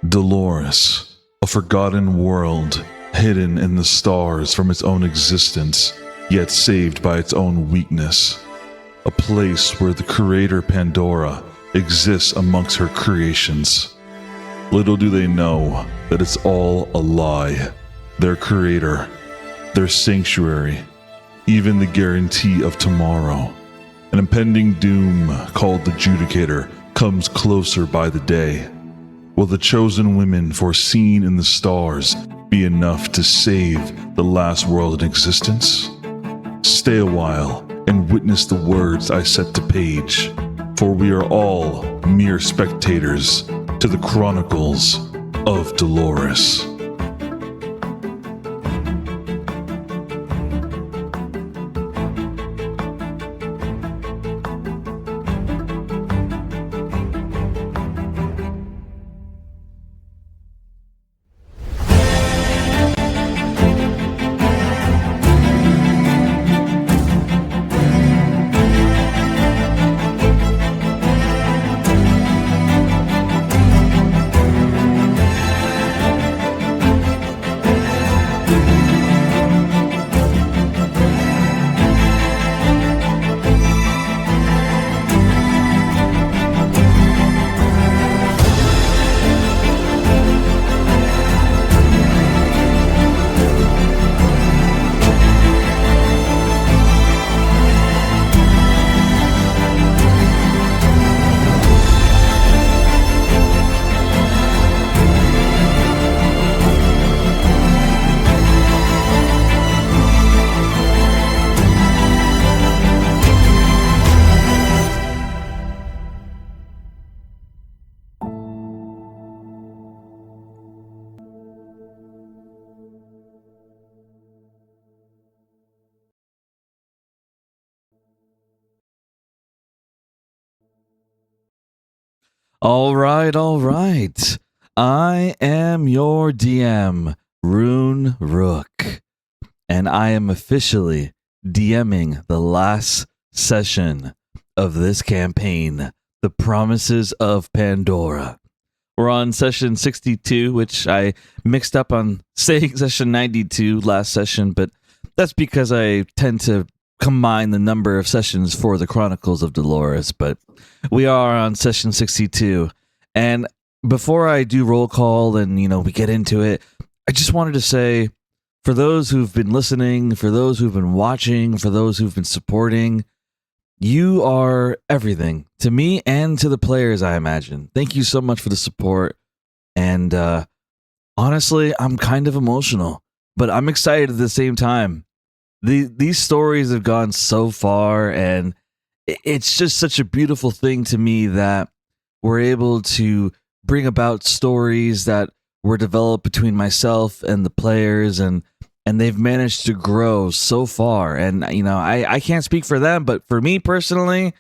Dolores, a forgotten world, hidden in the stars from its own existence, yet saved by its own weakness. A place where the creator Pandora exists amongst her creations. Little do they know that it's all a lie. Their creator, their sanctuary, even the guarantee of tomorrow. An impending doom called the Judicator comes closer by the day. Will the chosen women foreseen in the stars be enough to save the last world in existence? Stay a while and witness the words I set to page, for we are all mere spectators to the Chronicles of Dolores. All right. I am your DM, Rune Rook, and I am officially DMing the last session of this campaign, The Promises of Pandora. We're on session 62, which I mixed up on saying session 92 last session, but that's because I tend to combine the number of sessions for the Chronicles of Dolores, but we are on session 62. And before I do roll call and, we get into it, I just wanted to say, for those who've been listening, for those who've been watching, for those who've been supporting, you are everything to me and to the players, I imagine. Thank you so much for the support. And honestly, I'm kind of emotional, but I'm excited at the same time. These stories have gone so far, and it's just such a beautiful thing to me that we're able to bring about stories that were developed between myself and the players, and they've managed to grow so far. And I can't speak for them, but for me personally,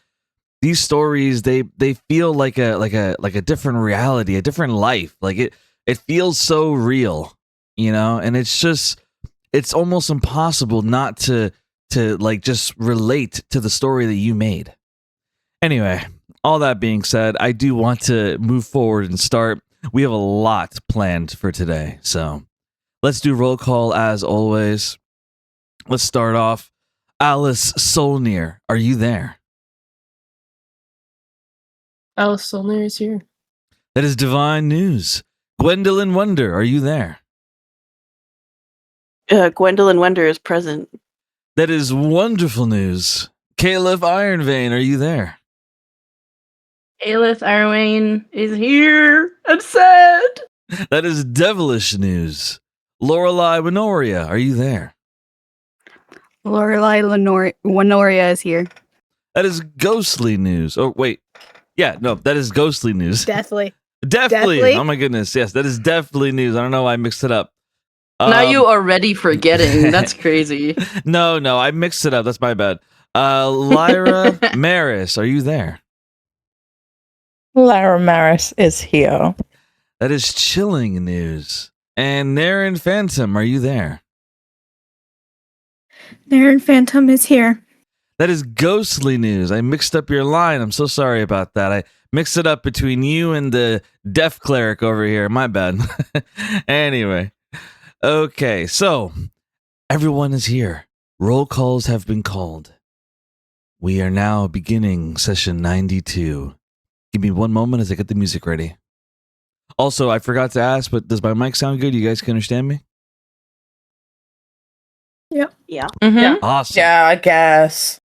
these stories they feel like a different reality, a different life. Like it feels so real, and it's almost impossible not to like just relate to the story that you made. Anyway, all that being said, I do want to move forward and start. We have a lot planned for today, so let's do roll call as always. Let's start off. Alice Solnir, are you there? Alice Solnir is here. That is divine news. Gwendolyn Wonder, are you there? Gwendolyn Wonder is present. That is wonderful news. Caleb Ironvein, are you there? Aelith Ironvein is here. I'm sad. That is devilish news. Lorelei Winoria, are you there? Lorelei Winoria is here. That is ghostly news. Oh, wait. Yeah, no, that is ghostly news. Deathly. Deathly. Oh my goodness. Yes, that is deathly news. I don't know why I mixed it up. Now you already forgetting. That's crazy. No, I mixed it up. That's my bad. Lyra Maris, are you there? Lyra Maris is here. That is chilling news. And Naren Phantom, are you there? Naren Phantom is here. That is ghostly news. I mixed up your line. I'm so sorry about that. I mixed it up between you and the deaf cleric over here. My bad. Anyway. Okay, so everyone is here. Roll calls have been called. We are now beginning session 92. Give me one moment as I get the music ready. Also, I forgot to ask, but does my mic sound good? You guys can understand me? Yeah. Mm-hmm. Yeah. Awesome. Yeah, I guess.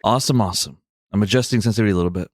Awesome. I'm adjusting sensitivity a little bit.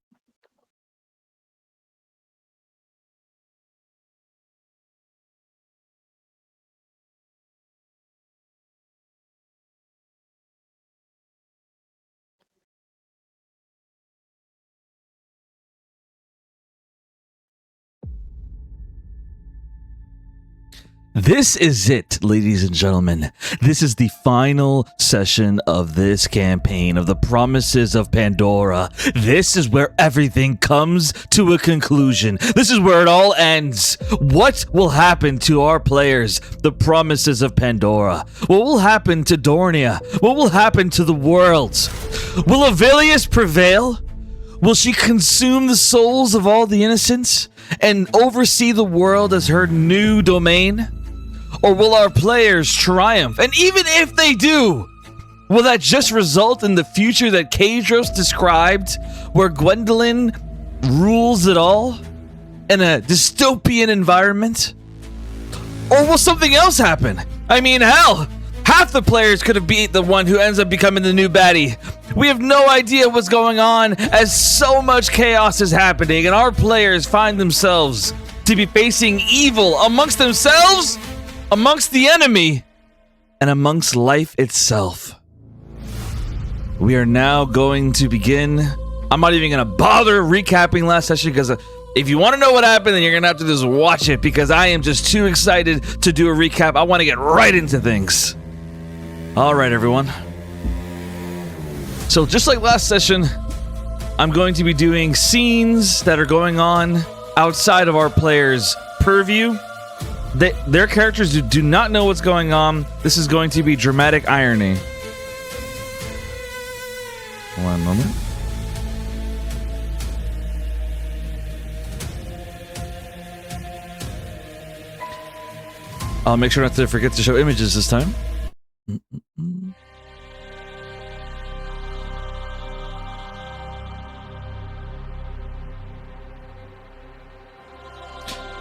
This is it, ladies and gentlemen. This is the final session of this campaign of the Promises of Pandora. This is where everything comes to a conclusion. This is where it all ends. What will happen to our players, the Promises of Pandora? What will happen to Dornia? What will happen to the world? Will Avilius prevail? Will she consume the souls of all the innocents and oversee the world as her new domain? Or will our players triumph? And even if they do, will that just result in the future that Kadros described, where Gwendolyn rules it all in a dystopian environment? Or will something else happen? I mean, hell, half the players could have beat the one who ends up becoming the new baddie. We have no idea what's going on, as so much chaos is happening, and our players find themselves to be facing evil amongst themselves, amongst the enemy, and amongst life itself. We are now going to begin. I'm not even going to bother recapping last session, because if you want to know what happened, then you're going to have to just watch it, because I am just too excited to do a recap. I want to get right into things. All right, everyone. So just like last session, I'm going to be doing scenes that are going on outside of our players' purview. Their characters do not know what's going on. This is going to be dramatic irony. One moment. I'll make sure not to forget to show images this time.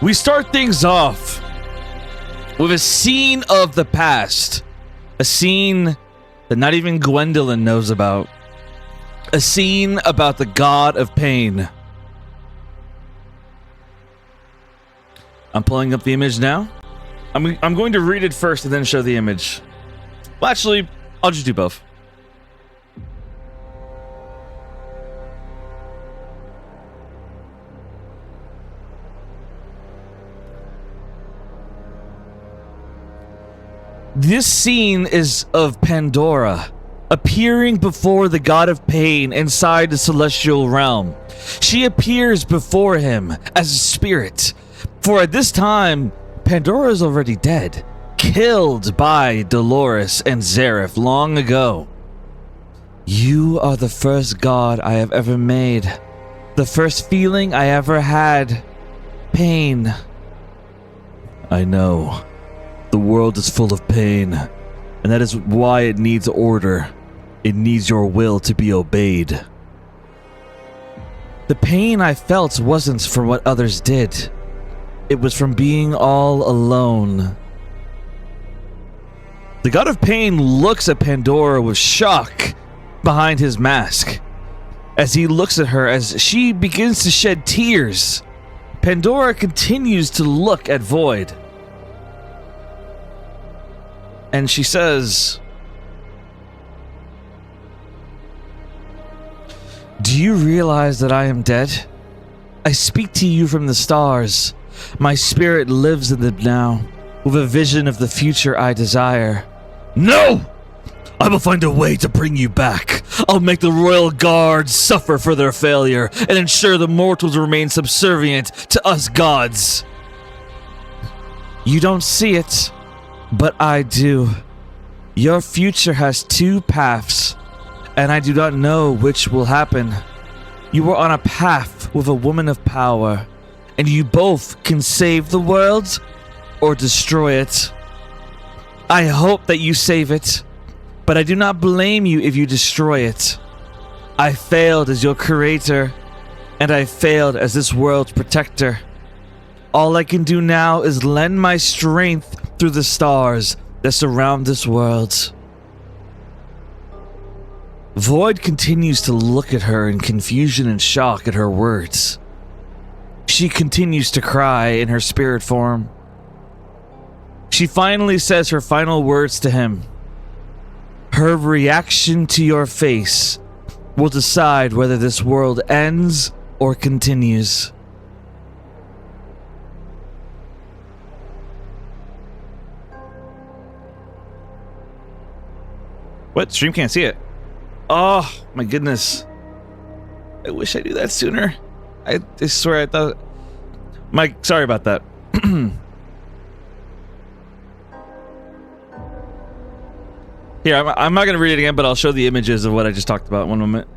We start things off with a scene of the past. A scene that not even Gwendolyn knows about. A scene about the god of pain. I'm pulling up the image now. I'm going to read it first and then show the image. Well, actually, I'll just do both. This scene is of Pandora appearing before the god of pain inside the celestial realm. She appears before him as a spirit, for at this time, Pandora is already dead, killed by Dolores and Zareth long ago. You are the first god I have ever made, the first feeling I ever had, pain. I know. The world is full of pain, and that is why it needs order. It needs your will to be obeyed. The pain I felt wasn't from what others did. It was from being all alone. The god of pain looks at Pandora with shock behind his mask. As he looks at her, as she begins to shed tears, Pandora continues to look at Void. And she says, "Do you realize that I am dead? I speak to you from the stars. My spirit lives in them now, with a vision of the future I desire." "No! I will find a way to bring you back. I'll make the royal guards suffer for their failure and ensure the mortals remain subservient to us gods." "You don't see it, but I do. Your future has two paths, and I do not know which will happen. You are on a path with a woman of power, and you both can save the world or destroy it. I hope that you save it, but I do not blame you if you destroy it. I failed as your creator, and I failed as this world's protector. All I can do now is lend my strength through the stars that surround this world. Void continues to look at her in confusion and shock at her words. She continues to cry in her spirit form. She finally says her final words to him. Her reaction to your face will decide whether this world ends or continues. What? Stream can't see it. Oh, my goodness. I wish I knew that sooner. I swear I thought... Mike, sorry about that. Here, I'm not going to read it again, but I'll show the images of what I just talked about. One moment.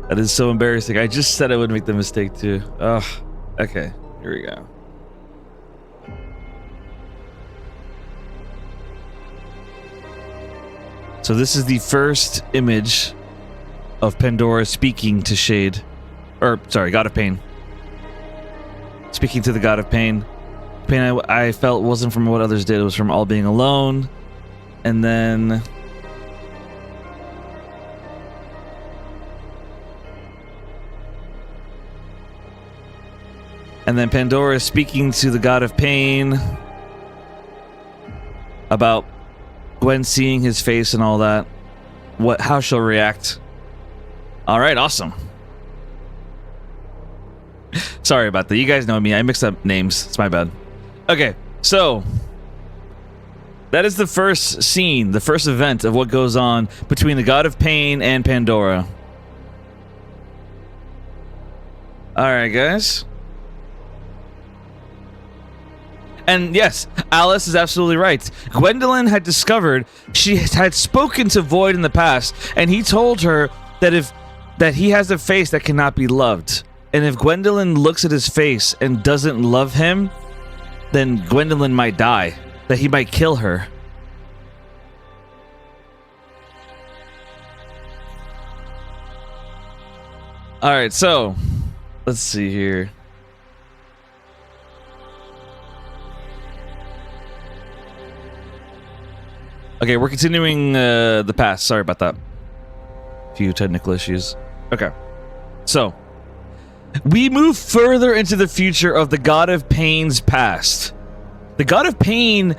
That is so embarrassing. I just said I would make the mistake too. Ugh. Okay, here we go. So this is the first image of Pandora speaking to Shade. Or, sorry, God of Pain. Speaking to the God of Pain. Pain I felt wasn't from what others did. It was from all being alone. And then... And then Pandora is speaking to the God of Pain about Gwen seeing his face and all that. How she'll react. All right, awesome. Sorry about that. You guys know me. I mixed up names. It's my bad. Okay, so that is the first scene, the first event of what goes on between the God of Pain and Pandora. All right, guys. And yes, Alice is absolutely right. Gwendolyn had discovered she had spoken to Void in the past, and he told her that he has a face that cannot be loved. And if Gwendolyn looks at his face and doesn't love him, then Gwendolyn might die. That he might kill her. Alright, so let's see here. Okay, we're continuing the past. Sorry about that. Few technical issues. Okay. So, we move further into the future of the God of Pain's past. The God of Pain,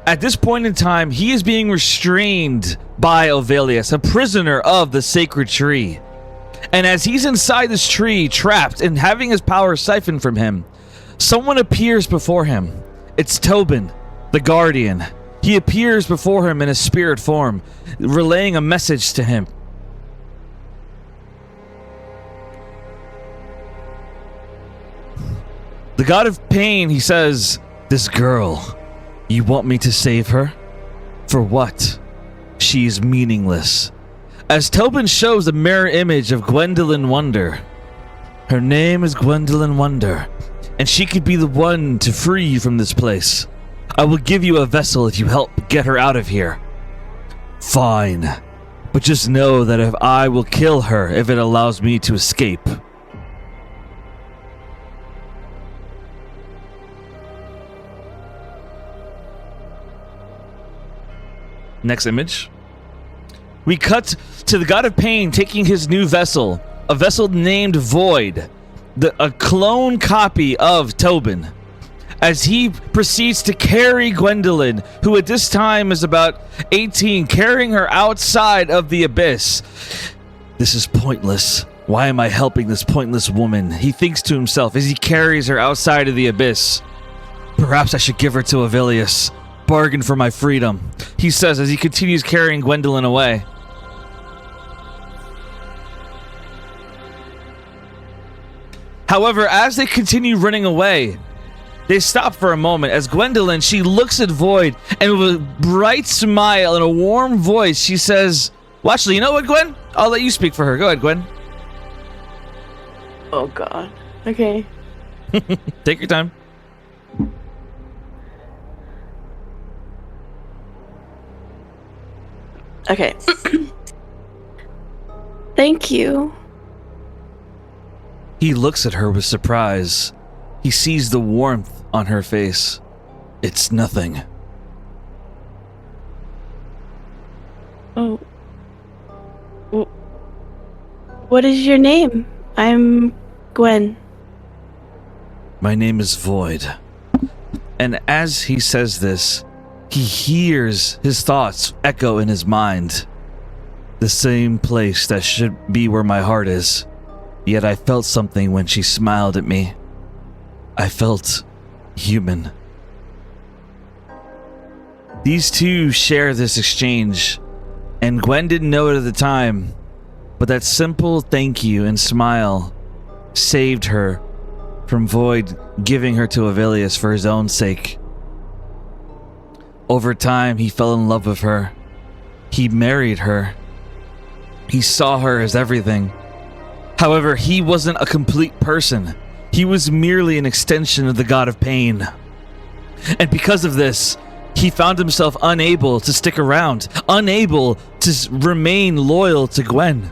at this point in time, he is being restrained by Ovelius, a prisoner of the sacred tree. And as he's inside this tree, trapped and having his power siphoned from him, someone appears before him. It's Tobin, the Guardian. He appears before him in a spirit form, relaying a message to him. The God of Pain, he says, "This girl, you want me to save her? For what? She is meaningless." As Tobin shows a mirror image of Gwendolyn Wonder. Her name is Gwendolyn Wonder, and she could be the one to free you from this place. I will give you a vessel if you help get her out of here. Fine, but just know that if I will kill her if it allows me to escape. Next image. We cut to the God of Pain taking his new vessel, a vessel named Void, a clone copy of Tobin, as he proceeds to carry Gwendolyn, who at this time is about 18, carrying her outside of the abyss. This is pointless. Why am I helping this pointless woman? He thinks to himself as he carries her outside of the abyss. Perhaps I should give her to Ovelius. Bargain for my freedom, he says as he continues carrying Gwendolyn away. However, as they continue running away, They stop for a moment as Gwendolyn, she looks at Void, and with a bright smile and a warm voice, she says, well, actually, you know what, Gwen? I'll let you speak for her. Go ahead, Gwen. Oh God. Okay. Take your time. Okay. Thank you. He looks at her with surprise. He sees the warmth on her face. It's nothing. Oh. What is your name? I'm Gwen. My name is Void. And as he says this, he hears his thoughts echo in his mind. The same place that should be where my heart is. Yet I felt something when she smiled at me. I felt human. These two share this exchange, and Gwen didn't know it at the time, but that simple thank you and smile saved her from Void giving her to Avilius for his own sake. Over time, he fell in love with her. He married her. He saw her as everything. However, he wasn't a complete person. He was merely an extension of the god of pain. And because of this, he found himself unable to stick around, unable to remain loyal to Gwen.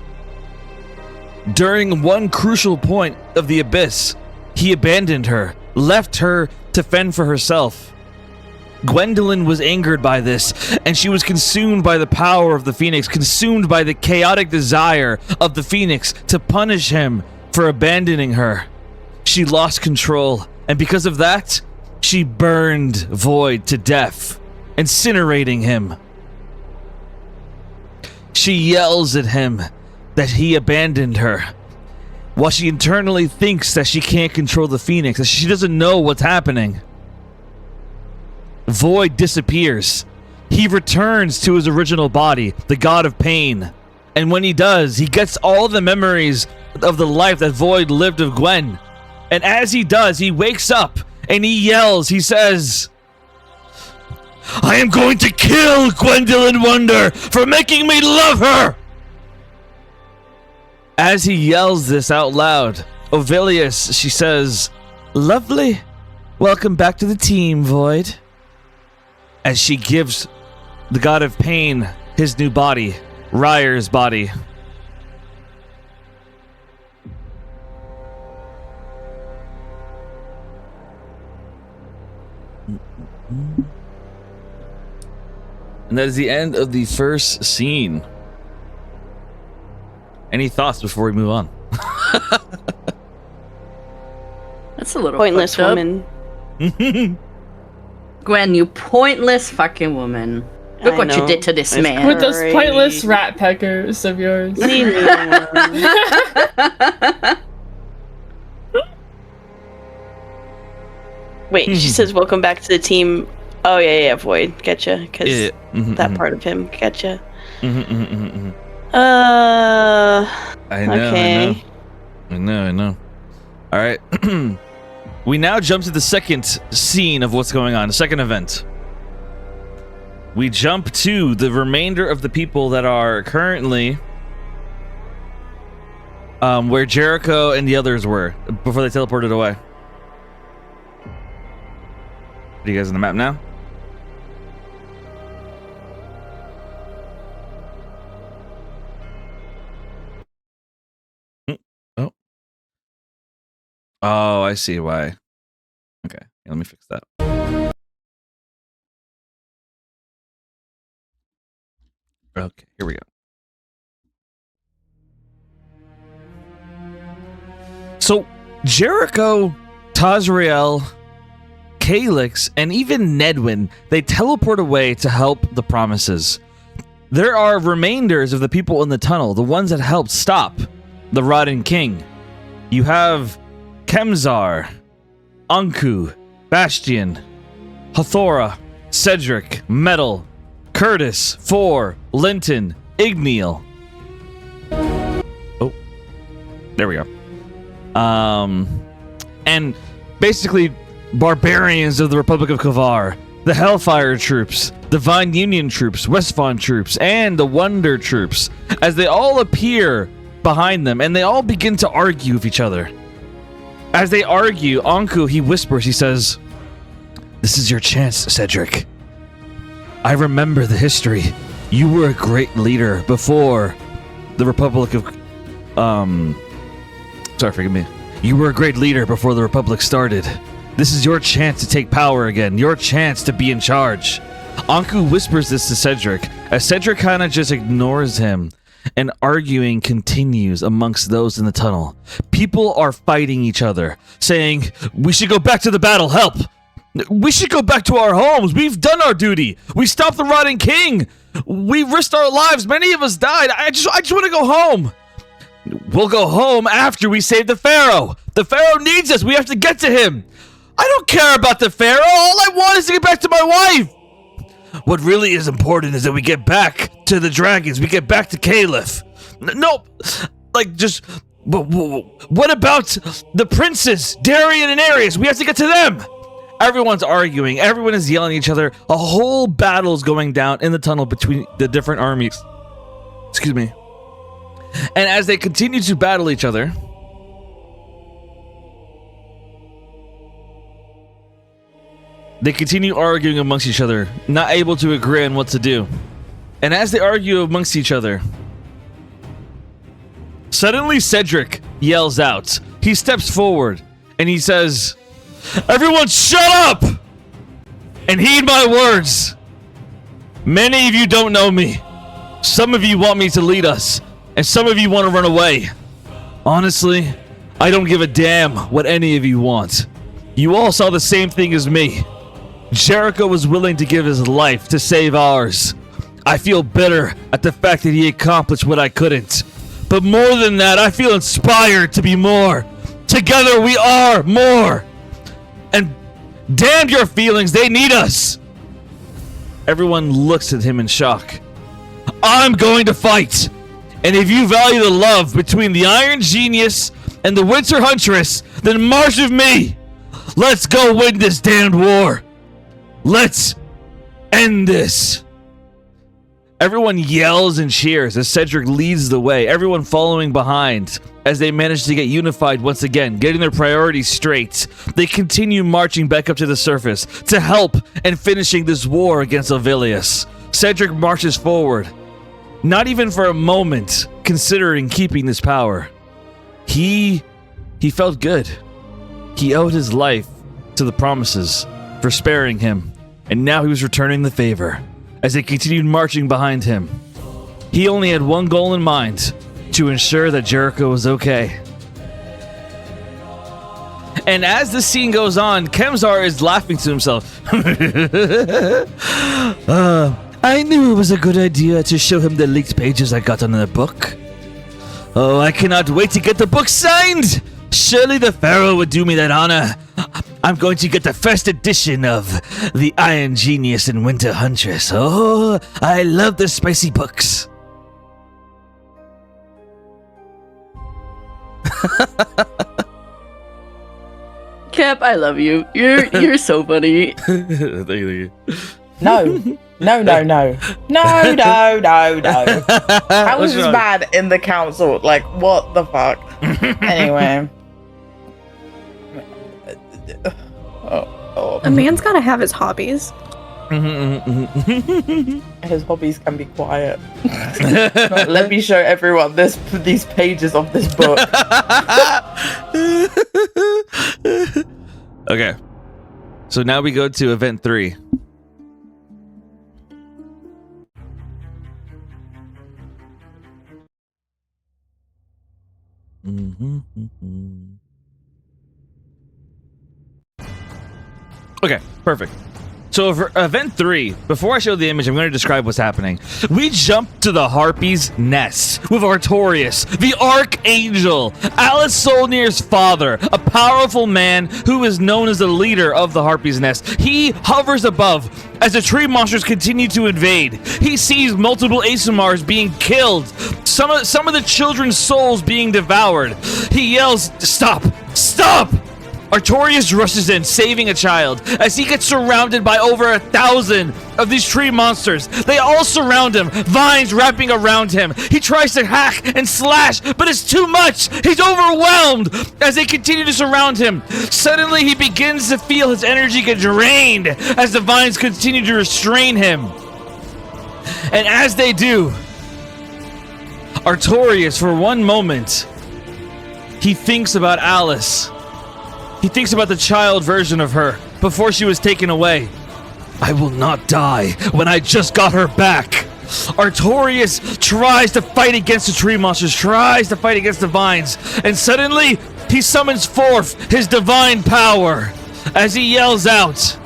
During one crucial point of the abyss, he abandoned her, left her to fend for herself. Gwendolyn was angered by this, and she was consumed by the power of the Phoenix, consumed by the chaotic desire of the Phoenix to punish him for abandoning her. She lost control, and because of that, she burned Void to death, incinerating him. She yells at him that he abandoned her, while she internally thinks that she can't control the Phoenix, that she doesn't know what's happening. Void disappears. He returns to his original body, the god of pain. And when he does, he gets all the memories of the life that Void lived with Gwen. And as he does, he wakes up and he yells, he says, I am going to kill Gwendolyn Wonder for making me love her! As he yells this out loud, Avilius, she says, lovely. Welcome back to the team, Void. As she gives the god of pain his new body, Ryer's body. And that is the end of the first scene. Any thoughts before we move on? That's a little pointless woman. Gwen, you pointless fucking woman. Look what you did to this man. With those pointless rat peckers of yours. Wait, she says welcome back to the team. Oh, yeah, Void. Getcha. Because that part of him. Getcha. I know, okay. I know. All right. We now jump to the second scene of what's going on, the second event. We jump to the remainder of the people that are currently where Jericho and the others were before they teleported away. Are you guys on the map now? Oh, I see why. Okay, let me fix that. Okay, here we go. So, Jericho, Tazriel, Calyx, and even Nedwin, they teleport away to help the Promises. There are remainders of the people in the tunnel, the ones that helped stop the Rotten King. You have Kemzar, Anku, Bastion, Hathora, Cedric, Metal, Curtis, Four, Linton, Igneal. Oh, there we go. And basically, barbarians of the Republic of Kavar, the Hellfire troops, Divine Union troops, Westfond troops, and the Wonder troops, as they all appear behind them, and they all begin to argue with each other. As they argue, Anku, he whispers, he says, "This is your chance, Cedric. I remember the history. You were a great leader before the Republic of... Sorry, forgive me. You were a great leader before the Republic started. This is your chance to take power again, your chance to be in charge." Anku whispers this to Cedric, as Cedric kind of just ignores him, and arguing continues amongst those in the tunnel. People are fighting each other, saying, "We should go back to the battle, help! We should go back to our homes, we've done our duty! We stopped the rotting king! We risked our lives, many of us died, I just want to go home! We'll go home after we save the Pharaoh! The Pharaoh needs us, we have to get to him! I don't care about the Pharaoh, all I want is to get back to my wife! What really is important is that we get back to the dragons, we get back to Caliph. No, like just, what about the princes, Darian and Arius? We have to get to them! Everyone's arguing, everyone is yelling at each other, a whole battle's going down in the tunnel between the different armies. Excuse me. And as they continue to battle each other, they continue arguing amongst each other, not able to agree on what to do. And as they argue amongst each other, suddenly Cedric yells out. He steps forward and he says, "Everyone shut up and heed my words. Many of you don't know me. Some of you want me to lead us, and some of you want to run away. Honestly, I don't give a damn what any of you want. You all saw the same thing as me. Jericho was willing to give his life to save ours. I feel bitter at the fact that he accomplished what I couldn't. But more than that, I feel inspired to be more. Together we are more. And damn your feelings, they need us." Everyone looks at him in shock. "I'm going to fight. And if you value the love between the Iron Genius and the Winter Huntress, then march with me. Let's go win this damned war. Let's end this." Everyone yells and cheers as Cedric leads the way, everyone following behind as they manage to get unified once again, getting their priorities straight. They continue marching back up to the surface to help in finishing this war against Ovilius. Cedric marches forward, not even for a moment considering keeping this power. He felt good. He owed his life to the Promises for sparing him, and now he was returning the favor as they continued marching behind him. He only had one goal in mind, to ensure that Jericho was okay. And as the scene goes on, Kemzar is laughing to himself. I knew it was a good idea to show him the leaked pages I got on the book. Oh, I cannot wait to get the book signed! Surely the Pharaoh would do me that honor. I'm going to get the first edition of The Iron Genius and Winter Huntress. Oh, I love the spicy books. Cap, I love you. You're so funny. Thank you. No. How was this bad in the council? Like, what the fuck? Anyway. A man's gotta have his hobbies. His hobbies can be quiet. Let me show everyone these pages of this book. Okay. So now we go to event 3. Okay, perfect. So for event 3, before I show the image, I'm going to describe what's happening. We jump to the Harpy's nest with Artorius, the Archangel, Alice Solnir's father, a powerful man who is known as the leader of the Harpy's nest. He hovers above as the tree monsters continue to invade. He sees multiple Asumars being killed, some of the children's souls being devoured. He yells, "Stop! Stop!" Artorias rushes in, saving a child, as he gets surrounded by over 1,000 of these tree monsters. They all surround him, vines wrapping around him. He tries to hack and slash, but it's too much. He's overwhelmed as they continue to surround him. Suddenly, he begins to feel his energy get drained as the vines continue to restrain him. And as they do, Artorias, for one moment, he thinks about Alice. He thinks about the child version of her before she was taken away. I will not die when I just got her back. Artorias tries to fight against the tree monsters, tries to fight against the vines, and suddenly he summons forth his divine power as he yells out,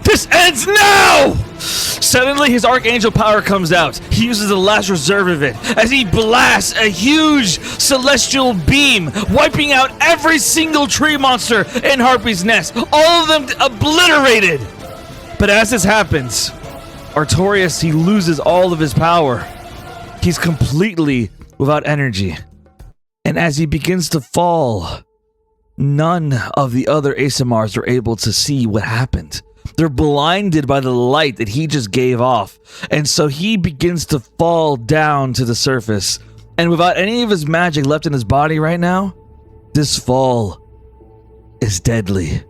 "This ends now!" Suddenly, his archangel power comes out. He uses the last reserve of it as he blasts a huge celestial beam, wiping out every single tree monster in Harpy's Nest. All of them obliterated. But as this happens, Artorias, he loses all of his power. He's completely without energy. And as he begins to fall, none of the other ASMRs are able to see what happened. They're blinded by the light that he just gave off. And so he begins to fall down to the surface. And without any of his magic left in his body right now, this fall is deadly.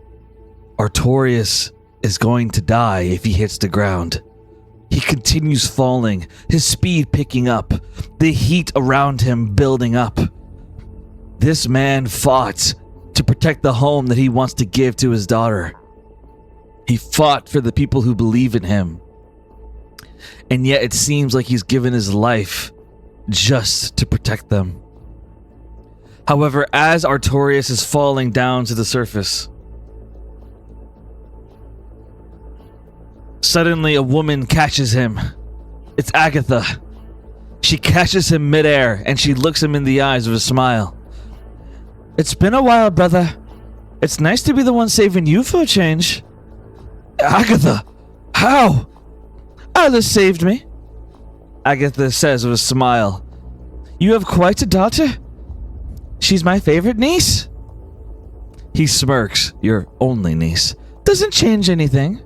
Artorias is going to die if he hits the ground. He continues falling, his speed picking up, the heat around him building up. This man fought to protect the home that he wants to give to his daughter. He fought for the people who believe in him. And yet it seems like he's given his life just to protect them. However, as Artorias is falling down to the surface, suddenly a woman catches him. It's Agatha. She catches him midair and she looks him in the eyes with a smile. It's been a while, brother. It's nice to be the one saving you for a change. Agatha, how? Alice saved me, Agatha says with a smile. You have quite a daughter. She's my favorite niece. He smirks. Your only niece. Doesn't change anything,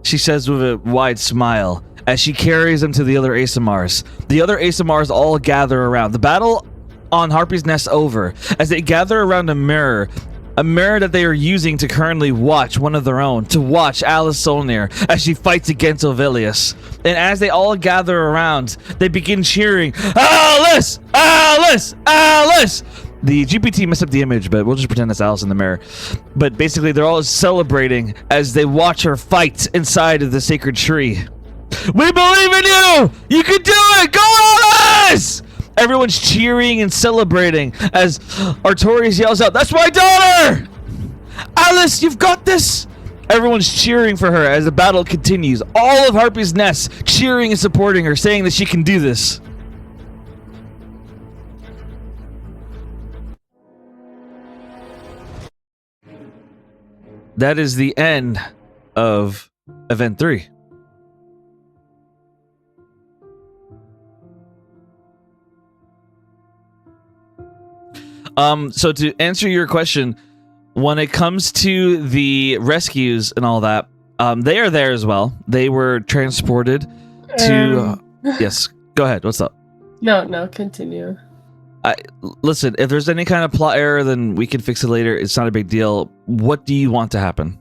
she says with a wide smile as she carries him to the other ASMRs. The other ASMRs all gather around. The battle on Harpy's Nest over as they gather around a mirror that they are using to currently watch one of their own, to watch Alice Solnir as she fights against Ovilius. And as they all gather around, they begin cheering, Alice! Alice! Alice! The GPT messed up the image, but we'll just pretend it's Alice in the mirror. But basically, they're all celebrating as they watch her fight inside of the sacred tree. We believe in you! You can do it! Go Alice! Everyone's cheering and celebrating as Artorias yells out, That's my daughter! Alice, you've got this! Everyone's cheering for her as the battle continues. All of Harpy's Nest cheering and supporting her, saying that she can do this. That is the end of Event 3. So to answer your question, when it comes to the rescues and all that, they are there as well. They were transported to... yes, go ahead. What's up? No, continue. Listen, if there's any kind of plot error, then we can fix it later. It's not a big deal. What do you want to happen?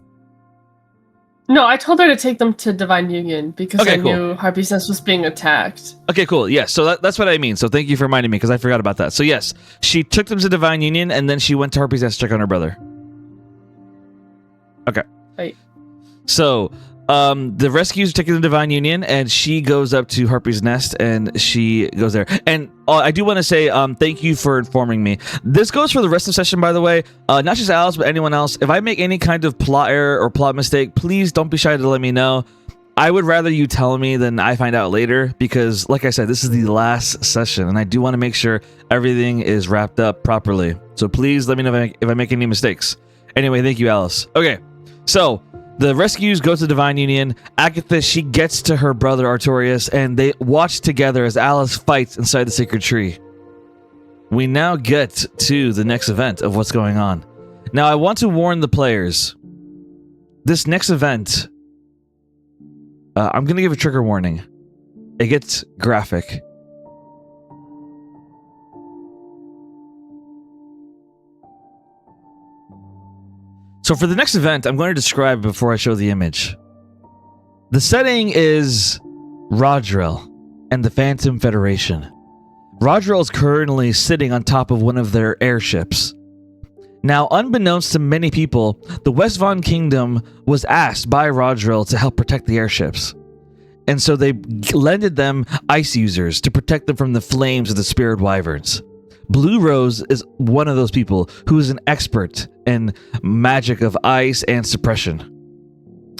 No, I told her to take them to Divine Union because Okay, I knew Harpy's Nest was being attacked. Okay, cool. Yes, so that's what I mean. So thank you for reminding me because I forgot about that. So yes, she took them to Divine Union and then she went to Harpy's Nest to check on her brother. Okay. Right. So the rescues are taken to Divine Union and she goes up to Harpy's Nest and she goes there. And I do want to say thank you for informing me. This goes for the rest of the session, by the way. Not just Alice, but anyone else. If I make any kind of plot error or plot mistake, please don't be shy to let me know. I would rather you tell me than I find out later because, like I said, this is the last session and I do want to make sure everything is wrapped up properly. So please let me know if I make any mistakes. Anyway, thank you, Alice. Okay, so... the rescues go to Divine Union. Agatha, she gets to her brother Artorias, and they watch together as Alice fights inside the sacred tree. We now get to the next event of what's going on. Now, I want to warn the players. This next event, I'm going to give a trigger warning. It gets graphic. So for the next event, I'm going to describe before I show the image. The setting is Rodrell and the Phantom Federation. Rodrell is currently sitting on top of one of their airships. Now, unbeknownst to many people, the West Von Kingdom was asked by Rodrell to help protect the airships. And so they lended them ice users to protect them from the flames of the Spirit Wyverns. Blue Rose is one of those people who is an expert in magic of ice and suppression.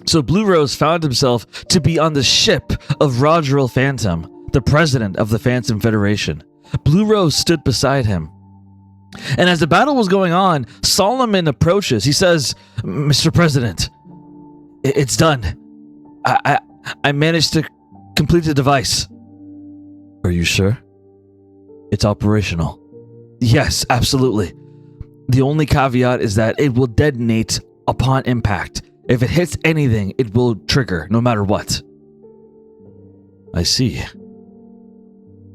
So Blue Rose found himself to be on the ship of Rodrell Phantom, the president of the Phantom Federation. Blue Rose stood beside him. And as the battle was going on, Solomon approaches. He says, "Mr. President, it's done. I managed to complete the device." "Are you sure? It's operational?" "Yes, absolutely. The only caveat is that it will detonate upon impact. If it hits anything, it will trigger, no matter what." "I see.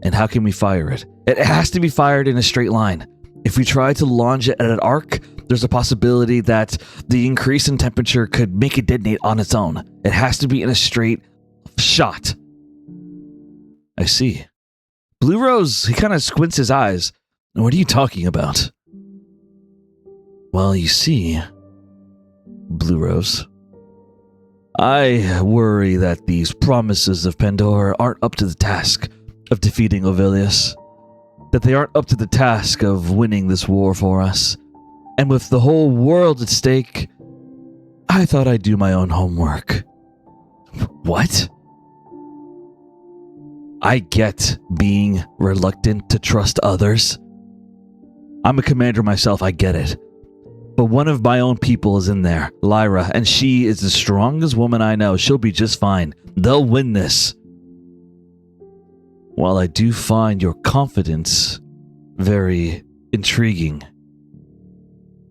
And how can we fire it?" "It has to be fired in a straight line. If we try to launch it at an arc, there's a possibility that the increase in temperature could make it detonate on its own. It has to be in a straight shot." "I see." Blue Rose, he kind of squints his eyes. "What are you talking about?" "Well, you see, Blue Rose, I worry that these promises of Pandora aren't up to the task of defeating Ovilius. That they aren't up to the task of winning this war for us. And with the whole world at stake, I thought I'd do my own homework." "What?" "I get being reluctant to trust others. I'm a commander myself, I get it. But one of my own people is in there, Lyra, and she is the strongest woman I know. She'll be just fine. They'll win this. While I do find your confidence very intriguing,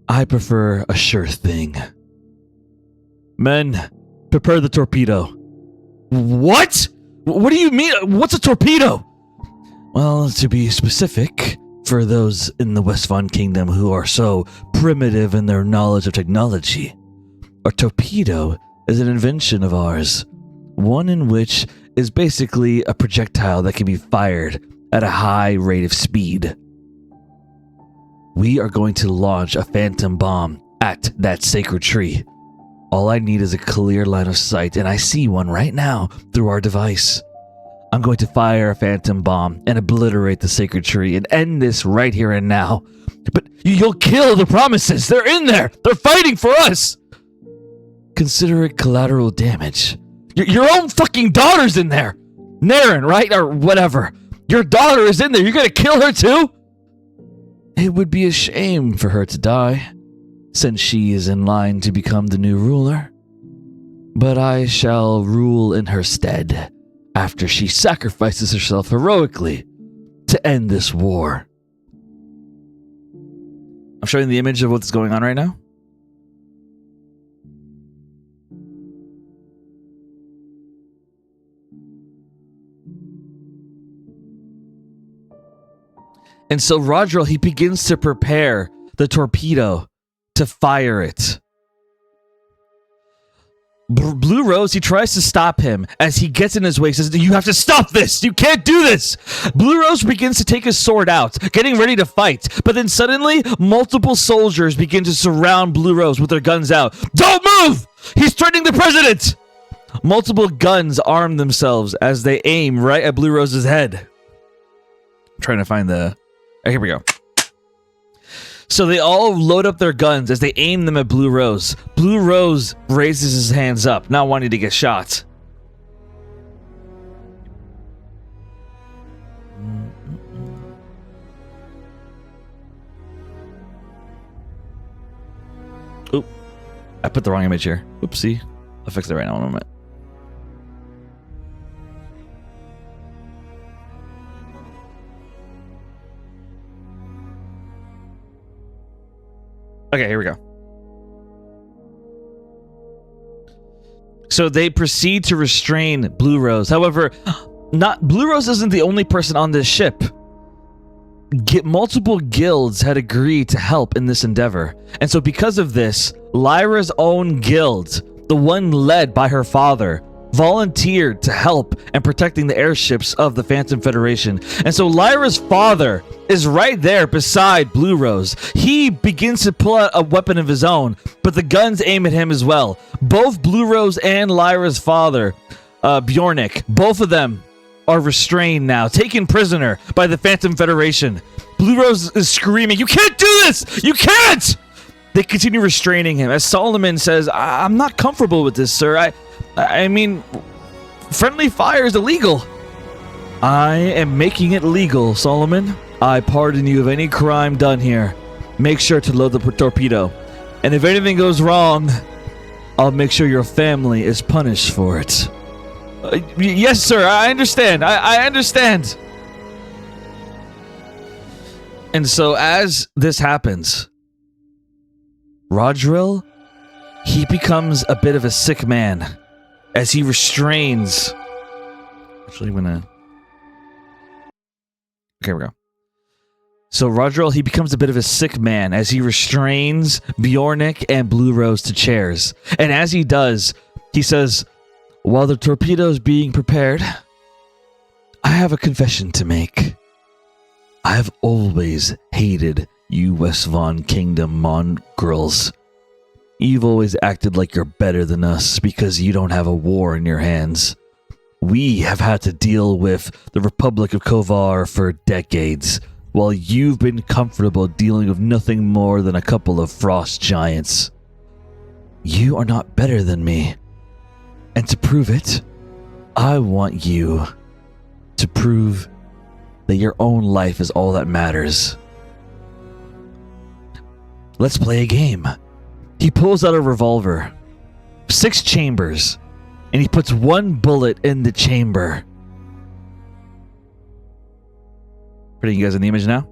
I prefer a sure thing. Men, prepare the torpedo." "What? What do you mean? What's a torpedo?" "Well, to be specific, for those in the West Von Kingdom who are so primitive in their knowledge of technology, a torpedo is an invention of ours, one in which is basically a projectile that can be fired at a high rate of speed. We are going to launch a phantom bomb at that sacred tree. All I need is a clear line of sight, and I see one right now through our device. I'm going to fire a phantom bomb and obliterate the sacred tree and end this right here and now. But you'll kill the Promises. They're in there. They're fighting for us." "Consider it collateral damage. Your own fucking daughter's in there. Naren, right? Or whatever. Your daughter is in there. You're going to kill her too?" "It would be a shame for her to die, since she is in line to become the new ruler. But I shall rule in her stead after she sacrifices herself heroically to end this war." I'm showing the image of what's going on right now. And so Rodrell, he begins to prepare the torpedo to fire it. Blue Rose, he tries to stop him as he gets in his way, says, "You have to stop this! You can't do this!" Blue Rose begins to take his sword out, getting ready to fight, but then suddenly, multiple soldiers begin to surround Blue Rose with their guns out. "Don't move! He's threatening the president!" Multiple guns arm themselves as they aim right at Blue Rose's head. I'm trying to find the... Oh, here we go. So they all load up their guns as they aim them at Blue Rose. Blue Rose raises his hands up, not wanting to get shot. Oop. I put the wrong image here. Oopsie. I'll fix it right now in a moment. Okay, here we go. so they proceed to restrain Blue Rose. However, Blue Rose isn't the only person on this ship. Multiple guilds had agreed to help in this endeavor. And so because of this, Lyra's own guild, the one led by her father, volunteered to help in protecting the airships of the Phantom Federation. And so Lyra's father is right there beside Blue Rose. He begins to pull out a weapon of his own, but the guns aim at him as well. Both Blue Rose and Lyra's father, Bjornik, both of them are restrained now, taken prisoner by the Phantom Federation. Blue Rose is screaming, "You can't do this! You can't!" They continue restraining him as Solomon says, "I'm not comfortable with this, sir. I mean, friendly fire is illegal." "I am making it legal, Solomon. I pardon you of any crime done here. Make sure to load the torpedo. And if anything goes wrong, I'll make sure your family is punished for it." "Yes, sir. I understand. I understand." And so as this happens, Rodrill, he becomes a bit of a sick man as he restrains... Actually, I'm gonna... Okay, here we go. So Rodrill, he becomes a bit of a sick man as he restrains Bjornik and Blue Rose to chairs. And as he does, he says, "While the torpedo is being prepared, I have a confession to make. I have always hated you West Vaughn Kingdom mongrels. You've always acted like you're better than us because you don't have a war in your hands. We have had to deal with the Republic of Kovar for decades, while you've been comfortable dealing with nothing more than a couple of frost giants. You are not better than me. And to prove it, I want you to prove that your own life is all that matters. Let's play a game." He pulls out a revolver, 6 chambers, and he puts 1 bullet in the chamber. Putting you guys in the image now.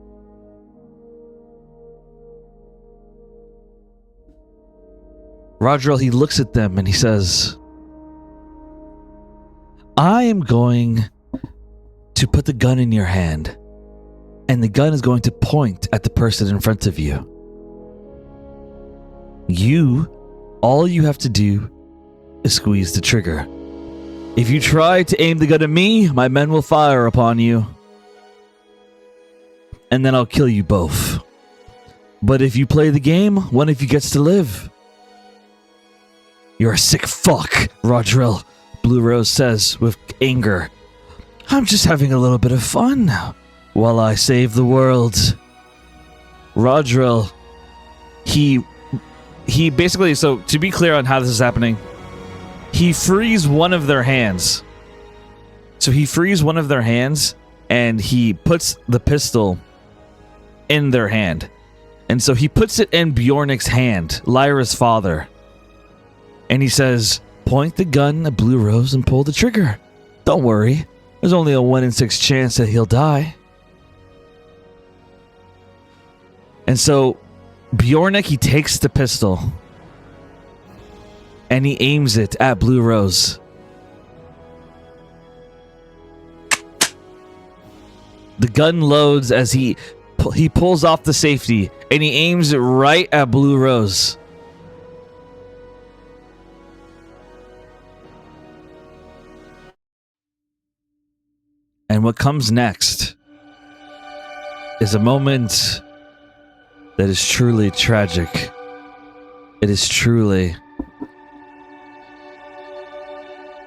Rodrill, he looks at them and he says, "I am going to put the gun in your hand, and the gun is going to point at the person in front of you. All you have to do is squeeze the trigger. If you try to aim the gun at me, my men will fire upon you, and then I'll kill you both. But if you play the game, one of you gets to live." "You're a sick fuck, Rodrill," Blue Rose says with anger. "I'm just having a little bit of fun while I save the world." Rodrill, he basically, so to be clear on how this is happening, he frees one of their hands. So he frees one of their hands and he puts the pistol in their hand. And so he puts it in Bjornik's hand, Lyra's father. And he says, "Point the gun at Blue Rose and pull the trigger. Don't worry, there's only a 1 in 6 chance that he'll die." And so Bjornik, he takes the pistol and he aims it at Blue Rose. The gun loads as he pulls off the safety and he aims it right at Blue Rose. And what comes next is a moment that is truly tragic. It is truly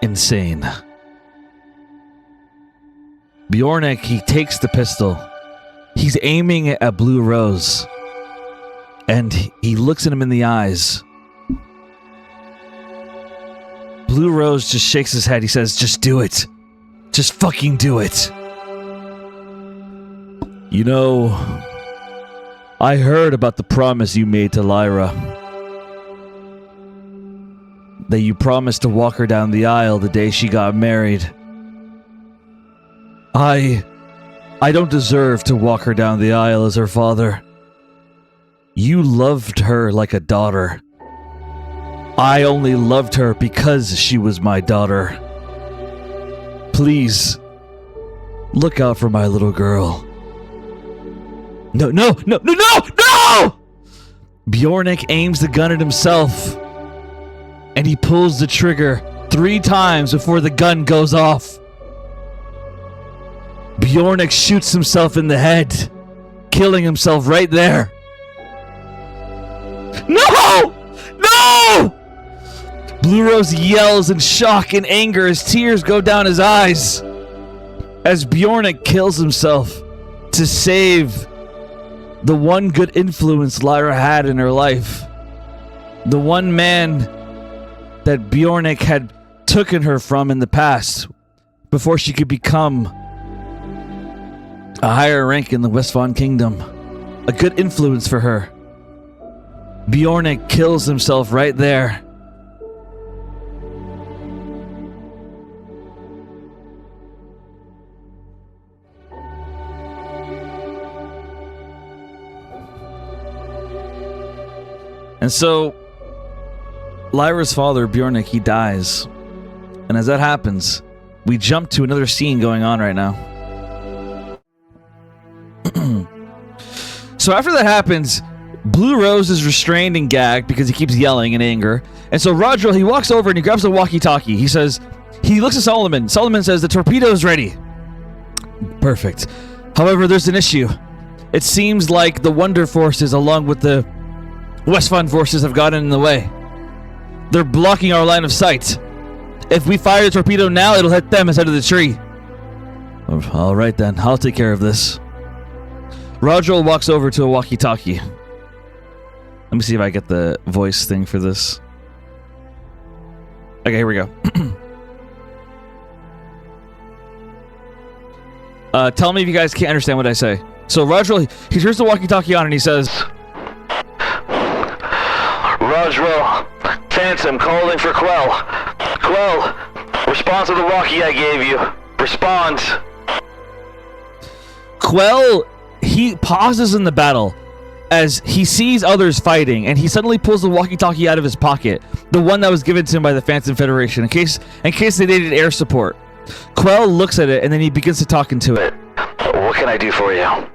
insane. Bjornik, he takes the pistol. He's aiming it at Blue Rose. And he looks at him in the eyes. Blue Rose just shakes his head. He says, "Just do it. Just fucking do it." "You know, I heard about the promise you made to Lyra. That you promised to walk her down the aisle the day she got married. I don't deserve to walk her down the aisle as her father. You loved her like a daughter. I only loved her because she was my daughter. Please, look out for my little girl. No! Bjornik aims the gun at himself, and he pulls the trigger 3 times before the gun goes off. Bjornik shoots himself in the head, killing himself right there. No! Blue Rose yells in shock and anger as tears go down his eyes as Bjornik kills himself to save the one good influence Lyra had in her life. The one man that Bjornik had taken her from in the past before she could become a higher rank in the Westfond Kingdom. A good influence for her. Bjornik kills himself right there. And so, Lyra's father, Bjornik, he dies. And as that happens, we jump to another scene going on right now. So after that happens, Blue Rose is restrained and gagged because he keeps yelling in anger. And so Rodriel, he walks over and he grabs the walkie-talkie. He looks at Solomon. Solomon says, the torpedo's ready. Perfect. However, there's an issue. It seems like the Wonder Forces, along with the Westfond forces, have gotten in the way. They're blocking our line of sight. If we fire the torpedo now, it'll hit them instead of the tree. All right then, I'll take care of this. Rodriel walks over to a walkie-talkie. Let me see if I get the voice thing for this. Okay, here we go. Tell me if you guys can't understand what I say. So Rodriel, he turns the walkie-talkie on and he says, Rodriel, Phantom calling for Quell. Quell, respond to the walkie I gave you. Respond. Quell, he pauses in the battle as he sees others fighting, and he suddenly pulls the walkie-talkie out of his pocket, the one that was given to him by the Phantom Federation, in case they needed air support. Quell looks at it, and then he begins to talk into it. What can I do for you?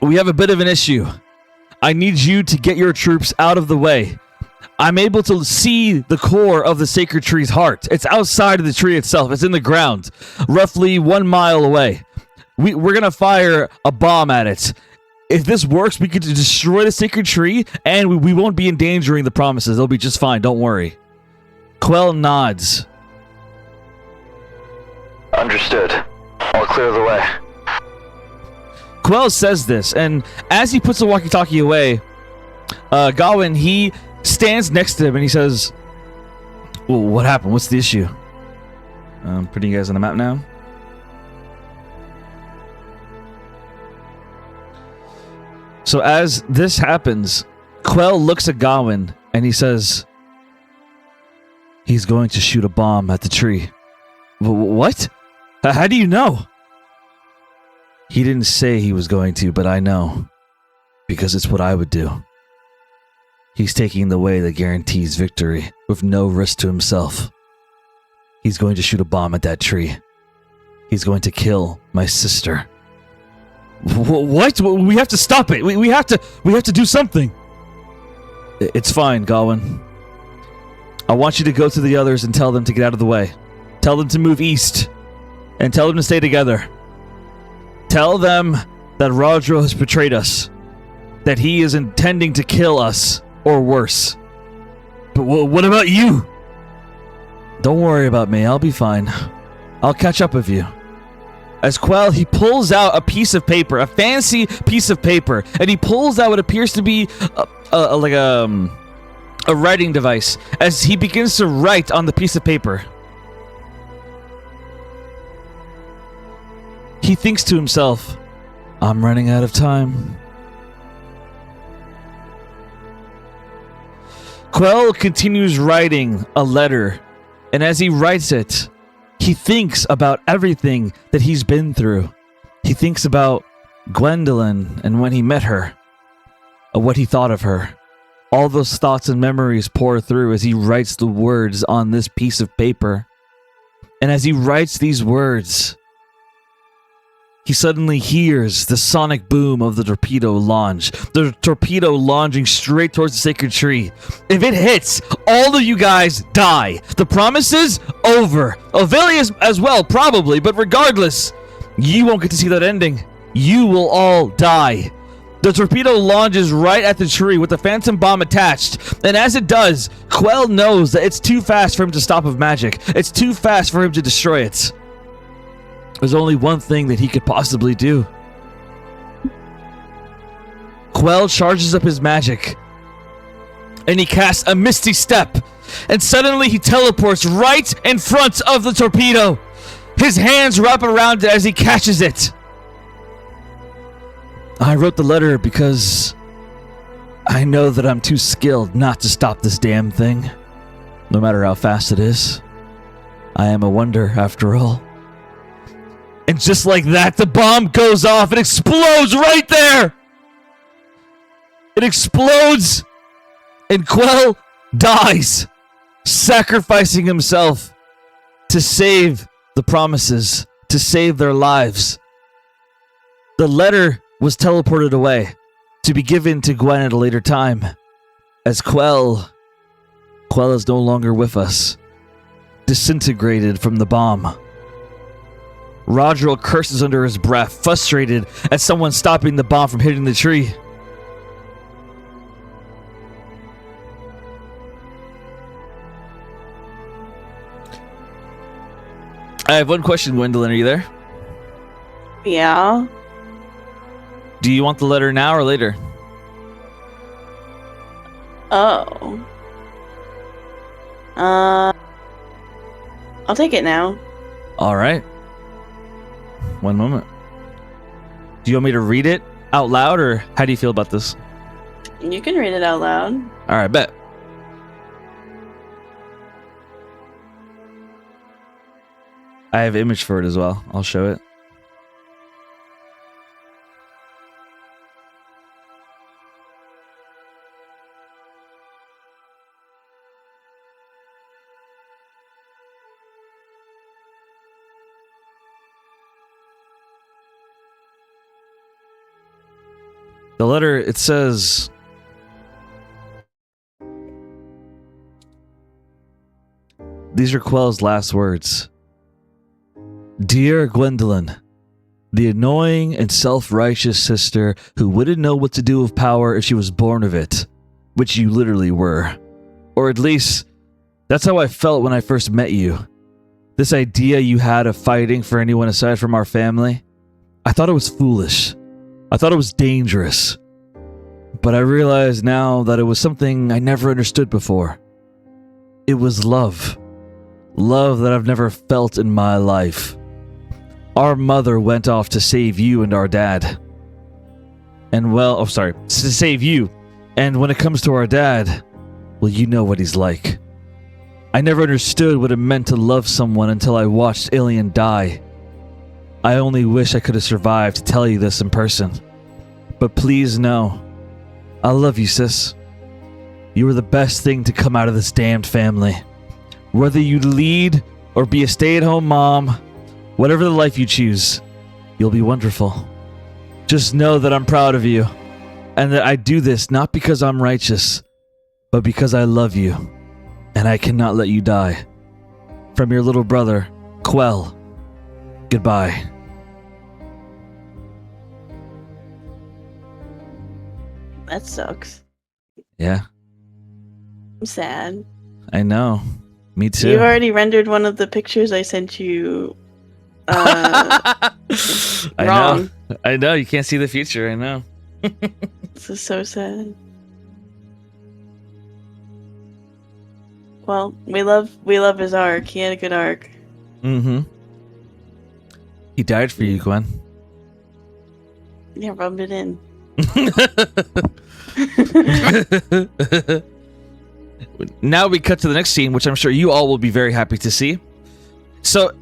We have a bit of an issue. I need you to get your troops out of the way. I'm able to see the core of the sacred tree's heart. It's outside of the tree itself. It's in the ground, roughly 1 mile away. We're going to fire a bomb at it. If this works, we could destroy the sacred tree, and we won't be endangering the promises. It'll be just fine. Don't worry. Quell nods. Understood. I'll clear the way. Quell says this, and as he puts the walkie-talkie away, Gawain, he stands next to him, and he says, well, what happened? What's the issue? I'm putting you guys on the map now. So as this happens, Quell looks at Gawain, and he says, he's going to shoot a bomb at the tree. What? How do you know? He didn't say he was going to, but I know. Because it's what I would do. He's taking the way that guarantees victory, with no risk to himself. He's going to shoot a bomb at that tree. He's going to kill my sister. What? We have to stop it. We have to do something. It's fine, Gawain. I want you to go to the others and tell them to get out of the way. Tell them to move east. And tell them to stay together. Tell them that Rodriel has betrayed us. That he is intending to kill us, or worse. But what about you? Don't worry about me, I'll be fine. I'll catch up with you. As Quell, he pulls out a piece of paper, a fancy piece of paper, and he pulls out what appears to be a writing device, as he begins to write on the piece of paper. He thinks to himself, I'm running out of time. Quell continues writing a letter, and as he writes it, he thinks about everything that he's been through. He thinks about Gwendolyn and when he met her, what he thought of her. All those thoughts and memories pour through as he writes the words on this piece of paper. And as he writes these words, he suddenly hears the sonic boom of the torpedo launch. The torpedo launching straight towards the sacred tree. If it hits, all of you guys die. The promises, over. Avelius as well, probably, but regardless, you won't get to see that ending. You will all die. The torpedo launches right at the tree with the phantom bomb attached, and as it does, Quell knows that it's too fast for him to stop with magic. It's too fast for him to destroy it. There's only one thing that he could possibly do. Quell charges up his magic, and he casts a misty step, and suddenly he teleports right in front of the torpedo. His hands wrap around it as he catches it. I wrote the letter because I know that I'm too skilled not to stop this damn thing, no matter how fast it is. I am a wonder, after all. And just like that, the bomb goes off. It explodes right there. It explodes, and Quell dies, sacrificing himself to save the promises, to save their lives. The letter was teleported away to be given to Gwen at a later time, as Quell is no longer with us, disintegrated from the bomb. Rodriel curses under his breath, frustrated at someone stopping the bomb from hitting the tree. I have one question, Gwendolyn. Are you there? Yeah. Do you want the letter now or later? Oh. I'll take it now. All right. One moment. Do you want me to read it out loud, or how do you feel about this? You can read it out loud. All right, bet. I have an image for it as well. I'll show it. The letter, it says, these are Quell's last words. Dear Gwendolyn, the annoying and self-righteous sister who wouldn't know what to do with power if she was born of it, which you literally were. Or at least, that's how I felt when I first met you. This idea you had of fighting for anyone aside from our family, I thought it was foolish. I thought it was dangerous. But I realize now that it was something I never understood before. It was love. Love that I've never felt in my life. Our mother went off to save you and our dad. To save you. And when it comes to our dad, well, you know what he's like. I never understood what it meant to love someone until I watched Alien die. I only wish I could have survived to tell you this in person. But please know, I love you, sis. You were the best thing to come out of this damned family. Whether you lead or be a stay-at-home mom, whatever the life you choose, you'll be wonderful. Just know that I'm proud of you, and that I do this not because I'm righteous, but because I love you, and I cannot let you die. From your little brother, Quell. Goodbye. That sucks. Yeah, I'm sad. I know. Me too. You've already rendered one of the pictures I sent you. I wrong. know. I know. You can't see the future. I know. This is so sad. Well, we love his arc. He had a good arc. Mm-hmm. He died for you, Gwen. Yeah, rubbed it in. Now we cut to the next scene, which I'm sure you all will be very happy to see. So,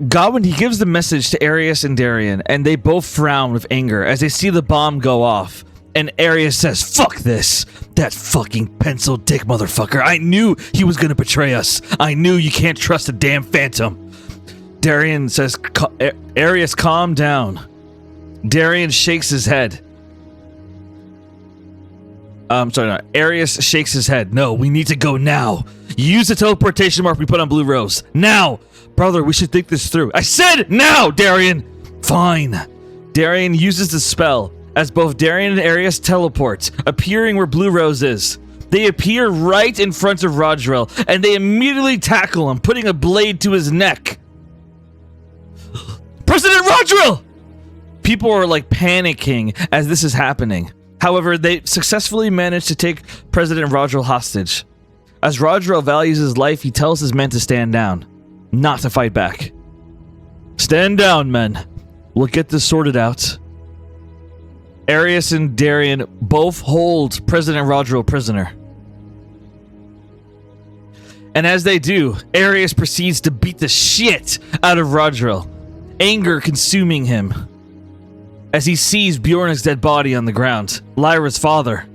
Godwin, he gives the message to Arius and Darian, and they both frown with anger as they see the bomb go off. And Arius says, "Fuck this. That fucking pencil dick motherfucker. I knew he was gonna betray us. I knew you can't trust a damn phantom." Darian says, "Arius, calm down." Darian shakes his head. Arius shakes his head. "No, we need to go now. Use the teleportation mark we put on Blue Rose. Now! Brother, we should think this through." "I said now, Darian!" "Fine." Darian uses the spell as both Darian and Arius teleport, appearing where Blue Rose is. They appear right in front of Rodrell, and they immediately tackle him, putting a blade to his neck. "President Rodrell!" People are like panicking as this is happening. However, they successfully manage to take President Rodrell hostage. As Rodrell values his life, he tells his men to stand down, not to fight back. "Stand down, men. We'll get this sorted out." Arius and Darian both hold President Rodrell prisoner. And as they do, Arius proceeds to beat the shit out of Rodrell, anger consuming him. As he sees Bjorn's dead body on the ground, Lyra's father.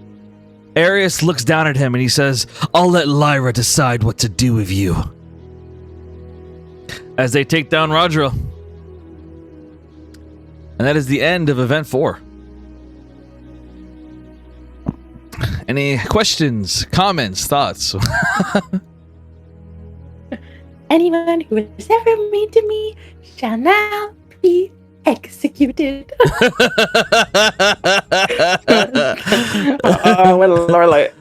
Arius looks down at him and he says, "I'll let Lyra decide what to do with you." As they take down Rodrell. And that is the end of Event 4. Any questions, comments, thoughts? Anyone who is ever mean to me shall now be executed.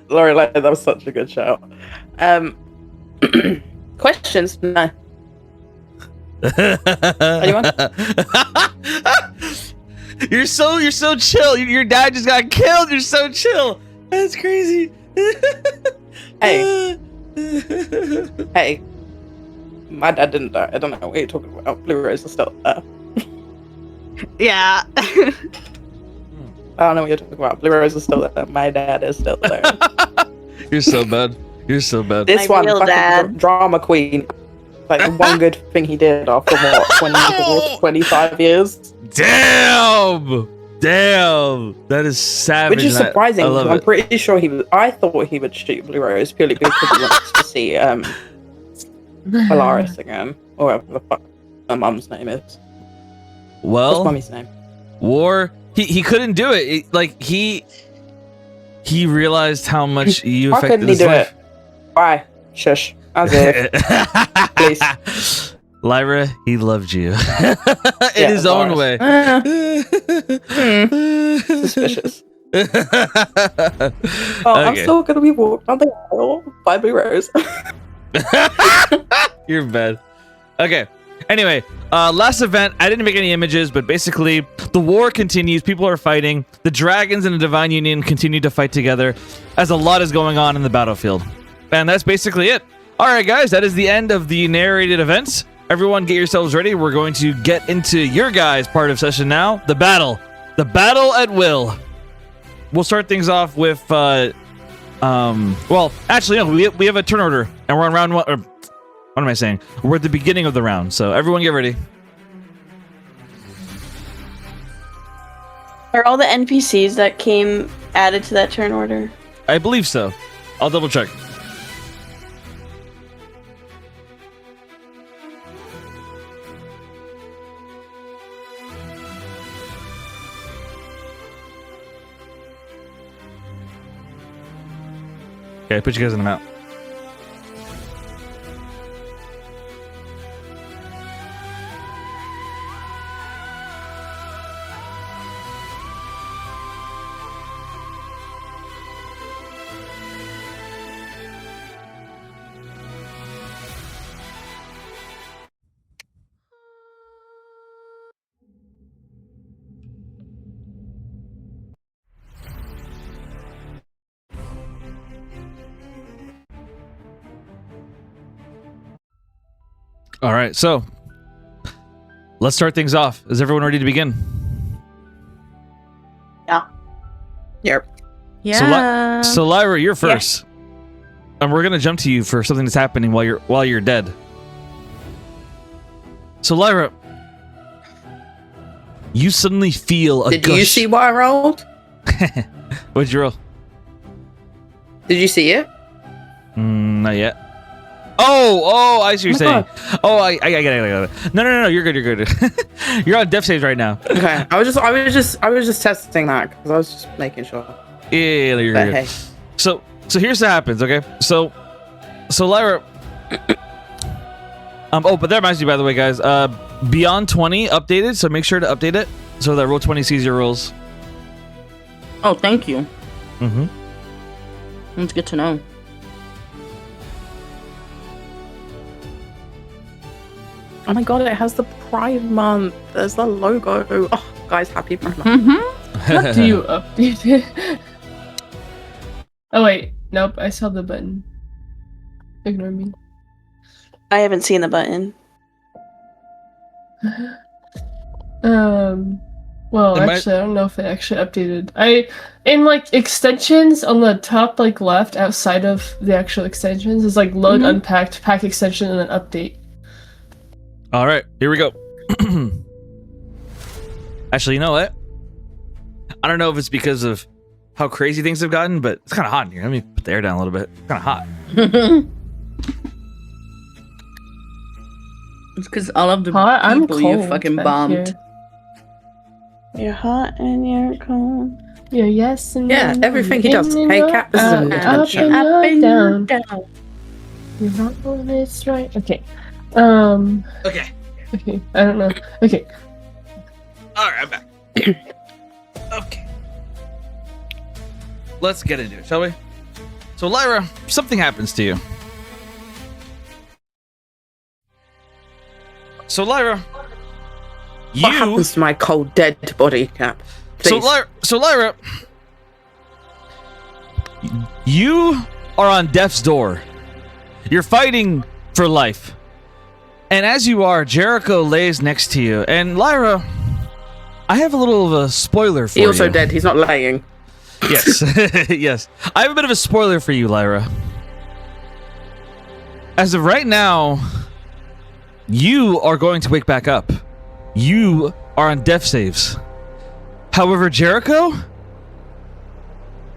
Lorelai, that was such a good shout. Questions? No. Anyone? You're so chill. Your dad just got killed. You're so chill. That's crazy. Hey. Hey. My dad didn't die. I don't know what you're talking about. Blue Rose is still there. Yeah. I don't know what you're talking about. Blue Rose is still there. My dad is still there. You're so bad. You're so bad. This My one, real fucking dad. drama queen. Like the one good thing he did after what, 25 years? Damn! That is savage. Which is and surprising. I love I'm it. pretty sure I thought he would shoot Blue Rose purely because he wants to see Polaris again, or whatever the fuck my mum's name is. What's Well, mummy's name? War. He couldn't do it. He realized how much you Why affected couldn't he his do life. it? Why? Shush. As if. Please. Lyra, he loved you in Yeah, his own Polaris. way. Suspicious. I'm Okay. still gonna be walked down the aisle by Blue Rose. You're bad. Okay. Anyway, last event, I didn't make any images, but basically, the war continues. People are fighting. The dragons and the Divine Union continue to fight together as a lot is going on in the battlefield. And that's basically it. All right, guys, that is the end of the narrated events. Everyone get yourselves ready. We're going to get into your guys' part of session now. The battle. The battle at will. We'll start things off with, well, actually, no, we have a turn order, and we're on round one. Or, what am I saying? We're at the beginning of the round, so everyone get ready. Are all the NPCs that came added to that turn order? I believe so. I'll double check. Okay, put you guys in the map. All right, so let's start things off. Is everyone ready to begin? Yep. Yeah. So Lyra, you're first, and we're gonna jump to you for something that's happening while you're dead. So Lyra, you suddenly feel a Did gush. you see what I rolled? What'd you roll? Did you see it? Not yet. Oh, I see what you're saying. God. Oh, I get it. No, you're good. You're on death saves right now. Okay. I was just testing that because I was just making sure. Yeah, you're But good. hey. So here's what happens, okay? So Lyra. But that reminds me, by the way, guys. Beyond 20 updated, so make sure to update it so that Roll 20 sees your rolls. Oh, thank you. Mm-hmm. That's good to know. Oh my god, it has the Pride Month. There's the logo. Oh, guys, happy Pride Month. Mm-hmm. How do you update it? Oh wait, nope. I saw the button. Ignore me. I haven't seen the button. Well, actually, I don't know if it actually updated. In like extensions on the top, like left, outside of the actual extensions, is like load, unpacked, pack extension, and then update. All right, here we go. Actually, you know what? I don't know if it's because of how crazy things have gotten, but it's kind of hot in here. Let me put the air down a little bit. It's kind of hot. It's because all of the Hot? I'm people you cold fucking back bombed. here. You're hot and you're cold. Yeah, yes and Yeah, no, everything he in does. and Hey, out, Cap, this is a new up attention. and down. You're not on it's right. Okay. Okay. Okay. I don't know. Okay. All right, I'm back. Okay. Let's get into it, shall we? So, Lyra, something happens to you. So, Lyra, What happens to my cold, dead body, Cap? Please. So Lyra, you are on death's door. You're fighting for life. And as you are, Jericho lays next to you. And Lyra, I have a little of a spoiler for you. He's also dead. He's not laying. Yes. Yes. I have a bit of a spoiler for you, Lyra. As of right now, you are going to wake back up. You are on death saves. However, Jericho,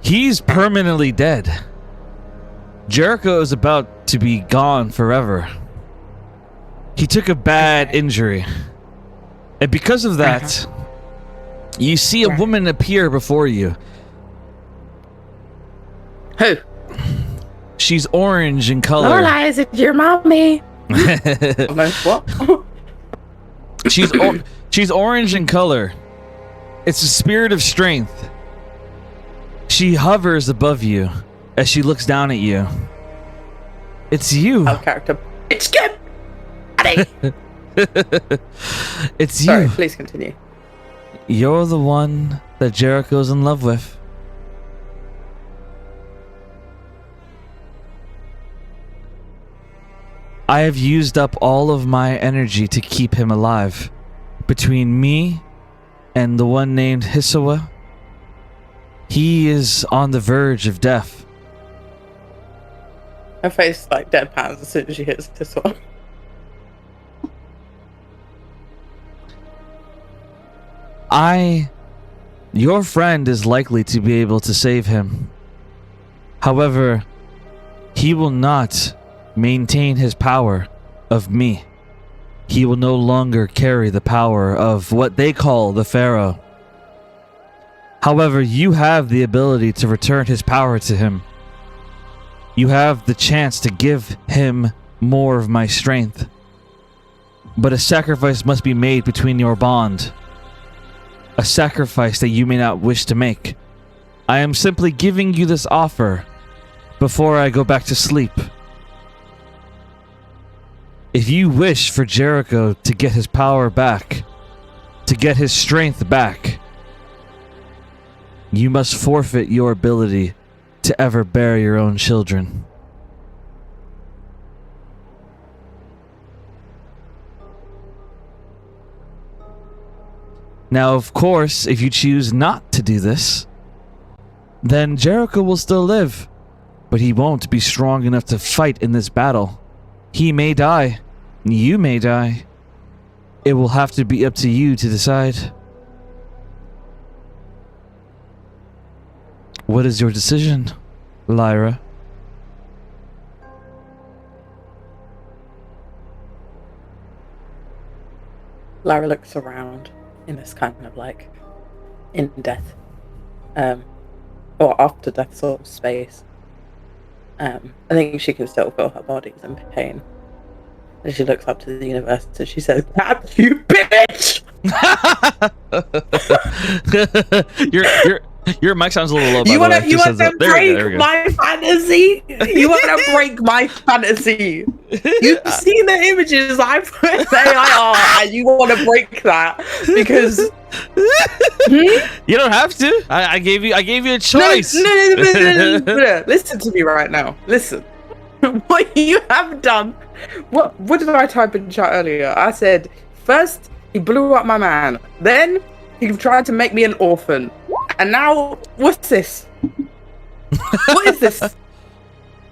he's permanently dead. Jericho is about to be gone forever. He took a bad injury. And because of that, you see a woman appear before you. Who? She's orange in color. Lola, is it your mommy? What? She's orange in color. It's a spirit of strength. She hovers above you as she looks down at you. It's you. Our character. It's good. It's Sorry, you. please continue. You're the one that Jericho's in love with. I have used up all of my energy to keep him alive. Between me and the one named Hisawa, he is on the verge of death. Her face like deadpans as soon as she hits this one. Your friend is likely to be able to save him. However, he will not maintain his power of me. He will no longer carry the power of what they call the Pharaoh. However, you have the ability to return his power to him. You have the chance to give him more of my strength. But a sacrifice must be made between your bond. A sacrifice that you may not wish to make. I am simply giving you this offer before I go back to sleep. If you wish for Jericho to get his power back, to get his strength back, you must forfeit your ability to ever bear your own children. Now, of course, if you choose not to do this, then Jericho will still live, but he won't be strong enough to fight in this battle. He may die. You may die. It will have to be up to you to decide. What is your decision, Lyra? Lara looks around in this kind of like in death, or after death sort of space. I think she can still feel her body's in pain. And she looks up to the universe and she says, "Damn you, bitch!" Your mic sounds a little low. You want to break my fantasy? You want to break my fantasy? You've seen the images I put in AIR, and you want to break that because you don't have to. I gave you a choice. No. Listen to me right now. Listen. What you have done. What did I type in chat earlier? I said first he blew up my man, then he tried to make me an orphan. And now, what's this? What is this?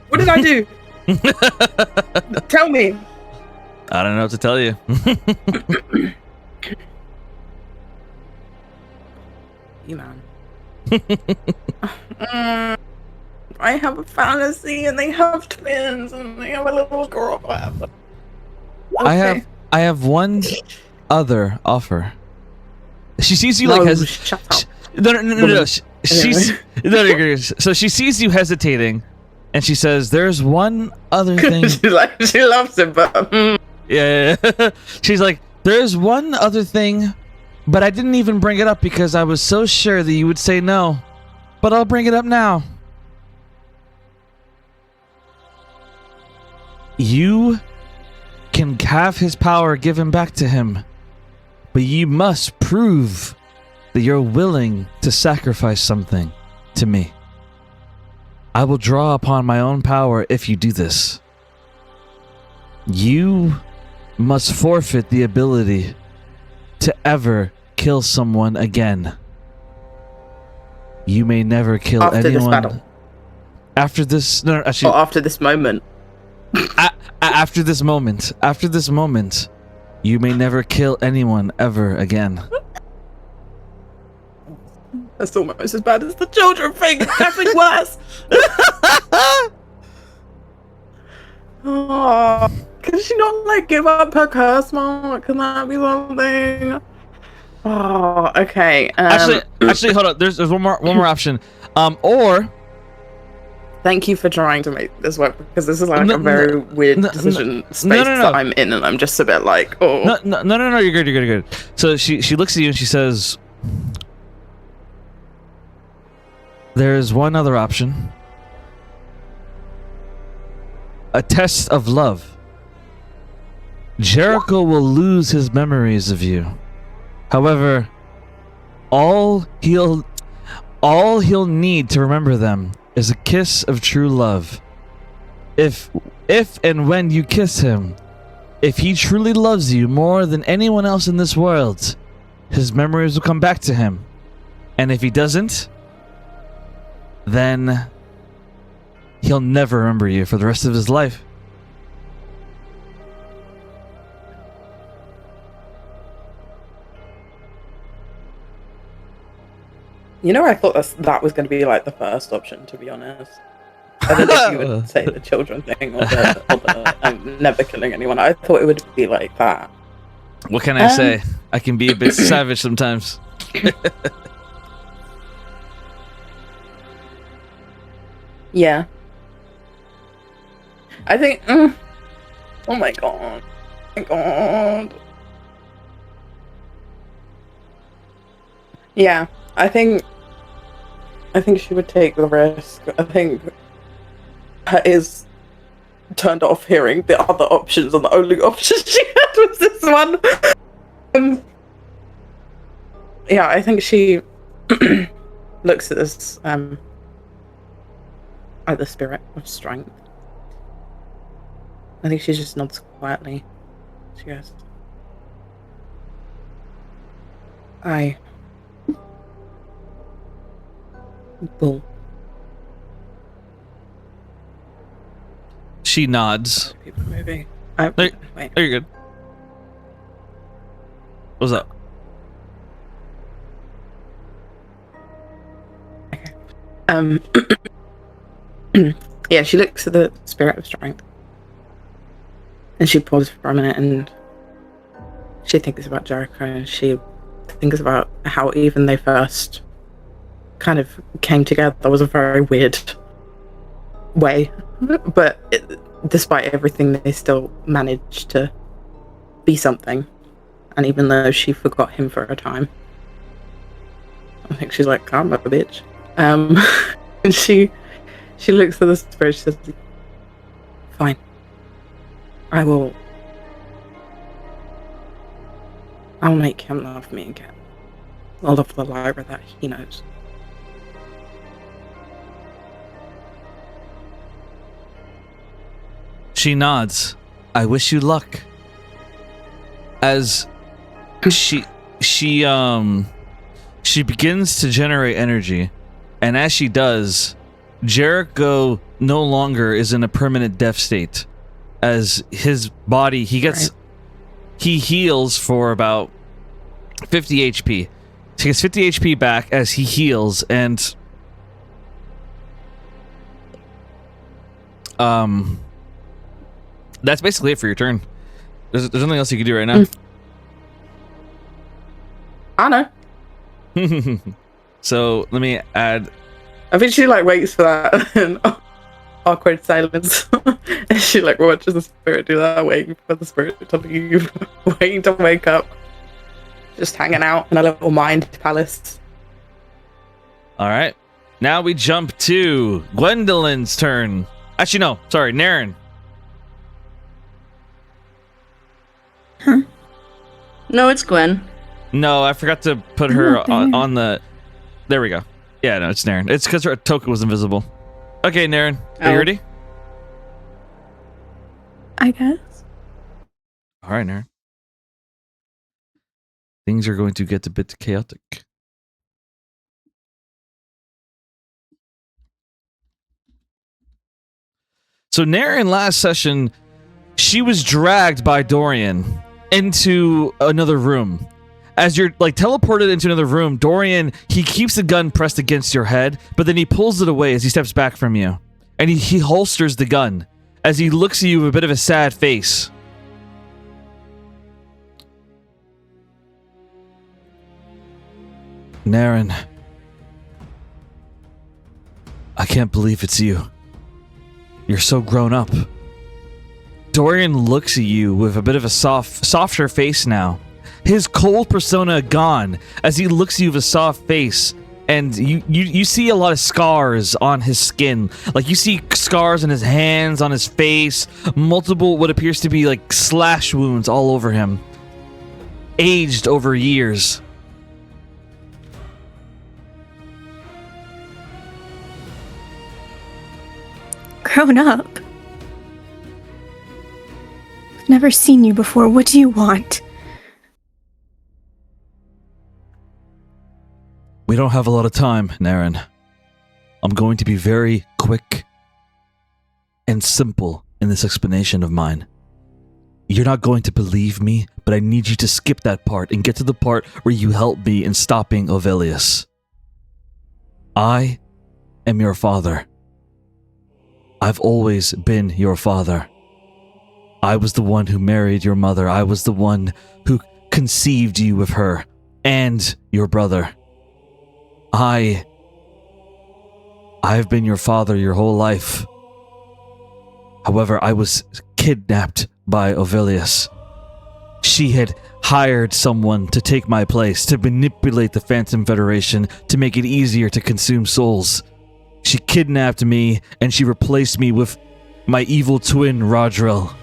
What did I do? Tell me. I don't know what to tell you. You man. I have a fantasy, and they have twins, and they have a little girl. Okay. I have one other offer. She sees you like shut up. No. So she sees you hesitating, and she says, "There's one other thing." she loves it, but yeah. She's like, "There's one other thing, but I didn't even bring it up because I was so sure that you would say no. But I'll bring it up now. You can have his power given back to him, but you must prove that you're willing to sacrifice something to me. I will draw upon my own power if you do this. You must forfeit the ability to ever kill someone again. You may never kill after anyone. This battle. After this, no, actually, or after this moment. After this moment, you may never kill anyone ever again." That's almost as bad as the children thing. Nothing worse. Oh, can she not like give up her curse mark? Can that be something? Oh, okay. Actually, hold on. There's one more option. Or. Thank you for trying to make this work because this is like a very weird decision space that I'm in, and I'm just a bit like, oh. No. You're good. So she looks at you and she says, "There is one other option. A test of love. Jericho will lose his memories of you. However, all he'll need to remember them is a kiss of true love. If and when you kiss him, if he truly loves you more than anyone else in this world, his memories will come back to him. And if he doesn't, then he'll never remember you for the rest of his life." You know, I thought that was going to be like the first option, to be honest. I don't know if you would say the children thing or the never killing anyone. I thought it would be like that. What can I say? I can be a bit savage sometimes. Yeah. I think... oh my god. Oh my god. Yeah. I think she would take the risk. I think her ears turned off hearing the other options, and the only option she had was this one. Yeah, I think she looks at this at the spirit of strength. I think she just nods quietly. She goes, "I will." She nods. People moving. Wait. Are you good? What's up? Um, yeah, she looks at the spirit of strength. And she pauses for a minute and she thinks about Jericho and she thinks about how even they first kind of came together. That was a very weird way. But despite everything, they still managed to be something. And even though she forgot him for a time, I think she's like, I'm a bitch. And she looks at the spirit, she says, fine. I'll make him love me again. I'll love the Lyra that he knows. She nods. I wish you luck. As she begins to generate energy, and as she does, Jericho no longer is in a permanent death state. As his body, he heals for about 50 HP. So he gets 50 HP back as he heals, and that's basically it for your turn. There's nothing else you can do right now. I know. So let me add. I think she like waits for that and awkward silence. And she like watches the spirit do that, waiting for the spirit to leave, waiting to wake up, just hanging out in a little mind palace. All right, now we jump to Gwendolyn's turn. Actually, no, sorry, Naren. Huh? No, it's Gwen. No, I forgot to put her on the. There we go. Yeah, no, it's Naren. It's because her token was invisible. Okay, Naren, are you ready? I guess. All right, Naren. Things are going to get a bit chaotic. So Naren last session, she was dragged by Dorian into another room. As you're like teleported into another room, Dorian, he keeps the gun pressed against your head, but then he pulls it away as he steps back from you. And he holsters the gun as he looks at you with a bit of a sad face. Naren, I can't believe it's you. You're so grown up. Dorian looks at you with a bit of a softer face now. His cold persona gone as he looks at you with a soft face, and you see a lot of scars on his skin. Like you see scars on his hands, on his face, multiple what appears to be like slash wounds all over him. Aged over years. Grown up? I've never seen you before. What do you want? We don't have a lot of time, Naren. I'm going to be very quick and simple in this explanation of mine. You're not going to believe me, but I need you to skip that part and get to the part where you help me in stopping Ovelius. I am your father. I've always been your father. I was the one who married your mother. I was the one who conceived you with her and your brother. I've been your father your whole life. However, I was kidnapped by Ovelius. She had hired someone to take my place, to manipulate the Phantom Federation, to make it easier to consume souls. She kidnapped me, and she replaced me with my evil twin, Rodril.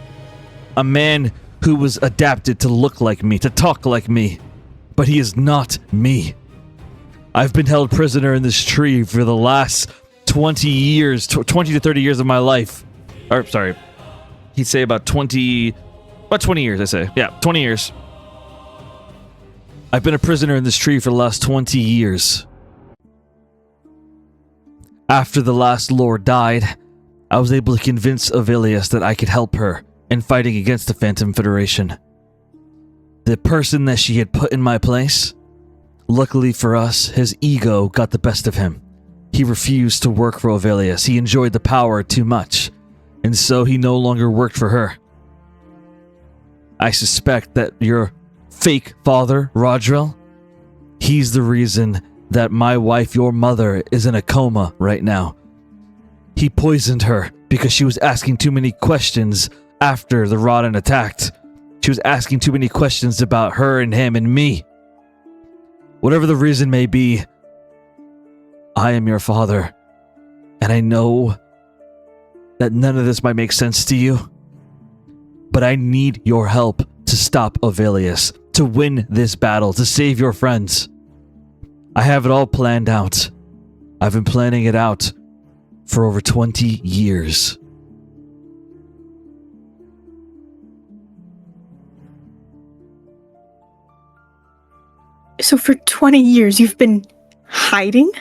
A man who was adapted to look like me, to talk like me. But he is not me. I've been held prisoner in this tree for the last 20 years, 20 to 30 years of my life. Or, sorry, he'd say about 20 years, I say. Yeah, 20 years. I've been a prisoner in this tree for the last 20 years. After the last lord died, I was able to convince Ovelius that I could help her in fighting against the Phantom Federation. The person that she had put in my place, luckily for us, his ego got the best of him. he refused to work for Ovelius. He enjoyed the power too much, and so he no longer worked for her. I suspect that your fake father, Rodril, he's the reason that my wife, your mother, is in a coma right now. He poisoned her because she was asking too many questions after the Rodden attacked. She was asking too many questions about her and him and me. Whatever the reason may be, I am your father, and I know that none of this might make sense to you, but I need your help to stop Ovelius, to win this battle, to save your friends. I have it all planned out. I've been planning it out for over 20 years. So for 20 years, you've been hiding?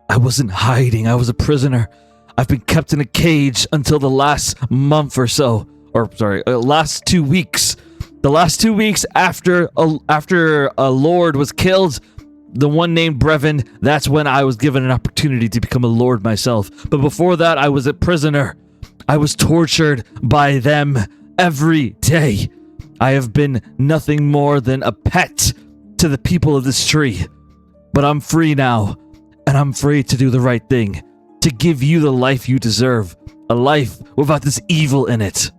I wasn't hiding. I was a prisoner. I've been kept in a cage until the last month or so. Last 2 weeks. The last 2 weeks after a lord was killed, the one named Brevin, that's when I was given an opportunity to become a lord myself. But before that, I was a prisoner. I was tortured by them every day. I have been nothing more than a pet to the people of this tree. But I'm free now, and I'm free to do the right thing, to give you the life you deserve, a life without this evil in it.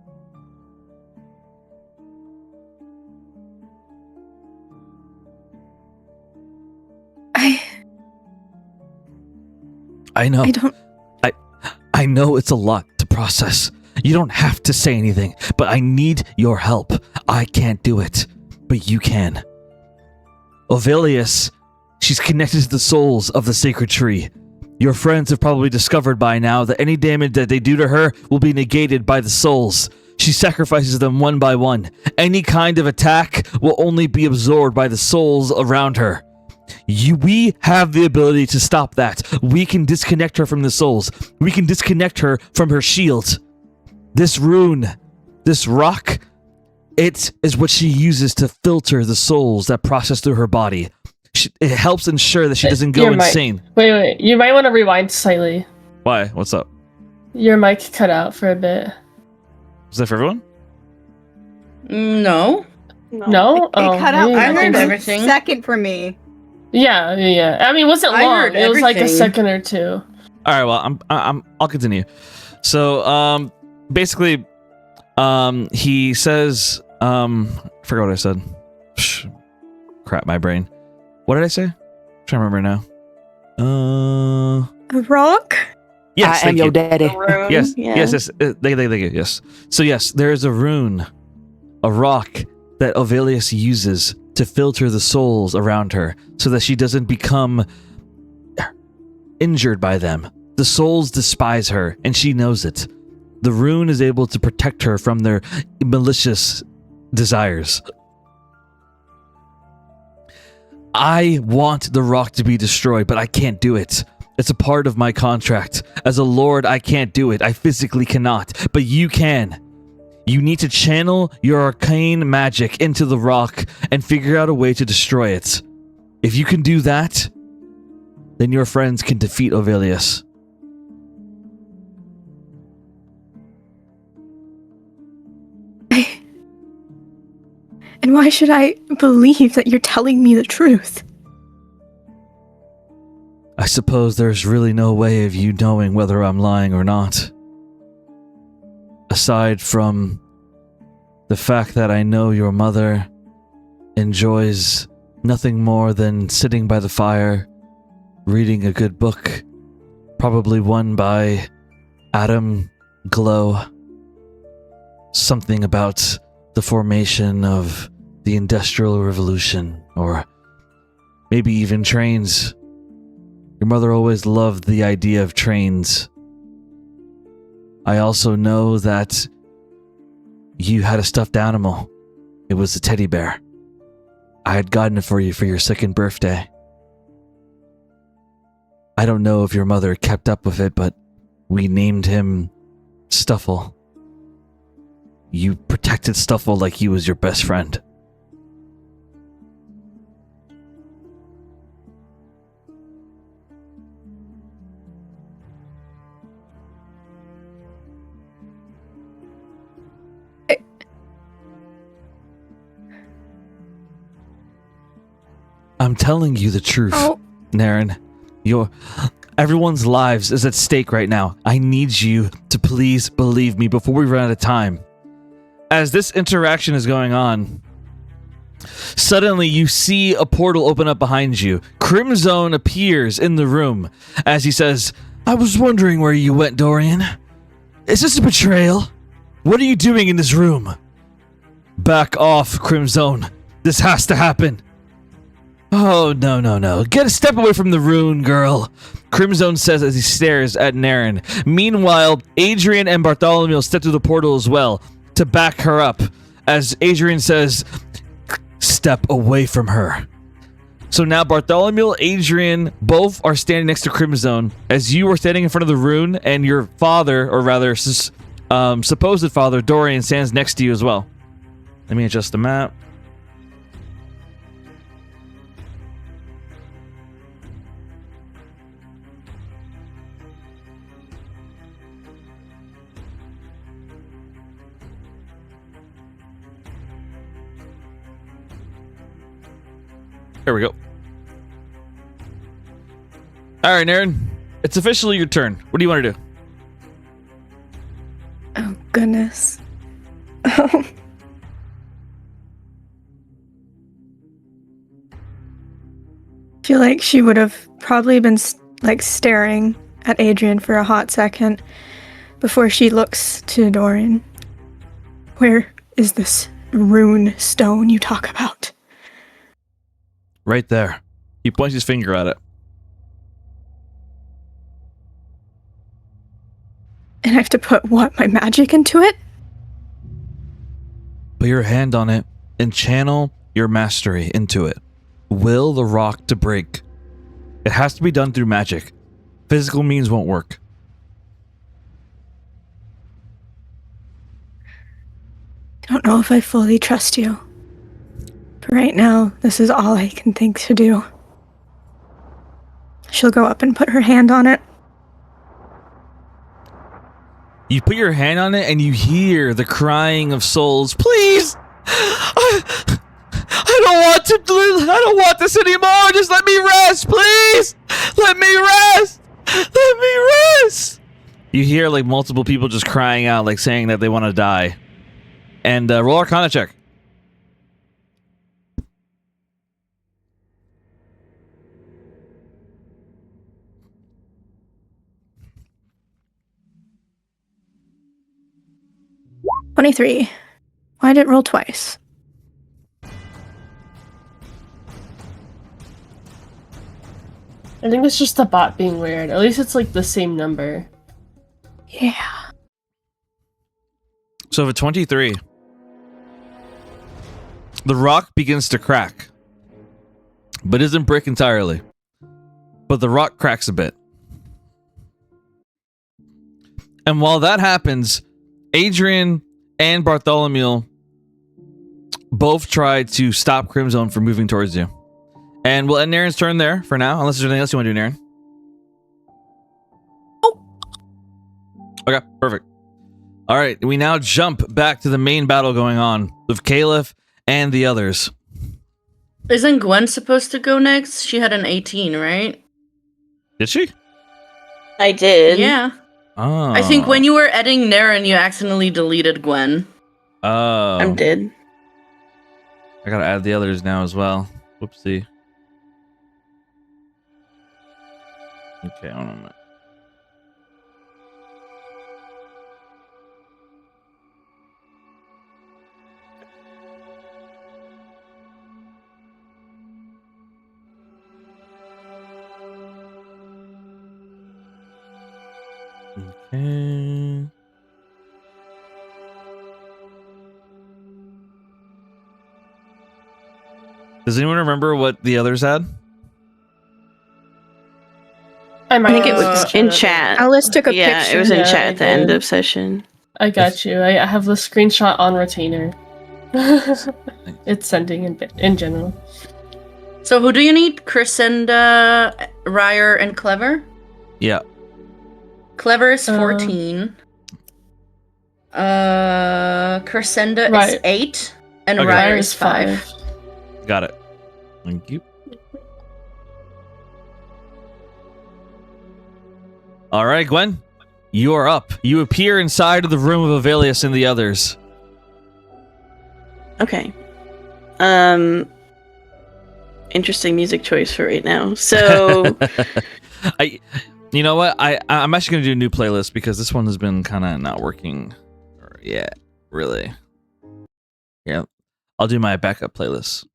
I know. I know it's a lot to process. You don't have to say anything, but I need your help. I can't do it, but you can. Ovelius, she's connected to the souls of the sacred tree. Your friends have probably discovered by now that any damage that they do to her will be negated by the souls. She sacrifices them one by one. Any kind of attack will only be absorbed by the souls around her. We have the ability to stop that. We can disconnect her from the souls. We can disconnect her from her shield. This rune, this rock, it is what she uses to filter the souls that process through her body. It helps ensure that she doesn't go insane. Wait. You might want to rewind slightly. Why? What's up? Your mic cut out for a bit. Is that for everyone? No. No? It cut out. I heard for everything. A second for me. Yeah. I mean, it wasn't I long. heard It was like a everything. second or two. All right. Well, I'll continue. So, basically, he says, I forgot what I said. Crap, my brain. What did I say? I'm trying to remember now. A rock? Yes, I am your daddy. Yes, Yeah. yes. Thank you. Yes. So yes, there is a rune, a rock that Ovelius uses to filter the souls around her, so that she doesn't become injured by them. The souls despise her, and she knows it. The rune is able to protect her from their malicious desires. I want the rock to be destroyed, but I can't do it. It's a part of my contract. As a lord, I can't do it. I physically cannot, but you can. You need to channel your arcane magic into the rock and figure out a way to destroy it. If you can do that, then your friends can defeat Ovelius. And why should I believe that you're telling me the truth? I suppose there's really no way of you knowing whether I'm lying or not. Aside from the fact that I know your mother enjoys nothing more than sitting by the fire, reading a good book, probably one by Adam Glow. Something about the formation of the Industrial Revolution, or maybe even trains. Your mother always loved the idea of trains. I also know that you had a stuffed animal. It was a teddy bear. I had gotten it for you for your second birthday. I don't know if your mother kept up with it, but we named him Stuffle. You protected Stuffle like he was your best friend. I'm telling you the truth, Naren. Everyone's lives is at stake right now. I need you to please believe me before we run out of time. As this interaction is going on, suddenly you see a portal open up behind you. Crimzone appears in the room as he says, I was wondering where you went, Dorian. Is this a betrayal? What are you doing in this room? Back off, Crimzone. This has to happen. Oh, no. Get a step away from the rune, girl. Crimzone says as he stares at Naren. Meanwhile, Adrian and Bartholomew step through the portal as well to back her up. As Adrian says, step away from her. So now Bartholomew, Adrian, both are standing next to Crimzone as you are standing in front of the rune, and your father, or rather supposed father, Dorian, stands next to you as well. Let me adjust the map. There we go. All right, Naren. It's officially your turn. What do you want to do? Oh, goodness. I feel like she would have probably been staring at Adrian for a hot second before she looks to Dorian. Where is this rune stone you talk about? Right there. He points his finger at it. And I have to put my magic into it? Put your hand on it and channel your mastery into it. Will the rock to break. It has to be done through magic. Physical means won't work. I don't know if I fully trust you. But right now, this is all I can think to do. She'll go up and put her hand on it. You put your hand on it and you hear the crying of souls. Please! I don't want this anymore. Just let me rest, please. Let me rest. Let me rest. You hear like multiple people just crying out, like saying that they want to die. And roll Arcana check. $23. Why did it roll twice? I think it's just the bot being weird. At least it's like the same number. Yeah. So for 23, the rock begins to crack, but isn't break entirely. But the rock cracks a bit. And while that happens, Adrian and Bartholomew both try to stop Crimzone from moving towards you. And we'll end Naren's turn there for now, unless there's anything else you want to do, Naren. Oh. Okay, perfect. All right, we now jump back to the main battle going on with Caliph and the others. Isn't Gwen supposed to go next? She had an 18, right? Did she? I did. Yeah. Oh. I think when you were editing Naren, you accidentally deleted Gwen. Oh. I did. I gotta add the others now as well. Whoopsie. Okay, hold on a minute. Okay. Does anyone remember what the others had? I think it was in chat. Alice took a Yeah, picture. it was in Yeah, chat I at the end did. of session. I got you. I have the screenshot on retainer. It's sending in general. So who do you need? Crescenda, Ryer, and Clever? Yeah. Clever is 14. Crescenda is Right. 8. And Okay. Ryer is 5. Got it. Thank you. All right, Gwen, you are up. You appear inside of the room of Avelius and the others. Okay. Interesting music choice for right now. So, you know what? I'm actually gonna do a new playlist because this one has been kind of not working yet, really. Yeah, I'll do my backup playlist.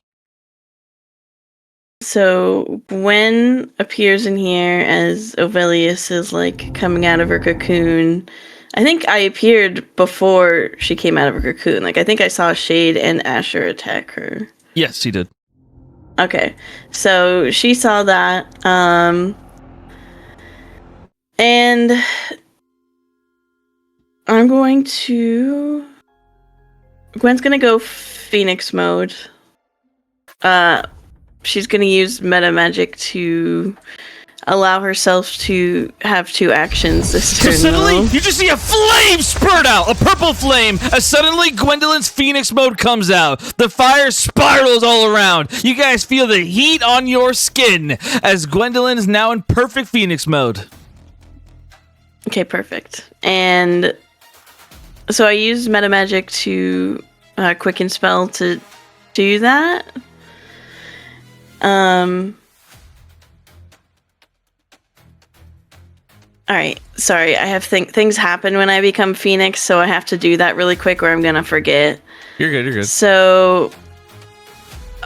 So Gwen appears in here as Ovelius is like coming out of her cocoon. I think I appeared before she came out of her cocoon. Like I think I saw Shade and Asher attack her. Yes, he did. Okay, so she saw that, and Gwen's gonna go Phoenix mode. She's gonna use meta magic to allow herself to have 2 actions this turn. So suddenly, though. you just see a flame spurt out, a purple flame, as suddenly Gwendolyn's Phoenix mode comes out. The fire spirals all around. You guys feel the heat on your skin as Gwendolyn is now in perfect Phoenix mode. Okay, perfect. And so I use meta magic to quicken spell to do that. Alright, sorry, I have things happen when I become Phoenix, so I have to do that really quick or I'm gonna forget. You're good. So,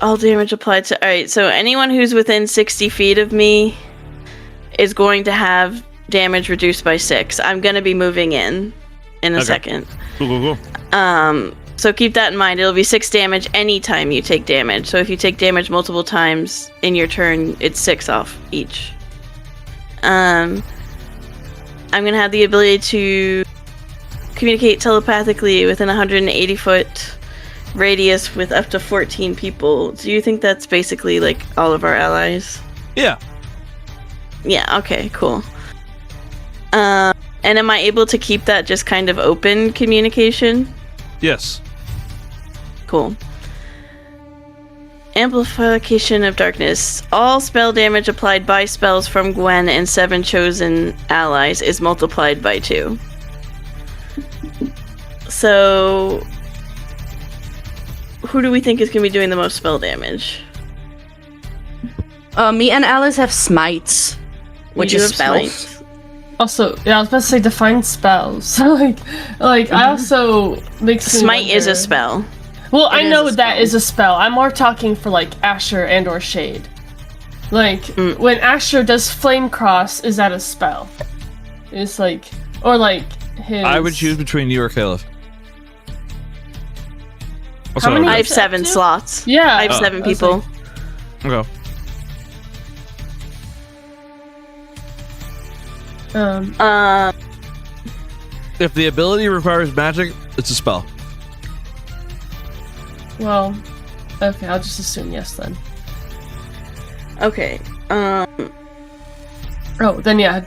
all damage applied to... Alright, so anyone who's within 60 feet of me is going to have damage reduced by 6. I'm gonna be moving in a second. Cool. So keep that in mind. It'll be 6 damage anytime you take damage. So if you take damage multiple times in your turn, it's 6 off each. I'm gonna have the ability to communicate telepathically within a 180-foot radius with up to 14 people. Do you think that's basically like all of our allies? Yeah. Yeah, okay, cool. And am I able to keep that just kind of open communication? Yes. Cool. Amplification of Darkness. All spell damage applied by spells from Gwen and 7 chosen allies is multiplied by 2. So, who do we think is going to be doing the most spell damage? Me and Alice have smites, which You is have spells. smites. Also, yeah, I was about to say define spells. like I also makes me Smite is wonder- a spell. Well, I is know a that spell. is a spell. I'm more talking for like Asher and or Shade. Like when Asher does Flame Cross, is that a spell? It's like, or like his. I would choose between you or Caliph. How many- I have Is that 7 two? slots. Yeah, I have 7 I was people. Okay. If the ability requires magic, it's a spell. Well, okay, I'll just assume yes then. Okay. Oh, then yeah.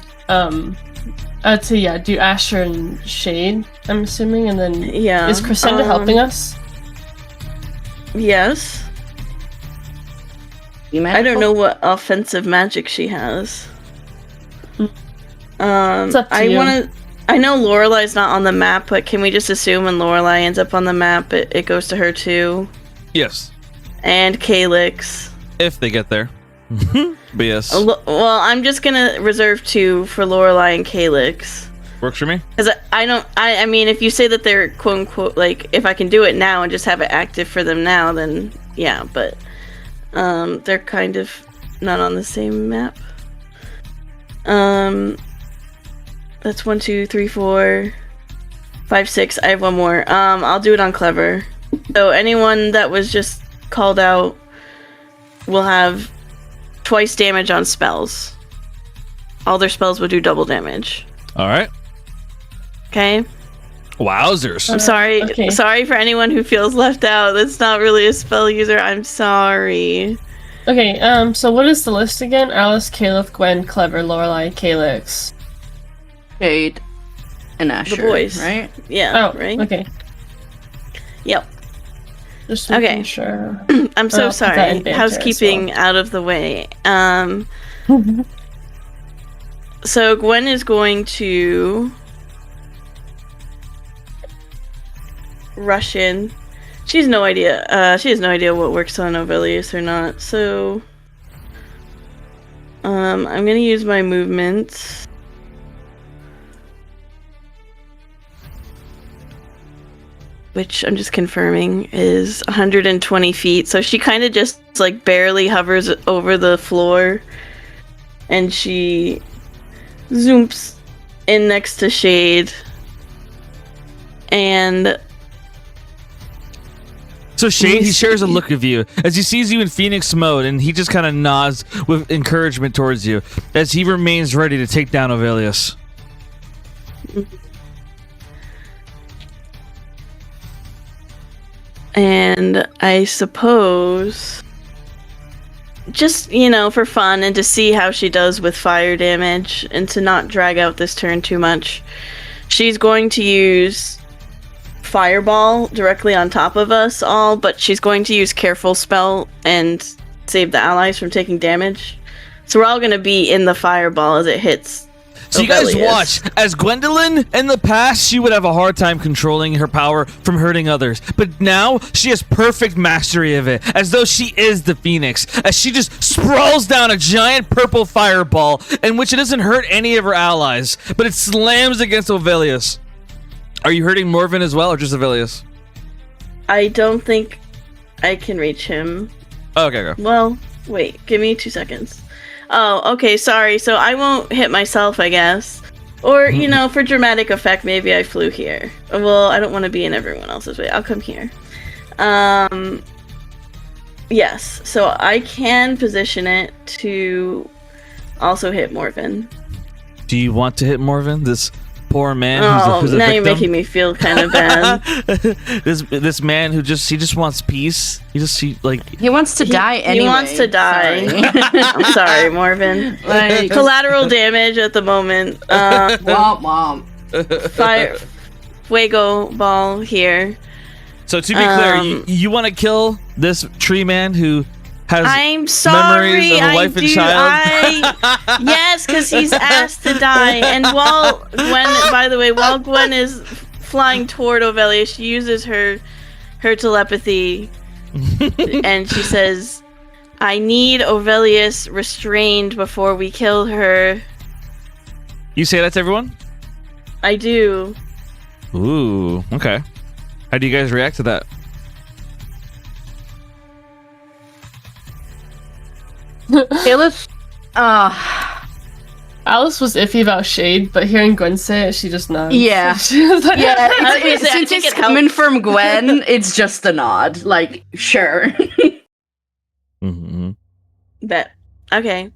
I'd say yeah. Do Asher and Shade. I'm assuming, and then Yeah. is Crescenda helping us? Yes. I don't know what offensive magic she has. It's up to I you. I know Lorelai's not on the map, but can we just assume when Lorelai ends up on the map, it goes to her too? Yes. And Calyx. If they get there. But yes. Well, I'm just gonna reserve 2 for Lorelai and Calyx. Works for me. Because I mean, if you say that they're quote unquote, like, if I can do it now and just have it active for them now, then yeah, but they're kind of not on the same map. That's 1, 2, 3, 4, 5, 6. I have one more. I'll do it on Clever. So anyone that was just called out will have twice damage on spells. All their spells will do double damage. All right. Okay? Wowzers. I'm sorry. okay. Sorry for anyone who feels left out. That's not really a spell user. I'm sorry. Okay. So what is the list again? Alice, Caliph, Gwen, Clever, Lorelai, Calyx. Shade and Asher, boys. right? Yeah. Oh, right? okay. Yep. Just Okay. making sure. I'm so I'll put that sorry. in banter as Housekeeping out of the way. So Gwen is going to rush in. She has no idea. She has no idea what works on Ovelius or not. So, I'm gonna use my movement. Which I'm just confirming is 120 feet. So she kind of just like barely hovers over the floor, and she zooms in next to Shade. And so Shade, he shares a look of you as he sees you in Phoenix mode, and he just kind of nods with encouragement towards you as he remains ready to take down Ovelius. And I suppose, just, you know, for fun and to see how she does with fire damage and to not drag out this turn too much, she's going to use Fireball directly on top of us all, but she's going to use Careful Spell and save the allies from taking damage. So we're all going to be in the Fireball as it hits. So you guys watch as Gwendolyn in the past, she would have a hard time controlling her power from hurting others, but now she has perfect mastery of it, as though she is the Phoenix, as she just sprawls down a giant purple fireball in which it doesn't hurt any of her allies, but it slams against Ovelius. Are you hurting Morven as well, or just Ovelius? I don't think I can reach him. Okay, go. Well, wait, give me 2 seconds. Oh, okay, sorry. So I won't hit myself, I guess. Or, you know, for dramatic effect, maybe I flew here. Well, I don't want to be in everyone else's way. I'll come here. Yes, so I can position it to also hit Morven. Do you want to hit Morven? This poor man who's a now victim? You're making me feel kind of bad. this man who just wants peace. He wants to die anyway. He wants to die. Sorry. I'm sorry, Morven. Like, collateral damage at the moment. Womp womp. Fire, fuego ball here. So to be clear, you want to kill this tree man who has I'm sorry, memories of a wife and child? Yes, because he's asked to die. And while Gwen is flying toward Ovelia, she uses her telepathy, and she says, "I need Ovelius restrained before we kill her." You say that to everyone? I do. Ooh, okay. How do you guys react to that? Alice was iffy about Shade, but hearing Gwen say it, she just nods. Yeah. She was like, Since it's coming from Gwen, it's just a nod. Like, sure. Mm-hmm. Bet. Okay.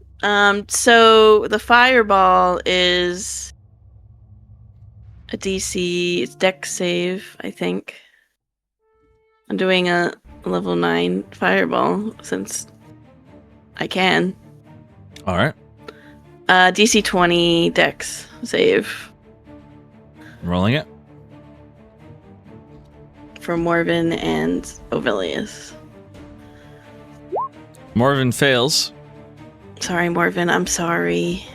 So the fireball is a DC. It's Dex save, I think. I'm doing a level 9 fireball since I can. All right. DC 20 Dex save. Rolling it. For Morven and Ovelius. Morven fails. Sorry, Morven. I'm sorry.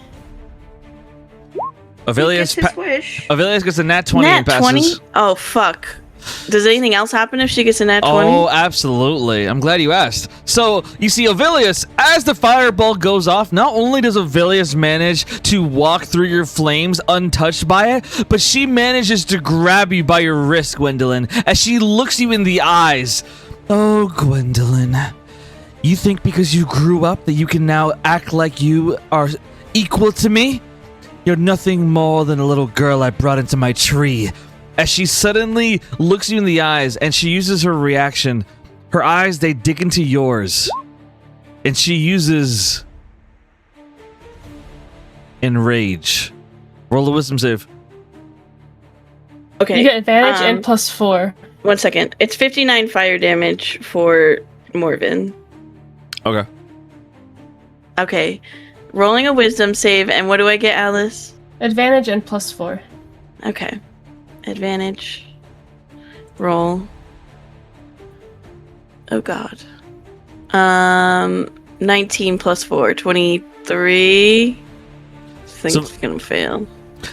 Ovelius wish. Ovelius gets a nat 20 and Nat passes. 20? Oh, fuck. Does anything else happen if she gets a nat 20? Oh, absolutely. I'm glad you asked. So, you see, Ovelius, as the fireball goes off, not only does Ovelius manage to walk through your flames untouched by it, but she manages to grab you by your wrist, Gwendolyn, as she looks you in the eyes. Oh, Gwendolyn, you think because you grew up that you can now act like you are equal to me? You're nothing more than a little girl I brought into my tree. As she suddenly looks you in the eyes and she uses her reaction, her eyes, they dig into yours. And she uses Enrage. Roll a wisdom save. Okay. You get advantage and +4. 1 second. It's 59 fire damage for Morven. Okay. Okay. Rolling a wisdom save, and what do I get, Alice? Advantage and +4. Okay. Advantage. Roll. Oh god. 19 + 4, 23. think it's gonna fail.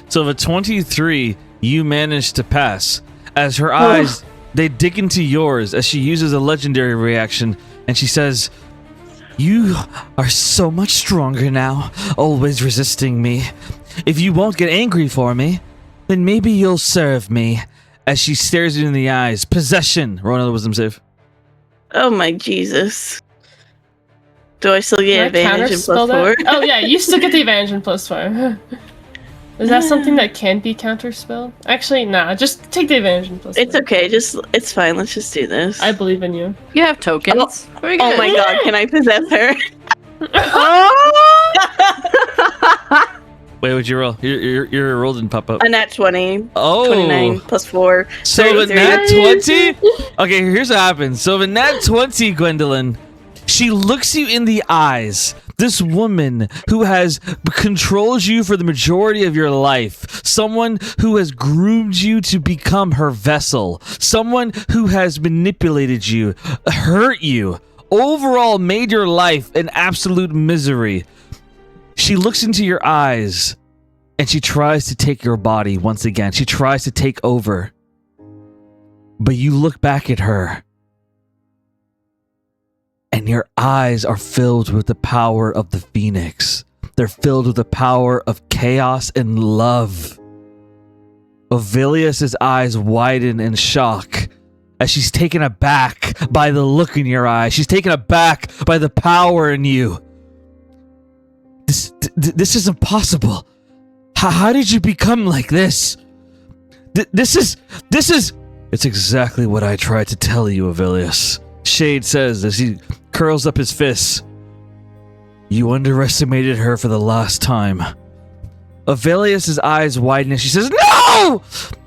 So of a 23, you manage to pass. As her eyes, they dig into yours as she uses a legendary reaction, and she says, "You are so much stronger now, always resisting me. If you won't get angry for me, then maybe you'll serve me." As she stares you in the eyes. Possession. Roll another wisdom save. Oh my Jesus. Do I still get Can I advantage in counterspell +4? that? Oh yeah, you still get the advantage in +4. Is that something that can be counterspelled? Actually, nah. Just take the advantage in +4. It's okay. It's fine. Let's just do this. I believe in you. You have tokens. Very good. Oh my God! Can I possess her? Wait, what'd you roll? Your roll didn't pop up. A nat 20. Oh. 29 +4. So in 33. nat 20? Okay, here's what happens. So in nat 20, Gwendolyn, she looks you in the eyes. This woman who has controlled you for the majority of your life. Someone who has groomed you to become her vessel. Someone who has manipulated you, hurt you, overall made your life an absolute misery. She looks into your eyes and she tries to take your body once again. She tries to take over. But you look back at her and your eyes are filled with the power of the Phoenix. They're filled with the power of chaos and love. Ovilius's eyes widen in shock as she's taken aback by the look in your eyes. She's taken aback by the power in you. This isn't possible. How did you become like this? This is... It's exactly what I tried to tell you, Ovilius. Shade says as he curls up his fists. You underestimated her for the last time. Ovilius's eyes widen and she says, "No!"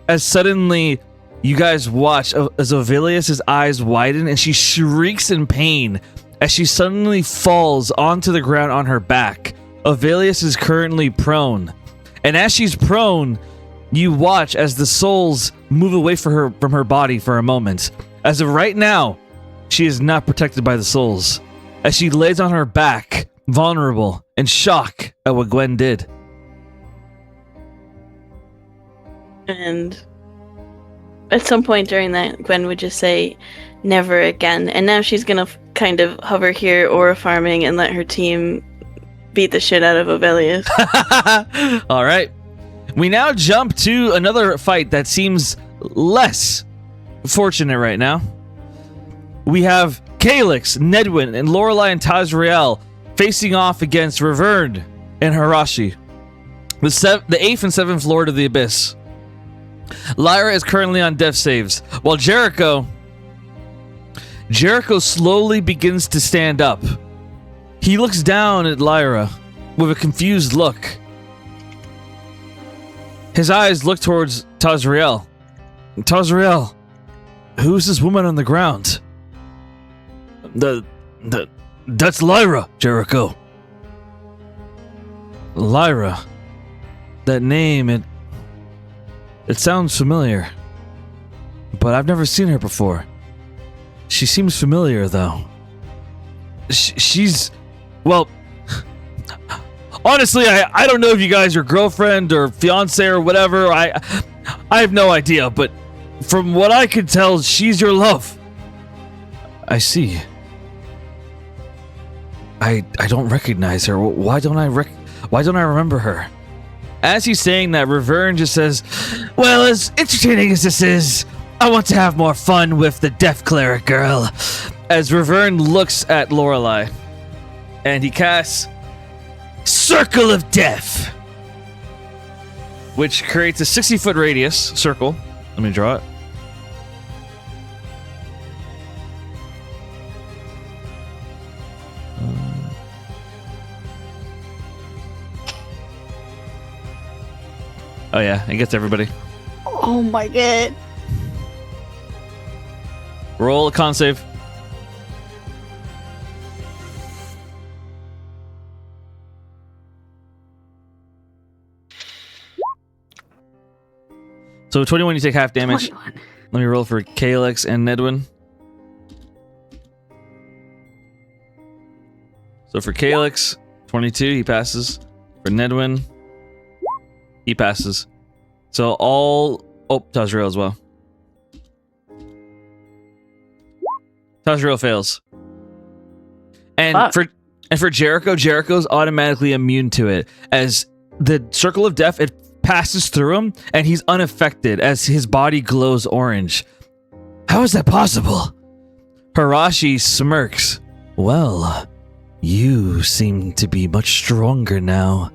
As suddenly you guys watch as Ovilius's eyes widen and she shrieks in pain as she suddenly falls onto the ground on her back. Ovilius is currently prone. And as she's prone, you watch as the souls move away from her body for a moment. As of right now, she is not protected by the souls. As she lays on her back, vulnerable, in shock at what Gwen did. And at some point during that, Gwen would just say, "Never again." And now she's gonna kind of hover here, aura farming, and let her team beat the shit out of Ovilius. All right. We now jump to another fight that seems less fortunate right now. We have Calyx, Nedwin, and Lorelei and Tazriel facing off against Reverd and Harashi, the 8th and 7th Lord of the Abyss. Lyra is currently on death saves, while Jericho slowly begins to stand up. He looks down at Lyra with a confused look. His eyes look towards Tazriel. Tazriel, who's this woman on the ground? That's Lyra, Jericho. Lyra. That name, it sounds familiar. But I've never seen her before. She seems familiar, though. She's... Well... Honestly, I don't know if you guys are girlfriend or fiance or whatever. I have no idea, but from what I could tell, she's your love. I see. I don't recognize her. Why don't I remember her? As he's saying that, Revern just says, "Well, as entertaining as this is, I want to have more fun with the deaf cleric girl." As Revern looks at Lorelei, and he casts Circle of Death, which creates a 60-foot radius circle. Let me draw it. Oh yeah, it gets everybody. Oh my god. Roll a con save. So 21, you take half damage. 21. Let me roll for Calyx and Nedwin. So for Calyx, 22, he passes. For Nedwin, He passes. So all... Oh, Tazrael as well. Tazrael fails. And for Jericho, Jericho's automatically immune to it. As the circle of death, it passes through him, and he's unaffected as his body glows orange. How is that possible? Hirashi smirks. Well, you seem to be much stronger now.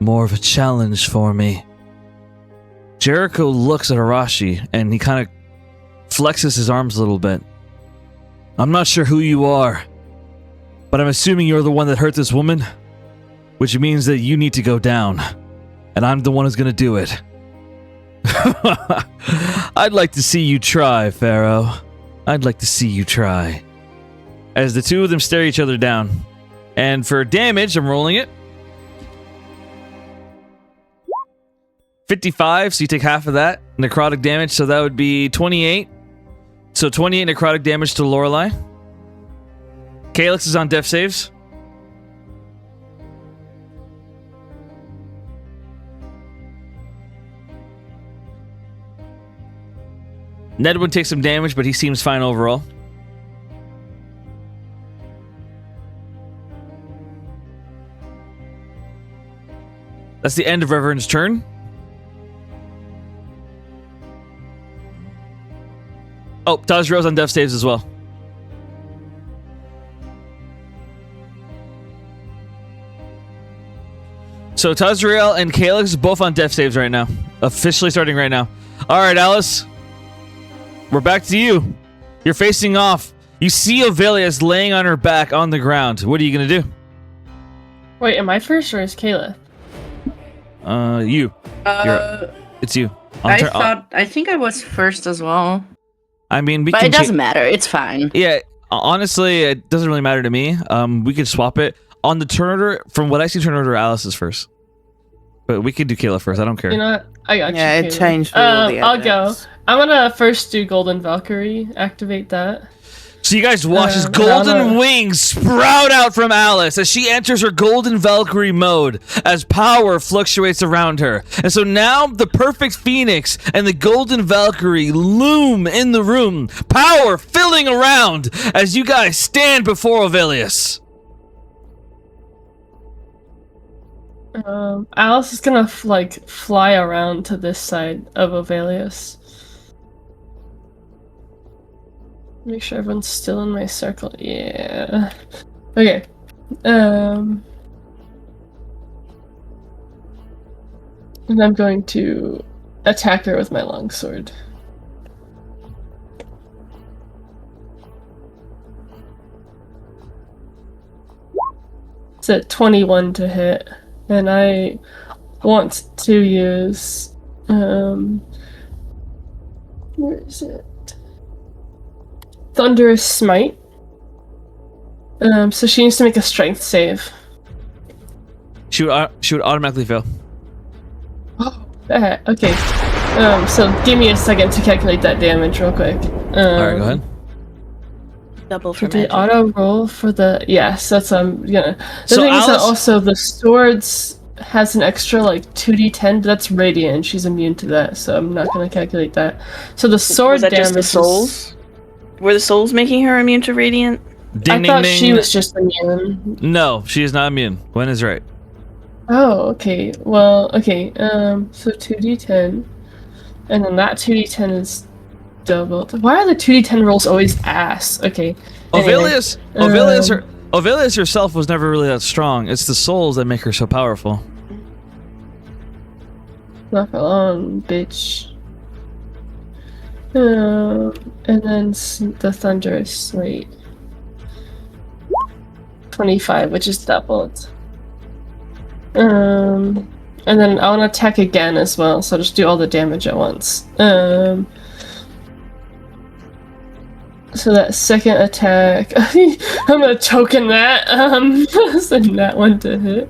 More of a challenge for me. Jericho looks at Hirashi, and he kind of flexes his arms a little bit. I'm not sure who you are, but I'm assuming you're the one that hurt this woman, which means that you need to go down, and I'm the one who's going to do it. I'd like to see you try, Pharaoh. I'd like to see you try. As the two of them stare each other down. And for damage, I'm rolling it. 55, so you take half of that. Necrotic damage, so that would be 28. So 28 necrotic damage to Lorelei. Calyx is on death saves. Nedwin takes some damage, but he seems fine overall. That's the end of Reverend's turn. Oh, Tazrael's on death saves as well. So Tazrael and Calyx both on death saves right now. Officially starting right now. Alright, Alice. We're back to you. You're facing off. You see Ovelius laying on her back on the ground. What are you going to do? Wait, am I first or is Kayla? You. It's you. I think I was first as well. I mean, but it doesn't matter. It's fine. Yeah, honestly, it doesn't really matter to me. We could swap it. On the turn order, from what I see, turn order, Alice is first. But we could do Kayla first. I don't care. You know what? I got you. Yeah, it changed for all the I'll go. others. I'm gonna first do Golden Valkyrie. Activate that. So you guys watch as golden wings sprout out from Alice as she enters her golden Valkyrie mode as power fluctuates around her. And so now the perfect phoenix and the golden Valkyrie loom in the room, power filling around as you guys stand before Ovelius. Alice is gonna fly around to this side of Ovelius. Make sure everyone's still in my circle. Yeah. Okay. And I'm going to attack her with my longsword. It's at 21 to hit. And I want to use where is it? Thunderous Smite. So she needs to make a strength save. She would automatically fail. Oh, okay. So give me a second to calculate that damage real quick. Alright, go ahead. Double for the magic. auto roll for the yes, that's gonna. The So thing is that Alice- also the swords has an extra 2d10, but that's radiant, and she's immune to that, so I'm not gonna calculate that. So the sword Was that damage just the is- souls? Were the souls making her immune to radiant? Ding, I ding, thought ding. she was just immune. No, she is not immune. Gwen is right. Oh, okay. Well, okay. So 2d10, and then that 2d10 is doubled. Why are the 2d10 rolls always ass? Okay. Anyway, Ovelius herself was never really that strong. It's the souls that make her so powerful. Not for long, bitch. And then the Thunderous Slate. 25, which is doubled. And then I want to attack again as well, so just do all the damage at once. So that second attack, I'm gonna token that. Send that one to hit.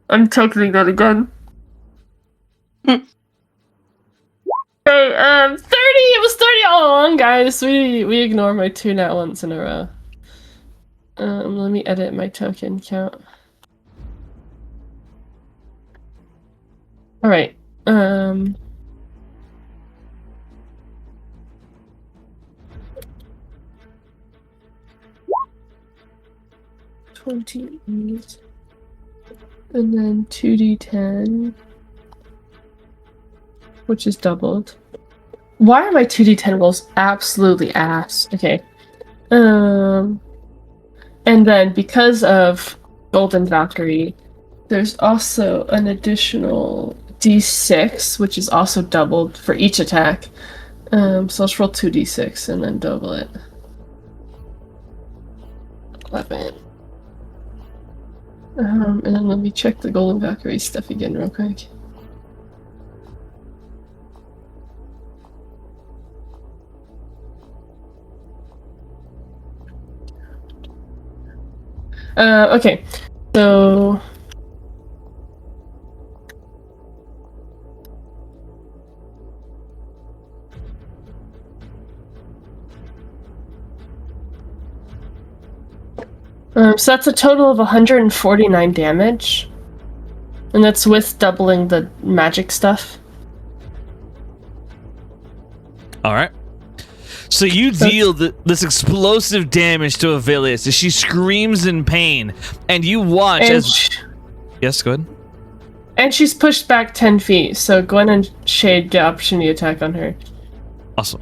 I'm tokening that again. Okay, 30. It was 30 all along, guys. We ignore my 2 nat ones in a row. Let me edit my token count. All right. 28, and then 2d10, which is doubled. Why are my 2d10 rolls absolutely ass? Okay. And then because of Golden Valkyrie, there's also an additional d6, which is also doubled for each attack. So let's roll 2d6 and then double it. 11. And then let me check the Golden Valkyrie stuff again real quick. Okay, so so that's a total of 149 damage, and that's with doubling the magic stuff. All right. So you deal this explosive damage to Avilius as she screams in pain, and you watch as... Yes, go ahead. And she's pushed back 10 feet, so Gwen and Shade get opportunity attack on her. Awesome.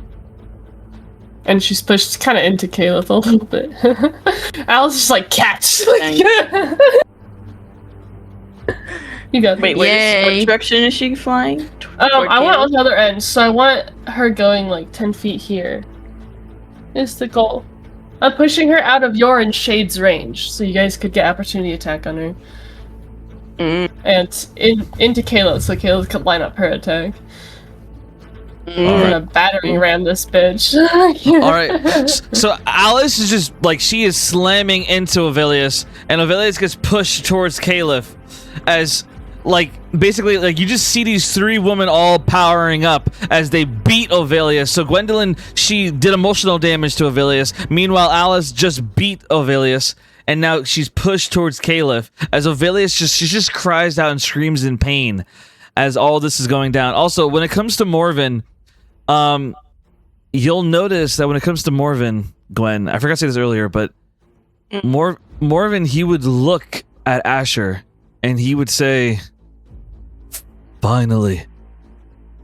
And she's pushed kind of into Caleb a little bit. Alice is like, catch! You got Wait, what direction is she flying? I want on the other end, so I want her going like 10 feet here. Is the goal. I'm pushing her out of your and Shade's range, so you guys could get opportunity attack on her. And into Caleb, so Caleb could line up her attack. I'm gonna battering ram this bitch. Alright, so Alice is just, like, she is slamming into Avilius, and Avilius gets pushed towards Caleb as, like, basically, like, you just see these three women all powering up as they beat Avilius. So Gwendolyn, she did emotional damage to Avilius. Meanwhile, Alice just beat Avilius, and now she's pushed towards Caleb as Avilius she just cries out and screams in pain as all this is going down. Also, when it comes to Morven, you'll notice that when it comes to Morven, Gwen, I forgot to say this earlier, but Morven, he would look at Asher and he would say, "Finally,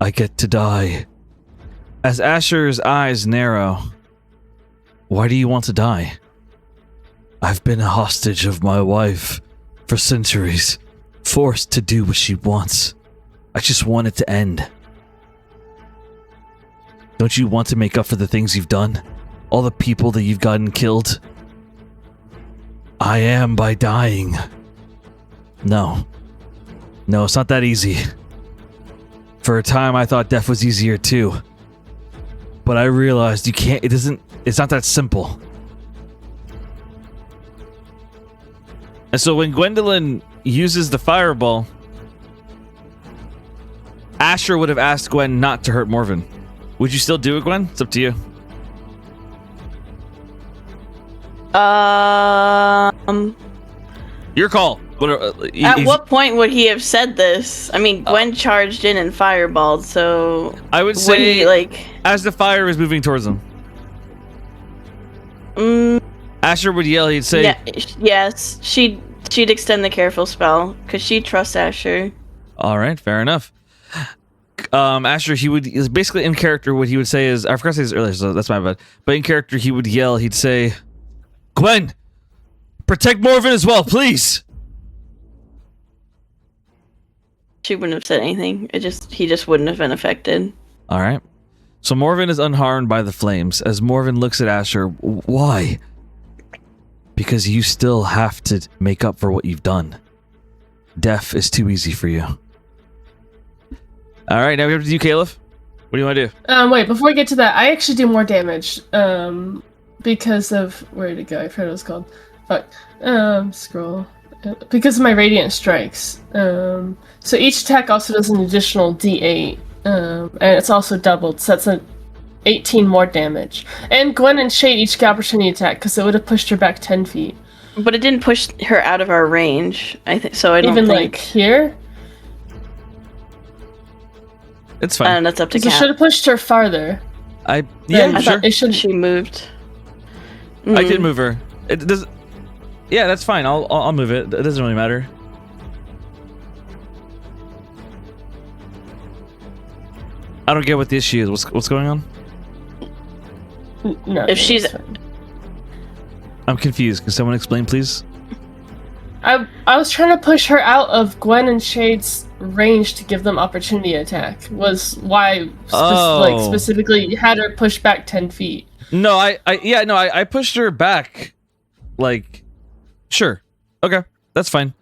I get to die." As Asher's eyes narrow, "Why do you want to die?" "I've been a hostage of my wife for centuries, forced to do what she wants. I just want it to end." "Don't you want to make up for the things you've done? All the people that you've gotten killed?" "I am by dying." No, it's not that easy. For a time, I thought death was easier too. But I realized it's not that simple. And so when Gwendolyn uses the fireball, Asher would have asked Gwen not to hurt Morven. Would you still do it, Gwen? It's up to you. Your call. At what point would he have said this? I mean, Gwen charged in and fireballed, so I would say he, like, as the fire is moving towards him. Asher would yell. He'd say, "Yes, she'd extend the careful spell because she trusts Asher." All right, fair enough. Asher, he would basically in character. What he would say is, I forgot to say this earlier, so that's my bad. But in character, he would yell. He'd say, "Gwen, protect Morven as well, please." She wouldn't have said anything. He just wouldn't have been affected. All right. So Morven is unharmed by the flames. As Morven looks at Asher, "Why?" "Because you still have to make up for what you've done. Death is too easy for you." All right, now we have to do Caleb. What do you want to do? Wait, before we get to that, I actually do more damage. Because of where did it go? I forgot what it was called. Fuck. Scroll. Because of my radiant strikes. So each attack also does an additional D8. And it's also doubled. So that's 18 more damage. And Gwen and Shade each get opportunity attack because it would have pushed her back 10 feet. But it didn't push her out of our range. I think so. I don't Even think. like here, It's fine. That's up to because it Kat. should have pushed her farther. Yeah, I sure. thought it should. She moved. I did move her. It does. Yeah, that's fine. I'll move it. It doesn't really matter. I don't get what the issue is. What's going on? No. If she's- it's fine. I'm confused. Can someone explain, please? I was trying to push her out of Gwen and Shade's range to give them opportunity attack. Was why specifically had her push back 10 feet. No, I pushed her back. Like, sure, okay, that's fine.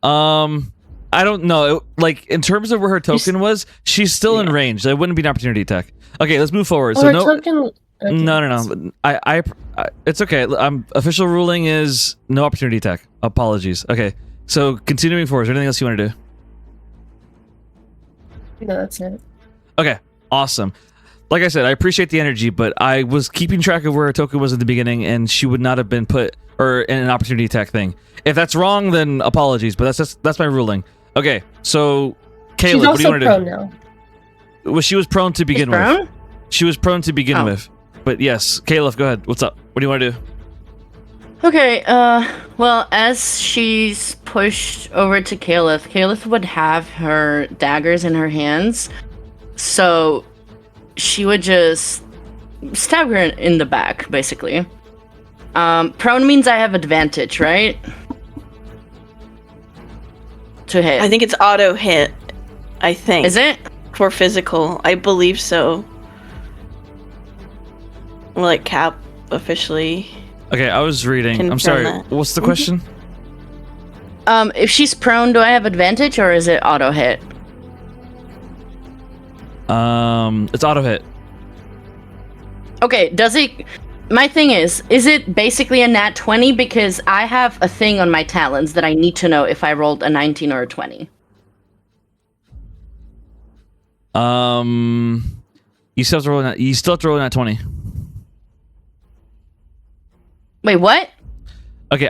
I don't know. Like, in terms of where her token was, she's still in range. There wouldn't be an opportunity attack. Okay, let's move forward. Oh, So her no, token. Okay. no. I it's okay. Official ruling is no opportunity attack. Apologies. Okay, so continuing forward. Is there anything else you want to do? No, that's it. Okay, awesome. Like I said, I appreciate the energy, but I was keeping track of where her token was at the beginning, and she would not have been put or in an opportunity attack thing. If that's wrong, then apologies, but that's my ruling. Okay, so Caleb, what do you want to do? She's also prone now. Well, she was prone to begin with. prone? She was prone to begin Oh. with. But yes, Caleb, go ahead. What's up? What do you want to do? Okay, well, as she's pushed over to Caliph would have her daggers in her hands, so she would just stab her in the back, basically. Prone means I have advantage, right? To hit. I think it's auto hit. I think. Is it? For physical? I believe so. Like Cap officially. Okay, I was reading. I'm Confirm sorry. that. What's the question? If she's prone, do I have advantage or is it auto hit? It's auto hit. Okay, does it... My thing is it basically a nat 20? Because I have a thing on my talons that I need to know if I rolled a 19 or a 20. You still have to roll that. You still have to roll that 20. Wait, what? Okay,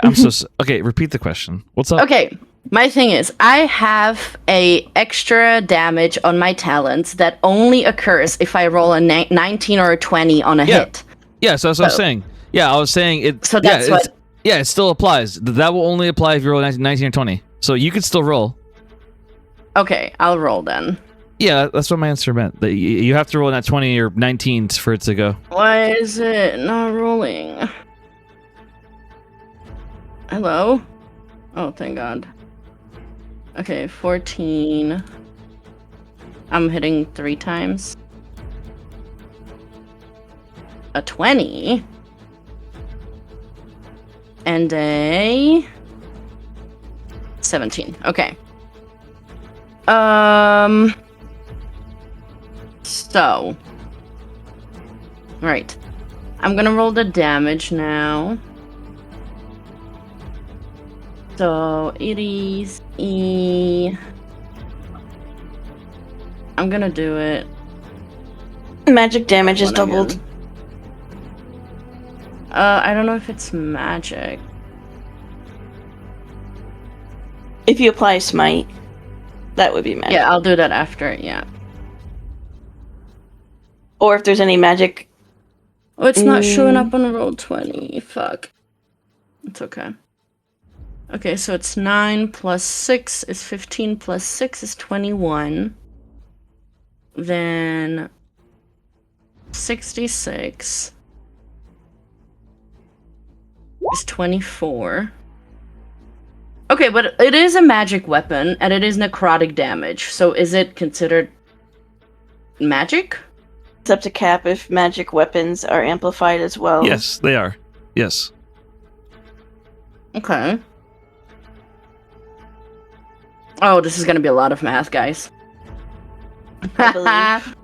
okay, repeat the question. What's up? Okay, my thing is, I have a extra damage on my talents that only occurs if I roll a 19 or a 20 on a hit. Yeah, so that's what I was saying. Yeah, I was saying it. So that's what... Yeah, it still applies. That will only apply if you roll 19 or 20. So you can still roll. Okay, I'll roll then. Yeah, that's what my answer meant. That you have to roll that 20 or 19 for it to go. Why is it not rolling? Hello? Oh, thank God. Okay, 14. I'm hitting 3 times. A 20. And a 17. Okay. So. Right. I'm gonna roll the damage now. So it is I'm gonna do it. Magic damage is One doubled. again. I don't know if it's magic. If you apply smite, that would be magic. Yeah, I'll do that after, yeah. Or if there's any magic. Oh, it's not showing up on roll 20. Fuck. It's okay. Okay, so it's 9 plus 6 is 15 plus 6 is 21. Then 66 is 24. Okay, but it is a magic weapon and it is necrotic damage. So is it considered magic? It's up to Cap if magic weapons are amplified as well. Yes, they are. Yes. Okay. Oh, this is gonna be a lot of math, guys. I believe.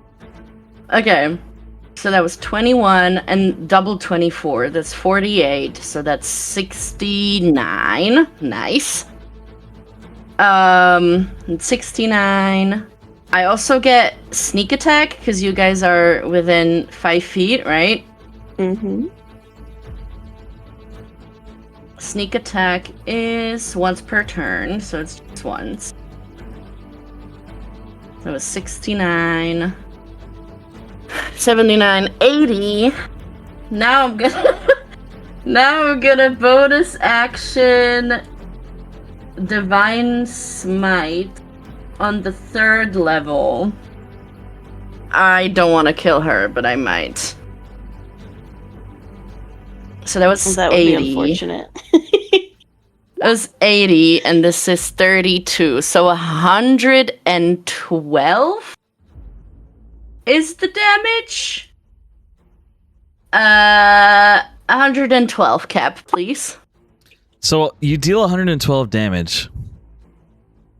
Okay. So that was 21 and double 24. That's 48. So that's 69. Nice. 69 I also get sneak attack because you guys are within 5 feet, right? Mm-hmm. Sneak attack is once per turn, so it's just once. So it's 69, 79, 80. Now I'm gonna bonus action Divine Smite on the 3rd level. I don't want to kill her, but I might. So that was That would 80. be unfortunate. It was 80, and this is 32. So 112 is the damage. 112 cap, please. So you deal 112 damage.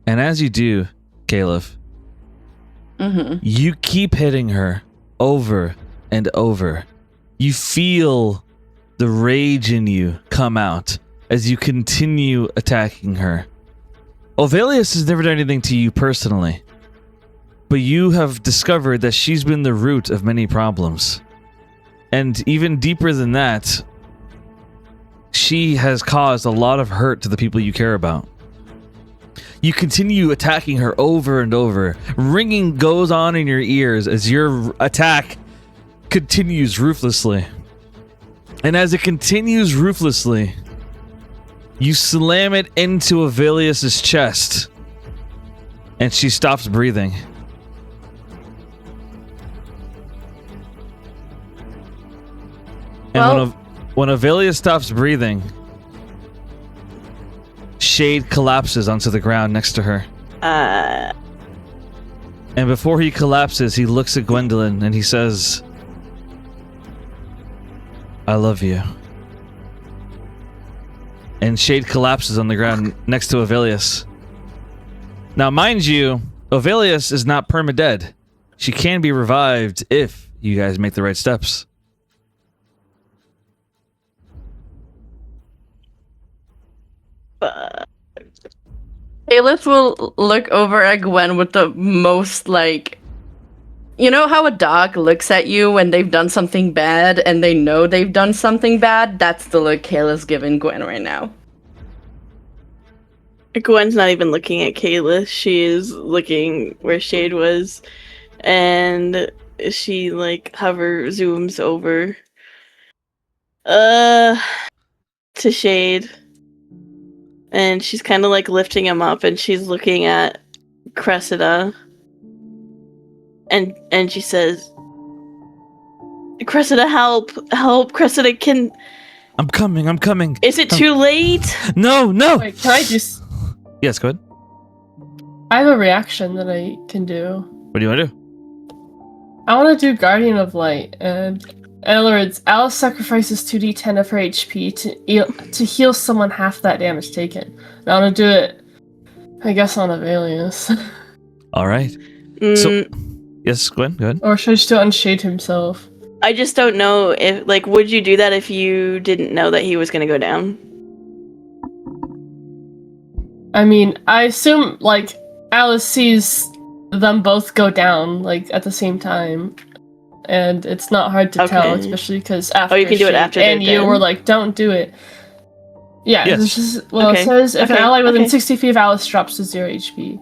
And as you do, Caliph, you keep hitting her over and over. You feel the rage in you come out as you continue attacking her. Ovelius has never done anything to you personally, but you have discovered that she's been the root of many problems. And even deeper than that, she has caused a lot of hurt to the people you care about. You continue attacking her over and over. Ringing goes on in your ears as your attack continues ruthlessly. And as it continues ruthlessly, you slam it into Avelius' chest, and she stops breathing. And when Avelius stops breathing, Shade collapses onto the ground next to her. And before he collapses, he looks at Gwendolyn and he says, "I love you." And Shade collapses on the ground next to Avelius. Now, mind you, Avelius is not permadead. She can be revived if you guys make the right steps. Caliph will look over at Gwen with the most, like... You know how a dog looks at you when they've done something bad and they know they've done something bad? That's the look Kayla's giving Gwen right now. Gwen's not even looking at Kayla. She is looking where Shade was. And she, like, zooms over to Shade. And she's kind of, like, lifting him up, and she's looking at Cressida. And she says, "Cressida, help! Help! Cressida, can..." I'm coming. Is it too late? No! Wait, can I just... Yes, go ahead. I have a reaction that I can do. What do you want to do? I want to do Guardian of Light, and in other words, Alice sacrifices 2d10 of her HP to heal someone half that damage taken. And I want to do it, I guess, on Avelius. Alright. So, yes, Gwen, go ahead. Or should I just do it on Shade himself? I just don't know if, like, would you do that if you didn't know that he was going to go down? I mean, I assume, like, Alice sees them both go down, like, at the same time. And it's not hard to tell, especially because after you can do it after and they're you dead. were like, don't do it. Yeah, Yes. it's just, well, it says if an ally within 60 feet of Alice drops to 0 HP,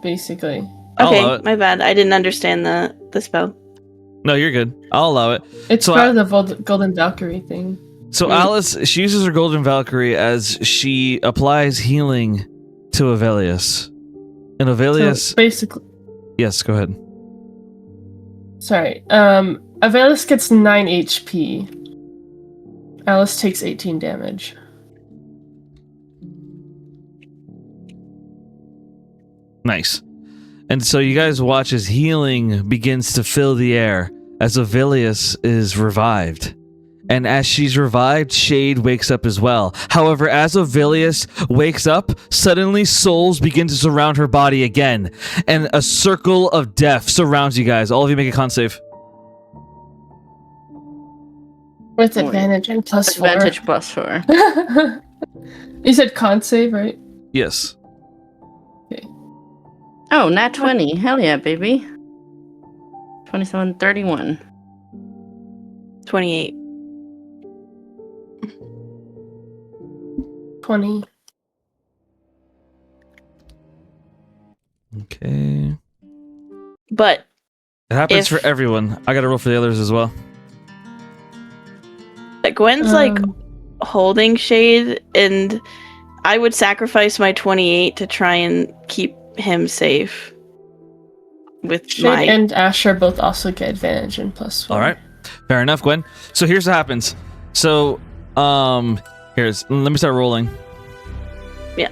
basically. I'll Okay, my bad. I didn't understand the spell. No, you're good. I'll allow it. It's So part of the Golden Valkyrie thing. So Alice, she uses her Golden Valkyrie as she applies healing to Avelius. And Avelius... So basically... Yes, go ahead. Sorry. Avelius gets 9 HP. Alice takes 18 damage. Nice. And so you guys watch as healing begins to fill the air as Avelius is revived. And as she's revived, Shade wakes up as well. However, as Avelius wakes up, suddenly souls begin to surround her body again. And a circle of death surrounds you guys. All of you make a con save. With advantage and plus 4. Advantage plus 4. You said con save, right? Yes. Okay. Oh, nat 20. Hell yeah, baby. 27, 31. 28. 20. Okay. But It happens If- for everyone. I got to roll for the others as well. Gwen's like Um, holding Shade, and I would sacrifice my 28 to try and keep him safe. With Shade my and Asher both also get advantage and +4. All right. Fair enough, Gwen. So here's what happens. So, let me start rolling. Yeah.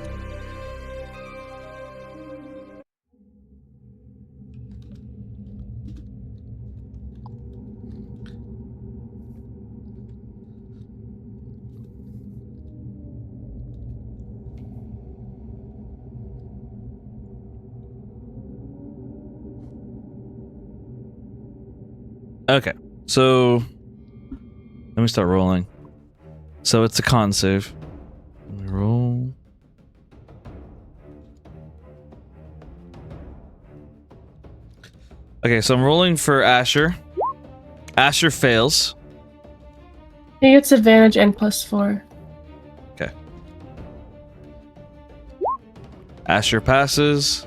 Okay. So, let me start rolling. So it's a con save. Let me roll. Okay, so I'm rolling for Asher. Asher fails. He gets advantage and +4. Okay. Asher passes.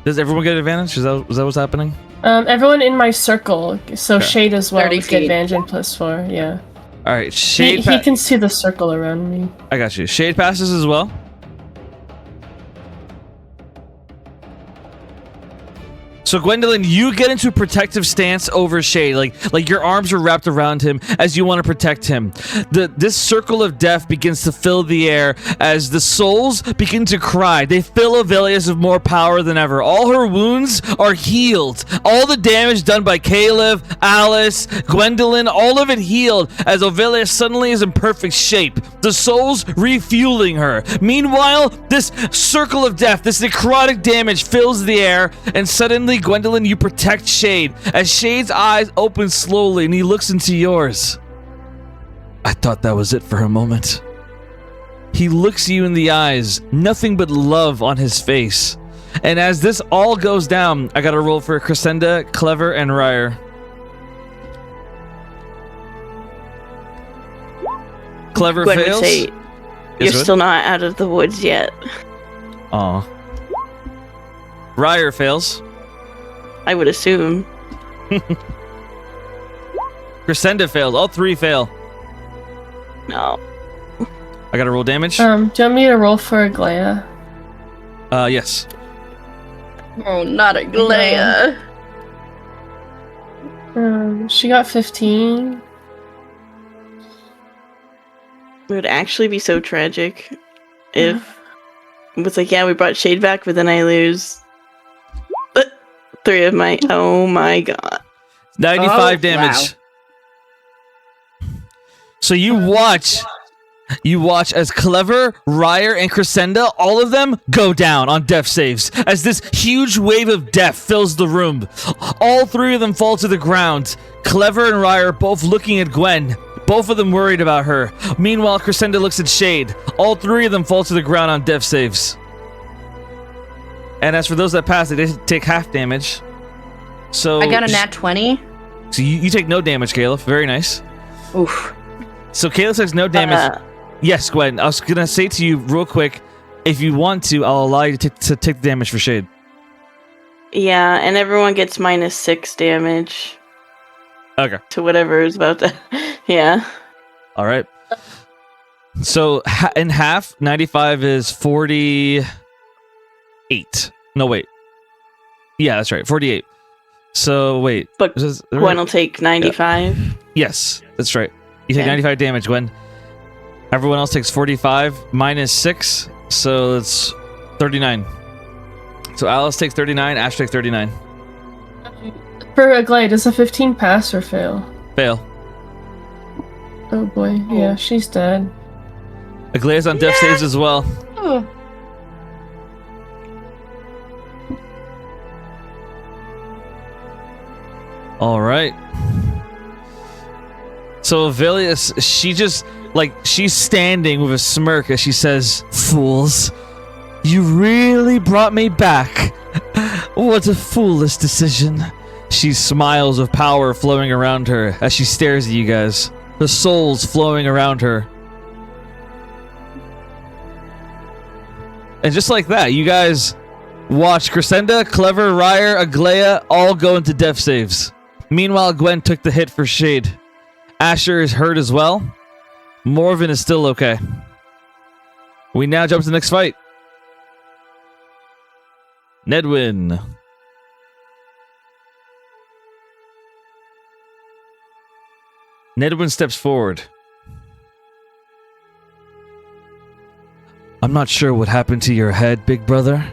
Does everyone get advantage? Is that what's happening? Everyone in my circle, so Okay. Shade as well, 30 would get feet. advantage and +4. Yeah. All right, He, Shade. he can see the circle around me. I got you. Shade passes as well. So Gwendolyn, you get into a protective stance over Shade, like your arms are wrapped around him as you want to protect him. This circle of death begins to fill the air as the souls begin to cry. They fill Avelius with more power than ever. All her wounds are healed. All the damage done by Caleb, Alice, Gwendolyn, all of it healed as Avelius suddenly is in perfect shape. The souls refueling her. Meanwhile, this circle of death, this necrotic damage fills the air, and suddenly, Gwendolyn, you protect Shade as Shade's eyes open slowly and he looks into yours. I thought that was it for a moment. He looks you in the eyes, nothing but love on his face. And as this all goes down, I gotta roll for Crescenda, Clever, and Ryer. Clever Gwen fails. would say, Yes, you're Gwen? still not out of the woods yet. Aw. Ryer fails. I would assume. Crescenda fails. All three fail. No. I gotta roll damage. Do you want me to roll for Aglaya? Yes. Oh, not a Glea. She got 15. It would actually be so tragic if it was like, yeah, we brought Shade back, but then I lose 3 of my. Oh my god. 95 damage. Wow. So you watch as Clever, Ryer, and Crescenda, all of them go down on death saves as this huge wave of death fills the room. All 3 of them fall to the ground. Clever and Ryer both looking at Gwen, both of them worried about her. Meanwhile, Crescenda looks at Shade. All 3 of them fall to the ground on death saves. And as for those that pass, they take half damage. So I got a nat 20. So you take no damage, Caleb. Very nice. Oof. So Caleb takes no damage. Yes, Gwen. I was gonna say to you real quick, if you want to, I'll allow you to take the damage for Shade. Yeah, and everyone gets -6 damage Okay. to whatever is about to. Yeah. All right. So in half, 95 is 48. No, wait. Yeah, that's right. 48. So wait. But Is this- Gwen will take 95. Yes, that's right. You take Okay. 95 damage, Gwen. Everyone else takes 45 minus 6, so it's 39. So Alice takes 39, Ash takes 39. For Aglaya, does a 15 pass or fail? Fail. Oh boy, yeah, she's dead. Aglaea's on death saves as well. Oh. All right. So Avelius, she just Like, she's standing with a smirk as she says, "Fools, you really brought me back. What a foolish decision." She smiles with power flowing around her as she stares at you guys. The souls flowing around her. And just like that, you guys watch Crescenda, Clever, Ryer, Aglaya all go into death saves. Meanwhile, Gwen took the hit for Shade. Asher is hurt as well. Morven is still okay. We now jump to the next fight. Nedwin. Nedwin steps forward. I'm not sure what happened to your head, big brother,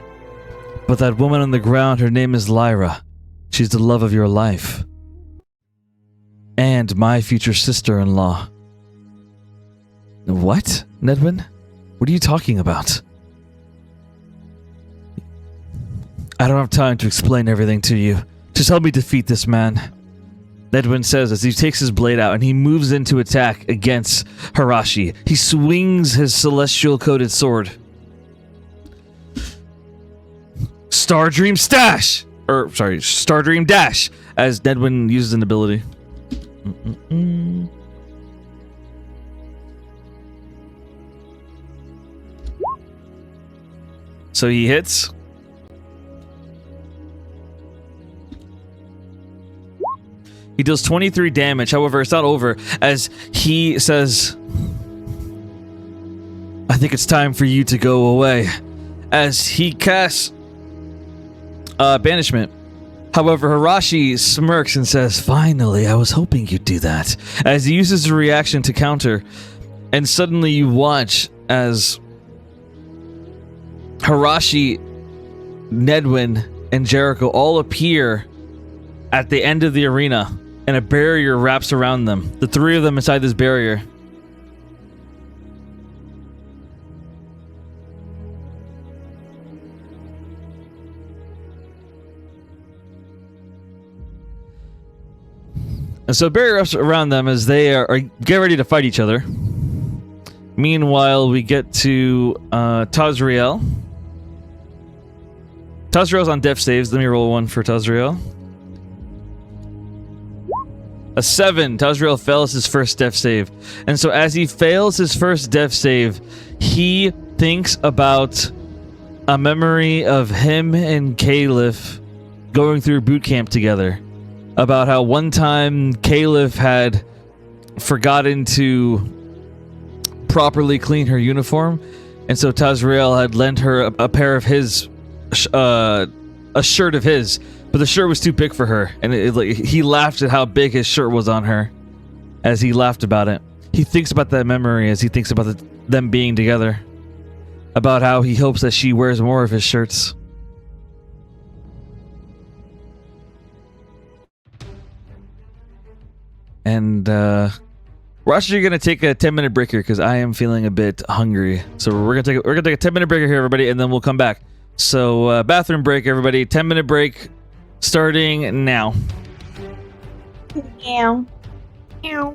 but that woman on the ground, her name is Lyra. She's the love of your life. And my future sister-in-law. What, Nedwin? What are you talking about? I don't have time to explain everything to you. Just help me defeat this man. Nedwin says as he takes his blade out and he moves into attack against Hirashi. He swings his celestial-coated sword. Stardream Stash! Stardream Dash! As Nedwin uses an ability. So he hits. He deals 23 damage. However, it's not over as he says, I think it's time for you to go away. As he casts banishment. However, Hirashi smirks and says, finally, I was hoping you'd do that. As he uses a reaction to counter. And suddenly you watch as Hirashi, Nedwin, and Jericho all appear at the end of the arena. And a barrier wraps around them. The three of them inside this barrier. And so barrier wraps around them as they are get ready to fight each other. Meanwhile, we get to Tazriel. Tazriel's on death saves. Let me roll one for Tazriel. A 7. Tazriel fails his first death save. And so as he fails his first death save, he thinks about a memory of him and Caliph going through boot camp together. About how one time Caliph had forgotten to properly clean her uniform. And so Tazriel had lent her a pair of his, a shirt of his. But the shirt was too big for her, and he laughed at how big his shirt was on her as he laughed about it. He thinks about that memory as he thinks about them being together, about how he hopes that she wears more of his shirts. And we're actually gonna take a 10-minute break here because I am feeling a bit hungry. So we're gonna take a 10-minute break here, everybody, and then we'll come back. So bathroom break, everybody. 10-minute break. Starting now. Meow. Meow.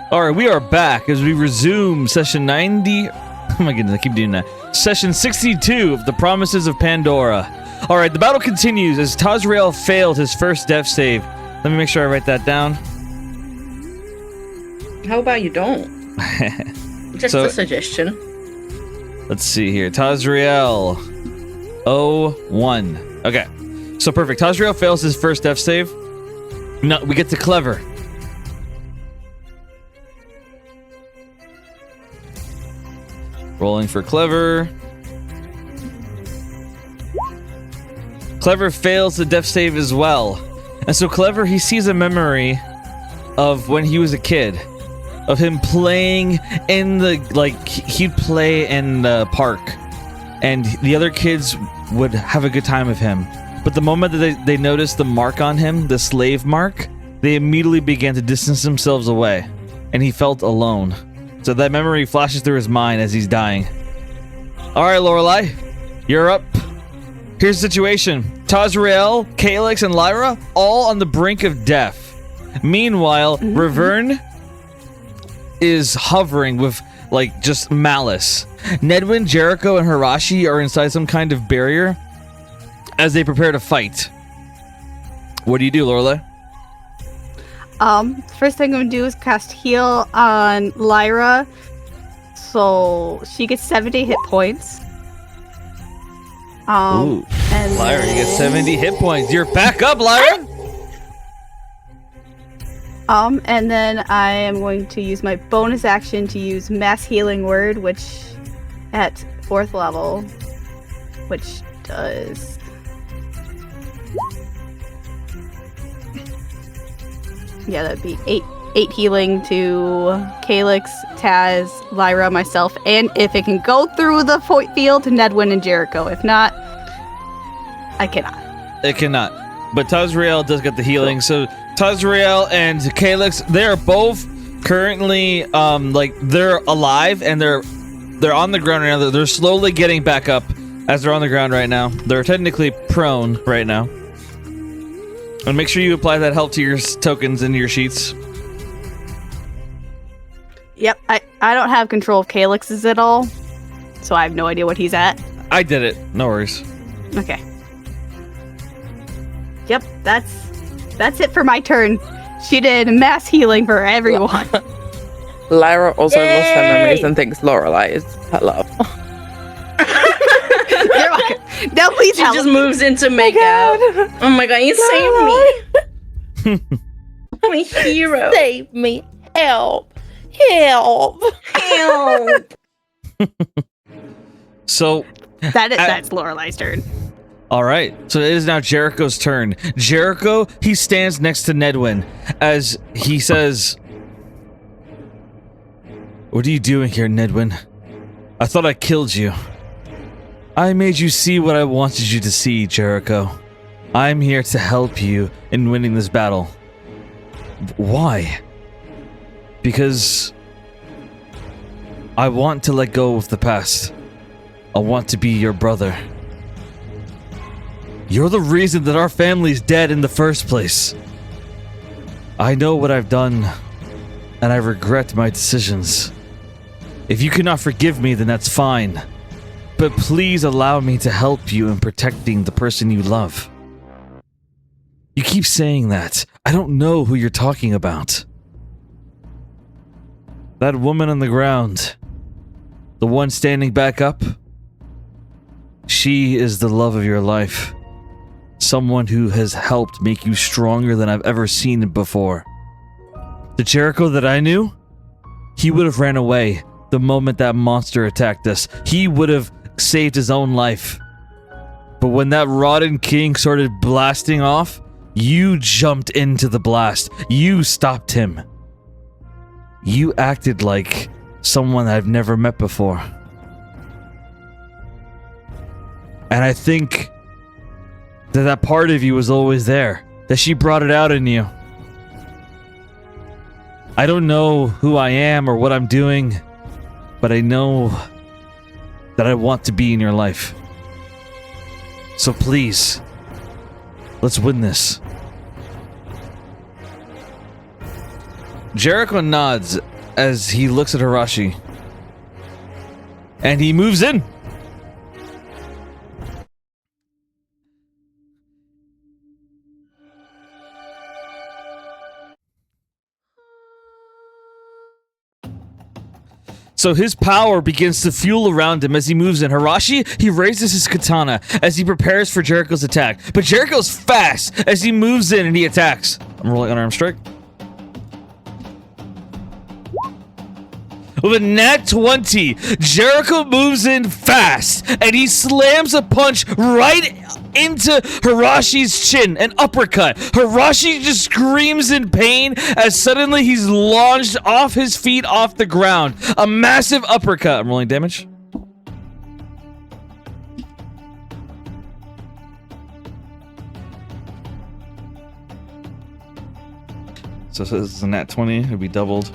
All right, we are back as we resume session 90. Oh my goodness, I keep doing that. Session 62 of the Promises of Pandora. All right, the battle continues as Tazrael failed his first death save. Let me make sure I write that down. How about you don't? Just a suggestion. Let's see here. Tazrael. 01. Okay. So perfect. Tazrael fails his first death save. No, we get to Clever. Rolling for Clever. Clever fails the death save as well. And so Clever, he sees a memory of when he was a kid. Of him playing in the, like, he'd play in the park. And the other kids would have a good time with him. But the moment that they noticed the mark on him, the slave mark, they immediately began to distance themselves away. And he felt alone. So that memory flashes through his mind as he's dying. Alright, Lorelei, you're up. Here's the situation. Tazrael, Calyx, and Lyra, all on the brink of death. Meanwhile, Revern is hovering with, like, just malice. Nedwin, Jericho, and Hirashi are inside some kind of barrier as they prepare to fight. What do you do, Lorelei? First thing I'm gonna do is cast heal on Lyra, so she gets 70 hit points. Ooh, and Lyra, you get 70 hit points. You're back up, Lyra. And then I am going to use my bonus action to use Mass Healing Word, which at 4th level, which does... Yeah, that'd be 8 healing to Calyx, Taz, Lyra, myself, and if it can go through the field, to Nedwin and Jericho. If not, I cannot. It cannot. But Tazrael does get the healing. So Tazrael and Calyx, they are both currently like they're alive and they're on the ground right now. They're slowly getting back up as they're on the ground right now. They're technically prone right now. And make sure you apply that help to your tokens into your sheets. Yep, I don't have control of Calyx's at all, so I have no idea what he's at. I did it. No worries. Okay. Yep, that's it for my turn. She did mass healing for everyone. Lyra also lost her memories and thinks Lorelei is her love. You're welcome. No, please She help. just moves into makeout. Oh my god, you saved me. I'm a hero. Save me. Help. Help. Help. So That's Lorelei's turn. all right, so it is now Jericho's turn. Jericho, he stands next to Nedwin as he says, "What are you doing here, Nedwin? I thought I killed you. I made you see what I wanted you to see, Jericho. I'm here to help you in winning this battle." Why? Because I want to let go of the past. I want to be your brother. You're the reason that our family's dead in the first place. I know what I've done, and I regret my decisions. If you cannot forgive me, then that's fine. But please allow me to help you in protecting the person you love. You keep saying that. I don't know who you're talking about. That woman on the ground, the one standing back up, she is the love of your life. Someone who has helped make you stronger than I've ever seen it before. The Jericho that I knew, he would have ran away the moment that monster attacked us. He would have saved his own life. But when that rotten king started blasting off, you jumped into the blast. You stopped him. You acted like someone I've never met before. And I think that part of you was always there, that she brought it out in you. I don't know who I am or what I'm doing, but I know that I want to be in your life. So please, let's win this. Jericho nods as he looks at Hirashi. And he moves in. So his power begins to fuel around him as he moves in. Hirashi, he raises his katana as he prepares for Jericho's attack. But Jericho's fast as he moves in and he attacks. I'm rolling unarmed strike. With a nat 20, Jericho moves in fast and he slams a punch right into Hirashi's chin, an uppercut. Hirashi just screams in pain as suddenly he's launched off his feet off the ground. A massive uppercut. I'm rolling damage. So this is a nat 20, it'll be doubled.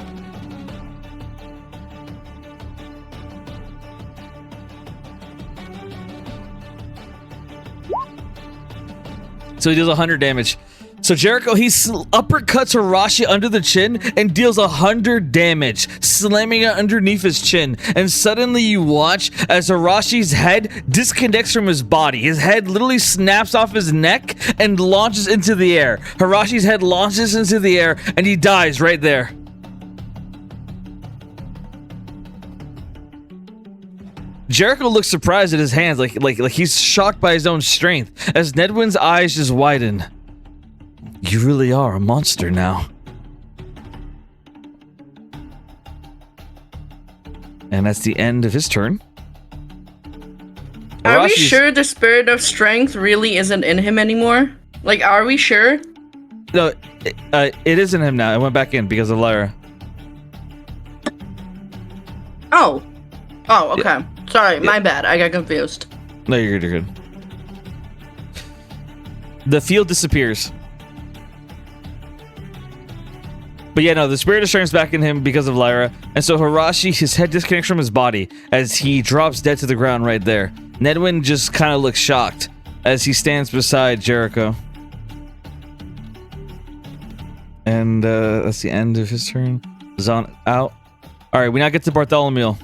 So he deals 100 damage. So Jericho, he uppercuts Hirashi under the chin and deals 100 damage, slamming it underneath his chin. And suddenly you watch as Hirashi's head disconnects from his body. His head literally snaps off his neck and launches into the air. Hirashi's head launches into the air and he dies right there. Jericho looks surprised at his hands, like he's shocked by his own strength, as Nedwin's eyes just widen. You really are a monster now. And that's the end of his turn. Are we sure the spirit of strength really isn't in him anymore? Like, are we sure? No, it is in him now. It went back in because of Lyra. Oh, okay. Yeah. Sorry, my bad. I got confused. No, you're good, you're good. The field disappears. But yeah, no, the spirit of strength's back in him because of Lyra. And so Hirashi, his head disconnects from his body as he drops dead to the ground right there. Nedwin just kind of looks shocked as he stands beside Jericho. And that's the end of his turn. Zon out. Alright, we now get to Bartholomew.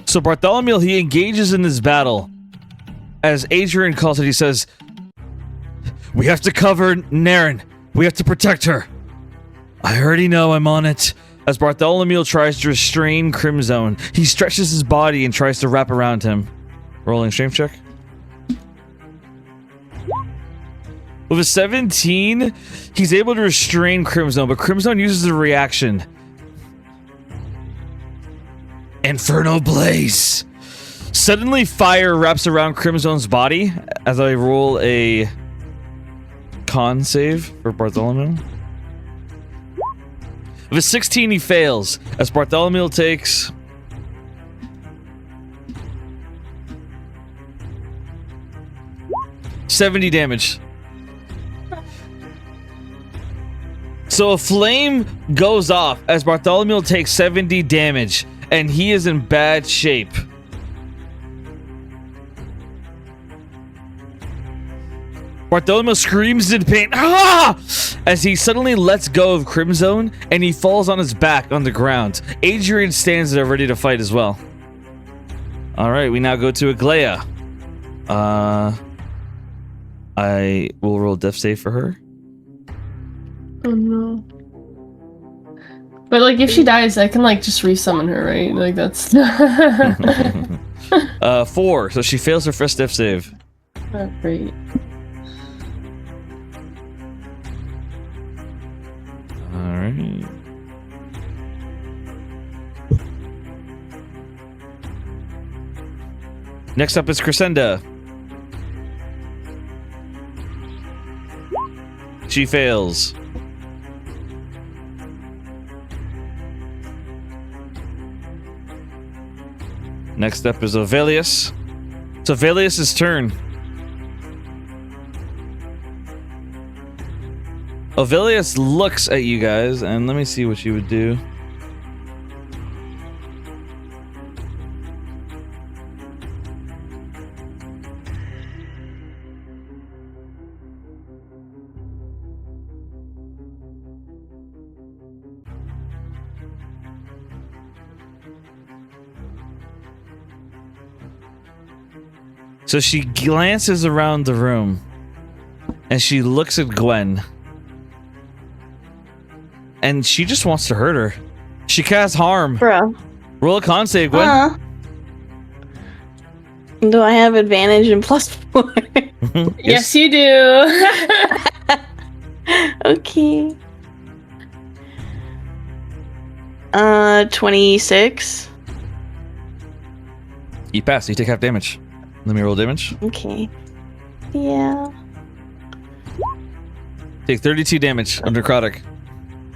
So Bartholomew, he engages in this battle. As Adrian calls it, he says, "We have to cover Naren. We have to protect her." "I already know, I'm on it." As Bartholomew tries to restrain Crimzone, he stretches his body and tries to wrap around him. Rolling strength check. With a 17, he's able to restrain Crimzone, but Crimzone uses a reaction. Inferno Blaze. Suddenly, fire wraps around Crimzone's body as I roll a con save for Bartholomew. With a 16, he fails as Bartholomew takes 70 damage. So a flame goes off as Bartholomew takes 70 damage, and he is in bad shape. Bartholomew screams in pain, "Ah!" as he suddenly lets go of Crimzone, and he falls on his back on the ground. Adrian stands there ready to fight as well. Alright, we now go to Aglaya. I will roll death save for her. Oh no. But like if she dies, I can like just resummon her, right? Like that's 4, so she fails her first death save. not great. Alright. Next up is Crescenda. She fails. Next up is Ovelius. It's Ovelius' turn. Ovelius looks at you guys, and let me see what she would do. So she glances around the room and she looks at Gwen. And she just wants to hurt her. She casts harm. Bro. Roll a con save, Gwen. Do I have advantage in +4? Yes, you do. Okay. 26. You pass, you take half damage. Let me roll damage. Okay. Yeah. Take 32 damage under necrotic.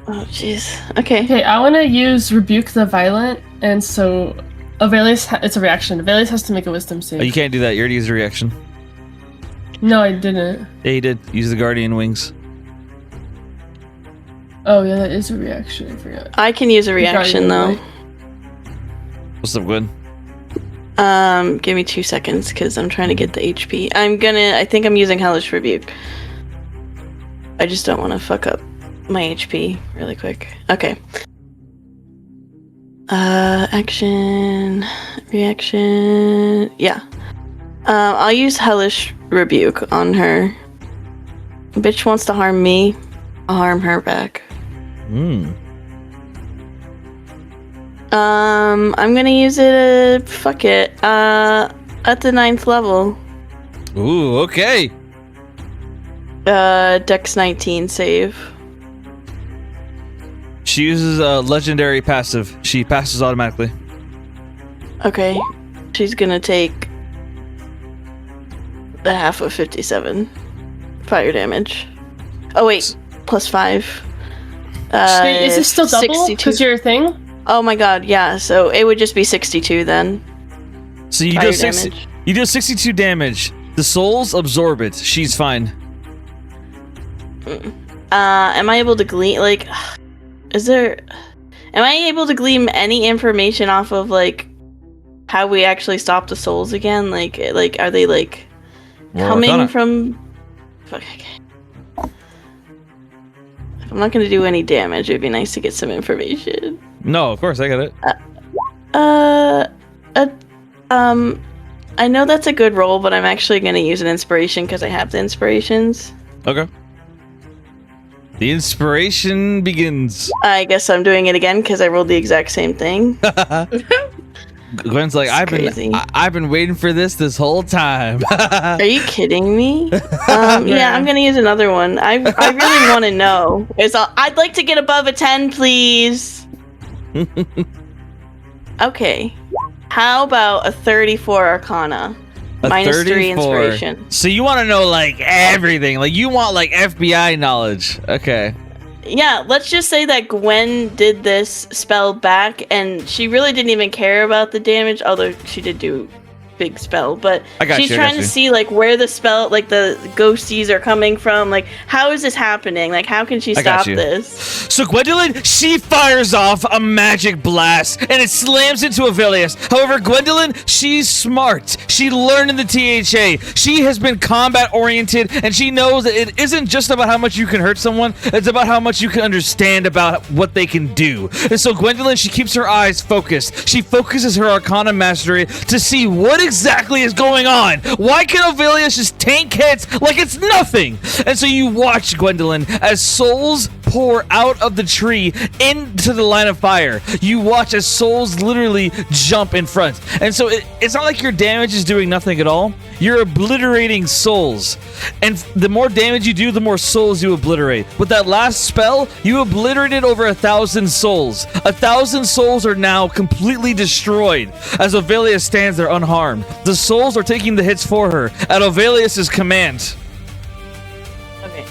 Oh, jeez. Okay. Okay, I want to use Rebuke the Violent, and so Avelius, it's a reaction. Avelius has to make a wisdom save. Oh, you can't do that. You already used a reaction. No, I didn't. Yeah, you did. Use the guardian wings. Oh, yeah, that is a reaction. I forgot. I can use a reaction, though. What's up, Gwen? Give me 2 seconds, because I'm trying to get the HP. I think I'm using Hellish Rebuke. I just don't want to fuck up my HP really quick. Okay. Action, reaction. Yeah. I'll use Hellish Rebuke on her. Bitch wants to harm me. I'll harm her back. I'm gonna use it. Fuck it. At the 9th level. Ooh, okay. Dex 19 save. She uses a legendary passive. She passes automatically. Okay. She's gonna take the half of 57 fire damage. Oh wait, +5. Is this still double? 62. Because you're a thing? Oh my god, yeah. So it would just be 62 then. So you do 62 damage. The souls absorb it. She's fine. Am I able to glean, like, am I able to glean any information off of, like, how we actually stop the souls again? Like, are they, like, coming from... Fuck, okay. If I'm not gonna do any damage, it'd be nice to get some information. No, of course, I got it. I know that's a good roll, but I'm actually gonna use an inspiration because I have the inspirations. Okay. The inspiration begins. I guess I'm doing it again because I rolled the exact same thing. Gwen's like, I've been waiting for this whole time. Are you kidding me? Yeah, I'm gonna use another one. I really want to know. I'd like to get above a 10, please. Okay. How about a 34 Arcana? Minus 3 inspiration. So you want to know, like, everything. Like, you want, like, FBI knowledge. Okay. Yeah, let's just say that Gwen did this spell back, and she really didn't even care about the damage, although she did do big spell, but she's trying to see, like, where the spell, like, the ghosties are coming from. Like, how is this happening? Like, how can she stop this? So Gwendolyn, she fires off a magic blast, and it slams into Avelius. However, Gwendolyn, she's smart. She learned in the THA. She has been combat-oriented, and she knows that it isn't just about how much you can hurt someone, it's about how much you can understand about what they can do. And so Gwendolyn, she keeps her eyes focused. She focuses her Arcana Mastery to see what exactly is going on. Why can Avelius just tank hits like it's nothing? And so you watch, Gwendolyn, as souls pour out of the tree into the line of fire. You watch as souls literally jump in front. And so it's not like your damage is doing nothing at all. You're obliterating souls. And the more damage you do, the more souls you obliterate. With that last spell, you obliterated over 1,000 souls. 1,000 souls are now completely destroyed as Avelius stands there unharmed. The souls are taking the hits for her at Avelius' command. Okay.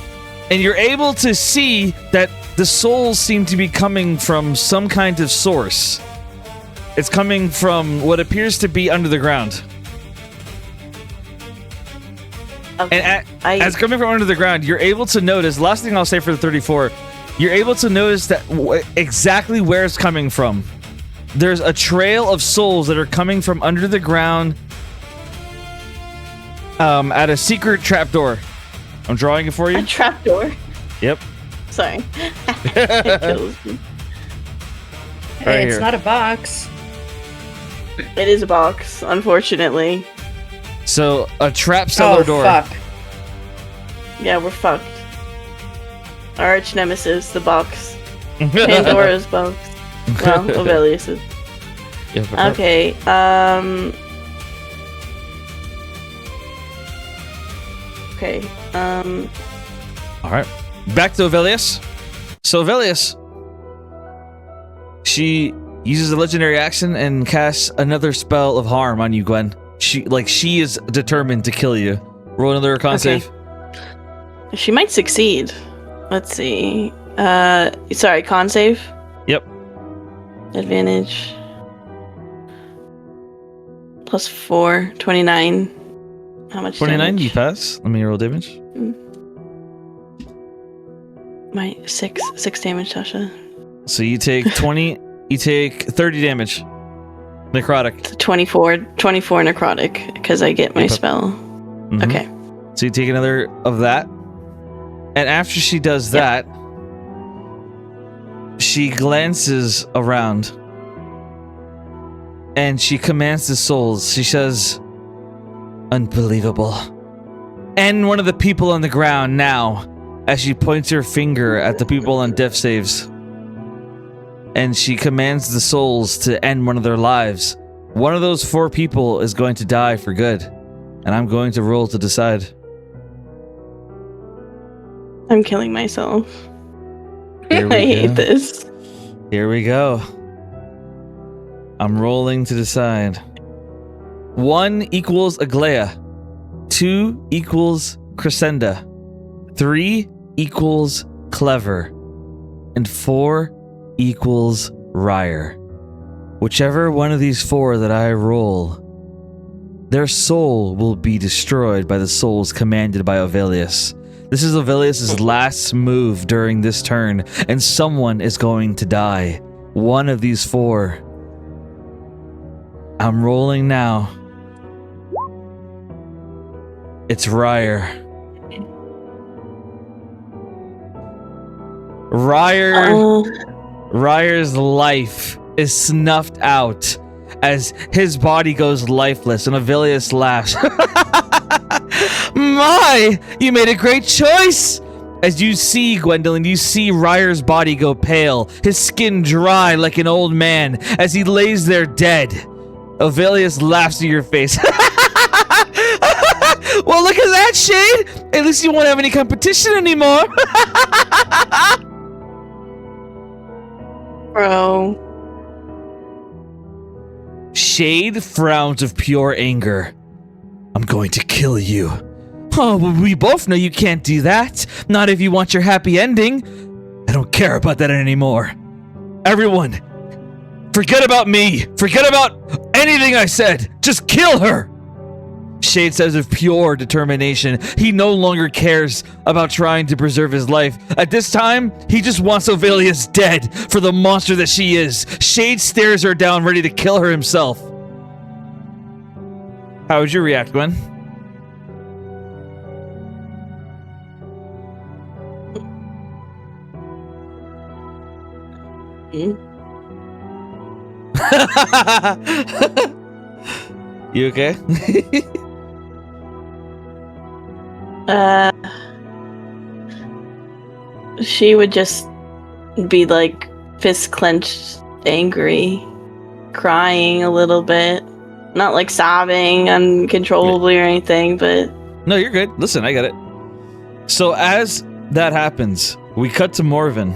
And you're able to see that the souls seem to be coming from some kind of source. It's coming from what appears to be under the ground. Okay. And as coming from under the ground, you're able to notice, last thing I'll say for the 34, you're able to notice that exactly where it's coming from. There's a trail of souls that are coming from under the ground at a secret trapdoor. I'm drawing it for you. A trapdoor? Yep. Sorry. It kills me. Right It's here. not a box. It is a box, unfortunately. So a trap cellar door. Fuck. Yeah, we're fucked. Our arch nemesis, the box. Pandora's box. Well, Ovelius's. Yeah, Okay, Okay, All right. Back to Ovelius. So Ovelius, she uses a legendary action and casts another spell of harm on you, Gwen. She is determined to kill you. Roll another con save. She might succeed. Let's see. Sorry, con save? Yep. Advantage. +4, 29. How much 29, damage? you pass. Let me roll damage. My 6 damage, Tasha. So you take 20, you take 30 damage. Necrotic. 24 necrotic, because I get my Yep. spell. Mhm. Okay. So you take another of that. And after she does that, she glances around. And she commands the souls. She says, "Unbelievable." And one of the people on the ground now, as she points her finger at the people on death saves. And she commands the souls to end one of their lives. One of those 4 people is going to die for good. And I'm going to roll to decide. I'm killing myself. Here we I hate go. this. Here we go. I'm rolling to decide. 1 equals Aglaya. 2 equals Crescenda. 3 equals Clever. And 4 equals Ryer. Whichever one of these 4 that I roll, their soul will be destroyed by the souls commanded by Ovelius. This is Ovelius' last move during this turn, and someone is going to die. One of these 4. I'm rolling now. It's Ryer. Ryer's life is snuffed out as his body goes lifeless, and Ovelius laughs. My, you made a great choice! As you see, Gwendolyn, you see Ryer's body go pale, his skin dry like an old man, as he lays there dead. Ovelius laughs in your face. Well, look at that, Shade! At least you won't have any competition anymore! Bro. Shade frowns of pure anger. I'm going to kill you. Oh, well, we both know you can't do that. Not if you want your happy ending. I don't care about that anymore. Everyone, forget about me. Forget about anything I said. Just kill her. Shade says with pure determination. He no longer cares about trying to preserve his life. At this time, he just wants Ovelius dead for the monster that she is. Shade stares her down, ready to kill her himself. How would you react, Gwen? You okay? She would just be like fist clenched, angry, crying a little bit. Not like sobbing uncontrollably or anything, but... No, you're good. Listen, I get it. So as that happens, we cut to Morven.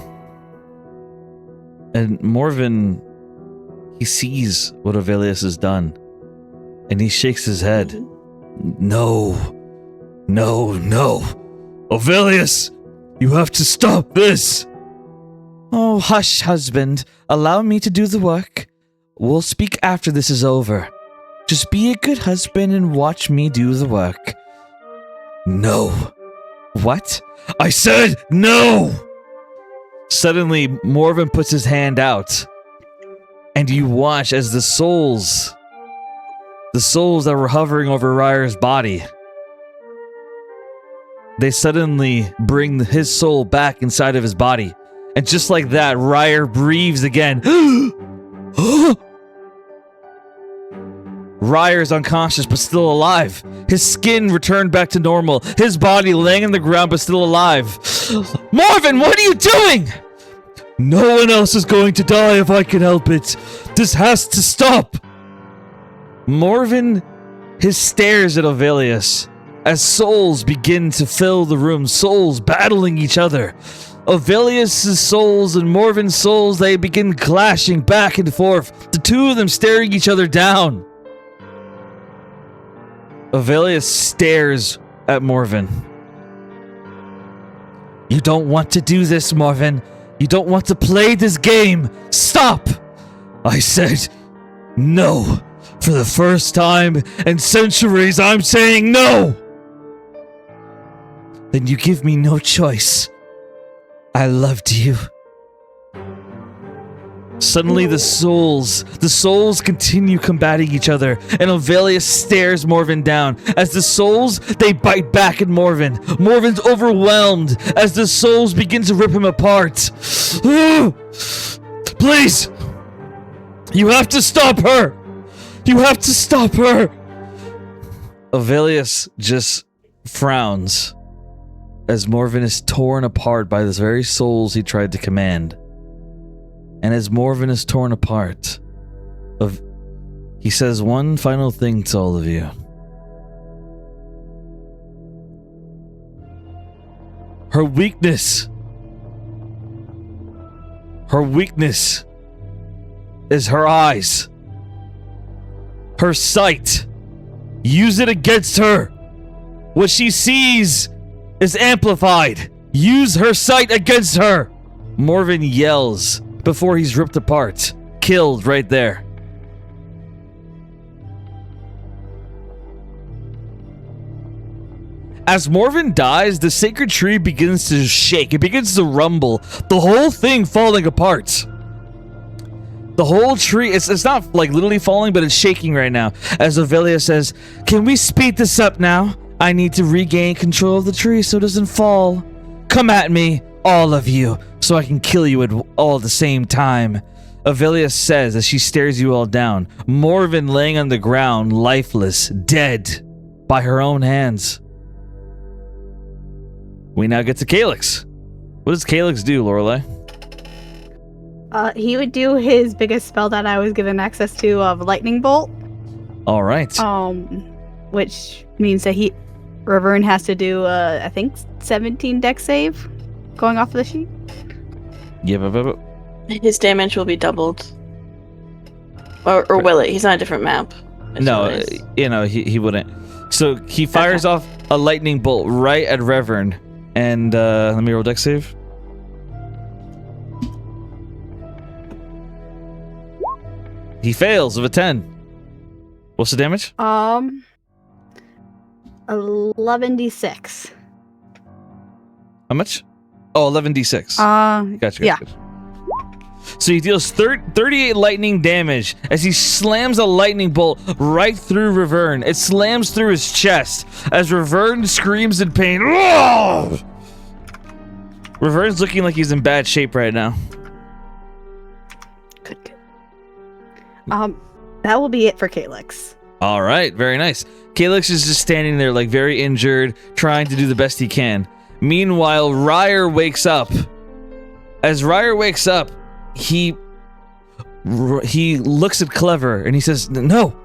And Morven, he sees what Ovelius has done. And he shakes his head. No. No, no. Ovelius, you have to stop this. Oh, hush, husband. Allow me to do the work. We'll speak after this is over. Just be a good husband and watch me do the work. No. What? I said no! Suddenly, Morven puts his hand out. And you watch as the souls that were hovering over Ryer's body, they suddenly bring his soul back inside of his body. And just like that, Ryer breathes again. Ryer's unconscious but still alive. His skin returned back to normal. His body laying on the ground but still alive. Marvin, what are you doing? No one else is going to die if I can help it. This has to stop. Marvin, his stares at Ovelius as souls begin to fill the room, souls battling each other. Ovelius' souls and Morven's souls, they begin clashing back and forth, the two of them staring each other down. Ovelius stares at Morven. You don't want to do this, Morven. You don't want to play this game. Stop! I said no. For the first time in centuries, I'm saying no! Then you give me no choice. I loved you. Suddenly the souls continue combating each other, and Ovelius stares Morven down. As the souls, they bite back at Morven. Morven's overwhelmed as the souls begin to rip him apart. Please! You have to stop her! You have to stop her! Ovelius just frowns as Morven is torn apart by the very souls he tried to command. And as Morven is torn apart, he says one final thing to all of you. Her weakness is her eyes. Her sight. Use it against her. What she sees is amplified. Use her sight against her. Morven yells before he's ripped apart. Killed right there. As Morven dies, the sacred tree begins to shake. It begins to rumble. The whole thing falling apart. The whole tree, it's not like literally falling, but it's shaking right now. As Ovelius says, can we speed this up now? I need to regain control of the tree so it doesn't fall. Come at me, all of you, so I can kill you all at the same time. Ovelius says as she stares you all down. Morven laying on the ground, lifeless, dead, by her own hands. We now get to Calyx. What does Calyx do, Lorelei? He would do his biggest spell that I was given access to of Lightning Bolt. All right. Which means that Revern has to do, I think, 17 dex save, going off of the sheet. Yeah, his damage will be doubled. Or will it? He's on a different map. No, he wouldn't. So he fires off a lightning bolt right at Revern. And let me roll dex save. He fails with a 10. What's the damage? 11d6. How much? Oh, 11d6. Gotcha. Yeah. So he deals 38 lightning damage as he slams a lightning bolt right through Revern. It slams through his chest as Revern screams in pain. Revern's looking like he's in bad shape right now. Good. That will be it for Calyx. All right, very nice. Calyx is just standing there like very injured, trying to do the best he can. Meanwhile, Ryer wakes up. As Ryer wakes up, he looks at Clever and he says, no.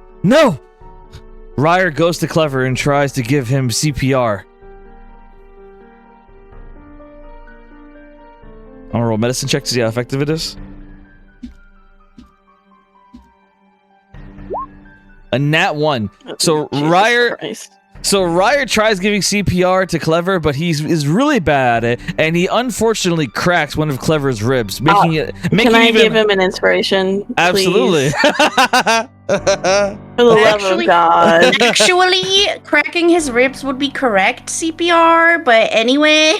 Ryer goes to Clever and tries to give him CPR. I'm gonna roll medicine check to see how effective it is. A nat 1. So Ryer tries giving CPR to Clever, but is really bad at it, and he unfortunately cracks one of Clever's ribs, making it. Can I give him an inspiration? Please? Absolutely. For the love of God. Actually, cracking his ribs would be correct CPR, but anyway.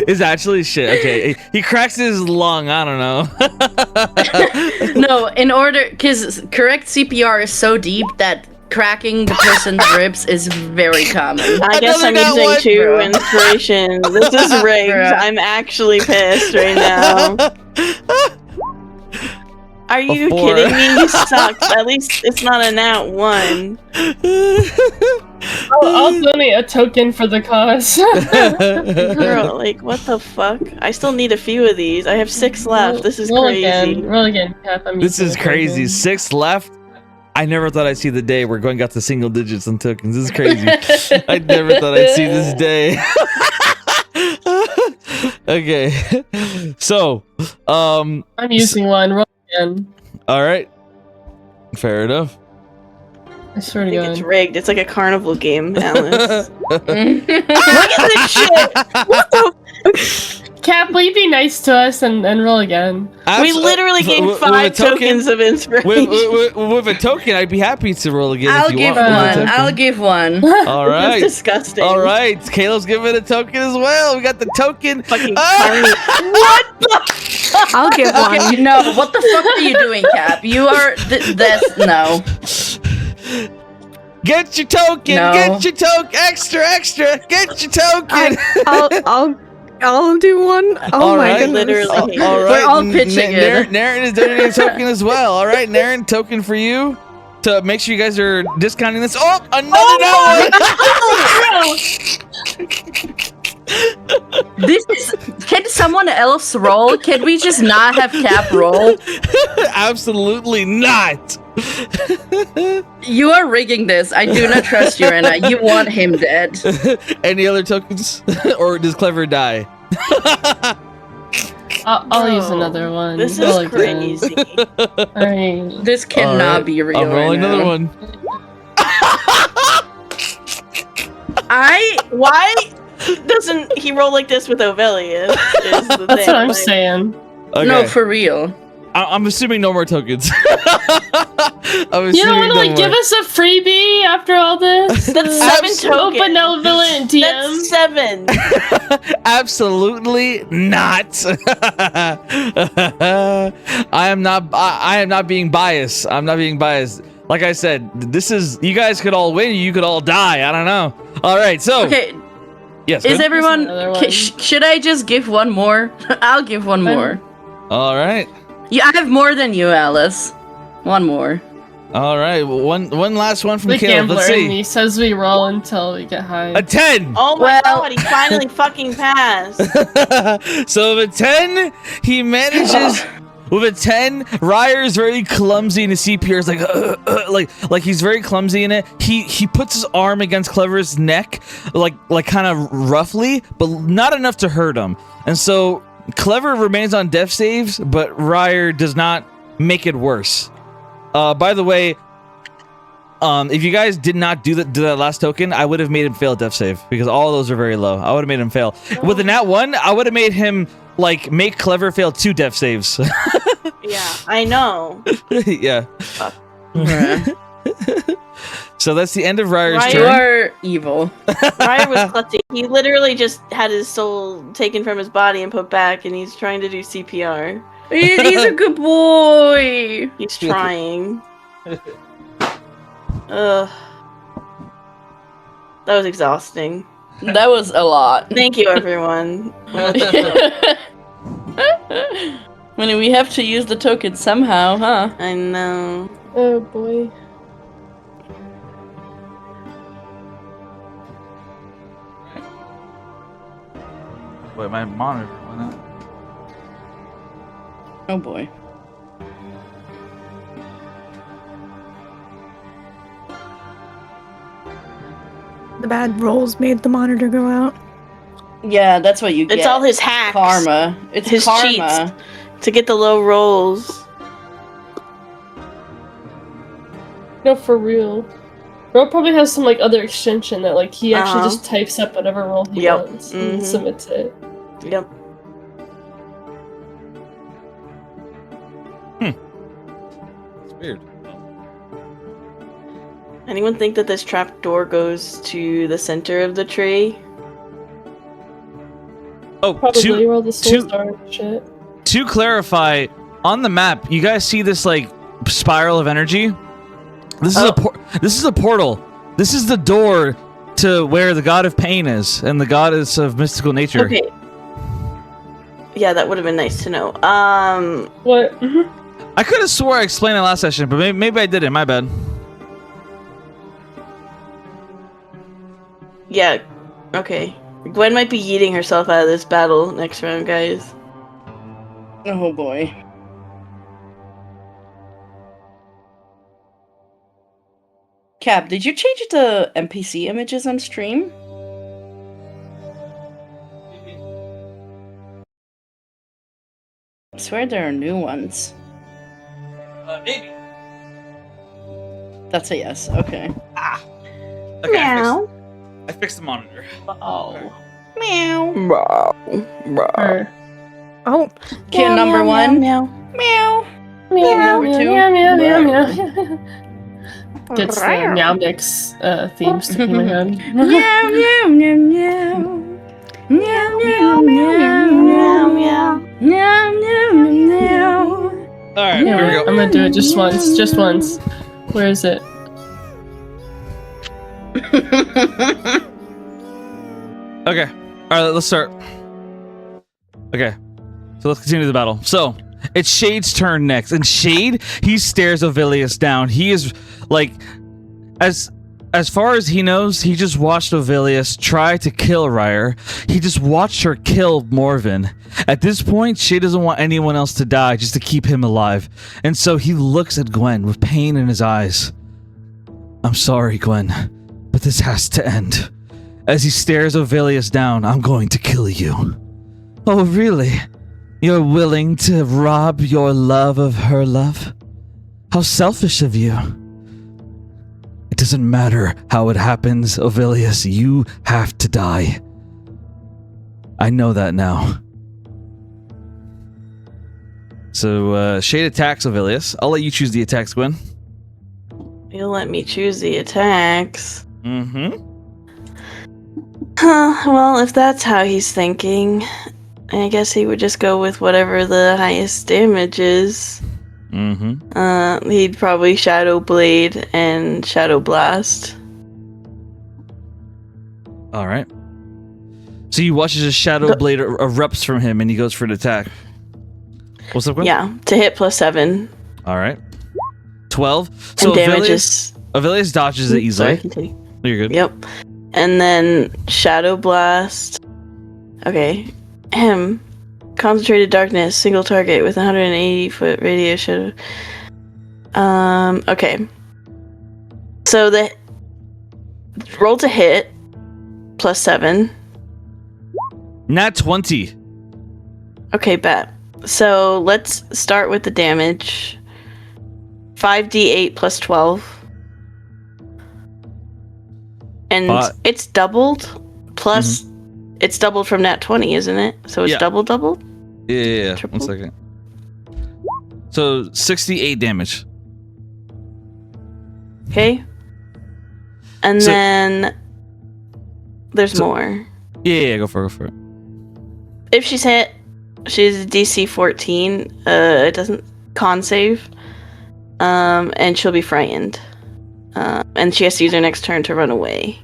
Is actually shit. Okay, he cracks his lung. I don't know. No, because correct CPR is so deep that cracking the person's ribs is very common. I guess I'm using 2 inspiration. This is rigged. I'm actually pissed right now. Are you before. kidding me? You suck. At least it's not a nat 1. I'll donate a token for the cause. Girl, like, what the fuck? I still need a few of these. I have 6 left. This is roll crazy. Again. Roll again, Cap. I'm This using is a crazy. token. 6 left. I never thought I'd see the day we're going out to single digits on tokens. This is crazy. I never thought I'd see this day. Okay. So, I'm using one. Roll again. all right. Fair enough. I swear I to think God. it's rigged. It's like a carnival game, Alice. Look at this shit! What the? Cap, will you be nice to us and roll again? We literally gained 5 tokens of inspiration. With a token, I'd be happy to roll again. I'll if you give want one. with a token. I'll give one. All That's right. disgusting. All right. Caleb's giving a token as well. We got the token. Fucking Ah! what the? I'll give one. Okay, no, what the fuck are you doing, Cap? You are that's no. Get your token. No. Get your token. Extra. Get your token. I'll do one. Oh All my right. goodness. Literally. All We're right. all pitching it. Naren is donating a token as well. All right, Naren, token for you to make sure you guys are discounting this. Oh, another one. This is. Can someone else roll? Can we just not have Cap roll? Absolutely not. You are rigging this. I do not trust you, Anna. You want him dead. Any other tokens, or does Clever die? I'll use Bro, another one. This Roll is again. crazy. Alright. This cannot All right. be real. I'm rolling right another now. one. Why doesn't he roll like this with Ovelius? Is the That's thing. what I'm Like, saying. Okay. No, for real. I'm assuming no more tokens. I'm You don't assuming want to no like give more. us a freebie after all this? That's 7 So tokens. benevolent DM. That's 7. Absolutely not. I am not being biased. I'm not being biased. Like I said, this is, you guys could all win, you could all die. I don't know. All right, so Okay, yes. is good? everyone? another one. Should I just give one more? I'll give one more. All right. Yeah, I have more than you, Alice. One more. All right. One last one from The Caleb. gambler Let's in see. me says we roll until we get high. A 10. Oh my Well- god, he finally fucking passed. So with a 10, he manages. With a 10, Ryer is very clumsy in his CPR. It's like he's very clumsy in it. He puts his arm against Clever's neck, like kind of roughly, but not enough to hurt him. And so Clever remains on death saves, but Ryer does not make it worse. By the way, if you guys did not do that last token, I would have made him fail death save because all of those are very low. I would have made him fail. With the nat 1, I would have made him like make Clever fail 2 death saves. Yeah, I know. Yeah. Bruh. So that's the end of Ryer's Ryer- You turn. are evil. Ryer was clutching. He literally just had his soul taken from his body and put back, and he's trying to do CPR. He's a good boy. He's trying. Ugh. That was exhausting. That was a lot. Thank you, everyone. I mean, we have to use the token somehow, huh? I know. Oh boy. Wait, my monitor went out. Oh boy. The bad rolls made the monitor go out. Yeah, that's what you get. It's all his hacks. karma. It's His karma. cheats. To get the low rolls. No, for real. Roll probably has some like other extension that like he actually Uh-huh. just types up whatever roll he Yep. wants Mhm. and submits it. Yep. It's weird. Anyone think that this trap door goes to the center of the tree? Oh, Probably roll the soul two- star and shit. to clarify, on the map, you guys see this like spiral of energy? This is this is a portal. This is the door to where the god of pain is and the goddess of mystical nature. Okay. Yeah, that would have been nice to know. What? Mhm. I could have swore I explained it last session, but maybe I didn't. My bad. Yeah. Okay. Gwen might be yeeting herself out of this battle next round, guys. Oh boy. Cap, did you change the NPC images on stream? I swear there are new ones. Maybe. That's a yes. Okay. Okay, Meow. I fixed the monitor. Oh. Meow. Or, Oh, Kid number one. Meow. Meow. meow, Number meow, two. meow, meow, meow, meow. Gets the Meow Mix theme stuck in my head. Meow meow meow meow. Meow meow meow meow meow. Meow meow meow. All right, Yeah, here we go. I'm gonna do it just once. Just once. Where is it? Okay. All right, let's start. Okay. So let's continue the battle. So, it's Shade's turn next. And Shade, he stares Ovilius down. He is like as far as he knows, he just watched Ovilius try to kill Ryer. He just watched her kill Morven. At this point, Shade doesn't want anyone else to die just to keep him alive. And so he looks at Gwen with pain in his eyes. I'm sorry, Gwen, but this has to end. As he stares Ovilius down, I'm going to kill you. Oh, really? You're willing to rob your love of her love? How selfish of you. It doesn't matter how it happens, Ovilius. You have to die. I know that now. So, Shade attacks Ovilius. I'll let you choose the attacks, Gwen. You'll let me choose the attacks. Mm-hmm. Well, if that's how he's thinking, I guess he would just go with whatever the highest damage is. Mm-hmm. He'd probably Shadow Blade and Shadow Blast. All right. So you watch as a Shadow Blade erupts from him and he goes for an attack. What's up, Gwen? Yeah, to hit +7. All right. 12. So And damage is... Ovilius dodges it easily. Sorry, continue. You're good. Yep. And then Shadow Blast. Okay. Concentrated darkness, single target with 180-foot radius shadow. Okay. So the roll to hit +7. Nat 20. Okay, bet. So let's start with the damage. 5d8 + 12. And it's doubled. Plus, it's doubled from nat 20, isn't it? So it's double. Yeah. Triple. 1 second. So 68 damage. Okay. And then there's more. Yeah, go for it. If she's hit, she's DC 14. It doesn't con save. And she'll be frightened. And she has to use her next turn to run away.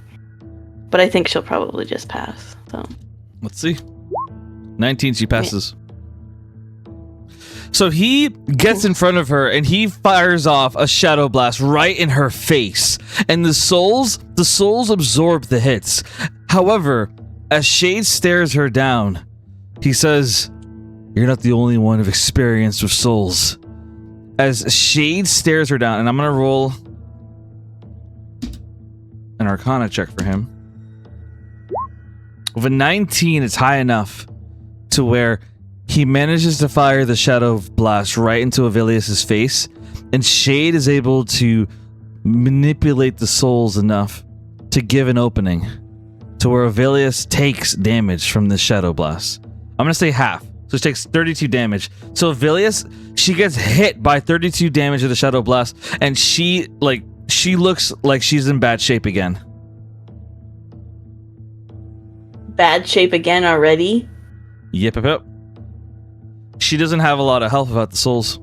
But I think she'll probably just pass. So Let's see. 19, she passes. So he gets in front of her and he fires off a Shadow Blast right in her face. And the souls absorb the hits. However, as Shade stares her down, he says, "You're not the only one of experience with souls." As Shade stares her down, and I'm going to roll an Arcana check for him. With a 19, it's high enough to where he manages to fire the Shadow Blast right into Ovilius' face, and Shade is able to manipulate the souls enough to give an opening to where Ovilius takes damage from this Shadow Blast. I'm going to say half. So she takes 32 damage. So Ovilius, she gets hit by 32 damage of the Shadow Blast, and she looks like she's in bad shape again. bad shape again already. Yep. She doesn't have a lot of health without the souls.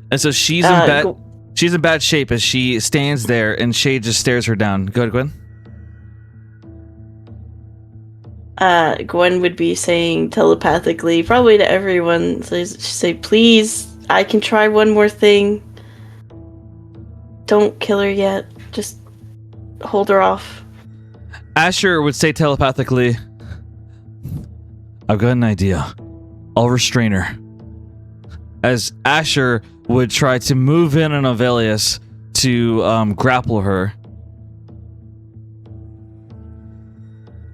And so she's in bad shape as she stands there and Shade just stares her down. Go ahead, Gwen. Gwen would be saying telepathically, probably to everyone, say, please, I can try one more thing. Don't kill her yet. Just hold her off. Asher would say telepathically, I've got an idea. I'll restrain her. As Asher would try to move in on Ovelius to grapple her.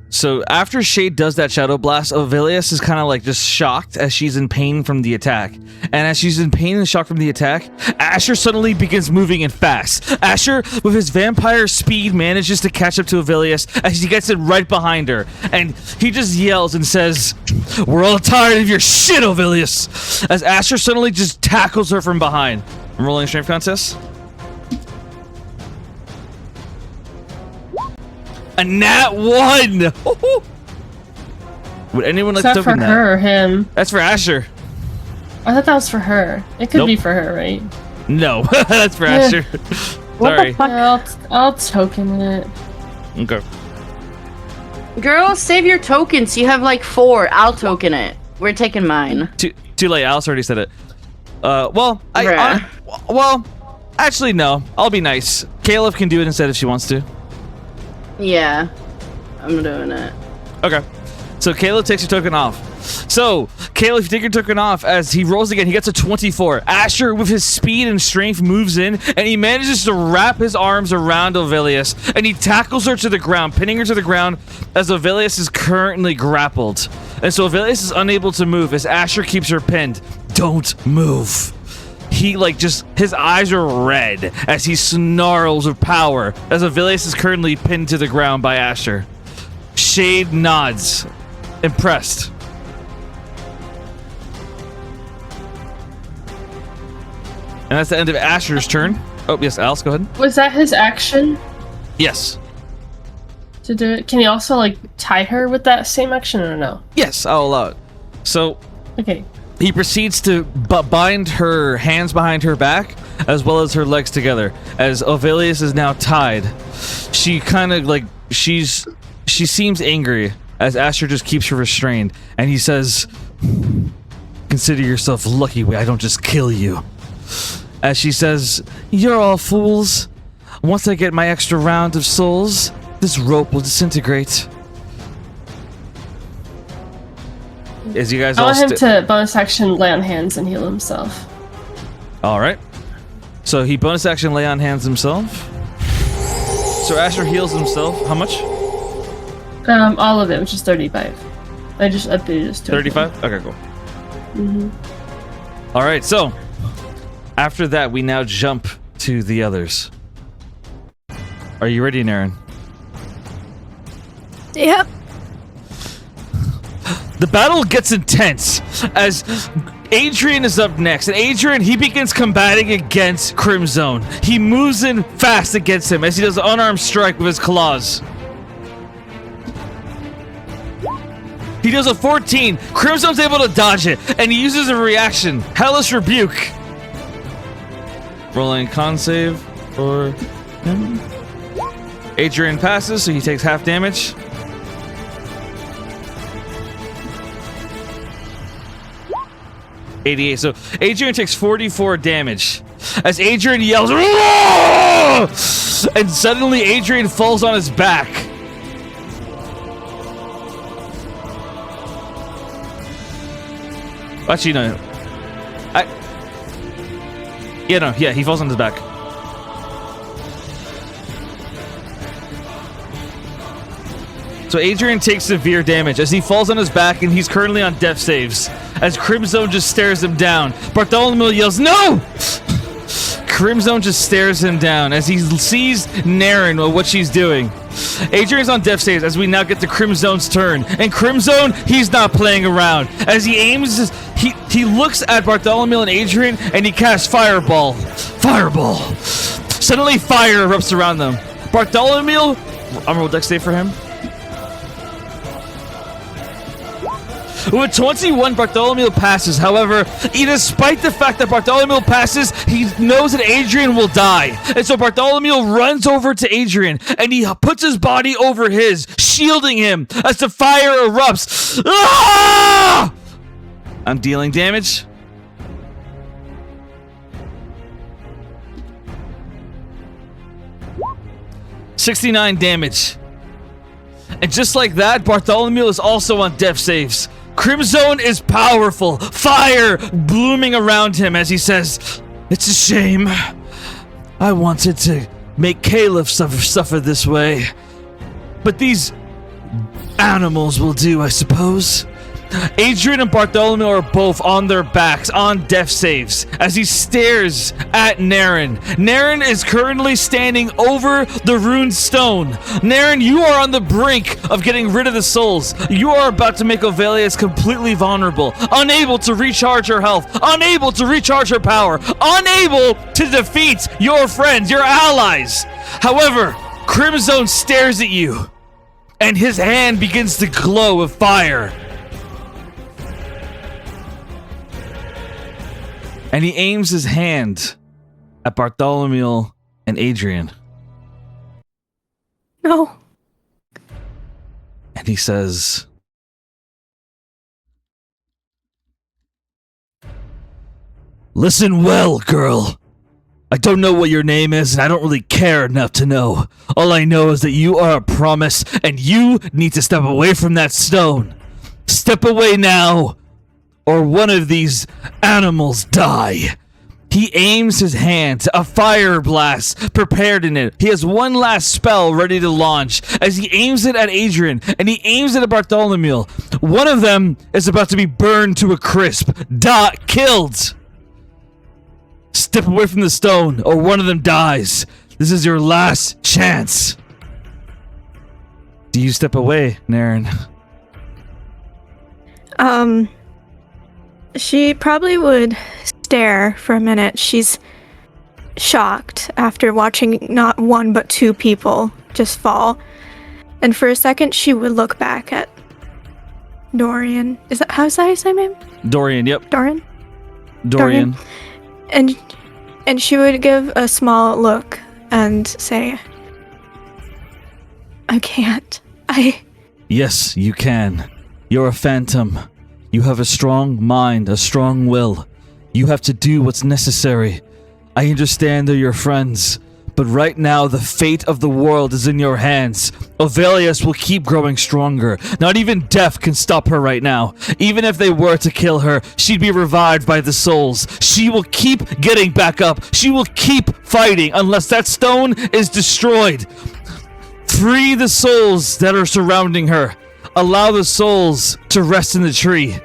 So after Shade does that Shadow Blast, Ovelius is kind of like just shocked as she's in pain from the attack. And as she's in pain and shock from the attack, Asher suddenly begins moving in fast. Asher, with his vampire speed, manages to catch up to Ovelius as he gets it right behind her. And he just yells and says, we're all tired of your shit, Ovelius! As Asher suddenly just tackles her from behind. I'm rolling a strength contest. A nat 1! Would anyone like to Is that for her or him? That's for Asher. I thought that was for her. It could Nope. be for her, right? No, that's for Asher. What Sorry. the fuck? Yeah, I'll token it. Okay. Girl, save your tokens. You have like 4. I'll token it. We're taking mine. Too late. Alice already said it. Well, Bruh. actually no. I'll be nice. Caleb can do it instead if she wants to. Yeah, I'm doing it. Okay. So Caleb takes your token off. So, Caleb, if you take your token off, as he rolls again, he gets a 24. Asher, with his speed and strength, moves in, and he manages to wrap his arms around Ovelius, and he tackles her to the ground, pinning her to the ground, as Ovelius is currently grappled. And so Ovelius is unable to move, as Asher keeps her pinned. Don't move. He, his eyes are red, as he snarls with power, as Ovelius is currently pinned to the ground by Asher. Shade nods, impressed. And that's the end of Asher's turn. Oh, yes, Alice, go ahead. Was that his action Yes. to do it? Can he also tie her with that same action or no? Yes, I'll allow it. So, Okay. he proceeds to bind her hands behind her back, as well as her legs together. As Ovelius is now tied, she kind of she seems angry, as Asher just keeps her restrained. And he says, consider yourself lucky I don't just kill you. As she says, you're all fools. Once I get my extra round of souls, this rope will disintegrate. As you guys I all want him to bonus action lay on hands and heal himself. All right. So he bonus action lay on hands himself. So Asher heals himself. How much? All of it, which is 35. I just updated this to 35? Okay, cool. Mm-hmm. All right, so after that, we now jump to the others. Are you ready, Naren? Yep. The battle gets intense as Adrian is up next. And Adrian, he begins combating against Crimzone. He moves in fast against him as he does an unarmed strike with his claws. He does a 14. Crimzone's able to dodge it, and he uses a reaction. Hellish Rebuke. Rolling con save for him. Adrian passes, so he takes half damage. $88. So Adrian takes 44 damage. As Adrian yells, "Roar!" And suddenly Adrian falls on his back. Actually, no. He falls on his back. So Adrian takes severe damage as he falls on his back, and he's currently on death saves. As Crimzone just stares him down, Bartholomew yells, "No!" Crimzone just stares him down as he sees Naren what she's doing. Adrian's on death saves as we now get to Crimzone's turn. And Crimzone, he's not playing around. As he aims, he looks at Bartholomew and Adrian, and he casts Fireball. Fireball! Suddenly fire erupts around them. Bartholomew, I'm roll dex save for him. With a 21, Bartholomew passes. However, despite the fact that Bartholomew passes, he knows that Adrian will die. And so Bartholomew runs over to Adrian, and he puts his body over his, shielding him as the fire erupts. Ah! I'm dealing damage. $69 damage. And just like that, Bartholomew is also on death saves. Crimzone is powerful. Fire blooming around him as he says, "It's a shame. I wanted to make Caliph suffer this way. But these animals will do, I suppose." Adrian and Bartholomew are both on their backs on death saves as he stares at Naren. Naren is currently standing over the rune stone. Naren, you are on the brink of getting rid of the souls. You are about to make Ovelius completely vulnerable, unable to recharge her health, unable to recharge her power, unable to defeat your friends, your allies. However, Crimzone stares at you, and his hand begins to glow with fire. And he aims his hand at Bartholomew and Adrian. No. And he says, "Listen well, girl. I don't know what your name is, and I don't really care enough to know. All I know is that you are a promise, and you need to step away from that stone. Step away now, or one of these animals die." He aims his hand, a fire blast prepared in it. He has one last spell ready to launch as he aims it at Adrian, and he aims it at Bartholomew. One of them is about to be burned to a crisp. Killed. Step away from the stone, or one of them dies. This is your last chance. Do you step away, Naren? She probably would stare for a minute. She's shocked after watching not one but two people just fall. And for a second, she would look back at Dorian. How's that his name? Dorian, yep. Dorian. And she would give a small look and say, "I can't. Yes, you can. You're a phantom. You have a strong mind, a strong will. You have to do what's necessary. I understand they're your friends, but right now the fate of the world is in your hands. Ovelius will keep growing stronger. Not even death can stop her right now. Even if they were to kill her, she'd be revived by the souls. She will keep getting back up. She will keep fighting unless that stone is destroyed. Free the souls that are surrounding her. Allow the souls to rest in the tree.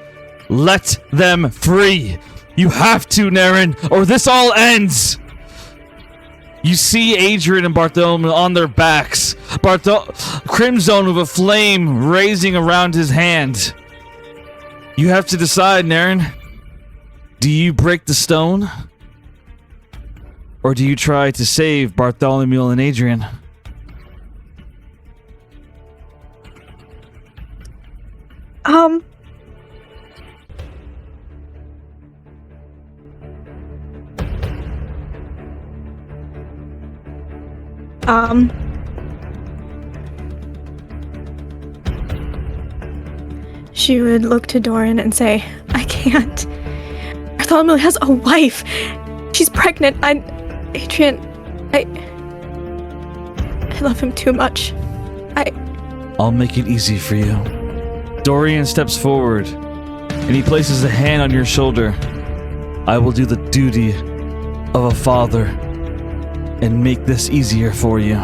Let them free. You have to, Naren, or this all ends." You see Adrian and Bartholomew on their backs. Crimzone with a flame raising around his hand. You have to decide, Naren. Do you break the stone? Or do you try to save Bartholomew and Adrian? She would look to Dorian and say, "I can't. Bartholomew has a wife. She's pregnant. Adrian, I love him too much. I'll make it easy for you." Dorian steps forward, and he places a hand on your shoulder. "I will do the duty of a father and make this easier for you."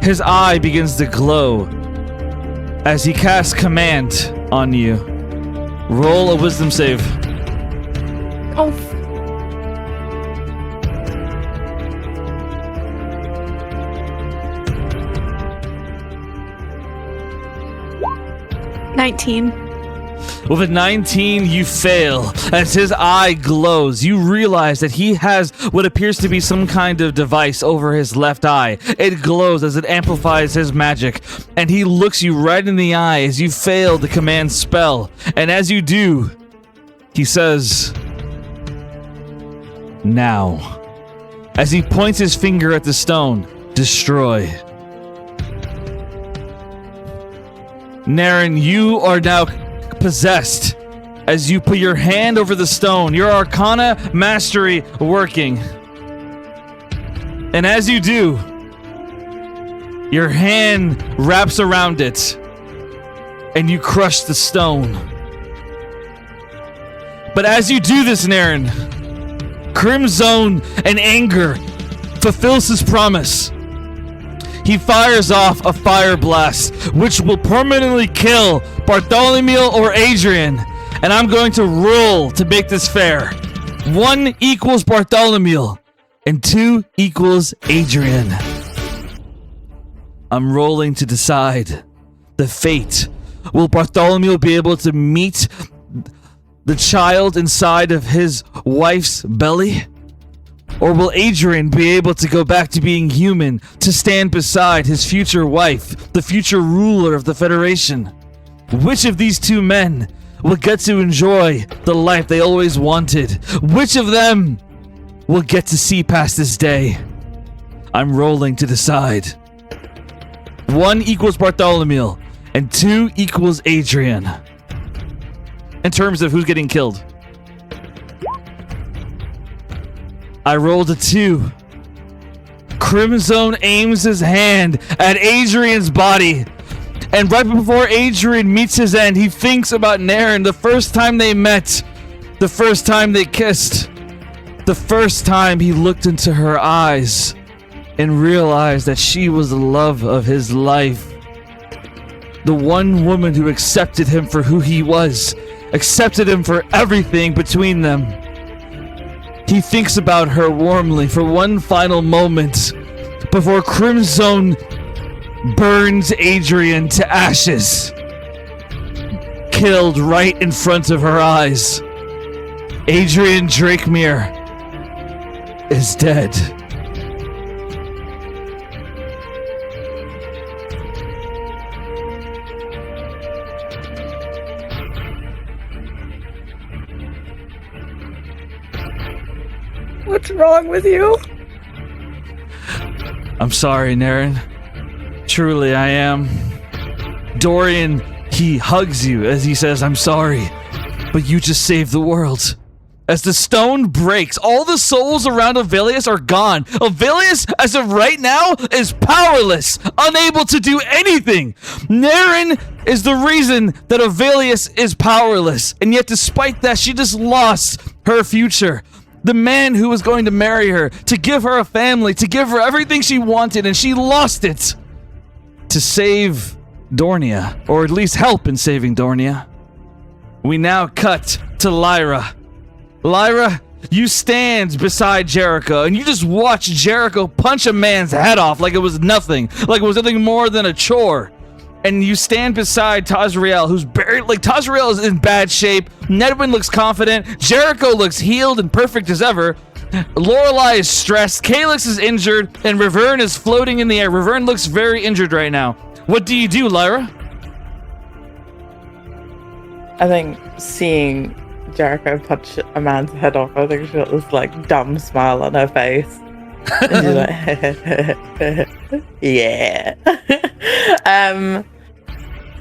His eye begins to glow as he casts command on you. Roll a wisdom save. Oh. $19. With a 19, you fail. As his eye glows, you realize that he has what appears to be some kind of device over his left eye. It glows as it amplifies his magic, and he looks you right in the eye as you fail the command spell. And as you do, he says, "Now." As he points his finger at the stone, "Destroy." Naren, you are now possessed as you put your hand over the stone, your arcana mastery working. And as you do, your hand wraps around it and you crush the stone. But as you do this, Naren, Crimson in anger fulfills his promise. He fires off a fire blast, which will permanently kill Bartholomew or Adrian. And I'm going to roll to make this fair. 1 equals Bartholomew, and 2 equals Adrian. I'm rolling to decide the fate. Will Bartholomew be able to meet the child inside of his wife's belly? Or will Adrian be able to go back to being human, to stand beside his future wife, the future ruler of the Federation? Which of these two men will get to enjoy the life they always wanted? Which of them will get to see past this day? I'm rolling to decide. 1 equals Bartholomew, and 2 equals Adrian. In terms of who's getting killed. I rolled a 2. Crimson aims his hand at Adrian's body. And right before Adrian meets his end, he thinks about Naren, the first time they met, the first time they kissed, the first time he looked into her eyes and realized that she was the love of his life. The one woman who accepted him for who he was, accepted him for everything between them. He thinks about her warmly for one final moment before Crimson burns Adrian to ashes. Killed right in front of her eyes. Adrian Drakemere is dead. What's wrong with you? I'm sorry, Naren. Truly, I am. Dorian, he hugs you as he says, "I'm sorry, but you just saved the world." As the stone breaks, all the souls around Avelius are gone. Avelius, as of right now, is powerless, unable to do anything. Naren is the reason that Avelius is powerless, and yet despite that, she just lost her future. The man who was going to marry her, to give her a family, to give her everything she wanted, and she lost it to save Dornia, or at least help in saving Dornia. We now cut to Lyra. Lyra, you stand beside Jericho, and you just watch Jericho punch a man's head off like it was nothing, like it was nothing more than a chore. And you stand beside Tazriel, who's buried. Like, Tazriel is in bad shape. Nedwin looks confident. Jericho looks healed and perfect as ever. Lorelei is stressed. Calyx is injured. And Riverne is floating in the air. Riverne looks very injured right now. What do you do, Lyra? I think seeing Jericho punch a man's head off, I think she's got this like dumb smile on her face. And she's like, yeah.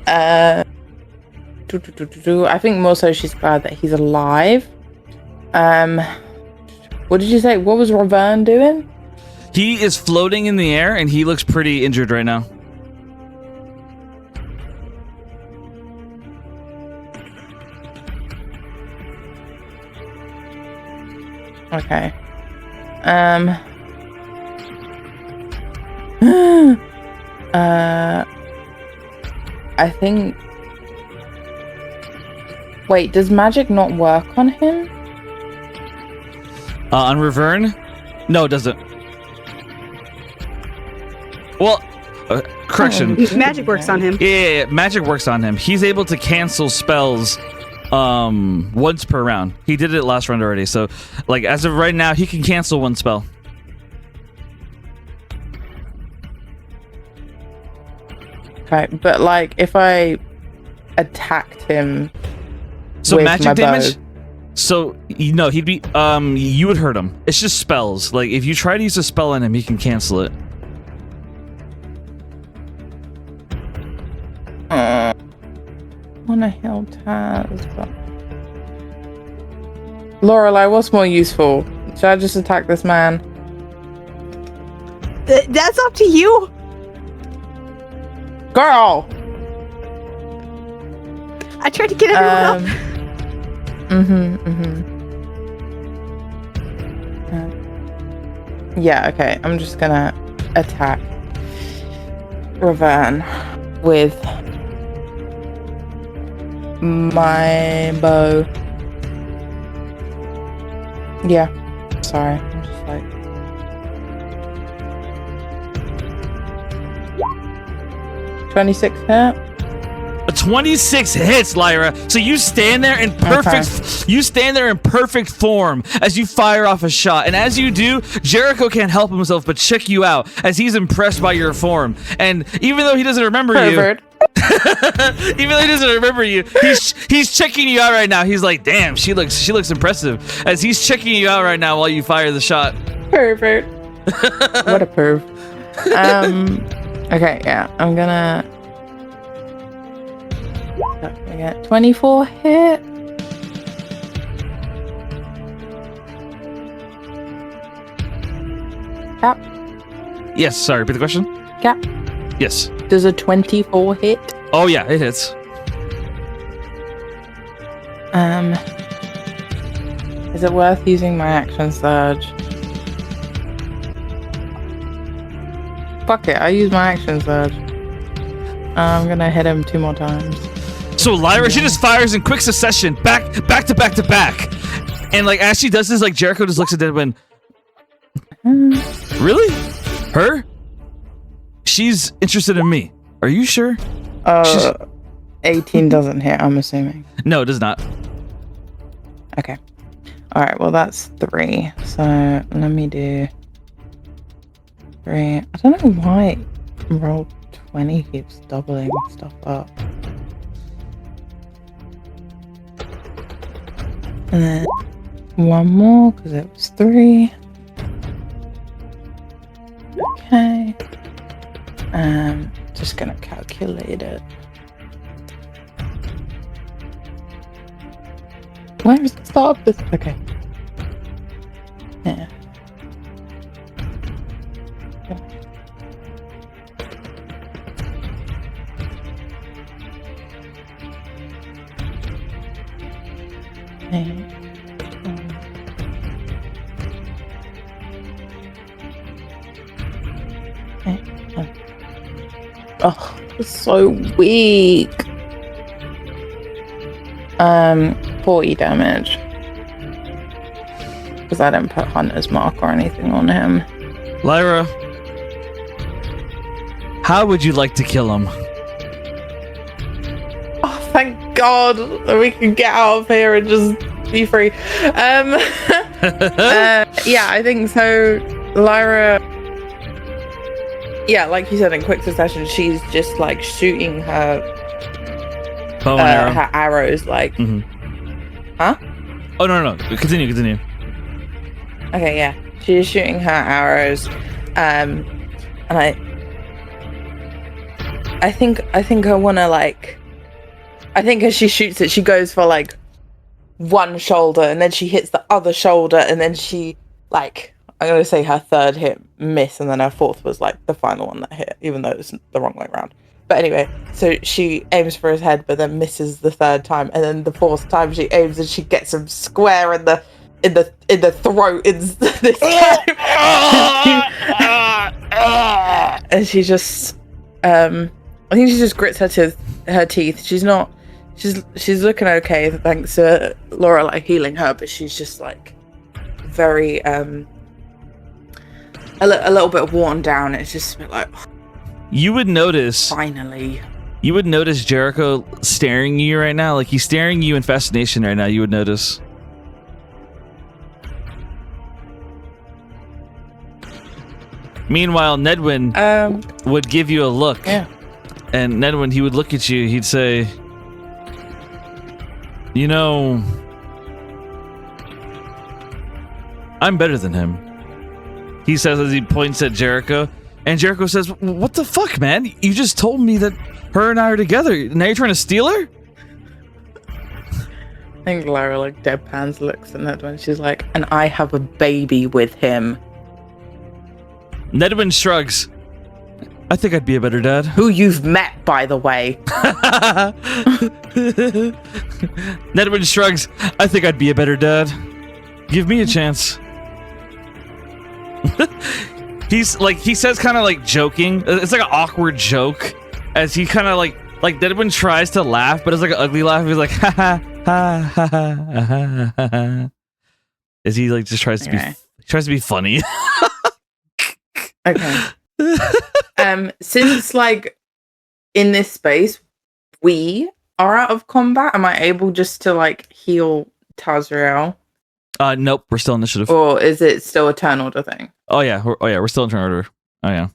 I think more so she's glad that he's alive. What did you say? What was Raverne doing? He is floating in the air, and he looks pretty injured right now. Okay. I think... Wait, does magic not work on him? On Riverne? No, it doesn't. Well, correction. Magic works on him. Yeah, magic works on him. He's able to cancel spells once per round. He did it last round already. So, like, as of right now, he can cancel one spell. Okay, but like if I attacked him So with magic my damage? bow, So, no, he'd be, you would hurt him. It's just spells. Like, if you try to use a spell on him, he can cancel it. wanna heal Taz, but Lorelei, what's more useful? Should I just attack this man? That's up to you. Girl! I tried to get everyone up. Yeah, okay. I'm just gonna attack Ravern with my bow. Yeah. Sorry. I'm just like... 26 hit. A 26 hits, Lyra. So you stand there in perfect form as you fire off a shot. And as you do, Jericho can't help himself but check you out as he's impressed by your form. And even though he doesn't remember Pervert. you, he's checking you out right now. He's like, "Damn, she looks impressive." As he's checking you out right now while you fire the shot. Pervert. What a perv. Okay, yeah. I'm gonna... I get 24 hit. Cap. Yes, sorry, repeat the question. Cap. Yes. Does a 24 hit? Oh yeah, it hits. Is it worth using my action surge? Fuck it, I use my action surge. I'm gonna hit him 2 more times. So Lyra, she just fires in quick succession, back to back. And like as she does this, like Jericho just looks at Deadwind. Really? Her? She's interested in me. Are you sure? 18 doesn't hit, I'm assuming. No, it does not. Okay. Alright, well that's 3. So let me do 3. I don't know why roll 20 keeps doubling stuff up. And then 1 more because it was 3. Okay. Just gonna calculate it. Where is the start of this? Okay. Yeah. Oh, it's so weak. 40 damage. Because I didn't put Hunter's Mark or anything on him. Lyra, how would you like to kill him? Oh, thank God that we can get out of here and just be free. Yeah, I think so. Lyra, yeah, like you said, in quick succession, she's just like shooting her Bow and arrow. her arrows, like. Huh? Oh no. Continue. Okay, yeah, she's shooting her arrows, and I think I want to like. I think as she shoots it, she goes for like one shoulder, and then she hits the other shoulder, and then she like. I'm going to say her third hit miss, and then her fourth was like the final one that hit, even though it's the wrong way around. But anyway, so she aims for his head, but then misses the third time, and then the fourth time she aims and she gets him square in the throat this time. And she just, I think she just grits her teeth. She's looking okay thanks to Laura like healing her, but she's just like very a little bit worn down. It's just a bit like, you would notice Finally. Jericho staring you right now. Like he's staring you in fascination right now. You would notice. Meanwhile, Nedwin would give you a look. Yeah. And Nedwin, he would look at you. He'd say, "You know, I'm better than him." He says as he points at Jericho. And Jericho says, "What the fuck, man? You just told me that her and I are together. Now you're trying to steal her?" I think Lara like deadpans looks at that when she's like, and I have a baby with him. Nedwin shrugs. "I think I'd be a better dad." Who you've met, by the way. Nedwin shrugs. "I think I'd be a better dad. Give me a chance." He's like, he says kind of like joking. It's like an awkward joke as he kind of like Nedwin tries to laugh, but it's like an ugly laugh. He's like, ha ha ha ha ha ha ha. As he like just tries to be funny. Okay. Since like in this space we are out of combat, am I able just to like heal Tazriel? Nope, we're still initiative. Or is it still a turn order thing? Oh yeah, we're still in turn order. Oh yeah.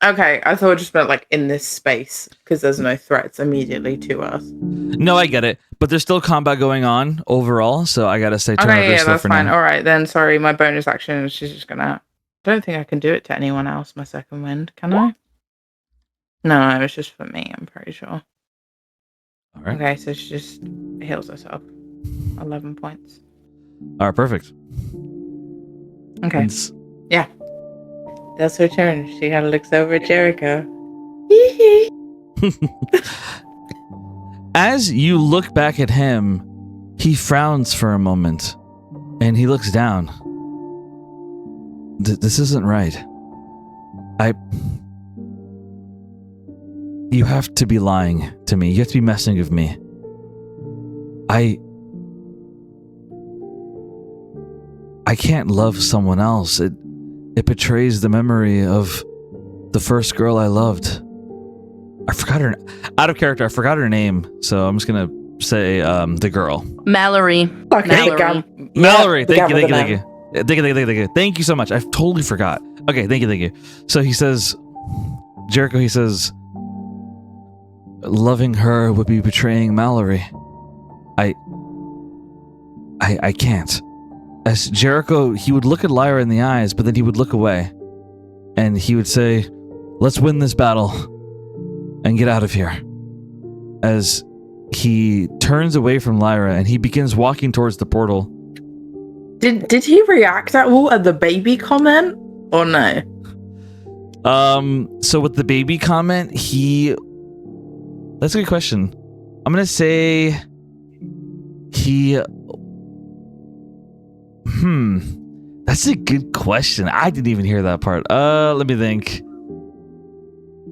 Okay, I thought it just meant like in this space because there's no threats immediately to us. No, I get it, but there's still combat going on overall, so I gotta say turn order. Okay, yeah, that's for fine. now. All right, then. Sorry, my bonus action is she's just gonna. I don't think I can do it to anyone else. My second wind, can I? No, it's just for me. I'm pretty sure. All right. Okay, so she just heals herself. 11 points. All right, perfect. Okay. And Yeah. That's her turn. She kind of looks over at Jericho. As you look back at him, he frowns for a moment, and he looks down. This isn't right. You have to be lying to me. You have to be messing with me. I can't love someone else. It betrays the memory of the first girl I loved. I forgot her. Out of character, I forgot her name, so I'm just gonna say the girl. Mallory. Okay, Mallory. Thank you. Thank you so much. I totally forgot. Okay, thank you. So he says, Jericho. He says, loving her would be betraying Mallory. I can't. As Jericho, he would look at Lyra in the eyes, but then he would look away. And he would say, let's win this battle and get out of here. As he turns away from Lyra and he begins walking towards the portal. Did he react at all at the baby comment or no? So with the baby comment, that's a good question. I'm gonna say that's a good question. I didn't even hear that part. Let me think.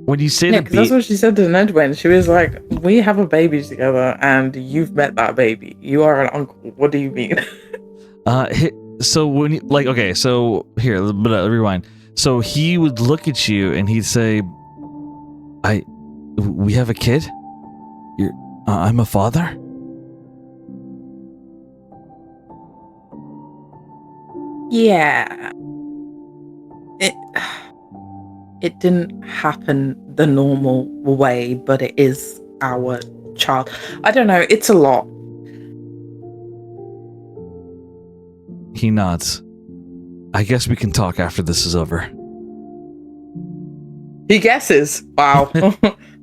When you say because that's what she said to Nedwin. She was like, we have a baby together and you've met that baby. You are an uncle. What do you mean? So when you, like, okay, so here, rewind. So he would look at you and he'd say, we have a kid? I'm a father? Yeah. It didn't happen the normal way, but it is our child. I don't know. It's a lot. He nods. I guess we can talk after this is over. He guesses. Wow.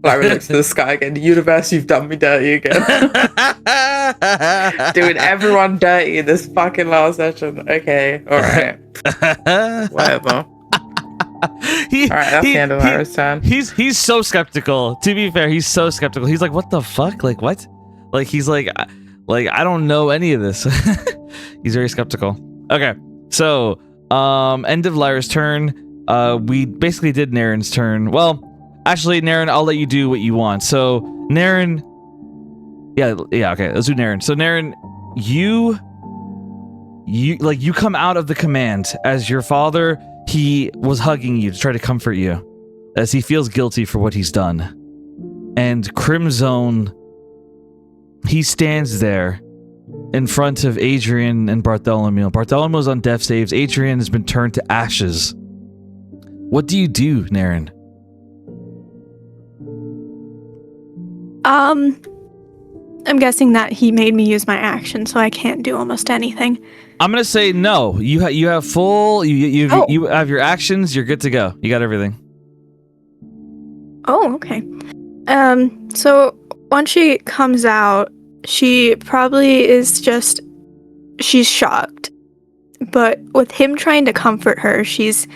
Larry looks to the sky again. The universe, you've done me dirty again. Doing everyone dirty in this fucking last session. Okay. All right. Whatever. Alright, that's the end of Lyra's turn. He's so skeptical. To be fair, he's so skeptical. He's like, what the fuck? Like, what? Like, he's like I don't know any of this. He's very skeptical. Okay, so end of Lyra's turn. We basically did Naren's turn. Well, actually, Naren, I'll let you do what you want. So Naren, yeah, okay, let's do Naren. So Naren, you come out of the command as your father. He was hugging you to try to comfort you as he feels guilty for what he's done. And Crimzone, he stands there in front of Adrian and Bartholomew. Bartholomew's on death saves. Adrian has been turned to ashes. What do you do, Naren? I'm guessing that he made me use my action, so I can't do almost anything. I'm gonna say no. You have full. You have your actions. You're good to go. You got everything. Oh, okay. So once she comes out, she probably is just, she's shocked. But with him trying to comfort her, she is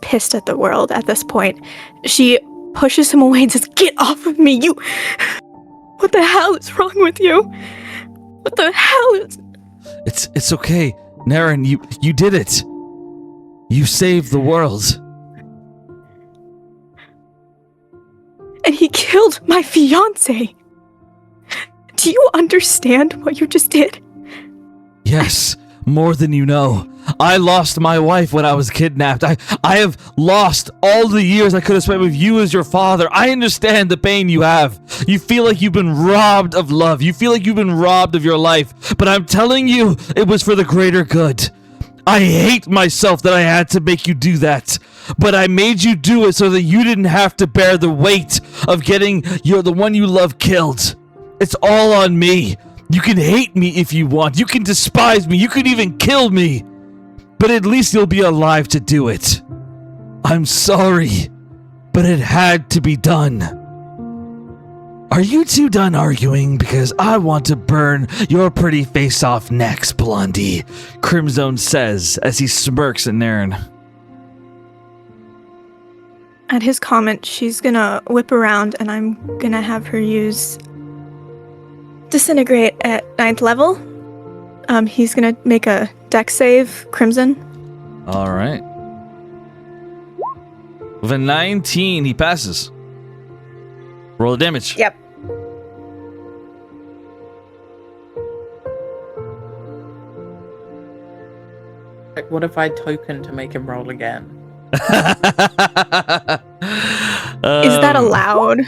pissed at the world at this point. She pushes him away and says, "Get off of me, you! What the hell is wrong with you? What the hell is..." It's okay, Naren. You did it. You saved the world. And he killed my fiance. Do you understand what you just did? Yes, more than you know. I lost my wife when I was kidnapped. I have lost all the years I could have spent with you as your father. I understand the pain you have. You feel like you've been robbed of love. You feel like you've been robbed of your life. But I'm telling you, it was for the greater good. I hate myself that I had to make you do that. But I made you do it so that you didn't have to bear the weight of getting the one you love killed. It's all on me. You can hate me if you want. You can despise me. You can even kill me. But at least you'll be alive to do it. I'm sorry, but it had to be done. Are you two done arguing? Because I want to burn your pretty face off next, Blondie, Crimzone says as he smirks at Naren. At his comment, she's gonna whip around and I'm gonna have her use Disintegrate at 9th level. He's gonna make a dex save, Crimson. All right. With a 19, he passes. Roll the damage. Yep. Like, what if I token to make him roll again? Is that allowed?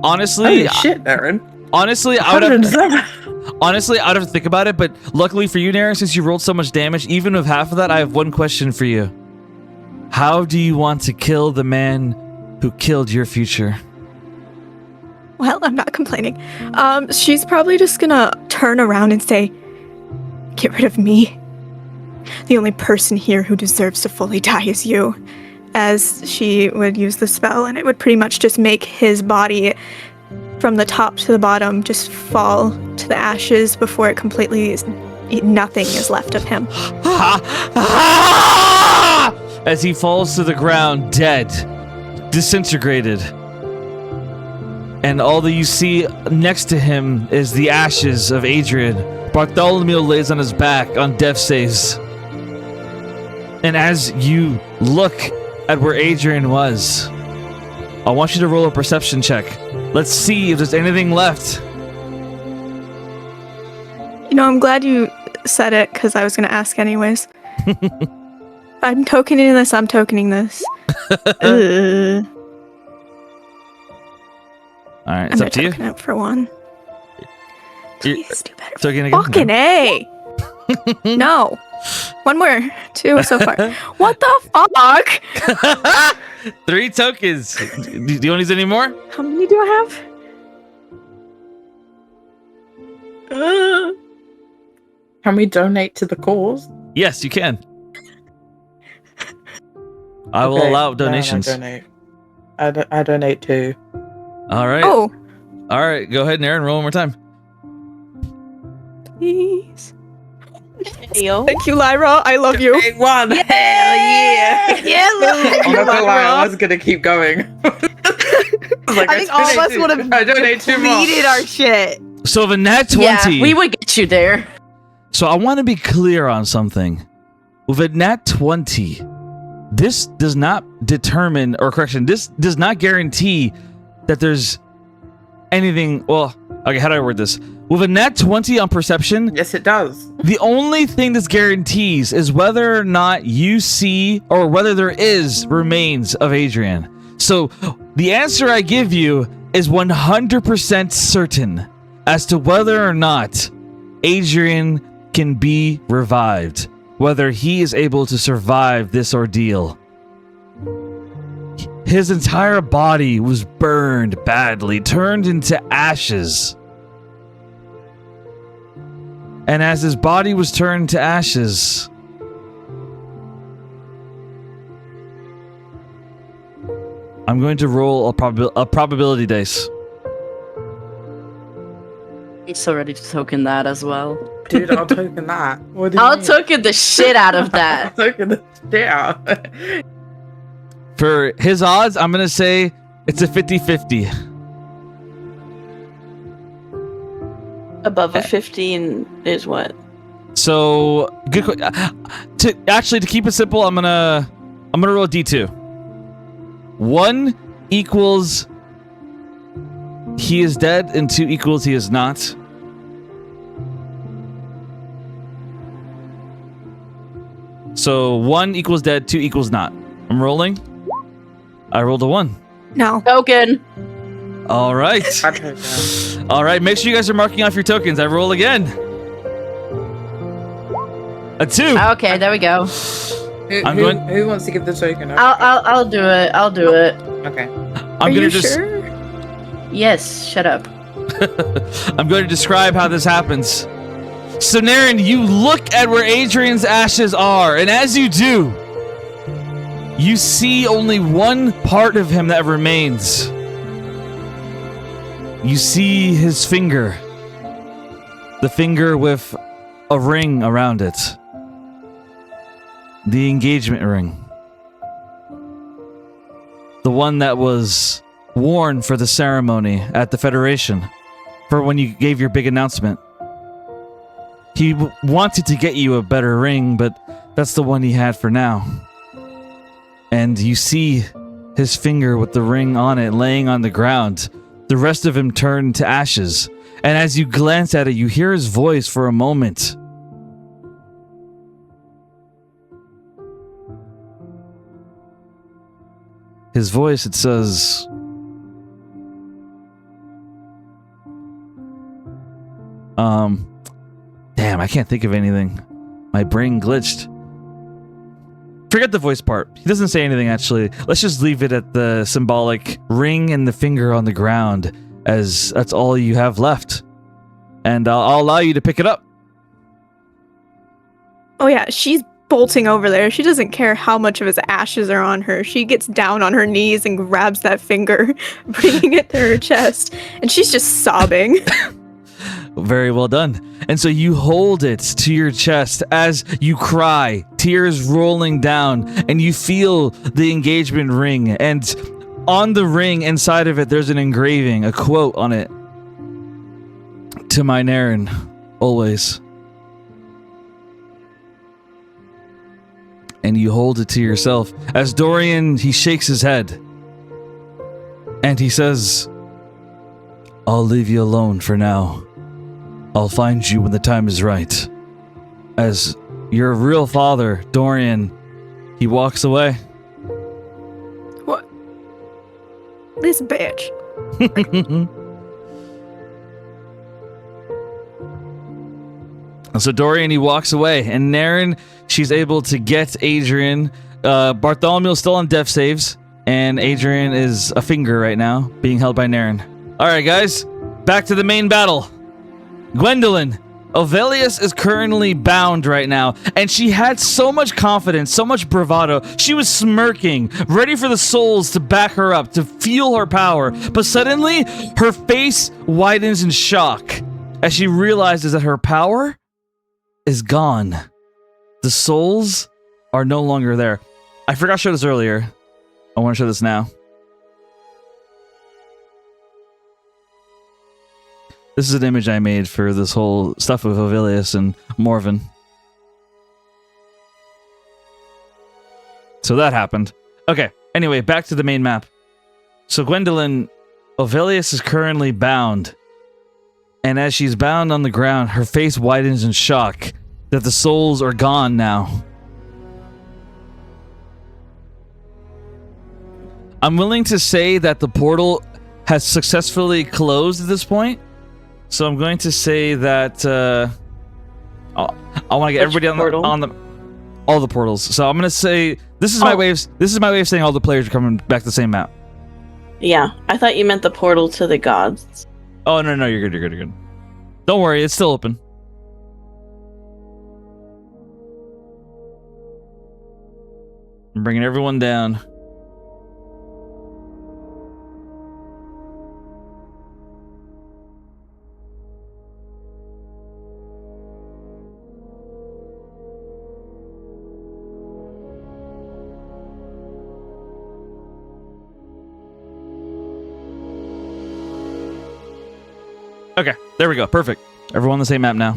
Honestly, Holy shit, Aaron. Honestly, I would have 107. Honestly, I'd have to think about it, but luckily for you, Naren, since you rolled so much damage, even with half of that, I have one question for you. How do you want to kill the man who killed your future? Well, I'm not complaining. She's probably just gonna turn around and say, "Get rid of me. The only person here who deserves to fully die is you." As she would use the spell, and it would pretty much just make his body from the top to the bottom just fall to the ashes before it completely nothing is left of him. As he falls to the ground, dead, disintegrated. And all that you see next to him is the ashes of Adrian. Bartholomew lays on his back on death saves. And as you look at where Adrian was, I want you to roll a perception check. Let's see if there's anything left. You know, I'm glad you said it, because I was going to ask anyways. I'm tokening this, I'm tokening this. Alright, it's up to you. I'm going to token it for one. Please do better. Token again? Fucking A! No. One more. 2 so far. What the fuck? 3 tokens. Do you want to use any more? How many do I have? Can we donate to the cause? Yes, you can. I will allow donations. I donate too. All right. Oh. All right. Go ahead, Naren. Roll one more time. Please. Yo. Thank you, Lyra. I love you. Big one. Hell yeah! Yeah, I'm not gonna lie, I was gonna keep going. I think all of us would have completed our shit. So of a nat 20. Yeah, we would get you there. So I want to be clear on something. With a nat 20, this does not determine, or correction, this does not guarantee that there's anything. Well, okay, how do I word this? With a nat 20 on perception, Yes, it does. the only thing this guarantees is whether or not you see or whether there is remains of Adrian. So the answer I give you is 100% certain as to whether or not Adrian can be revived, whether he is able to survive this ordeal. His entire body was burned badly, turned into ashes. And as his body was turned to ashes, I'm going to roll a probability dice. I'm so ready to token that as well. Dude, I'll token that. What do you I'll mean? token the shit out of that. I'll token the shit out. For his odds, I'm going to say it's a 50-50. Above a 15 is what? So, good. To keep it simple, I'm gonna roll a d2. 1 equals he is dead, and 2 equals he is not. So 1 equals dead, 2 equals not. I'm rolling. I rolled a 1. No. Token. All right. I token that. All right. Make sure you guys are marking off your tokens. I roll again. A 2. Okay, there we go. Who wants to give the token? I'll do it. I'll do it. Okay. I'm Are gonna you just. sure? Yes, shut up. I'm going to describe how this happens. So, Naren, you look at where Adrian's ashes are, and as you do, you see only one part of him that remains. You see his finger. The finger with a ring around it. The engagement ring. The one that was worn for the ceremony at the Federation, for when you gave your big announcement. He wanted to get you a better ring, but that's the one he had for now. And you see his finger with the ring on it laying on the ground. The rest of him turned to ashes. And as you glance at it, you hear his voice for a moment. His voice, it says, damn, I can't think of anything. My brain glitched. Forget the voice part. He doesn't say anything, actually. Let's just leave it at the symbolic ring and the finger on the ground, as that's all you have left. And I'll allow you to pick it up. Oh yeah, she's bolting over there. She doesn't care how much of his ashes are on her. She gets down on her knees and grabs that finger, bringing it to her chest, and she's just sobbing. Very well done. And so you hold it to your chest as you cry, tears rolling down, and you feel the engagement ring. And on the ring, inside of it, there's an engraving, a quote on it. To my Naren, always. And you hold it to yourself. As Dorian, he shakes his head. And he says, I'll leave you alone for now. I'll find you when the time is right. As your real father, Dorian, he walks away. What? This bitch. So Dorian, he walks away, and Naren, she's able to get Adrian. Bartholomew's still on death saves, and Adrian is a finger right now, being held by Naren. All right, guys, back to the main battle. Gwendolyn, Ovelius is currently bound right now, and she had so much confidence, so much bravado. She was smirking, ready for the souls to back her up, to feel her power. But suddenly, her face widens in shock as she realizes that her power is gone. The souls are no longer there. I forgot to show this earlier. I want to show this now. This is an image I made for this whole stuff with Ovelius and Morven. So that happened. Okay, anyway, back to the main map. So Gwendolyn, Ovelius is currently bound. And as she's bound on the ground, her face widens in shock that the souls are gone now. I'm willing to say that the portal has successfully closed at this point. So I'm going to say that I want to get everybody on the all the portals. So I'm going to say this is my way of saying all the players are coming back to the same map. Yeah, I thought you meant the portal to the gods. Oh no, you're good. Don't worry, it's still open. I'm bringing everyone down. Okay, there we go. Perfect. Everyone on the same map now.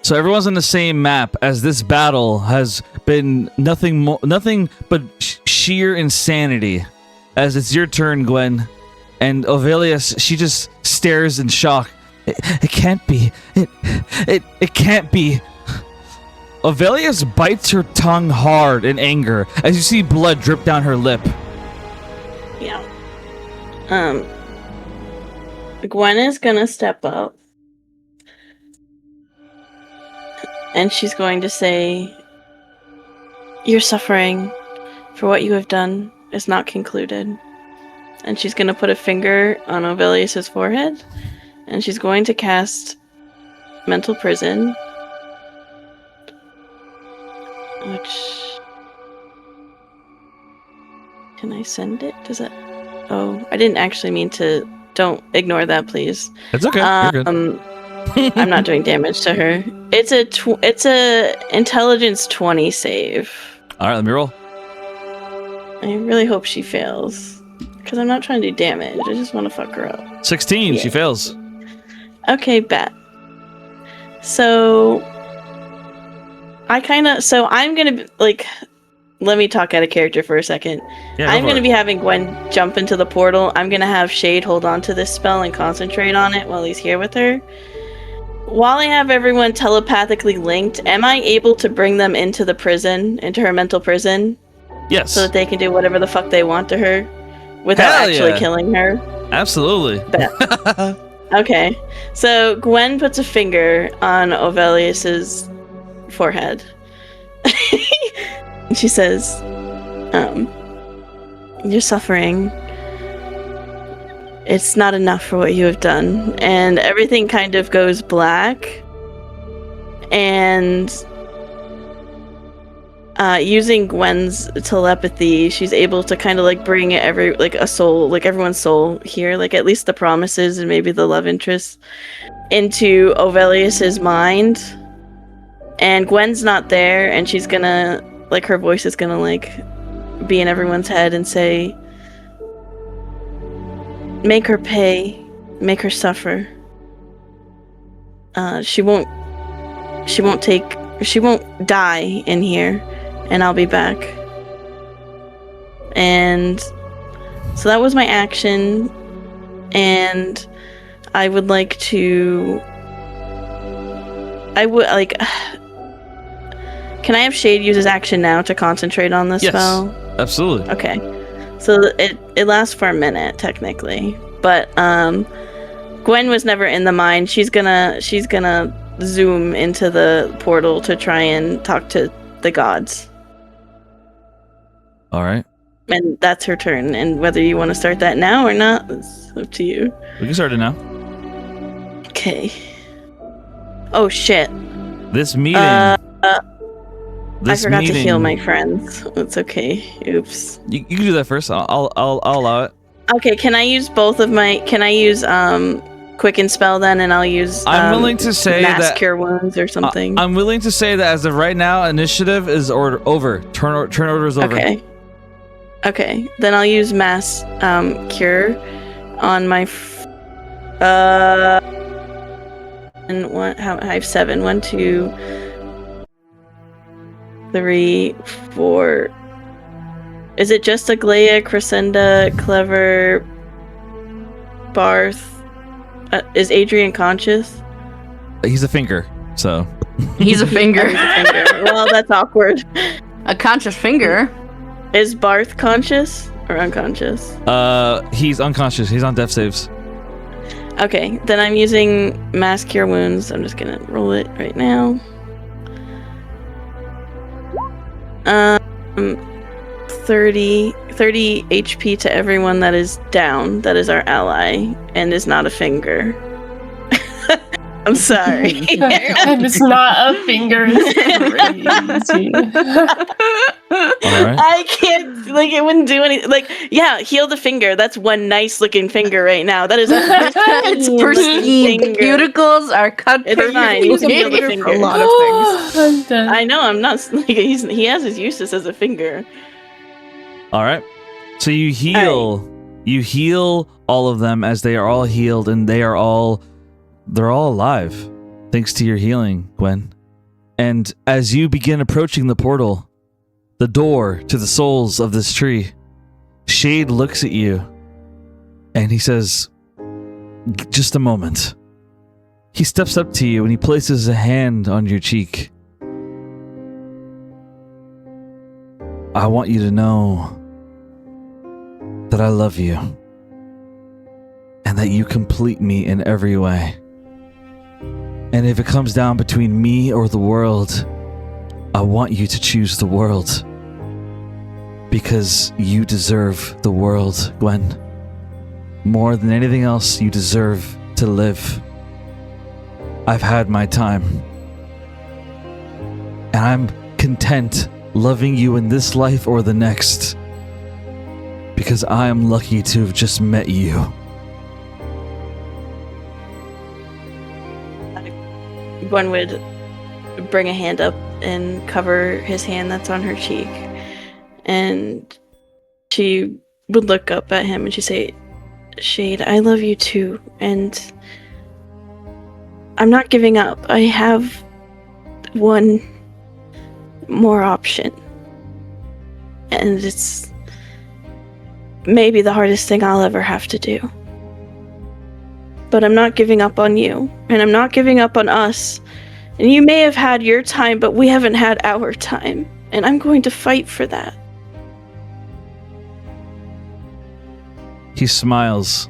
So everyone's on the same map as this battle has been nothing but sheer insanity. As it's your turn, Gwen, and Ovelius, she just stares in shock. It can't be. It can't be. Ovelius bites her tongue hard in anger as you see blood drip down her lip. Yeah. Gwen is gonna step up. And she's going to say, "Your suffering for what you have done is not concluded." And she's going to put a finger on Ovelius's forehead. And she's going to cast Mental Prison. Which... Can I send it? Does it... Oh, I didn't actually mean to... Don't ignore that, please. It's okay. You're good. I'm not doing damage to her. It's a intelligence 20 save. All right, let me roll. I really hope she fails, because I'm not trying to do damage. I just want to fuck her up. 16. Yeah. She fails. Okay, bet. So I'm gonna let me talk out of character for a second. Yeah, I'm going to be having Gwen jump into the portal. I'm going to have Shade hold on to this spell and concentrate on it while he's here with her. While I have everyone telepathically linked, am I able to bring them into the prison, into her mental prison? Yes. So that they can do whatever the fuck they want to her without actually killing her? Absolutely. Okay. So Gwen puts a finger on Ovelius's forehead. And she says, "Your suffering, it's not enough for what you have done." And everything kind of goes black. And using Gwen's telepathy, she's able to kind of bring everyone's soul here, at least the promises and maybe the love interest, into Ovelius's mind. And Gwen's not there, and she's gonna her voice is gonna be in everyone's head and say, "Make her pay, make her suffer. She won't die in here, and I'll be back." And so that was my action, and I would like to. Can I have Shade use his action now to concentrate on this spell? Absolutely. Okay. So it lasts for a minute, technically. But Gwen was never in the mind. She's gonna zoom into the portal to try and talk to the gods. All right. And that's her turn. And whether you want to start that now or not, it's up to you. We can start it now. Okay. Oh, shit. This meeting... I forgot to heal my friends. It's okay. Oops. You can do that first. I'll allow it. Okay, can I use Quicken Spell then, and I'll use I'm willing to say Mass Cure Wounds or something. I'm willing to say that as of right now, initiative is over. Turn order is over. Okay. Then I'll use Mass Cure on my and I have 7. 1, 2, 3, 4. Is it just Aglaia, Crescenda, Clever, Barth. Is Adrian conscious? He's a finger, so. He's a finger. Oh, he's a finger. Well, that's awkward. A conscious finger. Is Barth conscious or unconscious? He's unconscious. He's on death saves. Okay, then I'm using Mass Cure Wounds. I'm just gonna roll it right now. 30 HP to everyone that is down, that is our ally, and is not a finger. I'm sorry. And it's not a finger. It's crazy. All right. I can't, like, it wouldn't do anything. Like, yeah, heal the finger. That's one nice looking finger right now. That is a It's pristine. finger. Cuticles are cut It's for fine. you. You can heal the For finger. a lot of things. I'm dead. I know, I'm not, like, he has his uses as a finger. All right. So you heal. You heal all of them as they are all healed, and they're all alive, thanks to your healing, Gwen. And as you begin approaching the portal, the door to the souls of this tree, Shade looks at you, and he says, "Just a moment." He steps up to you and he places a hand on your cheek. "I want you to know that I love you, and that you complete me in every way. And if it comes down between me or the world, I want you to choose the world. Because you deserve the world, Gwen. More than anything else, you deserve to live. I've had my time. And I'm content loving you in this life or the next. Because I am lucky to have just met you." Gwen would bring a hand up and cover his hand that's on her cheek. And she would look up at him and she'd say, "Shade, I love you too. And I'm not giving up. I have one more option. And it's maybe the hardest thing I'll ever have to do. But I'm not giving up on you, and I'm not giving up on us. And you may have had your time, but we haven't had our time. And I'm going to fight for that." He smiles.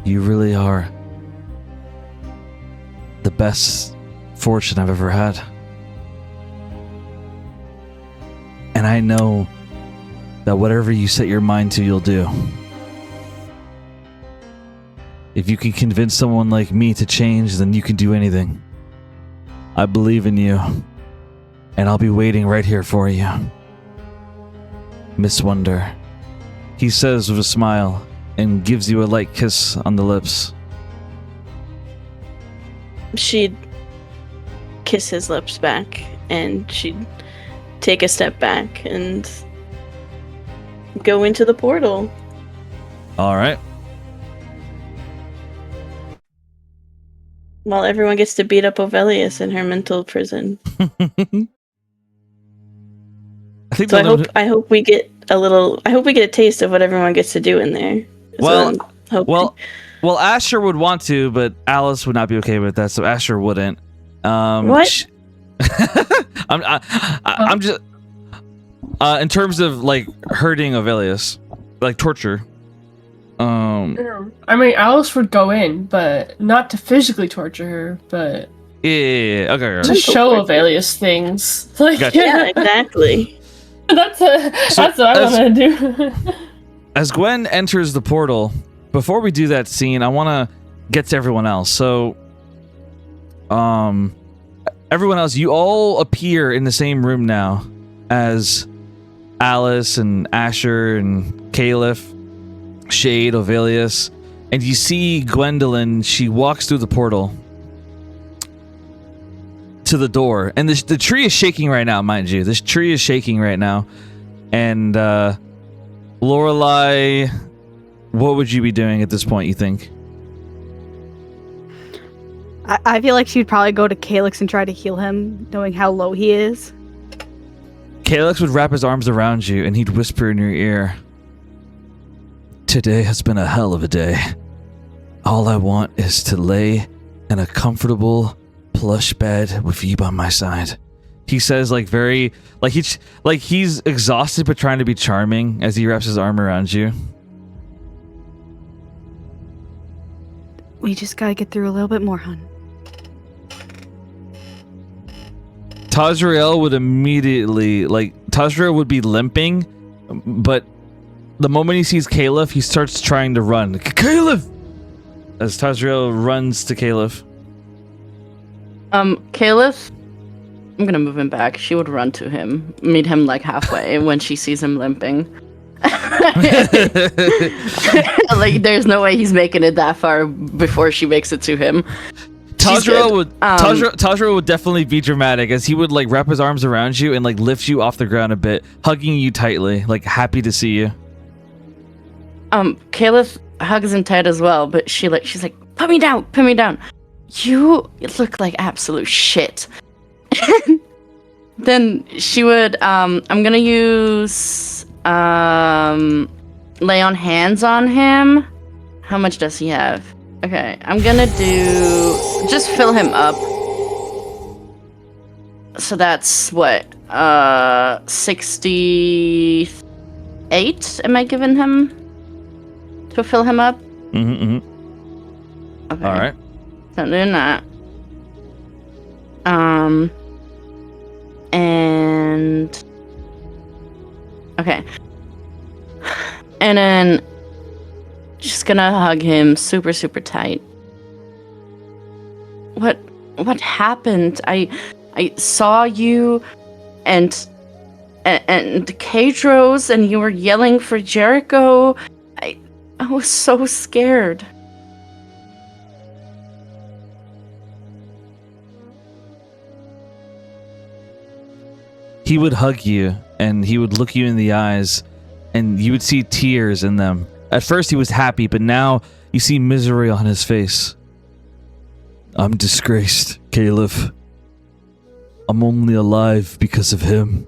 "You really are the best fortune I've ever had. And I know that whatever you set your mind to, you'll do. If you can convince someone like me to change, then you can do anything. I believe in you, and I'll be waiting right here for you. Miss Wonder," he says with a smile, and gives you a light kiss on the lips. She'd kiss his lips back, and she'd take a step back and go into the portal. All right. While everyone gets to beat up Ovelius in her mental prison. I think So the I hope we get a taste of what everyone gets to do in there. Is Well- what I'm hoping. Well, Asher would want to, but Alice would not be okay with that, so Asher wouldn't. What? I'm just in terms of like hurting Ovelius, like torture. I mean, Alice would go in, but not to physically torture her, but Yeah. Okay. to show Ovelius things. Like, Gotcha. Yeah, exactly. that's what I want to do. As Gwen enters the portal, before we do that scene, I want to get to everyone else. So, everyone else, you all appear in the same room now as Alice and Asher and Caliph, Shade, Ovelius, and you see Gwendolyn. She walks through the portal to the door, and the tree is shaking right now, mind you. This tree is shaking right now, and Lorelai, what would you be doing at this point, you think? I feel like she'd probably go to Calyx and try to heal him, knowing how low he is. Calyx would wrap his arms around you and he'd whisper in your ear, Today has been a hell of a day. All I want is to lay in a comfortable plush bed with you by my side. He says he's exhausted but trying to be charming as he wraps his arm around you. We just gotta get through a little bit more, hon. Tazrael would immediately, Tazrael would be limping, but the moment he sees Caliph, he starts trying to run. Caliph! As Tazrael runs to Caliph. Caliph, I'm gonna move him back. She would run to him, meet him like halfway when she sees him limping. Like, there's no way he's making it that far before she makes it to him. Tazrael would definitely be dramatic as he would wrap his arms around you and lift you off the ground a bit, hugging you tightly, happy to see you. Caliph hugs him tight as well, but she's like, put me down. You look like absolute shit. Then she would, I'm gonna use, lay on hands on him. How much does he have? Okay, I'm gonna just fill him up. So that's what, 68 am I giving him to fill him up? Mm-hmm. Okay. Alright. So I'm doing that. And okay. And then just gonna hug him super, super tight. What happened? I saw you and Kadros, and you were yelling for Jericho. I was so scared. He would hug you and he would look you in the eyes and you would see tears in them. At first he was happy, but now you see misery on his face. I'm disgraced, Caliph. I'm only alive because of him.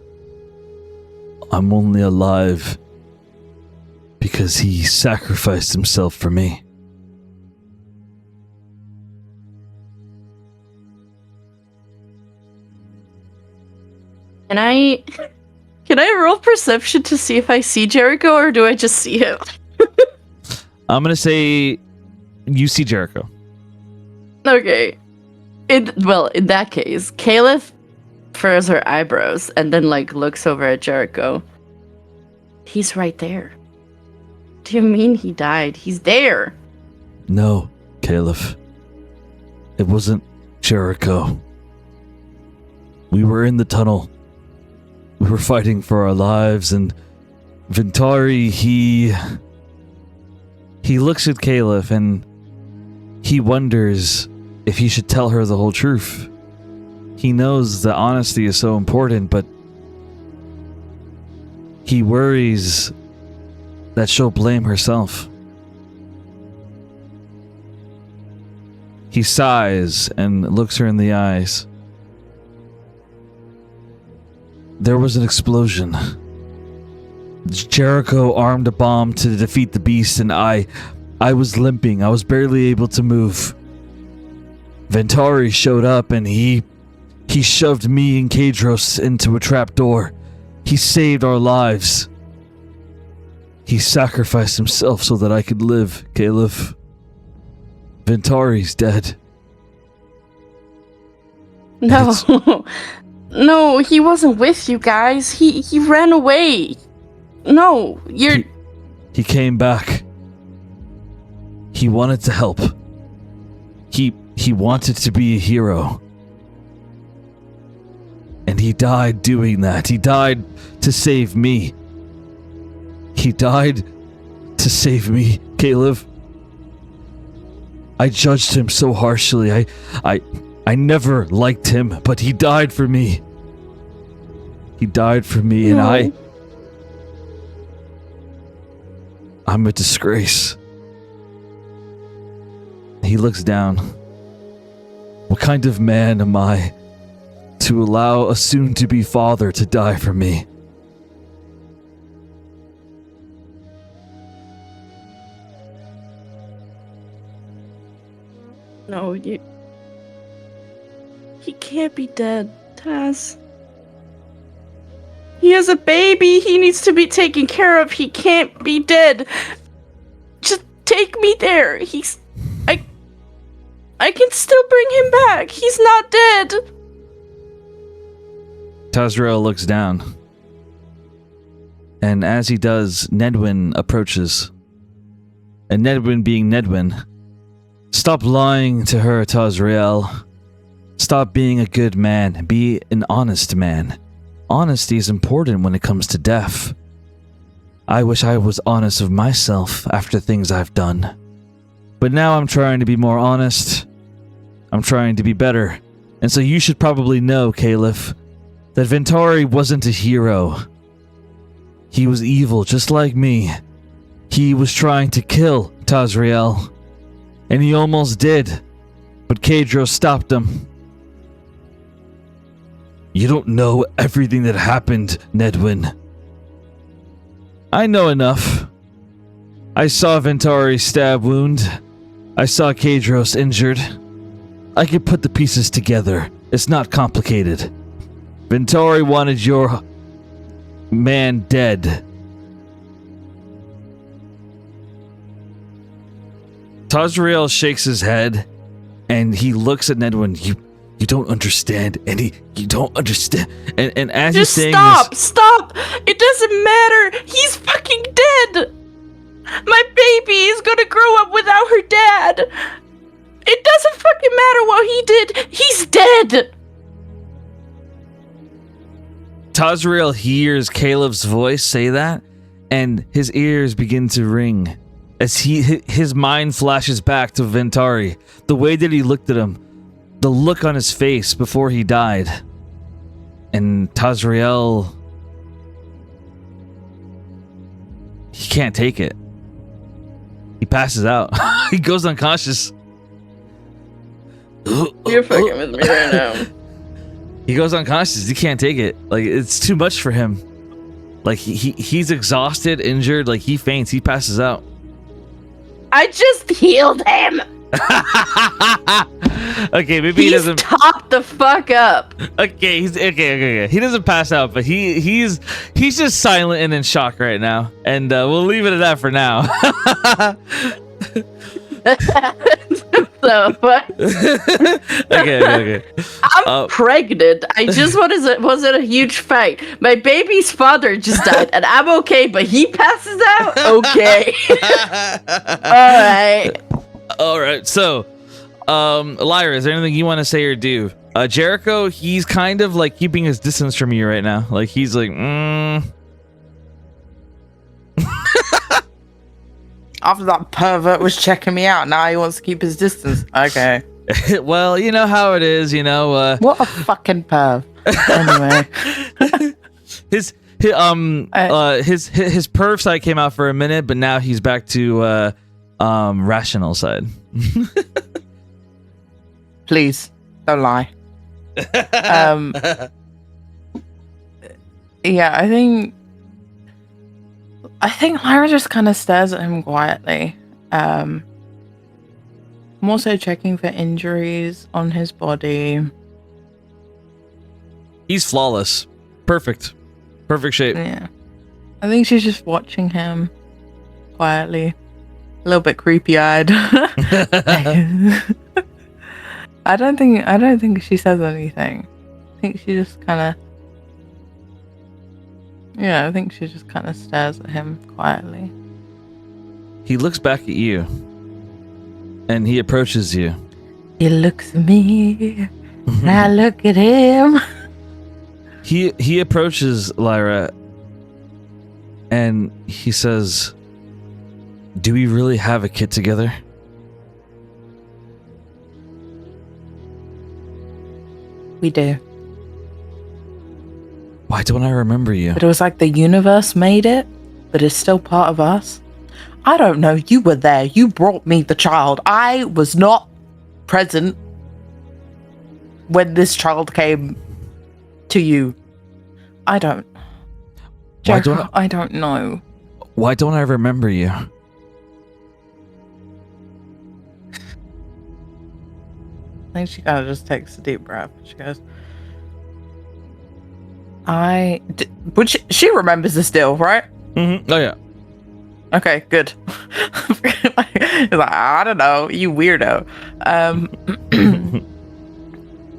I'm only alive because he sacrificed himself for me. Can I roll perception to see if I see Jericho, or do I just see him? I'm gonna say you see Jericho. Okay. In that case, Caliph furrows her eyebrows and then looks over at Jericho. He's right there. Do you mean he died? He's there. No, Caliph. It wasn't Jericho. We were in the tunnel. We were fighting for our lives, and Ventari, he looks at Caliph and he wonders if he should tell her the whole truth. He knows that honesty is so important, but he worries that she'll blame herself. He sighs and looks her in the eyes. There was an explosion. Jericho armed a bomb to defeat the beast, and I was limping. I was barely able to move. Ventari showed up and he shoved me and Kadros into a trapdoor. He saved our lives. He sacrificed himself so that I could live, Caliph. Ventari's dead. No. No, he wasn't with you guys. He ran away. No, you're... He came back. He wanted to help. He wanted to be a hero. And he died doing that. He died to save me. He died to save me, Caliph. I judged him so harshly. I never liked him, but he died for me. He died for me, and I'm a disgrace. He looks down. What kind of man am I to allow a soon-to-be father to die for me? No, he can't be dead, Taz. He has a baby. He needs to be taken care of. He can't be dead. Just take me there. I can still bring him back. He's not dead. Tazrael looks down. And as he does, Nedwin approaches. And Nedwin being Nedwin, stop lying to her, Tazrael. Stop being a good man. Be an honest man. Honesty is important when it comes to death. I wish I was honest with myself after things I've done. But now I'm trying to be more honest. I'm trying to be better. And so you should probably know, Caliph, that Ventari wasn't a hero. He was evil just like me. He was trying to kill Tazrael. And he almost did. But Kadros stopped him. You don't know everything that happened, Nedwin. I know enough. I saw Ventari's stab wound. I saw Kadros injured. I could put the pieces together. It's not complicated. Ventari wanted your man dead. Tazrael shakes his head and he looks at Nedwin. You don't understand, and you don't understand. And as he's saying this, stop! It doesn't matter. He's fucking dead. My baby is gonna grow up without her dad. It doesn't fucking matter what he did. He's dead. Tazrael hears Caleb's voice say that, and his ears begin to ring as his mind flashes back to Ventari, the way that he looked at him. The look on his face before he died. And Tazrael... he can't take it. He passes out. He goes unconscious. You're fucking with me right now. He goes unconscious. He can't take it. Like, it's too much for him. Like, he's exhausted, injured. Like, he faints. He passes out. I just healed him. Okay, maybe he doesn't top the fuck up. Okay, he's okay. He doesn't pass out, but he's just silent and in shock right now, and we'll leave it at that for now. So what? Okay. I'm pregnant. I just wasn't a huge fight. My baby's father just died, and I'm okay, but he passes out. Okay. All right. So, Lyra, is there anything you want to say or do? Jericho, he's kind of like keeping his distance from you right now. Like he's like, After that pervert was checking me out, now he wants to keep his distance. Okay. Well, you know how it is, you know. What a fucking perv. Anyway. his perv side came out for a minute, but now he's back to rational side. Please don't lie. Yeah, I think Lyra just kind of stares at him quietly. I'm also checking for injuries on his body. He's flawless. Perfect shape. Yeah, I think she's just watching him quietly, a little bit creepy-eyed. I don't think she says anything. I think she just kind of... Yeah, I think she just kind of stares at him quietly. He looks back at you. And he approaches you. He looks at me. And I look at him. He approaches Lyra. And he says, do we really have a kid together? We do. Why don't I remember you? But it was like the universe made it, but it's still part of us. I don't know. You were there. You brought me the child. I was not present when this child came to you. I don't. Jericho, I don't know. Why don't I remember you? think she kind of just takes a deep breath. She goes, she remembers this deal, right? Mm-hmm. Oh yeah. Okay, good. He's like, I don't know, you weirdo.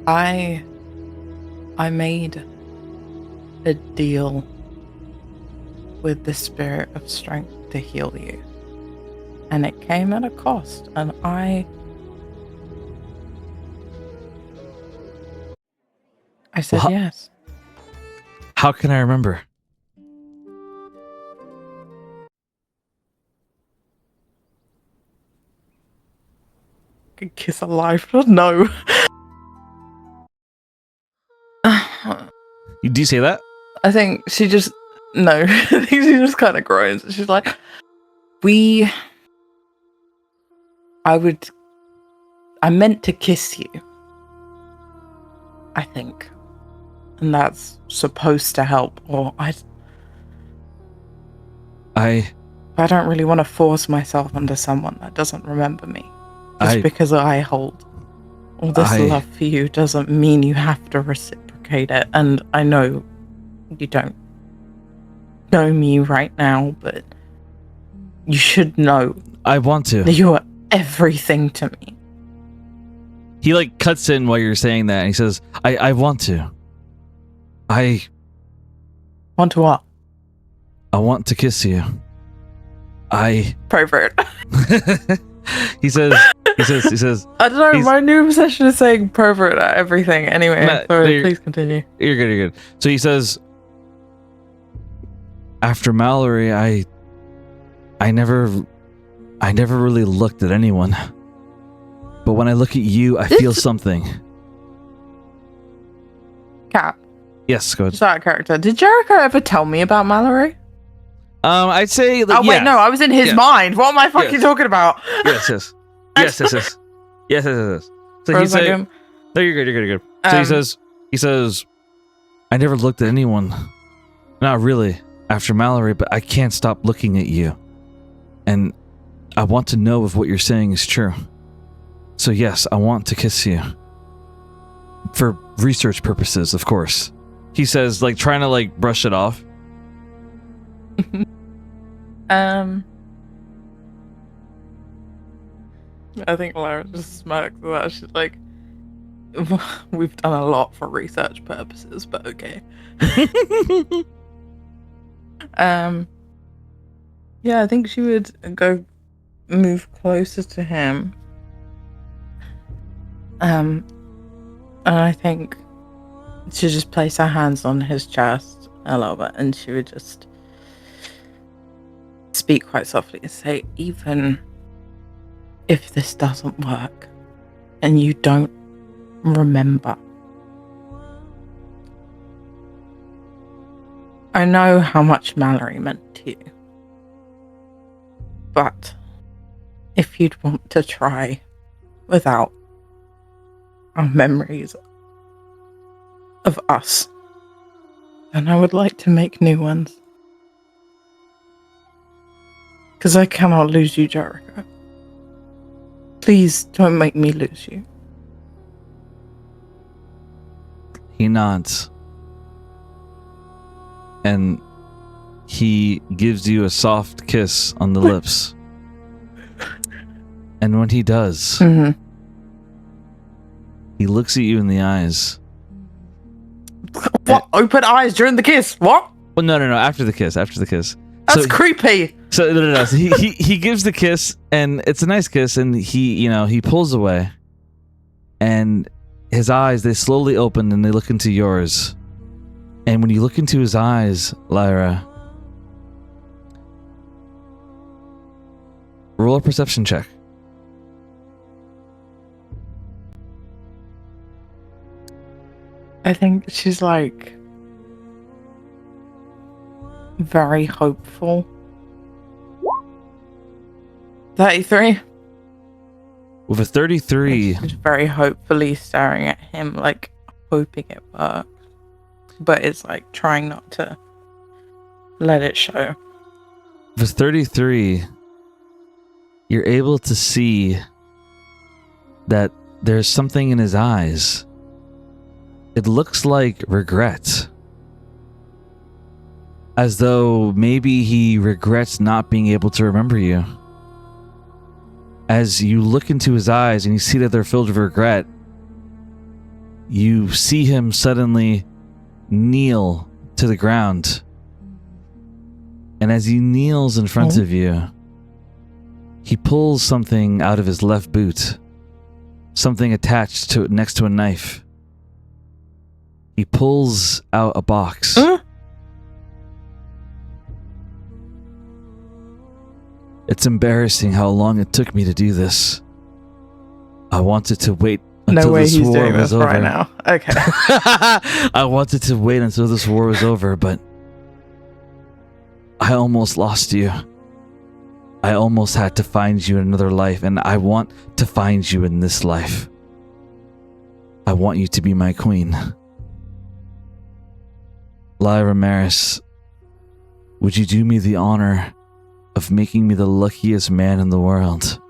I made a deal with the spirit of strength to heal you. And it came at a cost, and I said Well, yes. How can I remember? Could kiss alive. No. Do you say that? I think she just no. I think she just kind of groans. She's like, I meant to kiss you, I think. And that's supposed to help, or I don't really want to force myself onto someone that doesn't remember me. Just because I hold all this love for you doesn't mean you have to reciprocate it. And I know you don't know me right now, but you should know I want to. that you are everything to me. He like cuts in while you're saying that, and he says, I want to. I Want to what? want to kiss you. Pervert. He says, I don't know, my new obsession is saying pervert at everything. Anyway, Matt, sorry, please continue. You're good. So he says, after Mallory, I never really looked at anyone. But when I look at you, I feel something. Cat. Yes, go ahead. Just out of character. Did Jericho ever tell me about Mallory? I'd say. Like, wait, no, I was in his mind. What am I fucking talking about? Yes. So he's like, no, you're good. So he says, I never looked at anyone. Not really, after Mallory, but I can't stop looking at you. And I want to know if what you're saying is true. So yes, I want to kiss you. For research purposes, of course. He says, like, trying to, like, brush it off. I think Lara just smirks at that. She's like, we've done a lot for research purposes, but okay. Yeah, I think she would move closer to him. And I think she'd just place her hands on his chest a little bit, and she would just speak quite softly and say, even if this doesn't work and you don't remember, I know how much Mallory meant to you. But if you'd want to try without our memories of us, then I would like to make new ones. Because I cannot lose you, Jericho. Please don't make me lose you. He nods. And he gives you a soft kiss on the lips. And when he does, he looks at you in the eyes. What? Open eyes during the kiss? What? Well, no. After the kiss. That's creepy. So no. So he gives the kiss, and it's a nice kiss, and he pulls away, and his eyes, they slowly open and they look into yours. And when you look into his eyes, Lyra, roll a perception check. I think she's like very hopeful. 33. With a 33, she's very hopefully staring at him, like hoping it works, but it's like trying not to let it show. with 33, you're able to see that there's something in his eyes. It looks like regret. As though maybe he regrets not being able to remember you. As you look into his eyes and you see that they're filled with regret, you see him suddenly kneel to the ground. And as he kneels in front of you, he pulls something out of his left boot. Something attached to it next to a knife. He pulls out a box. Huh? It's embarrassing how long it took me to do this. I wanted to wait until No way this he's war doing was this over. right now. Okay. I wanted to wait until this war was over, but I almost lost you. I almost had to find you in another life, and I want to find you in this life. I want you to be my queen. Lyra Maris, would you do me the honor of making me the luckiest man in the world?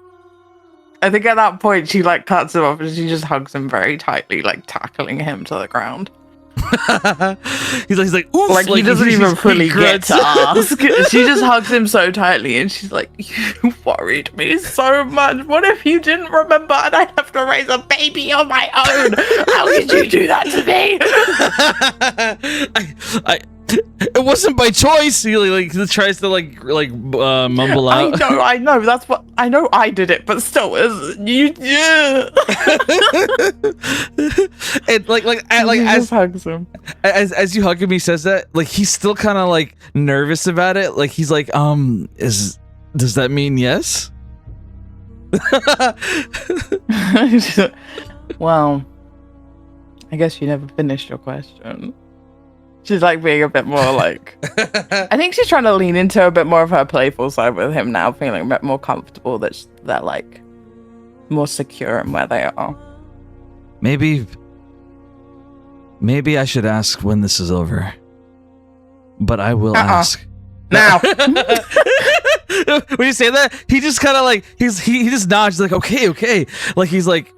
I think at that point she like cuts him off and she just hugs him very tightly, like tackling him to the ground. he's like, oof! Like he doesn't even fully get grunts. to ask. She just hugs him so tightly and she's like, you worried me so much. What if you didn't remember and I'd have to raise a baby on my own? How could you do that to me? It wasn't by choice. He tries to mumble out. I know. That's what I know. I did it, but still, you. Yeah. And just hugs him. As you hug him, he says that he's still kind of nervous about it. Like he's like, does that mean yes? Well, I guess you never finished your question. She's being a bit more I think she's trying to lean into a bit more of her playful side with him now, feeling a bit more comfortable that they're more secure in where they are. Maybe I should ask when this is over. But I will ask. Now. When you say that, he just kind of he just nods okay. He's like,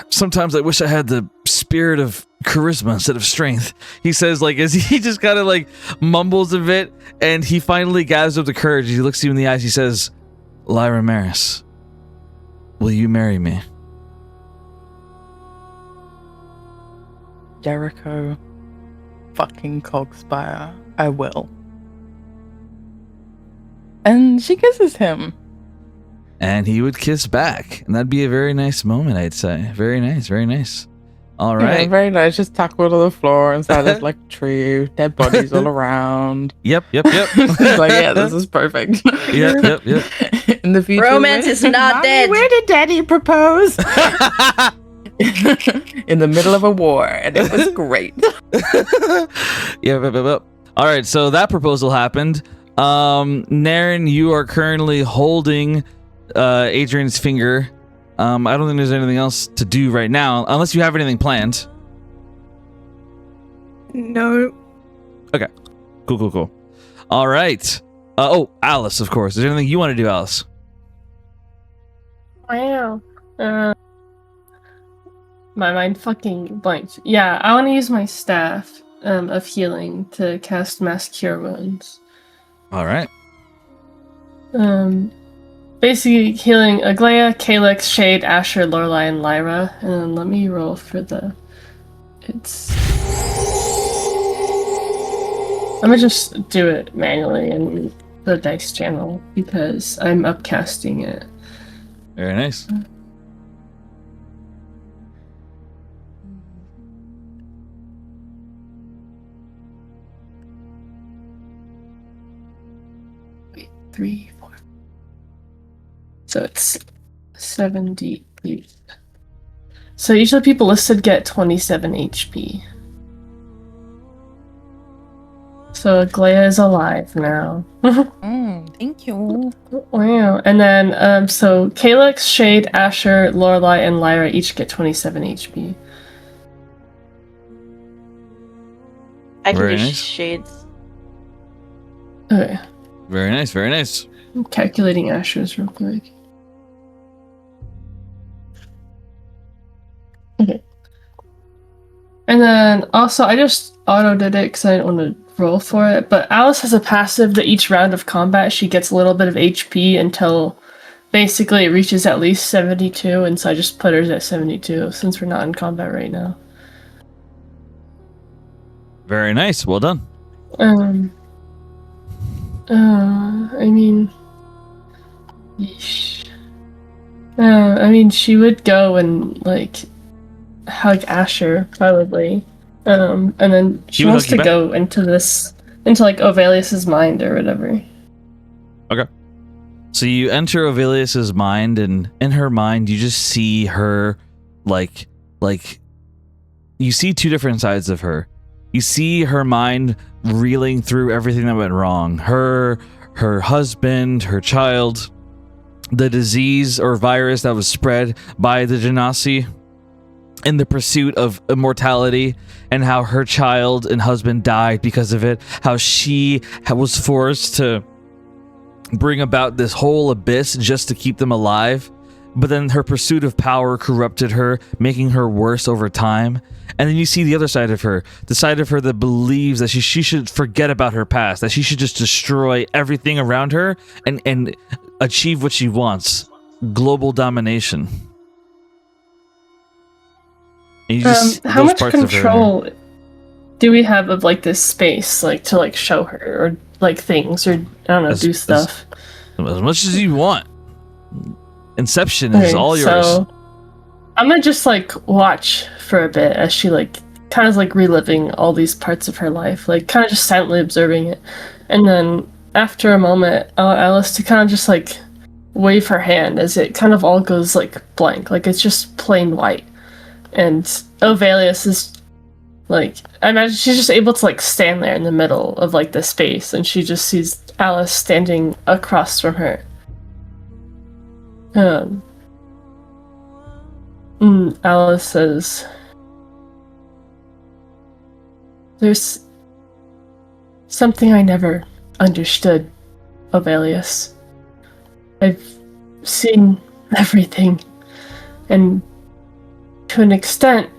sometimes I wish I had the spirit of charisma instead of strength. He says as he just kind of mumbles a bit, and he finally gathers up the courage. He looks you in the eyes. He says, Lyra Maris, will you marry me? Jericho fucking Cogspire, I will. And she kisses him. And he would kiss back. And that'd be a very nice moment, I'd say. Very nice, very nice. All right. Yeah, very nice. Just tackled to the floor inside of a tree, dead bodies all around. Yep. It's yeah, this is perfect. Yep. In the future. Romance is not dead. Where did Daddy propose? In the middle of a war, and it was great. Yep. All right, so that proposal happened. Naren, you are currently holding Adrian's finger. I don't think there's anything else to do right now, unless you have anything planned. No. Okay. Cool. All right. Alice, of course. Is there anything you want to do, Alice? Wow. My mind fucking blanked. Yeah, I want to use my staff of healing to cast Mass Cure Wounds. All right. Basically healing Aglaia, Calyx, Shade, Asher, Lorelei, and Lyra. And then let me roll for I'm gonna just do it manually in the dice channel because I'm upcasting it. Very nice. Wait, 3, 4. So it's 70. So usually people listed get 27 HP. So Aglaia is alive now. Thank you. Wow. And then so Calyx, Shade, Asher, Lorelei, and Lyra each get 27 HP. I can Very do nice. shades. Okay. Very nice. I'm calculating Asher's real quick. And then also, I just auto did it because I didn't want to roll for it. But Alice has a passive that each round of combat she gets a little bit of HP until basically it reaches at least 72. And so I just put hers at 72 since we're not in combat right now. Very nice. Well done. I mean, yeesh. I mean, she would go and like hug Asher probably, and then she would wants hug you to back? go into like Ovelius's mind or whatever. Okay. So you enter Ovelius's mind, and in her mind, you just see her, like you see two different sides of her. You see her mind reeling through everything that went wrong. Her husband, her child, the disease or virus that was spread by the Genasi in the pursuit of immortality, and how her child and husband died because of it. How she was forced to bring about this whole abyss just to keep them alive. But then her pursuit of power corrupted her, making her worse over time. And then you see the other side of her, the side of her that believes that she should forget about her past, that she should just destroy everything around her and achieve what she wants, global domination. And you just How those much parts of her. control do we have of like this space, like to like show her or like things or I don't know, do stuff? As much as you want. Inception is all yours. So I'm gonna just like watch for a bit as she like kind of like reliving all these parts of her life, like kind of just silently observing it. And then after a moment, I'll Alice to kind of just like wave her hand as it kind of all goes like blank, like it's just plain white. And Ovelius is like, I imagine she's just able to like stand there in the middle of like the space, and she just sees Alice standing across from her. Alice says, "There's something I never understood, Ovelius. I've seen everything, and to an extent,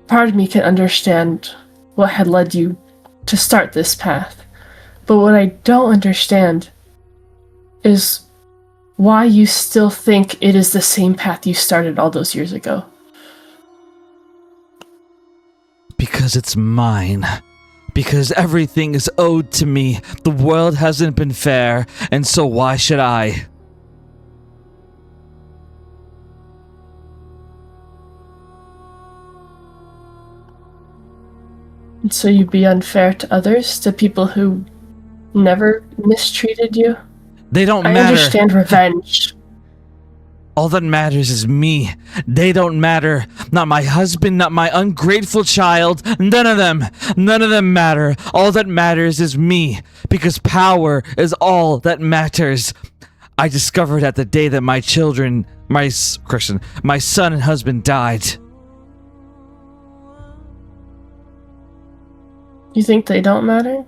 part of me can understand what had led you to start this path. But what I don't understand is why you still think it is the same path you started all those years ago." Because it's mine. Because everything is owed to me. The world hasn't been fair, and so why should I? And so you'd be unfair to others, to people who never mistreated you? They don't I matter. understand revenge. All that matters is me. They don't matter. Not my husband, not my ungrateful child. None of them. None of them matter. All that matters is me. Because power is all that matters. I discovered that the day that my children, my son and husband died. You think they don't matter?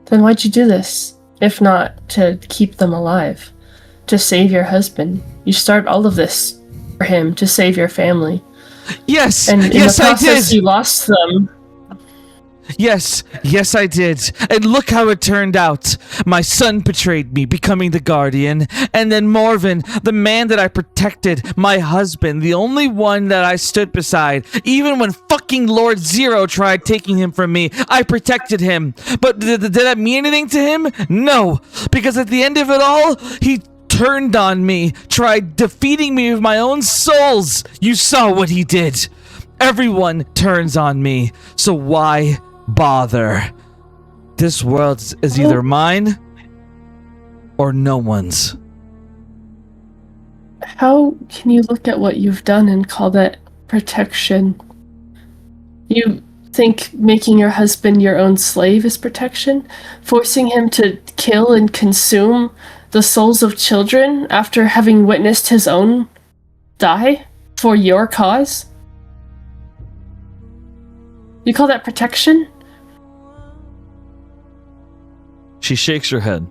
Then why'd you do this? If not to keep them alive, to save your husband. You start all of this for him, to save your family. Yes, And in yes, the process, I did. you lost them. Yes, I did. And look how it turned out. My son betrayed me, becoming the guardian. And then Morven, the man that I protected, my husband, the only one that I stood beside. Even when fucking Lord Zero tried taking him from me, I protected him. But did that mean anything to him? No. Because at the end of it all, he turned on me, tried defeating me with my own souls. You saw what he did. Everyone turns on me. So why bother? This world is either mine or no one's. How can you look at what you've done and call that protection? You think making your husband your own slave is protection? Forcing him to kill and consume the souls of children after having witnessed his own die for your cause? You call that protection? She shakes her head.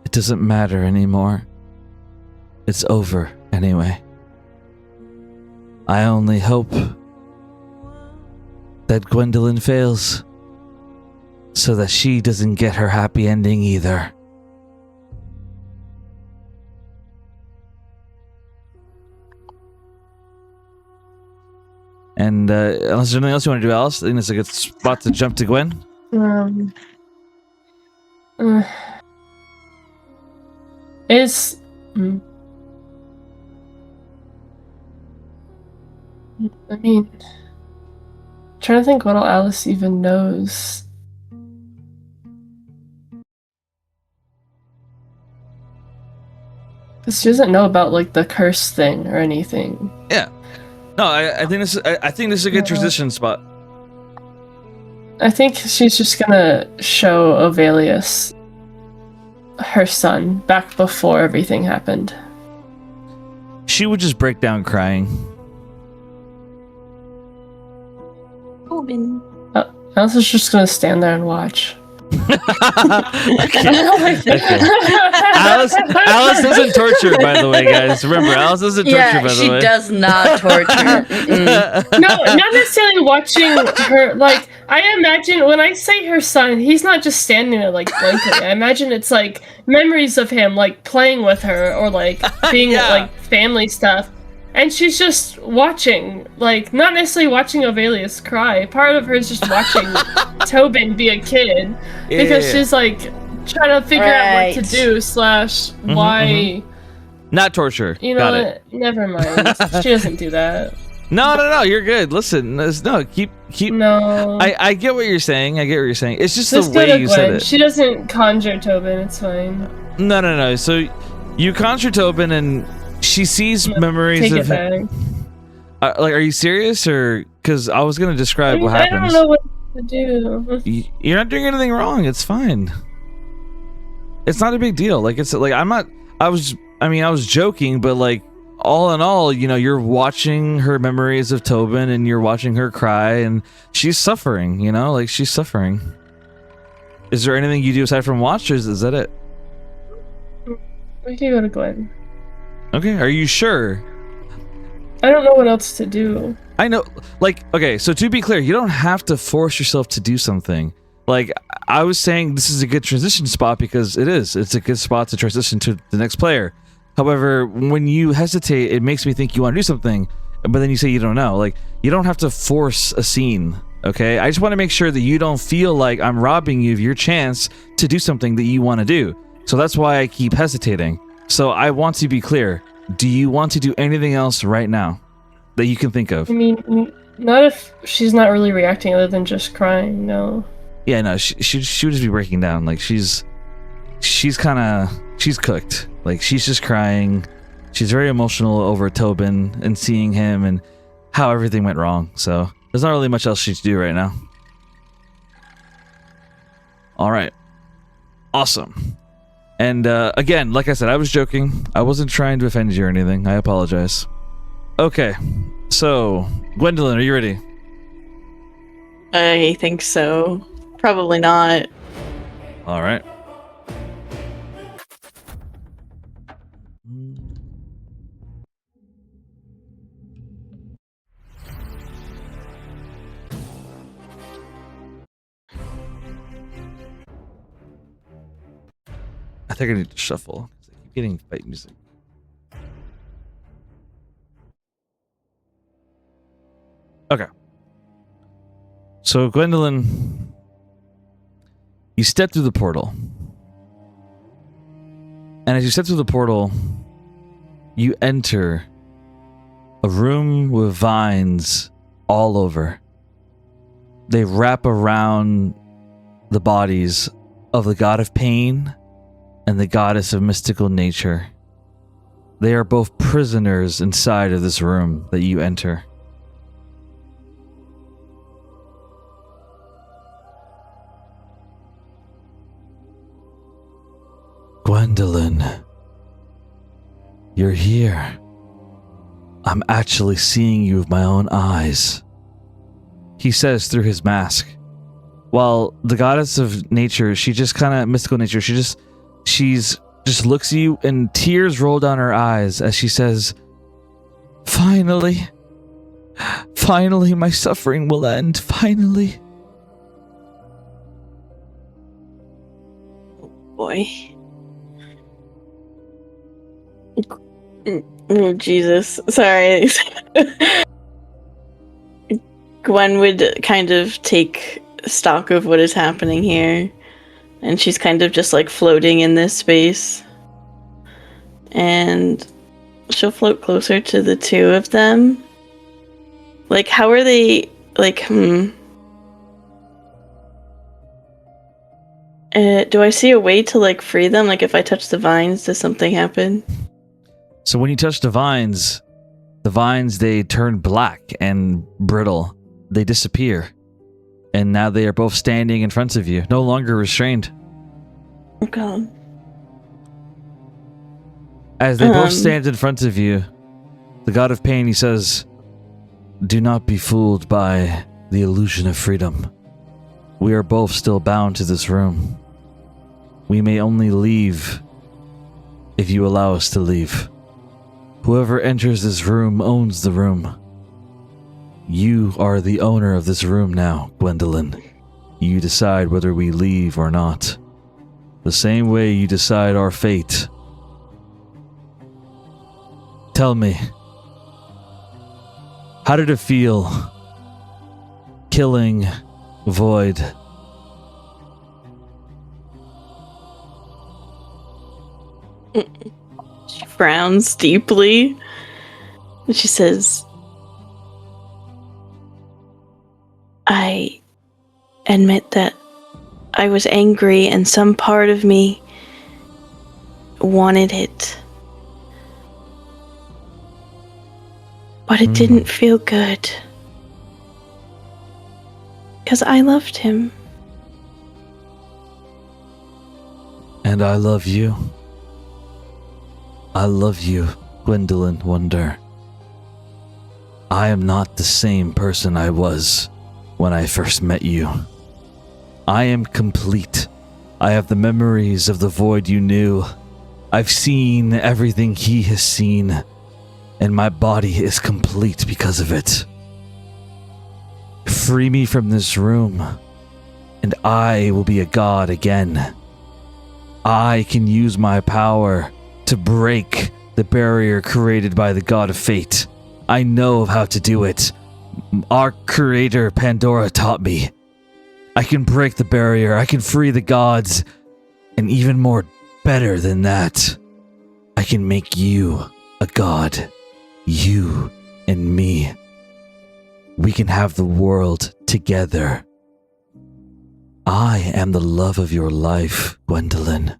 It doesn't matter anymore. It's over anyway. I only hope that Gwendolyn fails so that she doesn't get her happy ending either. And unless there's anything else you want to do, Alice, I think it's a good spot to jump to Gwen. Is I mean, trying to think what all Alice even knows. Because she doesn't know about like the curse thing or anything. Yeah. No, I think this. I think this is a good transition spot. I think she's just gonna show Ovelius her son back before everything happened. She would just break down crying. Tobin. Alice is just gonna stand there and watch. Okay. Alice doesn't torture, by the way, guys. Remember, Alice doesn't torture, by the she way. does not torture. No, not necessarily watching her. Like, I imagine when I say her son, he's not just standing there like blankly. I imagine it's like memories of him, like playing with her or like being like family stuff. And she's just watching, like, not necessarily watching Ovelius cry. Part of her is just watching Tobin be a kid. Because she's, like, trying to figure out what to do, / why. Not torture. You know what? Never mind. She doesn't do that. No, you're good. Listen, keep. No. I get what you're saying. It's just Just the way go to you Gwen. said it. She doesn't conjure Tobin, it's fine. No. So you conjure Tobin and she sees memories Take of it back. like, are you serious, or because I was gonna describe what I happens? don't know what to do. You're not doing anything wrong. It's fine. It's not a big deal. Like, it's like I was joking, but like all in all, you know, you're watching her memories of Tobin and you're watching her cry and she's suffering. You know, like she's suffering. Is there anything you do aside from watch, or is that it? We can go to Gwen. Okay, are you sure? I don't know what else to do. I know, like, okay, so to be clear, you don't have to force yourself to do something. Like, I was saying this is a good transition spot because it is. It's a good spot to transition to the next player. However, when you hesitate, it makes me think you want to do something, but then you say you don't know. Like, you don't have to force a scene, okay? I just want to make sure that you don't feel like I'm robbing you of your chance to do something that you want to do. So that's why I keep hesitating. So I want to be clear. Do you want to do anything else right now that you can think of? I mean, not if she's not really reacting other than just crying, no. Yeah, no, she would just be breaking down. Like, she's cooked. Like, she's just crying. She's very emotional over Tobin and seeing him and how everything went wrong. So there's not really much else she should do right now. All right. Awesome. And again, like I said, I was joking. I wasn't trying to offend you or anything. I apologize. Okay, so Gwendolyn, are you ready? I think so. Probably not. All right. I think I need to shuffle. I keep getting fight music. Okay. So, Gwendolyn, you step through the portal. And as you step through the portal, you enter a room with vines all over. They wrap around the bodies of the god of pain and the goddess of mystical nature. They are both prisoners inside of this room that you enter. Gwendolyn, you're here. I'm actually seeing you with my own eyes, he says through his mask. While the goddess of nature, she just kind of mystical nature, she just looks at you and tears roll down her eyes as she says, "Finally, Finally, my suffering will end. Finally. Boy. Oh, Jesus. Sorry. Gwen would kind of take stock of what is happening here. And she's kind of just like floating in this space. And she'll float closer to the two of them. Like, how are they, like, do I see a way to, like, free them? Like, if I touch the vines, does something happen? So when you touch the vines, they turn black and brittle. They disappear. And now they are both standing in front of you, no longer restrained. Oh, God. As they both stand in front of you, the God of Pain, he says, "Do not be fooled by the illusion of freedom. We are both still bound to this room. We may only leave if you allow us to leave. Whoever enters this room owns the room. You are the owner of this room now, Gwendolyn. You decide whether we leave or not. The same way you decide our fate. Tell me, how did it feel killing Void?" She frowns deeply. And she says, "I admit that I was angry and some part of me wanted it. But it didn't feel good. Because I loved him." And I love you. I love you, Gwendolyn Wonder. I am not the same person I was when I first met you. I am complete. I have the memories of the Void you knew. I've seen everything he has seen, and my body is complete because of it. Free me from this room, and I will be a god again. I can use my power to break the barrier created by the God of Fate. I know how to do it. Our creator, Pandora, taught me. I can break the barrier, I can free the gods, and even more better than that, I can make you a god. You and me. We can have the world together. I am the love of your life, Gwendolyn.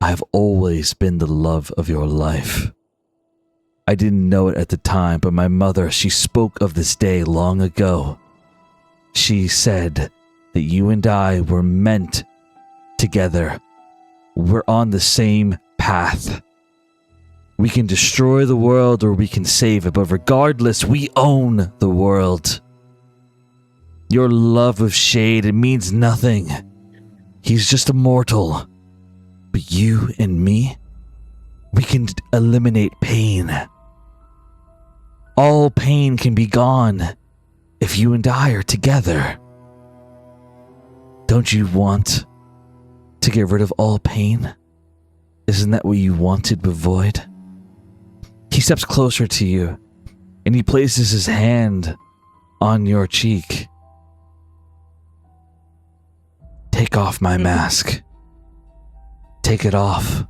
I've always been the love of your life. I didn't know it at the time, but my mother, she spoke of this day long ago. She said that you and I were meant together. We're on the same path. We can destroy the world or we can save it, but regardless, we own the world. Your love of Shade, it means nothing. He's just a mortal. But you and me, we can eliminate pain. All pain can be gone if you and I are together. Don't you want to get rid of all pain? Isn't that what you wanted with Void? He steps closer to you, and he places his hand on your cheek. Take off my mask. Take it off.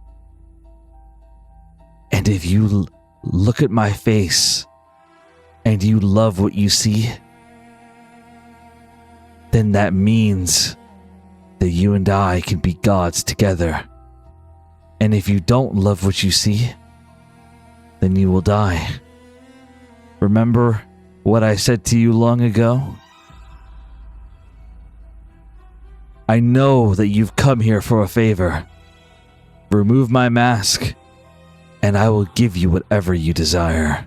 And if you look at my face and you love what you see, then that means that you and I can be gods together. And if you don't love what you see, then you will die. Remember what I said to you long ago? I know that you've come here for a favor. Remove my mask, and I will give you whatever you desire.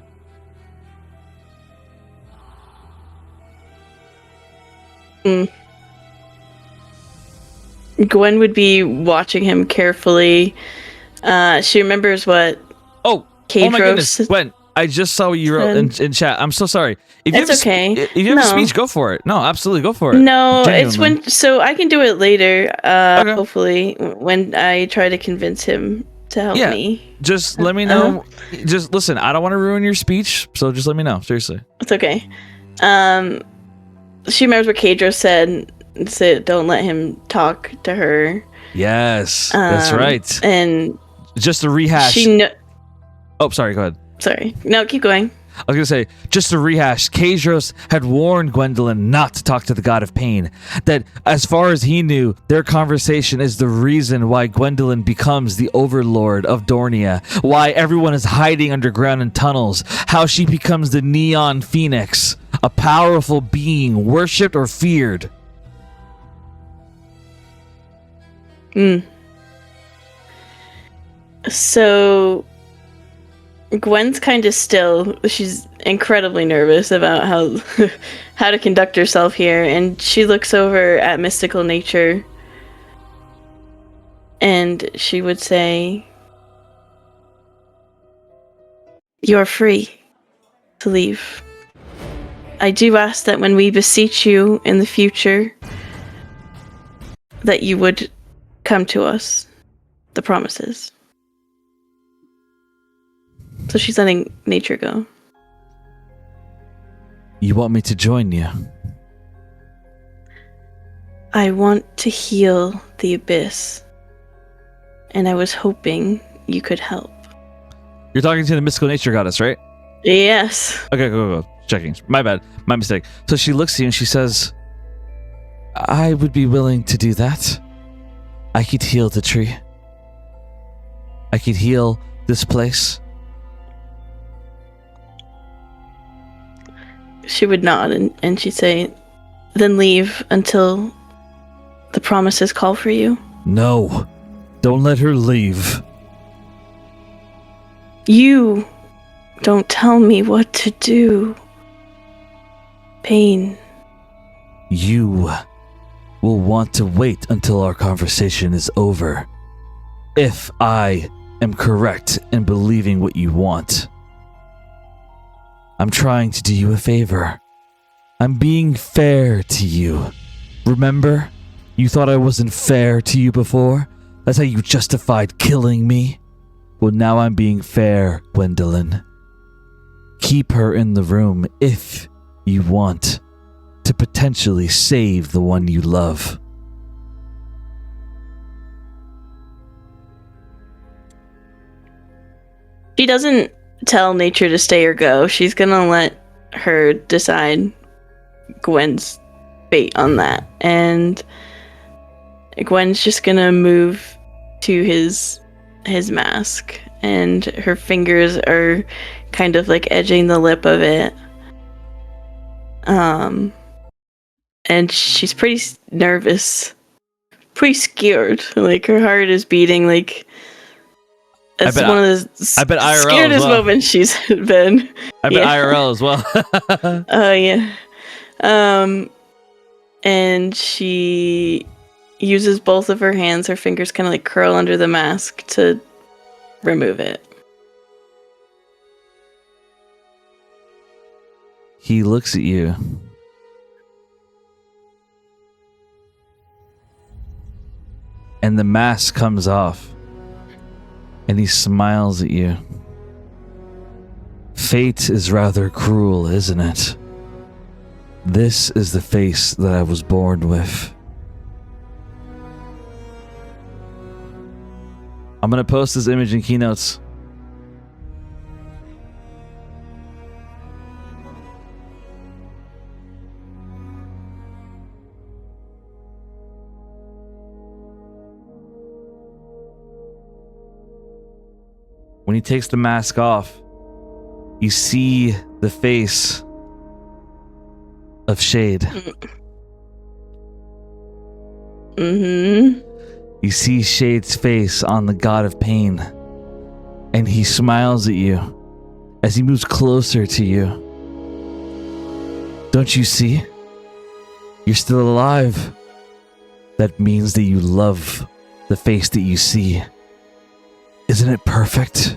Gwen would be watching him carefully. She remembers what Oh my goodness, Gwen, I just saw what you wrote in chat. I'm so sorry. If you It's have okay. If you have a No. speech, go for it. No, absolutely, go for it. No, it's Genuinely. when. So I can do it later. Okay. Hopefully, when I try to convince him to help Yeah. me. Just let me know. Just listen. I don't want to ruin your speech, so just let me know. Seriously. It's okay. She remembers what Kadro said. Said, "Don't let him talk to her." Yes, that's right. And Just to rehash. Oh, sorry. Go ahead. Sorry. No, keep going. I was gonna say, just to rehash, Kadros had warned Gwendolyn not to talk to the god of pain. That, as far as he knew, their conversation is the reason why Gwendolyn becomes the overlord of Dornia, why everyone is hiding underground in tunnels, how she becomes the Neon Phoenix, a powerful being, worshipped or feared. So Gwen's kind of still. She's incredibly nervous about how to conduct herself here, and she looks over at mystical nature, and she would say, "You're free to leave. I do ask that when we beseech you in the future, that you would come to us, the promises." So she's letting nature go. You want me to join you? I want to heal the abyss, and I was hoping you could help. You're talking to the mystical nature goddess, right? Yes. Okay, go. Checking. My bad. My mistake. So she looks at you and she says, I would be willing to do that. I could heal the tree. I could heal this place. She would nod and she'd say, then leave until the promises call for you. No. Don't let her leave. You don't tell me what to do. Pain. You will want to wait until our conversation is over. If I am correct in believing what you want. I'm trying to do you a favor. I'm being fair to you. Remember? You thought I wasn't fair to you before? That's how you justified killing me? Well, now I'm being fair, Gwendolyn. Keep her in the room if you want to potentially save the one you love. She doesn't tell nature to stay or go. She's gonna let her decide Gwen's fate on that. And Gwen's just gonna move to his mask, and her fingers are kind of like edging the lip of it. And she's pretty nervous, pretty scared. Like her heart is beating. Like it's one of the I bet IRL scaredest as well. moments she's been. I bet IRL as well. Oh yeah. And she uses both of her hands. Her fingers kind of like curl under the mask to remove it. He looks at you. And the mask comes off. And he smiles at you. Fate is rather cruel, isn't it? This is the face that I was born with. I'm gonna post this image in Keynotes. When he takes the mask off, you see the face of Shade. Mm-hmm. You see Shade's face on the god of pain, and he smiles at you as he moves closer to you. Don't you see? You're still alive. That means that you love the face that you see. Isn't it perfect?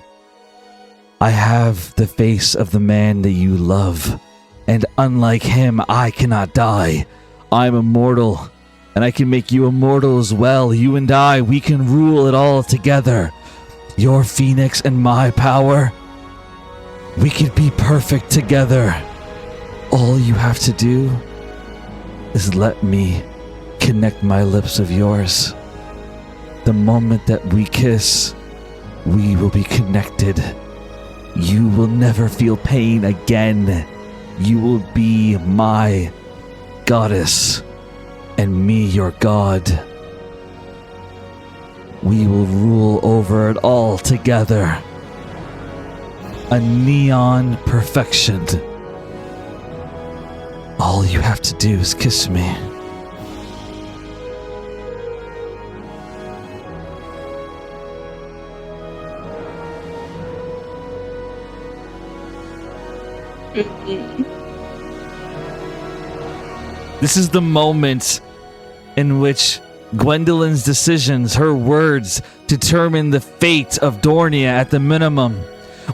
I have the face of the man that you love, and unlike him, I cannot die. I'm immortal, and I can make you immortal as well. You and I, we can rule it all together. Your phoenix and my power, we could be perfect together. All you have to do is let me connect my lips of yours. The moment that we kiss, we will be connected. You will never feel pain again. You will be my goddess, and me your god. We will rule over it all together. A neon perfection. All you have to do is kiss me. This is the moment in which Gwendolyn's decisions, her words, determine the fate of Dornia at the minimum.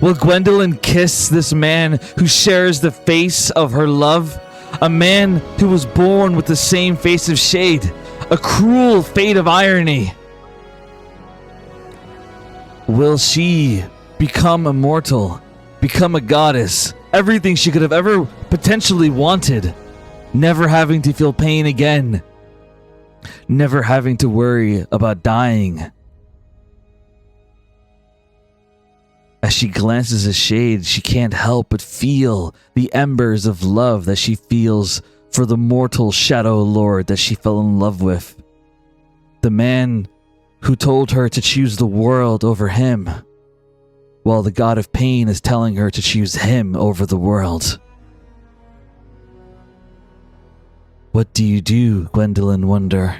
Will Gwendolyn kiss this man who shares the face of her love? A man who was born with the same face of shade? A cruel fate of irony? Will she become immortal? Become a goddess? Everything she could have ever potentially wanted. Never having to feel pain again. Never having to worry about dying. As she glances at Shade, she can't help but feel the embers of love that she feels for the mortal Shadow Lord that she fell in love with. The man who told her to choose the world over him, while the god of pain is telling her to choose him over the world. What do you do, Gwendolyn wonder?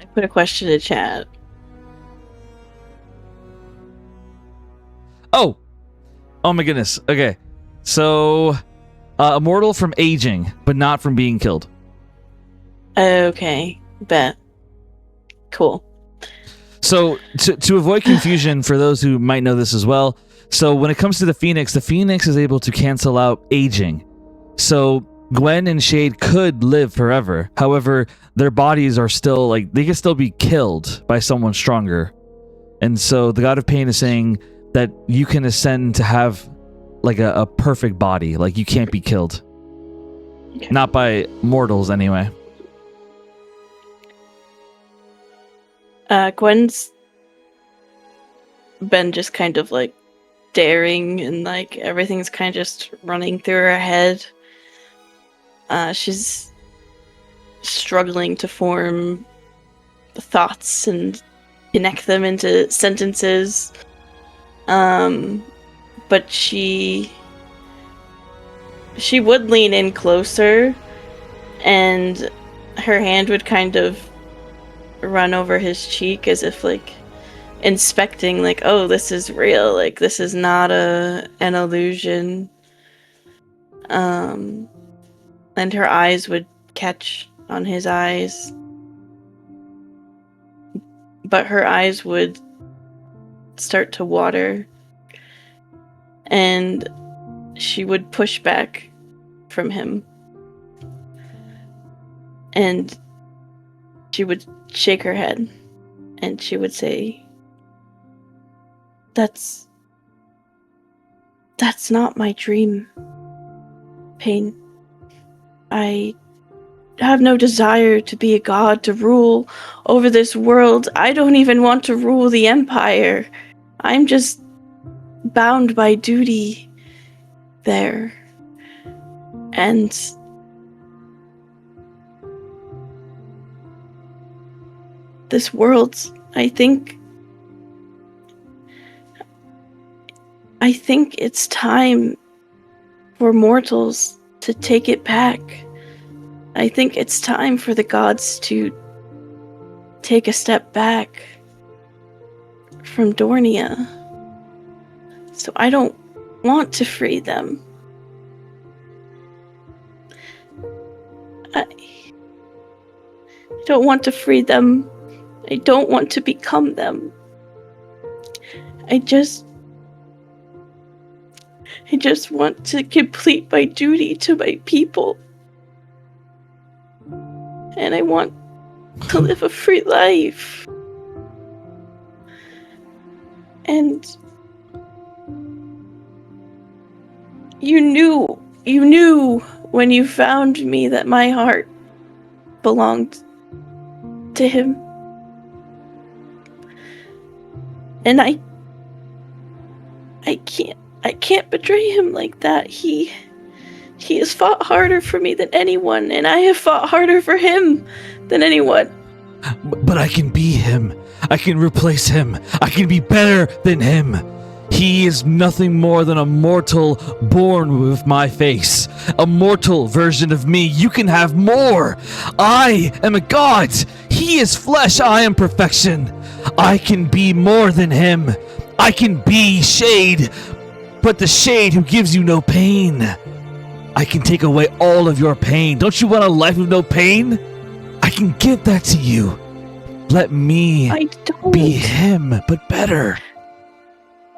I put a question in chat. Oh my goodness. Okay. So, immortal from aging, but not from being killed. Okay, bet. Cool. So, to avoid confusion for those who might know this as well, so when it comes to the Phoenix is able to cancel out aging. So Gwen and Shade could live forever. However, their bodies are still, like, they can still be killed by someone stronger. And so the God of Pain is saying that you can ascend to have, like, a perfect body. Like, you can't be killed. Okay. Not by mortals, anyway. Gwen's been just kind of, like, staring, and, like, everything's kind of just running through her head. She's struggling to form thoughts and connect them into sentences. But she would lean in closer, and her hand would kind of run over his cheek as if, like, inspecting, like, oh, this is real, like, this is not an illusion. And her eyes would catch on his eyes, but her eyes would start to water, and she would push back from him, and she would shake her head, and she would say, That's not my dream, Pain. I have no desire to be a god, to rule over this world. I don't even want to rule the Empire. I'm just bound by duty there. And this world, I think it's time for mortals to take it back. I think it's time for the gods to take a step back from Dornia. So I don't want to free them. I don't want to free them I don't want to become them. I just want to complete my duty to my people. And I want to live a free life. And you knew when you found me that my heart belonged to him. And I can't betray him like that. He has fought harder for me than anyone, and I have fought harder for him than anyone. But I can be him. I can replace him. I can be better than him. He is nothing more than a mortal born with my face. A mortal version of me. You can have more. I am a god. He is flesh. I am perfection. I can be more than him. I can be shade, but the shade who gives you no pain. I can take away all of your pain. Don't you want a life with no pain? I can give that to you. Let me be him, but better.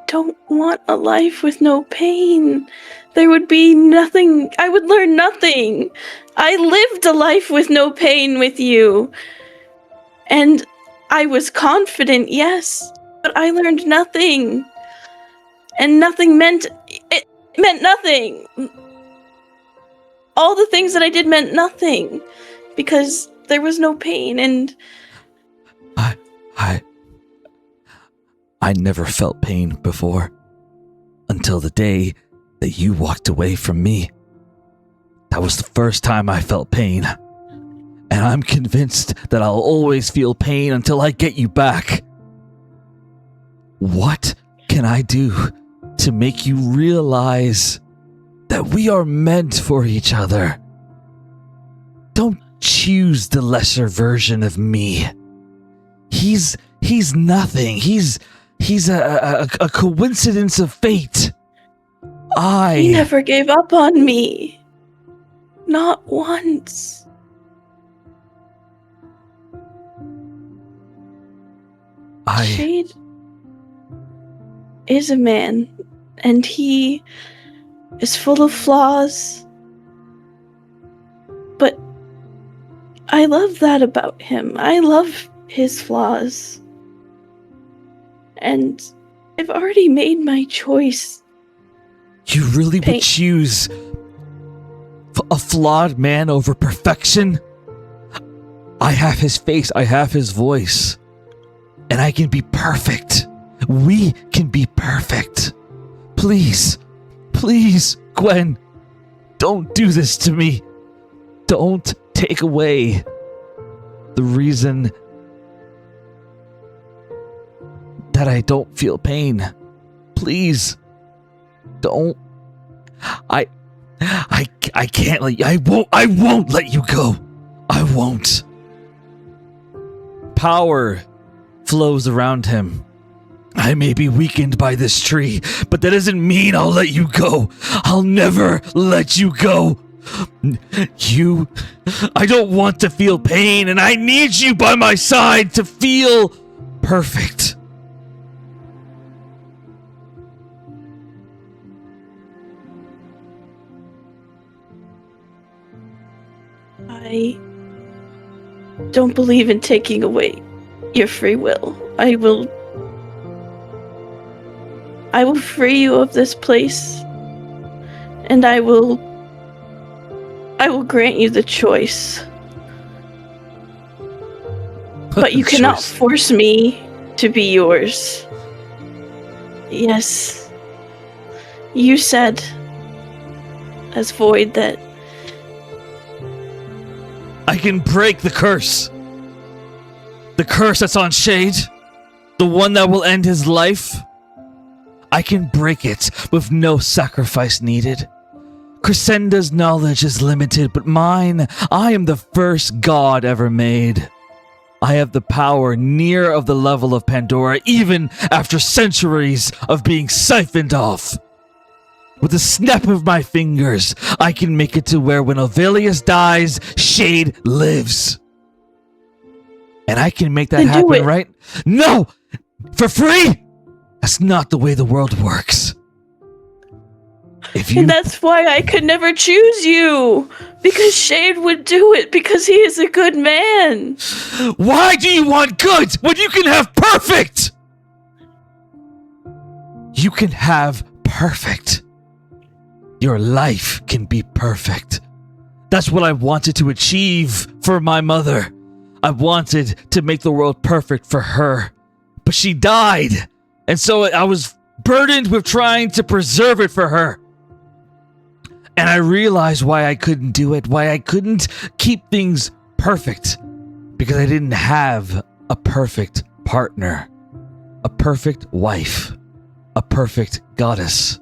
Don't want a life with no pain. There would be nothing. I would learn nothing. I lived a life with no pain with you. And I was confident, yes, but I learned nothing. And nothing meant nothing. All the things that I did meant nothing because there was no pain. And I never felt pain before until the day that you walked away from me. That was the first time I felt pain. And I'm convinced that I'll always feel pain until I get you back. What can I do to make you realize that we are meant for each other? Don't choose the lesser version of me. He's nothing. He's a coincidence of fate. He never gave up on me. Not once. Shade is a man, and he is full of flaws. But I love that about him. I love his flaws. And I've already made my choice. You really would choose a flawed man over perfection? I have his face, I have his voice. And I can be perfect. We can be perfect. Please, please, Gwen, don't do this to me. Don't take away the reason that I don't feel pain. Please, don't. I can't let you. I won't let you go. I won't. Power flows around him. I may be weakened by this tree, but that doesn't mean I'll let you go. I'll never let you go. I don't want to feel pain, and I need you by my side to feel perfect. I don't believe in taking away your free will. I will free you of this place, and I will grant you the choice. But you cannot force me to be yours. Yes. You said, as Void, that I can break the curse. The curse that's on Shade. The one that will end his life. I can break it with no sacrifice needed. Crescenda's knowledge is limited, but mine, I am the first god ever made. I have the power near of the level of Pandora, even after centuries of being siphoned off. With a snap of my fingers, I can make it to where when Ovelius dies, Shade lives. And I can make that Then do happen, it. right? No! For free? That's not the way the world works. If you And that's why I could never choose you. Because Shade would do it because he is a good man. Why do you want good when you can have perfect? You can have perfect. Your life can be perfect. That's what I wanted to achieve for my mother. I wanted to make the world perfect for her. But she died. And so I was burdened with trying to preserve it for her. And I realized why I couldn't do it, why I couldn't keep things perfect. Because I didn't have a perfect partner, a perfect wife, a perfect goddess.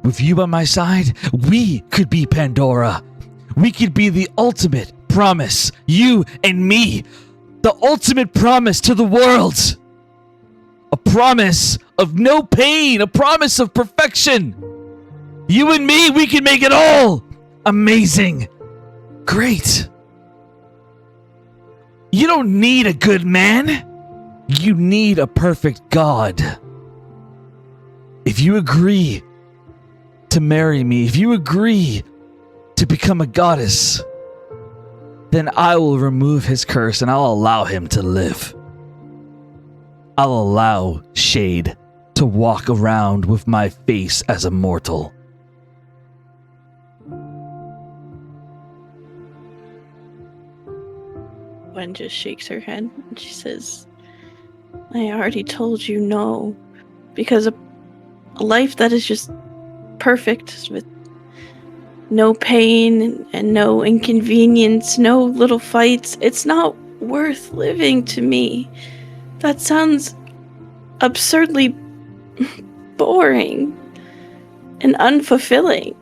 With you by my side, we could be Pandora. We could be the ultimate promise, you and me. The ultimate promise to the world. A promise of no pain, a promise of perfection. You and me, we can make it all amazing. Great. You don't need a good man. You need a perfect God. If you agree to marry me, if you agree to become a goddess, then I will remove his curse and I'll allow him to live. I'll allow Shade to walk around with my face as a mortal. Gwen just shakes her head and she says, I already told you no. Because a life that is just perfect with no pain and no inconvenience, no little fights, it's not worth living to me. That sounds absurdly boring and unfulfilling.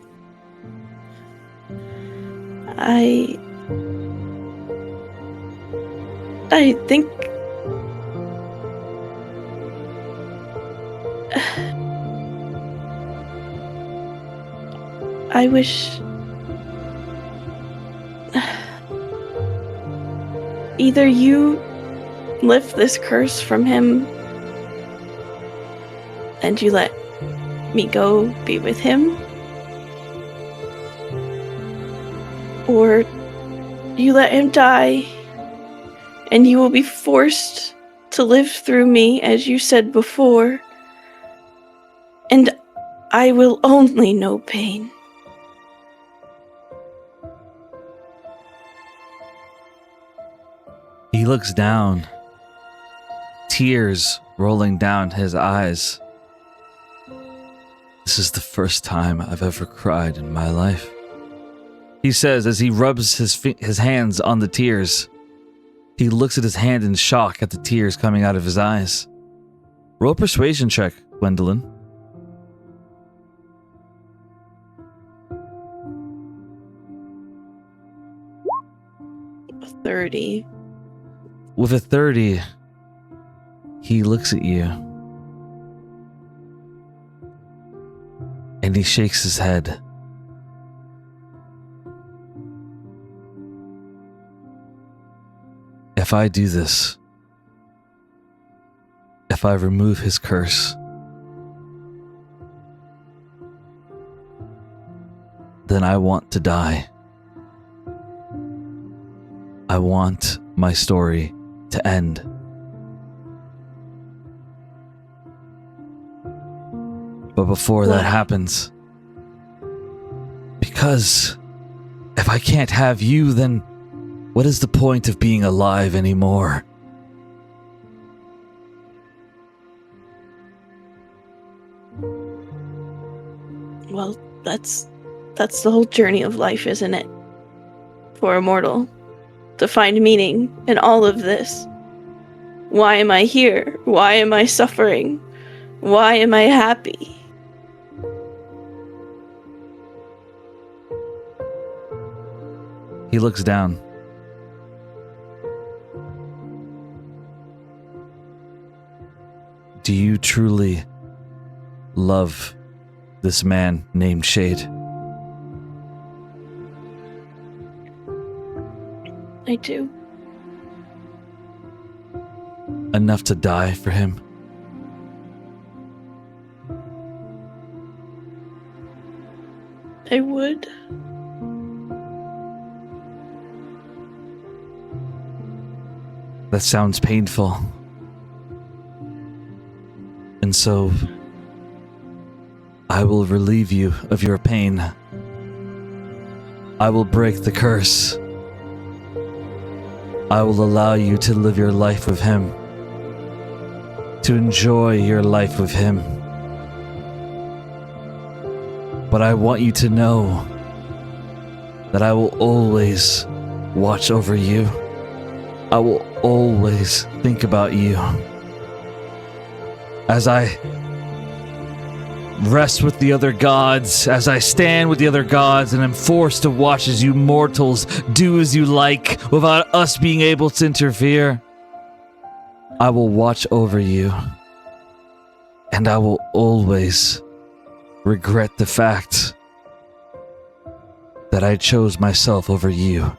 I think I wish either you lift this curse from him and you let me go be with him, or you let him die and you will be forced to live through me, as you said before, and I will only know pain. He looks down, tears rolling down his eyes. This is the first time I've ever cried in my life, he says as he rubs his hands on the tears. He looks at his hand in shock at the tears coming out of his eyes. Roll a persuasion check, Gwendolyn. A 30. With a 30, he looks at you. And he shakes his head. If I do this, if I remove his curse, then I want to die. I want my story to end. But before that happens, because if I can't have you, then what is the point of being alive anymore? Well, that's the whole journey of life, isn't it? For a mortal. To find meaning in all of this. Why am I here? Why am I suffering? Why am I happy? He looks down. Do you truly love this man named Shade? I do. enough to die for him? I would. That sounds painful. And so, I will relieve you of your pain. I will break the curse. I will allow you to live your life with him. To enjoy your life with him. But I want you to know that I will always watch over you. I will always think about you. As I rest with the other gods, as I stand with the other gods and am forced to watch as you mortals do as you like without us being able to interfere, I will watch over you. And I will always regret the fact that I chose myself over you.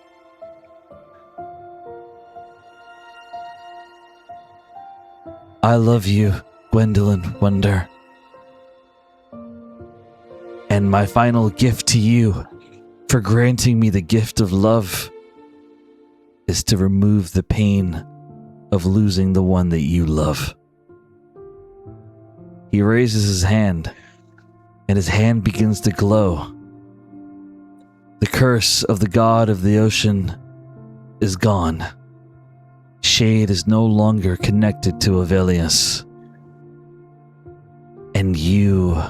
I love you, Gwendolyn Wonder. And my final gift to you for granting me the gift of love is to remove the pain of losing the one that you love. He raises his hand, and his hand begins to glow. The curse of the god of the ocean is gone. Shade is no longer connected to Avelius. And you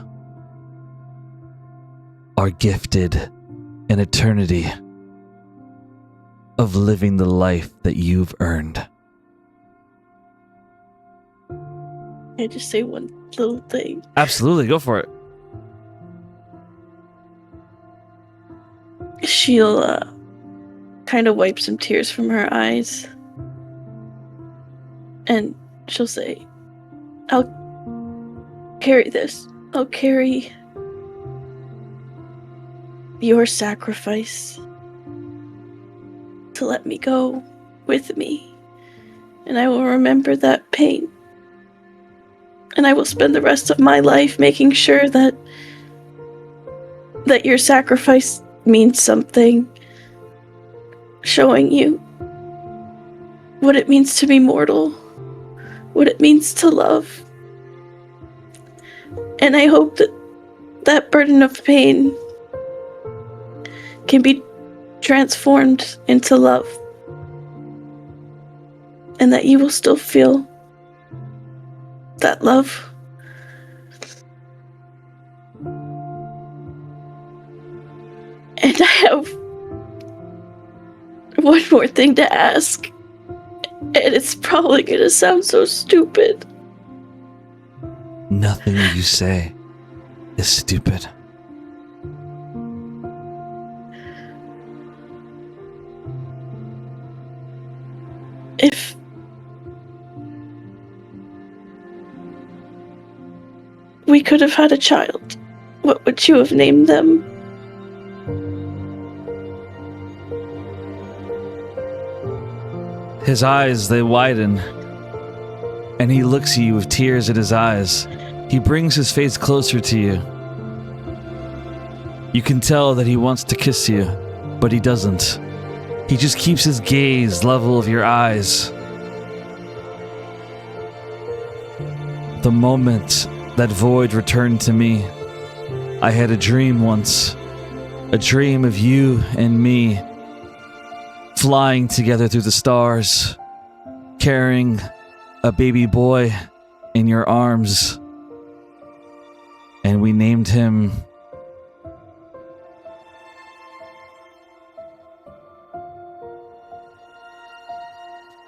are gifted an eternity of living the life that you've earned. Can I just say one little thing? Absolutely, go for it. She'll kind of wipe some tears from her eyes. And she'll say, I'll carry this. I'll carry your sacrifice to let me go with me. And I will remember that pain. And I will spend the rest of my life making sure that your sacrifice means something. Showing you what it means to be mortal. What it means to love. And I hope that that burden of pain can be transformed into love. And that you will still feel that love. And I have one more thing to ask. And it's probably gonna sound so stupid. Nothing you say is stupid. If we could have had a child, what would you have named them? His eyes, they widen, and he looks at you with tears in his eyes. He brings his face closer to you. You can tell that he wants to kiss you, but he doesn't. He just keeps his gaze level of your eyes. The moment that void returned to me, I had a dream once. A dream of you and me flying together through the stars, carrying a baby boy in your arms. And we named him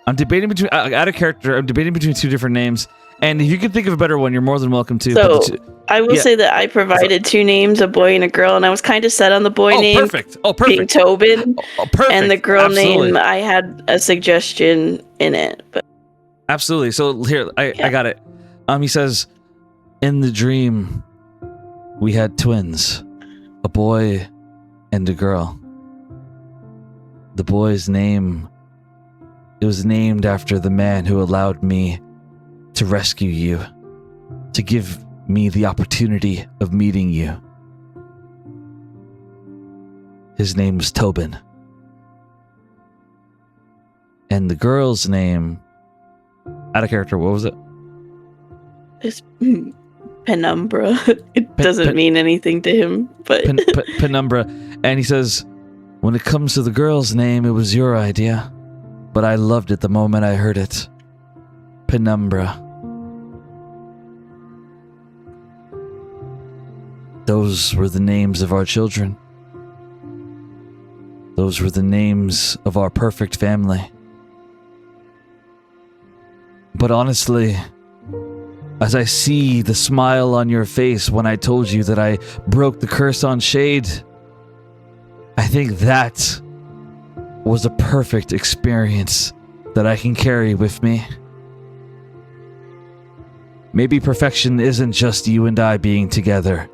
I'm debating between out of character. I'm debating between two different names, and if you can think of a better one, you're more than welcome to. So I will say that I provided two names, a boy and a girl, and I was kind of set on the boy name. Perfect. Oh, being perfect. Tobin. Perfect. And the girl Absolutely. name, I had a suggestion in it, but Absolutely. So here, I got it. He says, in the dream, we had twins, a boy and a girl. The boy's name It was named after the man who allowed me to rescue you, to give me the opportunity of meeting you. His name was Tobin. And the girl's name, out of character, what was it? It's Penumbra. It doesn't mean anything to him, but Penumbra. And he says, when it comes to the girl's name, it was your idea, but I loved it the moment I heard it. Penumbra. Those were the names of our children. Those were the names of our perfect family. But honestly, as I see the smile on your face when I told you that I broke the curse on Shade, I think that was a perfect experience that I can carry with me. Maybe perfection isn't just you and I being together.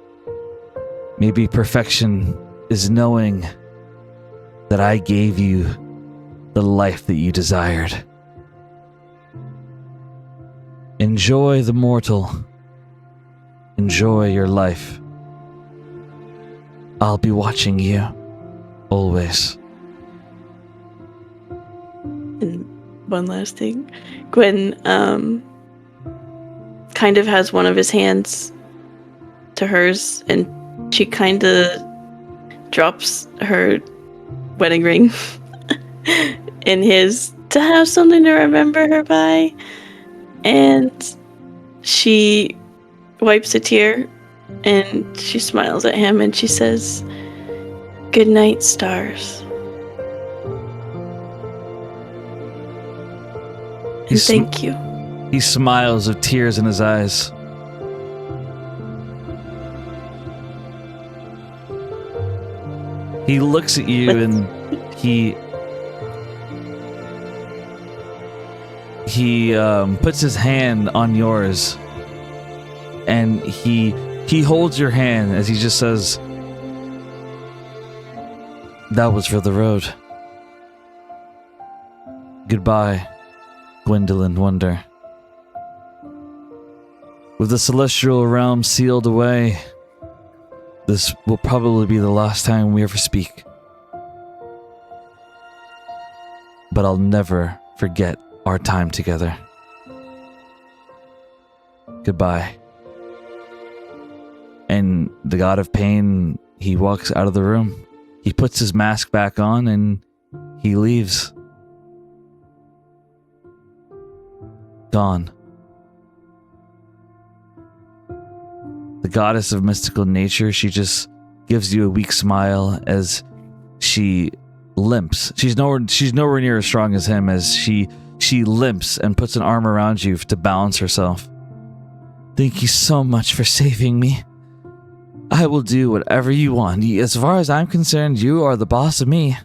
Maybe perfection is knowing that I gave you the life that you desired. Enjoy the mortal. Enjoy your life. I'll be watching you. Always. And one last thing. Gwen kind of has one of his hands to hers, and she kind of drops her wedding ring in his to have something to remember her by. And she wipes a tear and she smiles at him and she says, "Good night, stars." And thank you. He smiles with tears in his eyes. He looks at you and he puts his hand on yours, and he holds your hand as he just says, "That was for the road. Goodbye, Gwendolyn Wonder. With the celestial realm sealed away, this will probably be the last time we ever speak. But I'll never forget our time together. Goodbye." And the god of pain, he walks out of the room. He puts his mask back on and he leaves. Gone. The goddess of mystical nature, she just gives you a weak smile as she limps. She's nowhere near as strong as him, as she limps and puts an arm around you to balance herself. "Thank you so much for saving me. I will do whatever you want. As far as I'm concerned, you are the boss of me."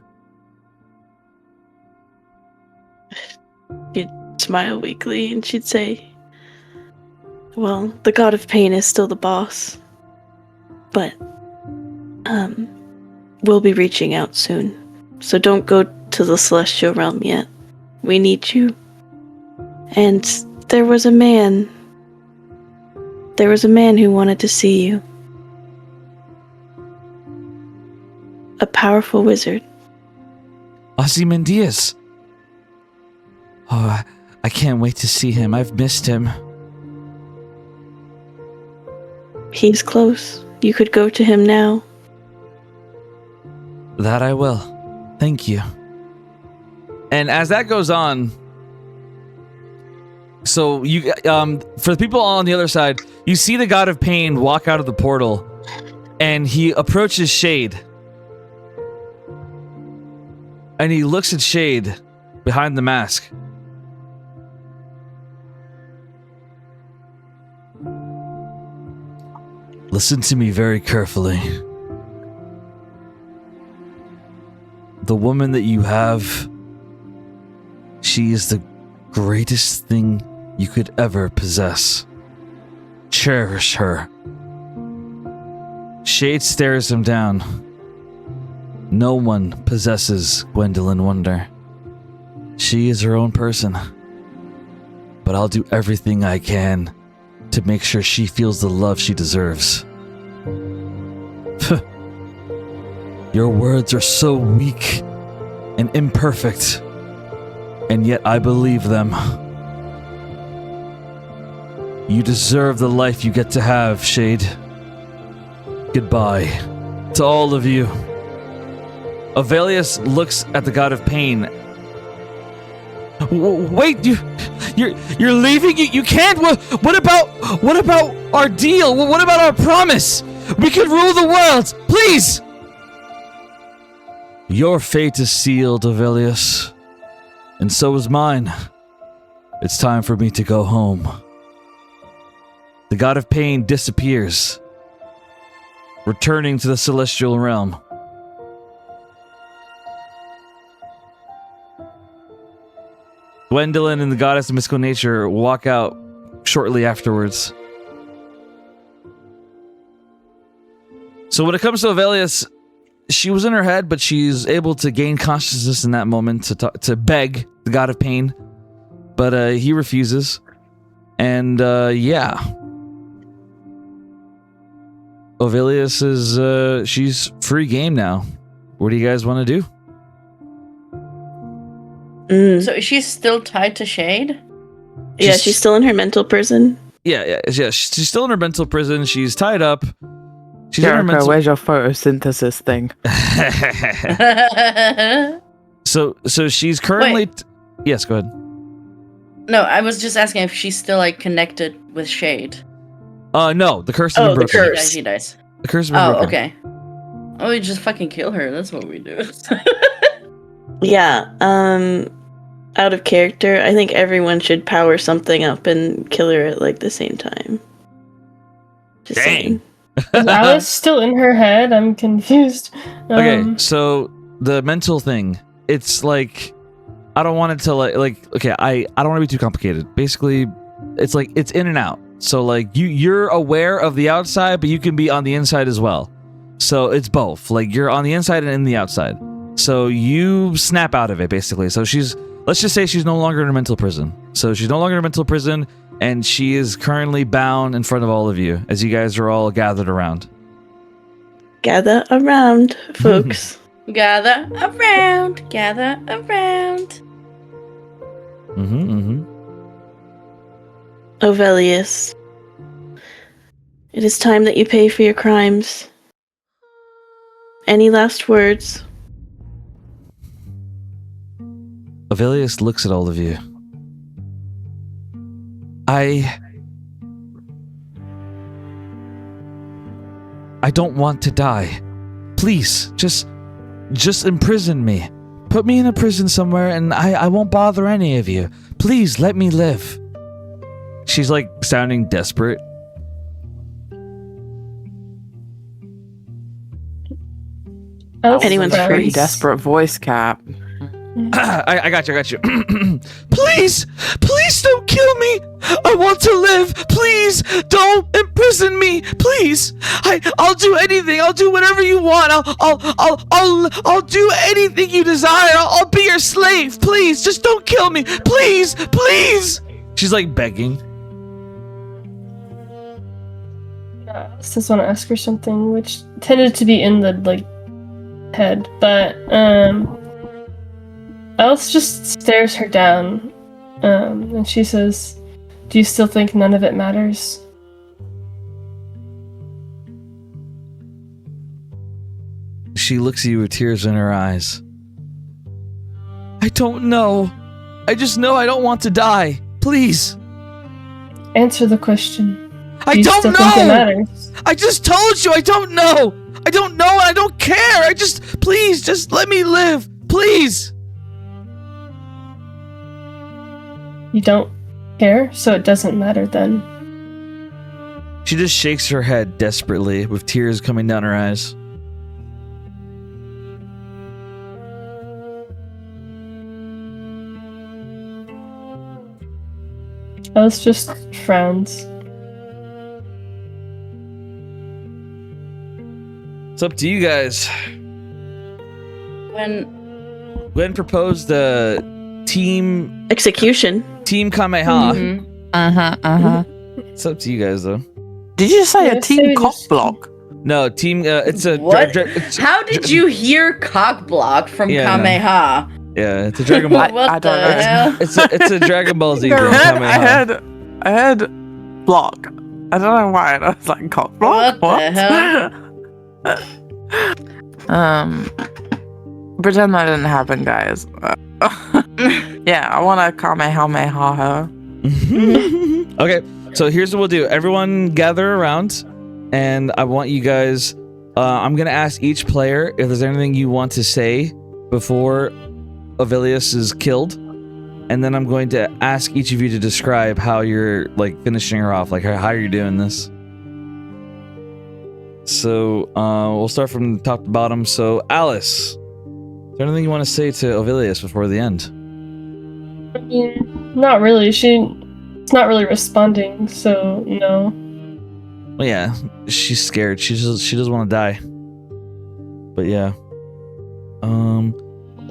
She'd smile weakly and she'd say, "Well, the god of pain is still the boss. But, we'll be reaching out soon. So don't go to the celestial realm yet. We need you. And there was a man who wanted to see you. A powerful wizard." Ozymandias. Oh, I can't wait to see him. I've missed him. He's close. You could go to him now. That I will. Thank you. And as that goes on, so you, for the people on the other side, you see the god of pain walk out of the portal, and he approaches Shade. And he looks at Shade behind the mask. Listen to me very carefully. The woman that you have, she is the greatest thing you could ever possess. Cherish her. Shade stares him down. No one possesses Gwendolyn Wonder. She is her own person. But I'll do everything I can to make sure she feels the love she deserves. Your words are so weak and imperfect, and yet I believe them. You deserve the life you get to have, Shade. Goodbye to all of you. Avelius looks at the god of pain. Wait, you're leaving? You can't. What about our deal? What about our promise? We could rule the world, please. Your fate is sealed, Avelius, and so is mine. It's time for me to go home. The god of pain disappears, returning to the celestial realm. Gwendolyn and the goddess of mystical nature walk out shortly afterwards. So when it comes to Avelius, she was in her head, but she's able to gain consciousness in that moment to beg the god of pain, but he refuses. And yeah, Avelius is she's free game now. What do you guys want to do? So is she still tied to Shade? Yeah, she's still in her mental prison. Yeah. She's still in her mental prison. She's tied up. She's in her Jericho, mental. where's your photosynthesis thing? So she's currently. Yes, go ahead. No, I was just asking if she's still like connected with Shade. No, the curse has been broken. curse. She dies. The curse has been broken. Okay. Oh, we just fucking kill her. That's what we do. Yeah, out of character, I think everyone should power something up and kill her at like the same time. Just Dang. saying. Is Alice still in her head? I'm confused. Okay, so the mental thing, it's like, I don't want it to okay, I don't want to be too complicated. Basically, it's like, it's in and out. So like, you're aware of the outside, but you can be on the inside as well. So it's both. Like, you're on the inside and in the outside. So you snap out of it, basically. So let's just say she's no longer in a mental prison. So she's no longer in a mental prison, and she is currently bound in front of all of you, as you guys are all gathered around. Gather around, folks. Gather around. Gather around. Ovelius, it is time that you pay for your crimes. Any last words? Avelius looks at all of you. I don't want to die. Please, just imprison me. Put me in a prison somewhere and I won't bother any of you. Please, let me live. She's like sounding desperate. Anyone's free. Pretty desperate voice, Cap. I got you. Please don't kill me. I want to live. Please don't imprison me. Please, I'll do anything. I'll do whatever you want. I'll do anything you desire. I'll be your slave. Please, just don't kill me. Please. She's like begging. I just want to ask her something, which tended to be in the head, but Alice just stares her down, and she says, "Do you still think none of it matters?" She looks at you with tears in her eyes. I don't know. I just know I don't want to die. Please. Answer the question. I Do you don't still know. think it matters? I just told you I don't know. I don't know and I don't care. Please, just let me live. Please. You don't care, so it doesn't matter then. She just shakes her head desperately with tears coming down her eyes. Alice just frowns. It's up to you guys. When Gwen proposed Team Execution. Kameha. Mm-hmm. It's up to you guys though. Did you say Yeah, a team say cock just- block? No, team. It's a What? it's- How did you hear cock block from Yeah, no. Kameha? Yeah, it's a Dragon Ball. What I the don't know. hell? It's a Dragon Ball Z. I Team Kameha. heard block. I don't know why. I was like cock block. What the Pretend that didn't happen, guys. Yeah, I want to Kamehameha her. Okay, so here's what we'll do. Everyone gather around, and I want you guys. I'm gonna ask each player if there's anything you want to say before Ovilius is killed, and then I'm going to ask each of you to describe how you're like finishing her off, like how you're doing this. So we'll start from top to bottom. So Alice, is there anything you want to say to Ovilius before the end? I mean, not really. It's not really responding, so no. Well, yeah, she's scared. She doesn't want to die. But yeah.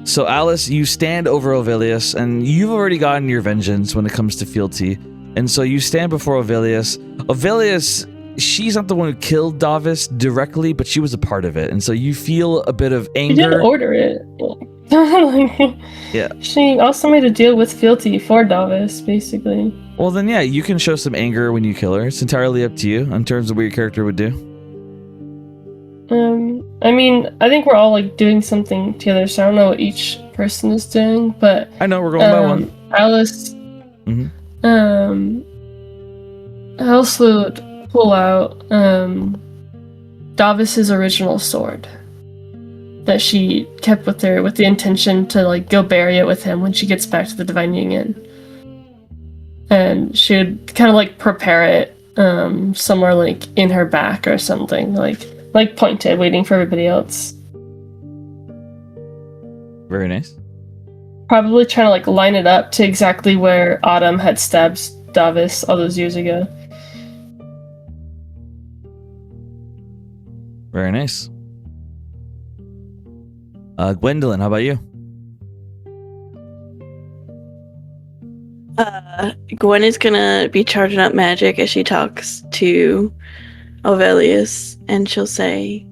So Alice, you stand over Ovilius, and you've already gotten your vengeance when it comes to fealty. And so you stand before Ovilius. Ovilius, she's not the one who killed Davis directly, but she was a part of it. And so you feel a bit of She anger. didn't order it. Yeah. She also made a deal with fealty for Davis, basically. Well, then, yeah, you can show some anger when you kill her. It's entirely up to you in terms of what your character would do. I mean, I think we're all like doing something together, so I don't know what each person is doing, but I know, we're going by one. Alice, Mhm. Alice would pull out Davis's original sword that she kept with her with the intention to like go bury it with him when she gets back to the Divine Union. And she would kind of like prepare it somewhere like in her back or something, like pointed, waiting for everybody else. Very nice. Probably trying to like line it up to exactly where Autumn had stabbed Davis all those years ago. Very nice. Gwendolyn, how about you? Gwen is gonna be charging up magic as she talks to Ovilius, and she'll say,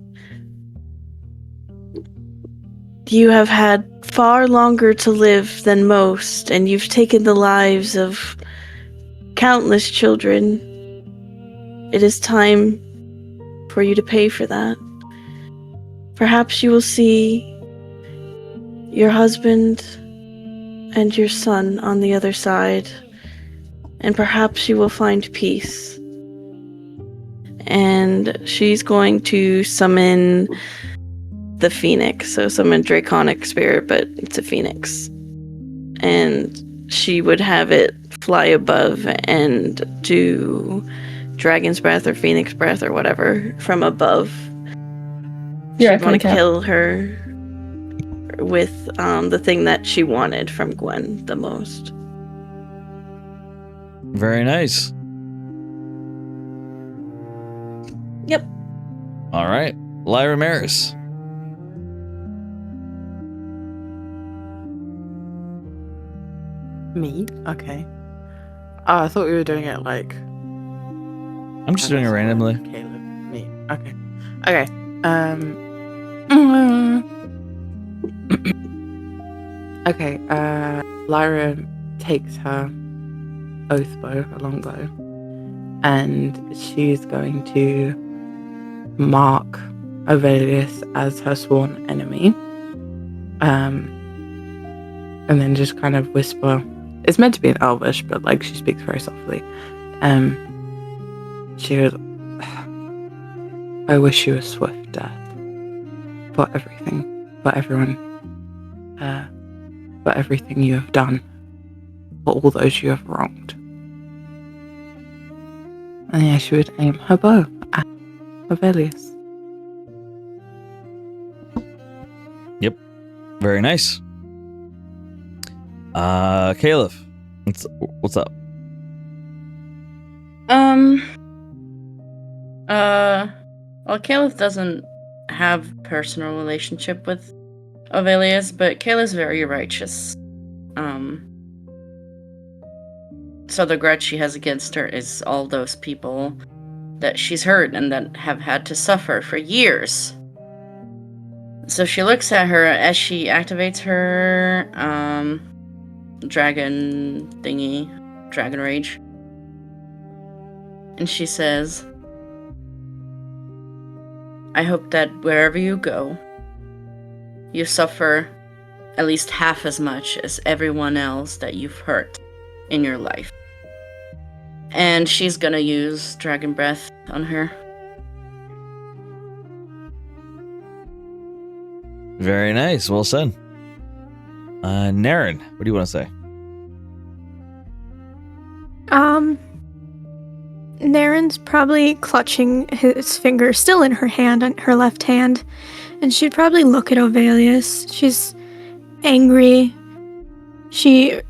"You have had far longer to live than most, and you've taken the lives of countless children. It is time for you to pay for that. Perhaps you will see your husband and your son on the other side, and perhaps you will find peace." And she's going to summon the phoenix, so summon draconic spirit, but it's a phoenix. And she would have it fly above and do dragon's breath or phoenix breath or whatever from above. Yeah, She'd want to kill her with the thing that she wanted from Gwen the most. Very nice. Yep. All right. Lyra Maris. Me? Okay. Oh, I thought we were doing it like. I'm just doing it randomly. Caleb. Me. Okay. Okay. Okay. Lyra takes her oath bow, a long bow, and she's going to mark Ovilius as her sworn enemy. And then just kind of whisper. It's meant to be in Elvish, but like she speaks very softly. She would. I wish you a swift death for everything, for everyone, for everything you have done, for all those you have wronged. And yeah, she would aim her bow at Ovilius. Yep. Very nice. Caleb, what's up? Well, Caleb doesn't have personal relationship with Ovilius, but Caleb's very righteous. So the grudge she has against her is all those people that she's hurt and that have had to suffer for years. So she looks at her as she activates her dragon thingy, dragon rage. And she says, I hope that wherever you go, you suffer at least half as much as everyone else that you've hurt in your life. And she's gonna use Dragon Breath on her. Very nice. Well said. Naren, what do you want to say? Naren's probably clutching his finger still in her hand, on her left hand, and she'd probably look at Ovelius. She's angry. She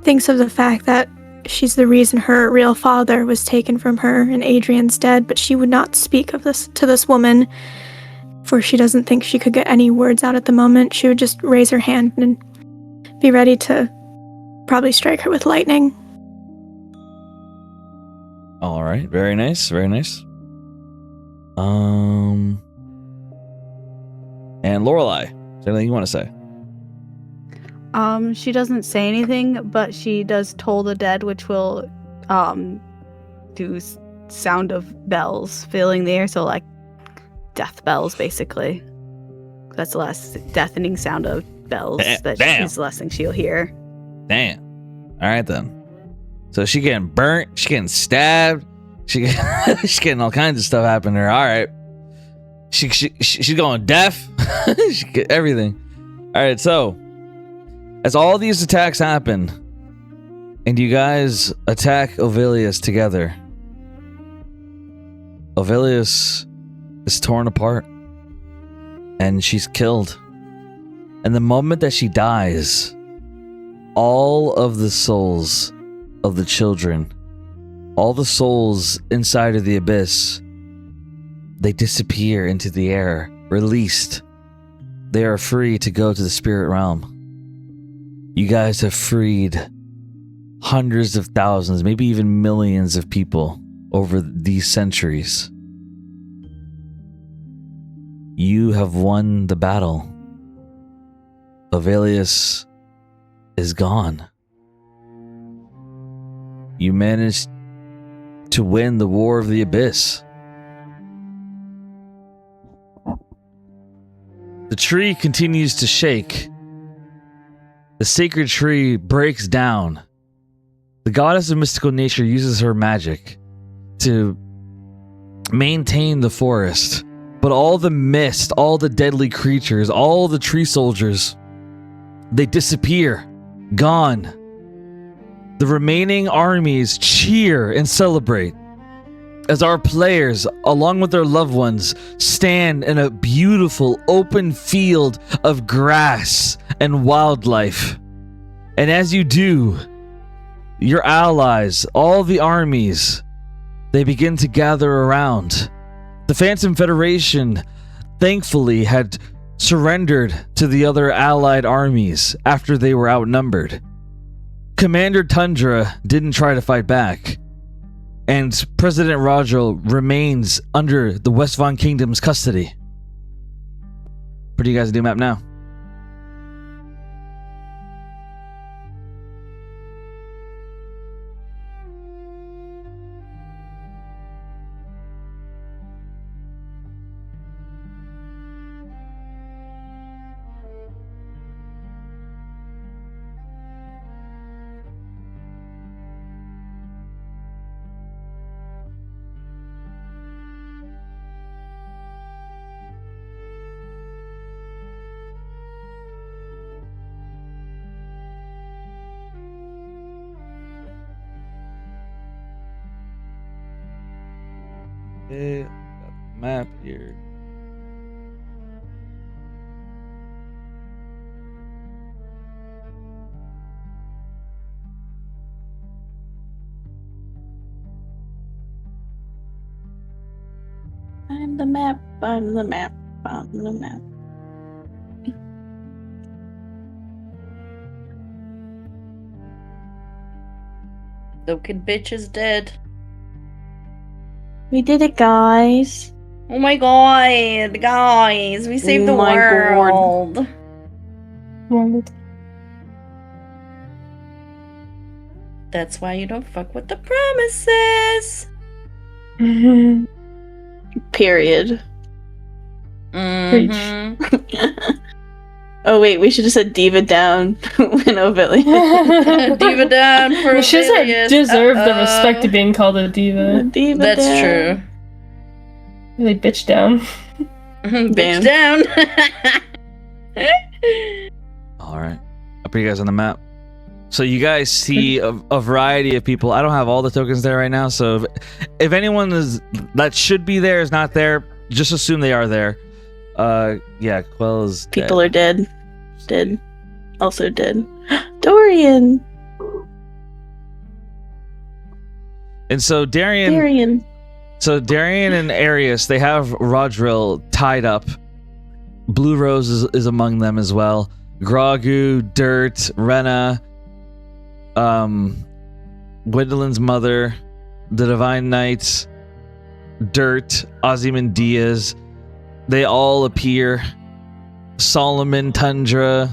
thinks of the fact that she's the reason her real father was taken from her and Adrian's dead, but she would not speak of this to this woman, for she doesn't think she could get any words out at the moment. She would just raise her hand and be ready to probably strike her with lightning. All right. Very nice. Very nice. And Lorelei, is there anything you want to say? She doesn't say anything, but she does Toll the Dead, which will do sound of bells filling the air, so like death bells, basically. That's the last deafening sound of bells is the last thing she'll hear. Damn. All right then. So she getting burnt, she getting stabbed, she's getting all kinds of stuff happening to her. All right. She's going deaf. She get everything. All right. So as all these attacks happen, and you guys attack Ovelius together, Ovelius is torn apart, and she's killed. And the moment that she dies, all of the souls of the children, all the souls inside of the abyss, they disappear into the air, released. They are free to go to the spirit realm. You guys have freed hundreds of thousands, maybe even millions of people over these centuries. You have won the battle. Ovelius is gone. You managed to win the War of the Abyss. The tree continues to shake. The sacred tree breaks down. The goddess of mystical nature uses her magic to maintain the forest. But all the mist, all the deadly creatures, all the tree soldiers, they disappear. Gone. The remaining armies cheer and celebrate as our players, along with their loved ones, stand in a beautiful open field of grass and wildlife. And as you do, your allies, all the armies, they begin to gather around. The Phantom Federation, thankfully, had surrendered to the other allied armies after they were outnumbered. Commander Tundra didn't try to fight back, and President Roger remains under the Westvon Kingdom's custody. What do you guys do map now? Okay, got the map here. I'm the map, I'm the map, I'm the map. The wicked bitch is dead. We did it, guys. Oh my god, guys, we saved the my world. That's why you don't fuck with the promises. Period. Mhm. Oh wait, we should have said diva down when Ovelli. Diva down for She doesn't Ophelius. deserve the respect of being called a diva. Diva That's down. true. Really bitch down. Bitch down. All right. I'll put you guys on the map. So you guys see a variety of people. I don't have all the tokens there right now, so if anyone is that should be there is not there, just assume they are there. Yeah, Quell is dead. People are dead. Dead. Also dead. Dorian. And so Darian. So Darian and Arius, they have Rodril tied up. Blue Rose is among them as well. Grogu, Dirt, Rena, Gwendolyn's mother, the Divine Knights, Dirt, Ozymandias. They all appear. Solomon, Tundra,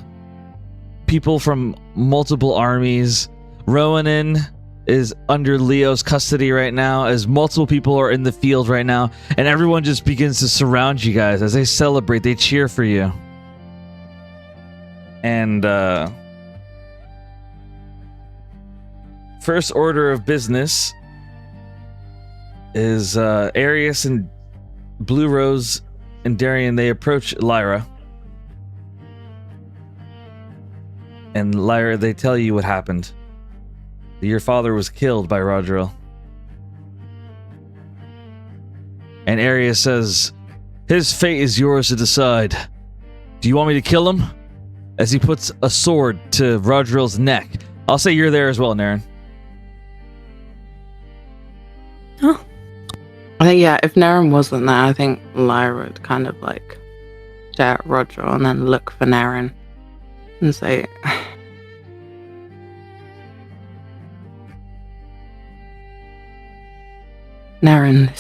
people from multiple armies. Rowanin is under Leo's custody right now, as multiple people are in the field right now, and everyone just begins to surround you guys as they celebrate, they cheer for you. And first order of business is Arius and Blue Rose and Darian, they approach Lyra. And Lyra, they tell you what happened. Your father was killed by Rodril. And Arius says, his fate is yours to decide. Do you want me to kill him? As he puts a sword to Rodril's neck. I'll say you're there as well, Naren. Oh. I think, yeah, if Naren wasn't there, I think Lyra would kind of like stare at Roger and then look for Naren and say, Naren,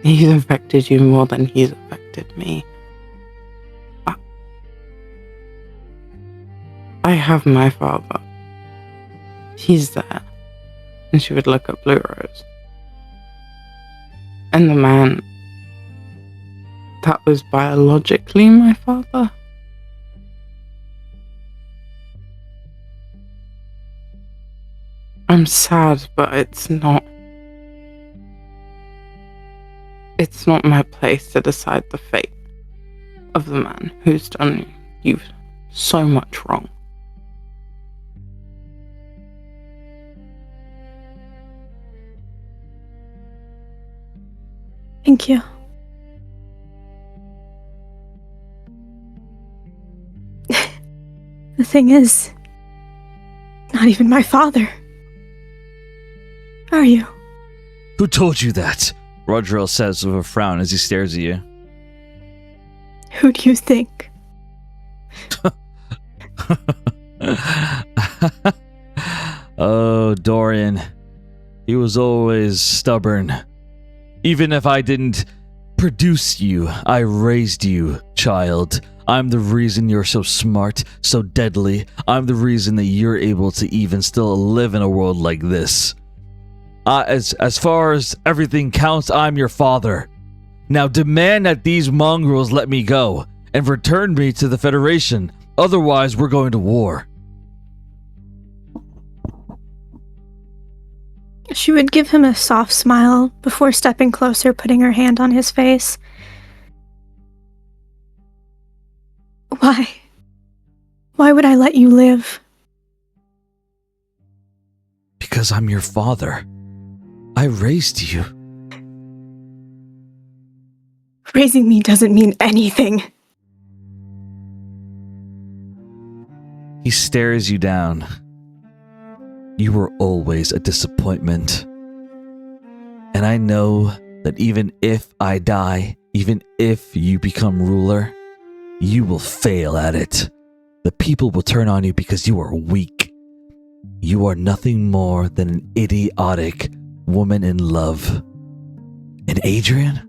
he's affected you more than he's affected me. I have my father. He's there. And she would look at Blue Rose. And the man that was biologically my father. I'm sad, but it's not my place to decide the fate of the man who's done you so much wrong. Thank you. The thing is, not even my father. Are you? Who told you that? Rodril says with a frown as he stares at you. Who do you think? Oh, Dorian. He was always stubborn. Even if I didn't produce you, I raised you, child. I'm the reason you're so smart, so deadly. I'm the reason that you're able to even still live in a world like this. As far as everything counts, I'm your father. Now demand that these mongrels let me go and return me to the Federation. Otherwise, we're going to war. She would give him a soft smile before stepping closer, putting her hand on his face. Why? Why would I let you live? Because I'm your father. I raised you. Raising me doesn't mean anything. He stares you down. You were always a disappointment. And I know that even if I die, even if you become ruler, you will fail at it. The people will turn on you because you are weak. You are nothing more than an idiotic woman in love. And Adrian?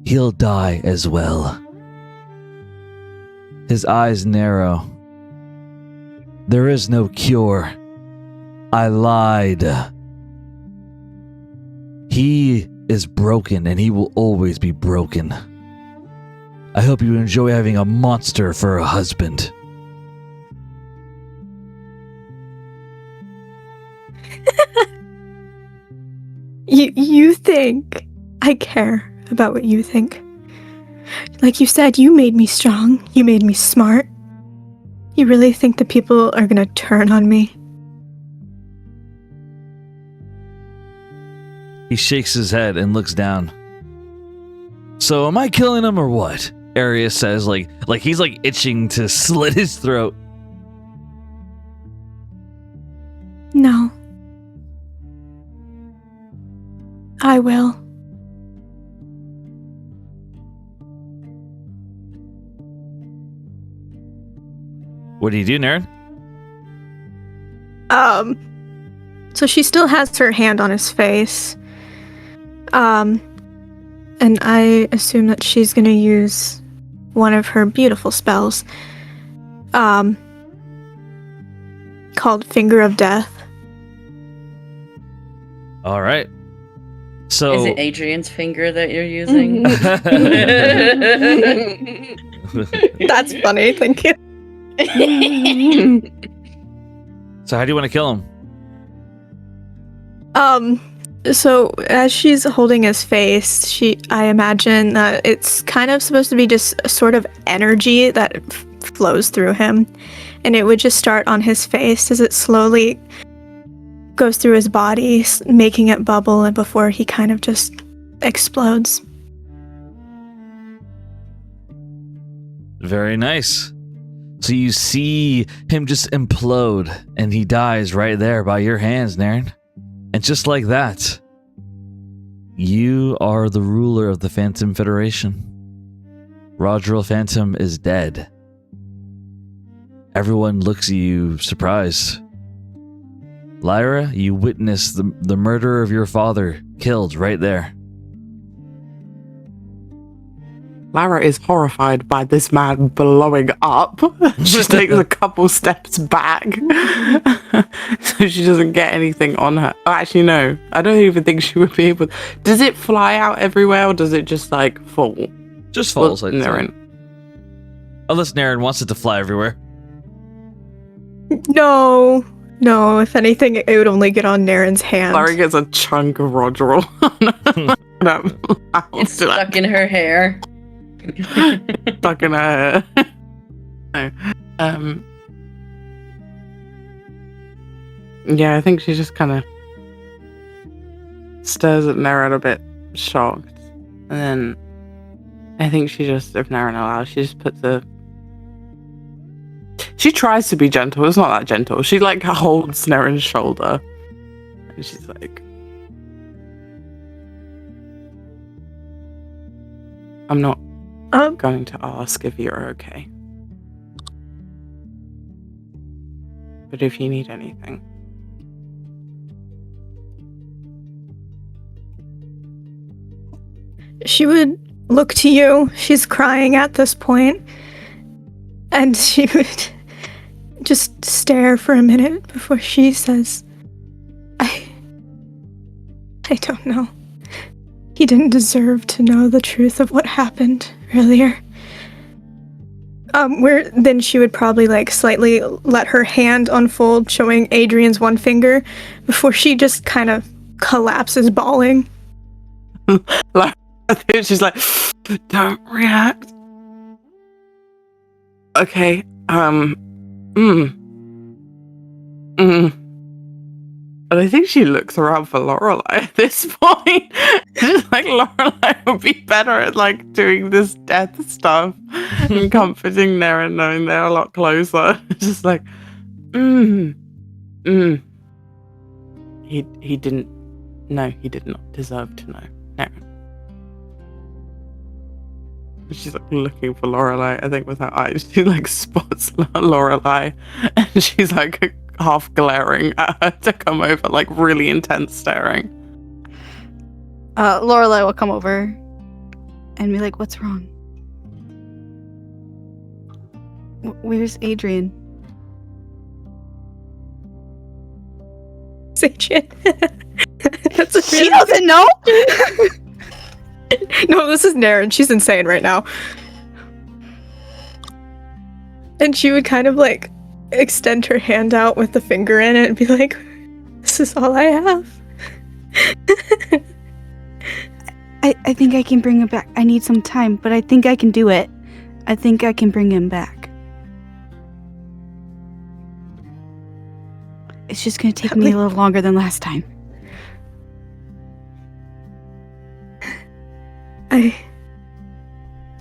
He'll die as well. His eyes narrow. There is no cure. I lied. He is broken and he will always be broken. I hope you enjoy having a monster for a husband. You think I care about what you think? Like you said, you made me strong. You made me smart. You really think the people are gonna turn on me? He shakes his head and looks down. So am I killing him or what? Arius says, like he's like itching to slit his throat. No. I will. What do you do, Naren? So she still has her hand on his face. And I assume that she's gonna use one of her beautiful spells. Called Finger of Death. All right. So Is it Adrian's finger that you're using? That's funny, thank you. So how do you want to kill him? So as she's holding his face, I imagine that it's kind of supposed to be just a sort of energy that flows through him, and it would just start on his face as it slowly goes through his body, making it bubble, and before he kind of just explodes. Very nice. So you see him just implode, and he dies right there by your hands, Naren. And just like that, you are the ruler of the Phantom Federation. Rodriel Phantom is dead. Everyone looks at you surprised. Lyra, you witness the murder of your father killed right there. Lara is horrified by this man blowing up. She takes a couple steps back so she doesn't get anything on her. Oh, actually, no. I don't even think she would be able. Does it fly out everywhere or does it just like fall? Just falls. Well, Naren. Unless Naren wants it to fly everywhere. No, if anything, it would only get on Naren's hand. Lara gets a chunk of Rodriel. It's stuck in her hair. Stuck in her hair. No. Yeah, I think she just kind of stares at Naren a bit shocked. And then I think she just, if Naren allows, she just puts a... She tries to be gentle. It's not that gentle. She like holds Naren's shoulder. And she's like... I'm not going to ask if you're okay. But if you need anything... She would look to you. She's crying at this point. And she would just stare for a minute before she says, I don't know. He didn't deserve to know the truth of what happened earlier. Then she would probably like slightly let her hand unfold, showing Adrian's one finger, before she just kind of collapses bawling. She's like, don't react. Okay, And I think she looks around for Lorelei at this point. Just like Lorelei would be better at like doing this death stuff and comforting Naren, knowing they're a lot closer. Just like, He didn't. No, he did not deserve to know. Naren. she's like looking for Lorelei. I think with her eyes, she like spots Lorelei, and she's like half glaring at her to come over, like really intense staring. Lorelei will come over and be like, "What's wrong? Where's Adrian?" Adrian. She doesn't know. No, this is Naren. She's insane right now. And she would kind of like extend her hand out with the finger in it and be like, "This is all I have." I think I can bring him back. I need some time, but I think I can do it. I think I can bring him back. It's just gonna take me a little longer than last time.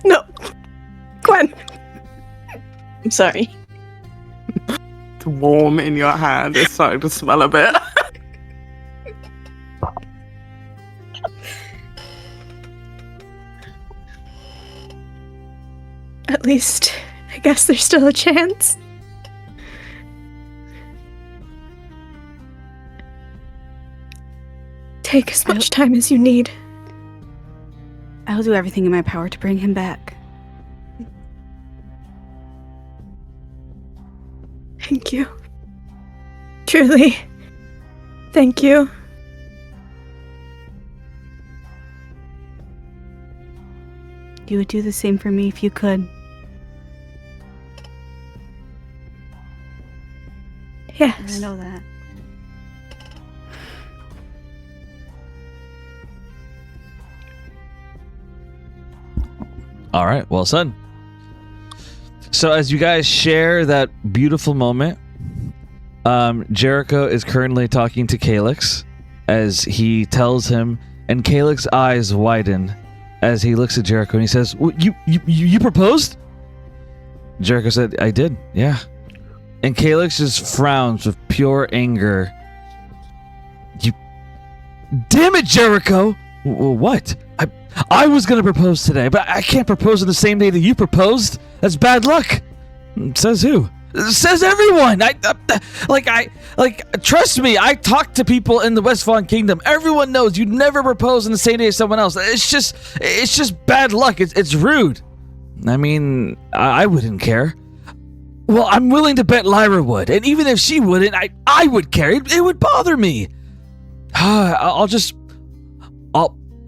No. Gwen. I'm sorry. It's warm in your hand. It's starting to smell a bit. At least, I guess there's still a chance. Take as much time as you need. I'll do everything in my power to bring him back. Thank you. Truly. Thank you. You would do the same for me if you could. Yes. I know that. All right, well said. So as you guys share that beautiful moment, Jericho is currently talking to Calyx as he tells him, and Calyx's eyes widen as he looks at Jericho and he says, "You proposed?" Jericho said, "I did, yeah." And Calyx just frowns with pure anger. "You, damn it, Jericho! What? I was gonna propose today, but I can't propose on the same day that you proposed. That's bad luck." Says who? Says everyone. Trust me. I talked to people in the Westfallen Kingdom. Everyone knows you never propose on the same day as someone else. It's just bad luck. It's rude. I mean, I wouldn't care. Well, I'm willing to bet Lyra would, and even if she wouldn't, I would care. It would bother me.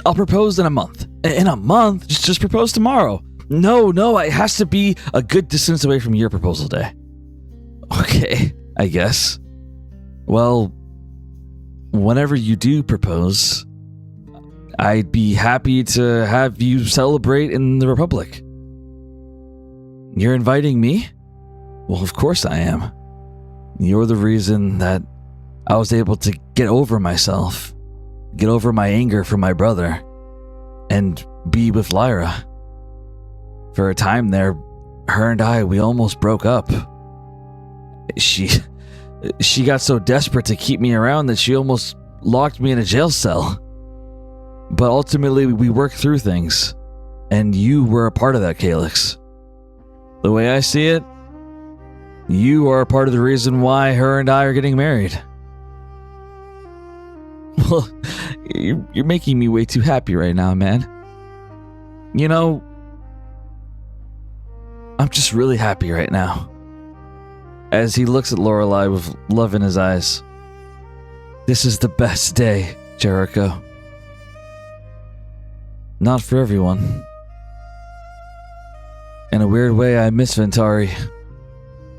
I'll propose in a month. In a month? Just propose tomorrow. No, it has to be a good distance away from your proposal day. Okay, I guess. Well, whenever you do propose, I'd be happy to have you celebrate in the Republic. You're inviting me? Well, of course I am. You're the reason that I was able to get over myself, get over my anger for my brother, and be with Lyra. For a time there, her and I, we almost broke up. She got so desperate to keep me around that she almost locked me in a jail cell. But ultimately, we worked through things, and you were a part of that, Calyx. The way I see it, you are a part of the reason why her and I are getting married. Well, you're making me way too happy right now, man. You know, I'm just really happy right now. As he looks at Lorelei with love in his eyes. This is the best day, Jericho. Not for everyone. In a weird way, I miss Ventari,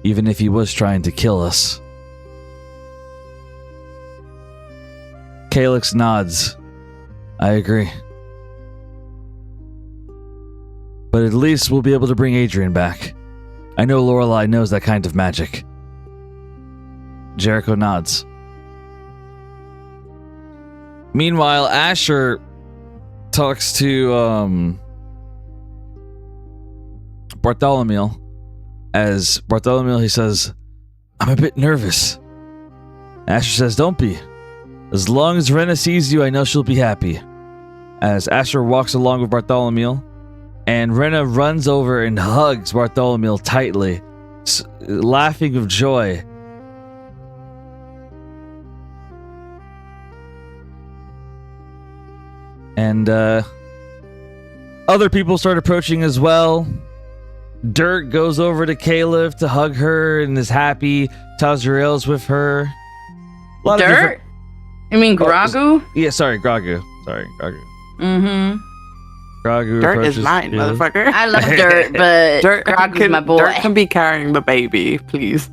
even if he was trying to kill us. Calyx nods. I agree. But at least we'll be able to bring Adrian back. I know Lorelei knows that kind of magic. Jericho nods. Meanwhile, Asher talks to Bartholomew. As Bartholomew, he says, "I'm a bit nervous." Asher says, "Don't be. As long as Rena sees you, I know she'll be happy." As Asher walks along with Bartholomew, And Rena runs over and hugs Bartholomew tightly, laughing with joy. And other people start approaching as well. Dirt goes over to Caliph to hug her and is happy. Tazrael's with her. A lot of Dirt? different- You mean Gragu? Yeah, sorry, Gragu. Mm-hmm. Gragu Dirt approaches is mine, Caliph. motherfucker. I love Dirt, but Dirt Gragu's my boy. Dirt can be carrying the baby, please.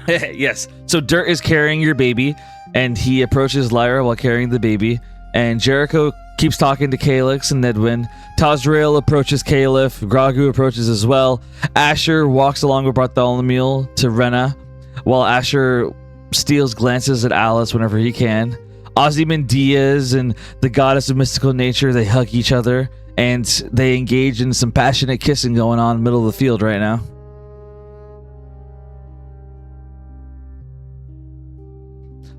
Yes. So Dirt is carrying your baby, and he approaches Lyra while carrying the baby. And Jericho keeps talking to Calyx and Nedwin. Tazrael approaches Caliph. Gragu approaches as well. Asher walks along with Bartholomew to Rena, while Asher steals glances at Alice whenever he can. Ozymandias and the goddess of mystical nature, they hug each other, and they engage in some passionate kissing going on in the middle of the field right now.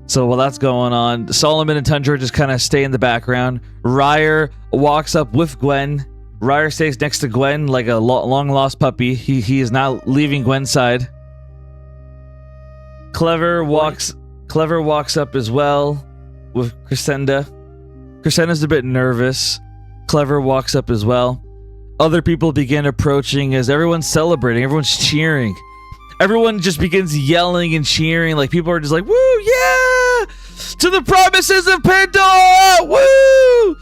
So while that's going on, Solomon and Tundra just kind of stay in the background. Ryer walks up with Gwen. Ryer stays next to Gwen like a long lost puppy. He is now leaving Gwen's side. Clever walks up as well with Crescenda. Crescenda's a bit nervous. Clever walks up as well. Other people begin approaching as everyone's celebrating. Everyone's cheering. Everyone just begins yelling and cheering. Like, people are just like, woo, yeah! To the promises of Pandora! Woo!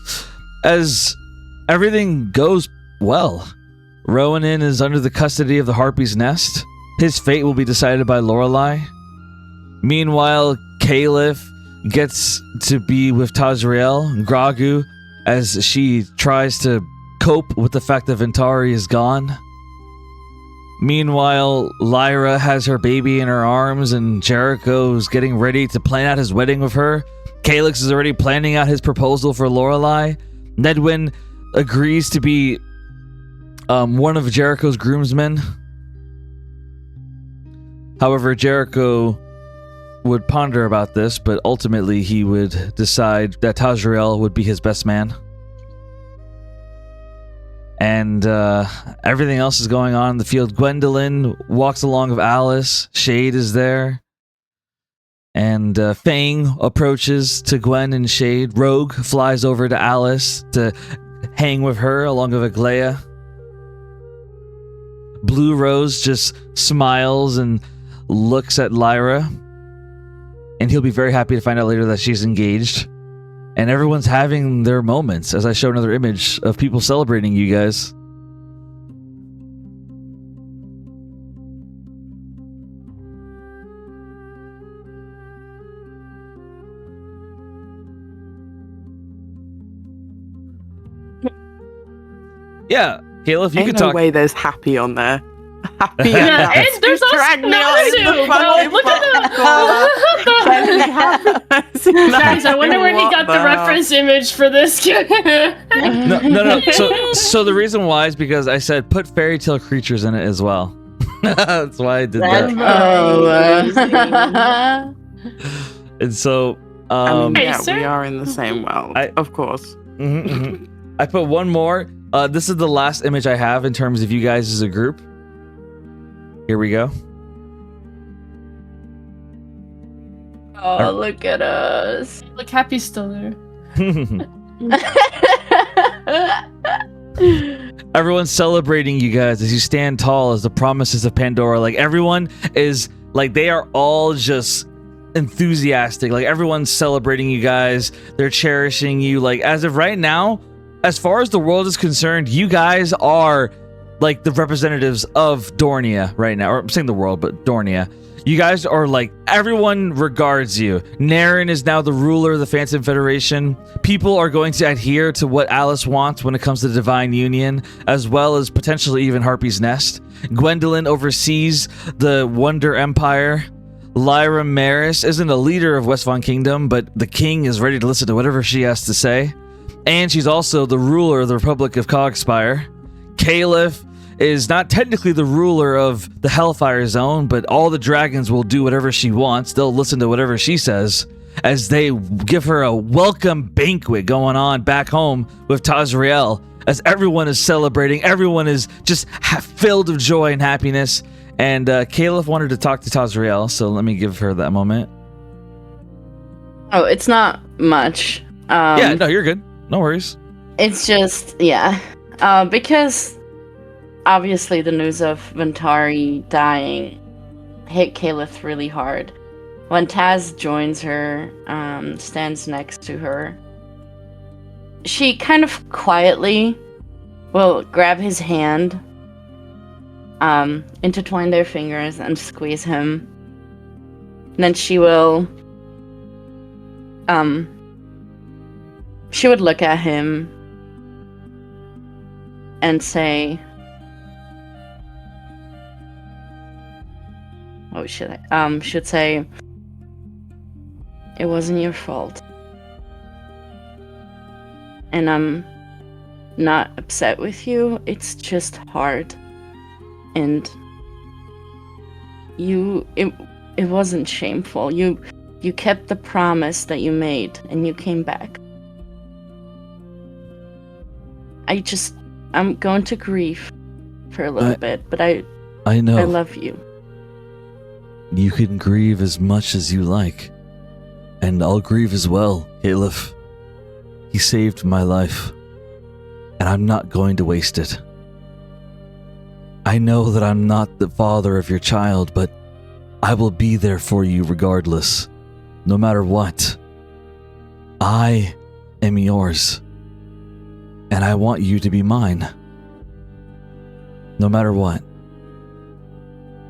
As everything goes well. Rowanin is under the custody of the Harpy's Nest. His fate will be decided by Lorelei. Meanwhile, Caliph gets to be with Tazrael and Gragu as she tries to cope with the fact that Ventari is gone. Meanwhile, Lyra has her baby in her arms and Jericho's getting ready to plan out his wedding with her. Calyx is already planning out his proposal for Lorelei. Nedwin agrees to be one of Jericho's groomsmen. However, Jericho would ponder about this, but ultimately he would decide that Tazrael would be his best man. And everything else is going on in the field. Gwendolyn walks along with Alice. Shade is there. And Fang approaches to Gwen and Shade. Rogue flies over to Alice to hang with her along with Aglaya. Blue Rose just smiles and looks at Lyra. And he'll be very happy to find out later that she's engaged. And everyone's having their moments as I show another image of people celebrating you guys. Yeah, Caliph, you Ain't can no talk. way there's happy on there. Happy Yeah, and there's also drag me on in the Nazu, fucking bro. Look at fucking corner. Guys, I wonder where he got the reference image for this. No. So the reason why is because I said put fairy tale creatures in it as well. That's why I did that. And so, I mean, Hey, yeah, sir? we are in the same world, of course. I put one more. This is the last image I have in terms of you guys as a group. Here we go. Oh, look at us. Look, Happy's still there. Everyone's celebrating you guys as you stand tall as the promises of Pandora. Like, everyone is like, they are all just enthusiastic. Like, everyone's celebrating you guys. They're cherishing you. Like, as of right now, as far as the world is concerned, you guys are like the representatives of Dornia right now. Or I'm saying the world, but Dornia. You guys are like, everyone regards you. Naren is now the ruler of the Phantom Federation. People are going to adhere to what Alice wants when it comes to the Divine Union, as well as potentially even Harpy's Nest. Gwendolyn oversees the Wonder Empire. Lyra Maris isn't a leader of Westvon Kingdom, but the king is ready to listen to whatever she has to say. And she's also the ruler of the Republic of Cogspire. Caliph is not technically the ruler of the Hellfire Zone, but all the dragons will do whatever she wants. They'll listen to whatever she says. as they give her a welcome banquet going on back home with Tazriel, as everyone is celebrating. Everyone is just filled with joy and happiness. And Caliph wanted to talk to Tazriel, so let me give her that moment. Oh, it's not much. Yeah, no, you're good. No worries. It's just, yeah. Because obviously the news of Ventari dying hit Caliph really hard. When Taz joins her, stands next to her, she kind of quietly will grab his hand, intertwine their fingers and squeeze him. And then she would look at him and say, what should I? Should say, it wasn't your fault. And I'm not upset with you. It's just hard. And it wasn't shameful. You kept the promise that you made and you came back. I'm going to grieve for a little bit, but I know. I love you. You can grieve as much as you like. And I'll grieve as well, Caliph. He saved my life. And I'm not going to waste it. I know that I'm not the father of your child, but I will be there for you regardless. No matter what. I am yours. And I want you to be mine. No matter what.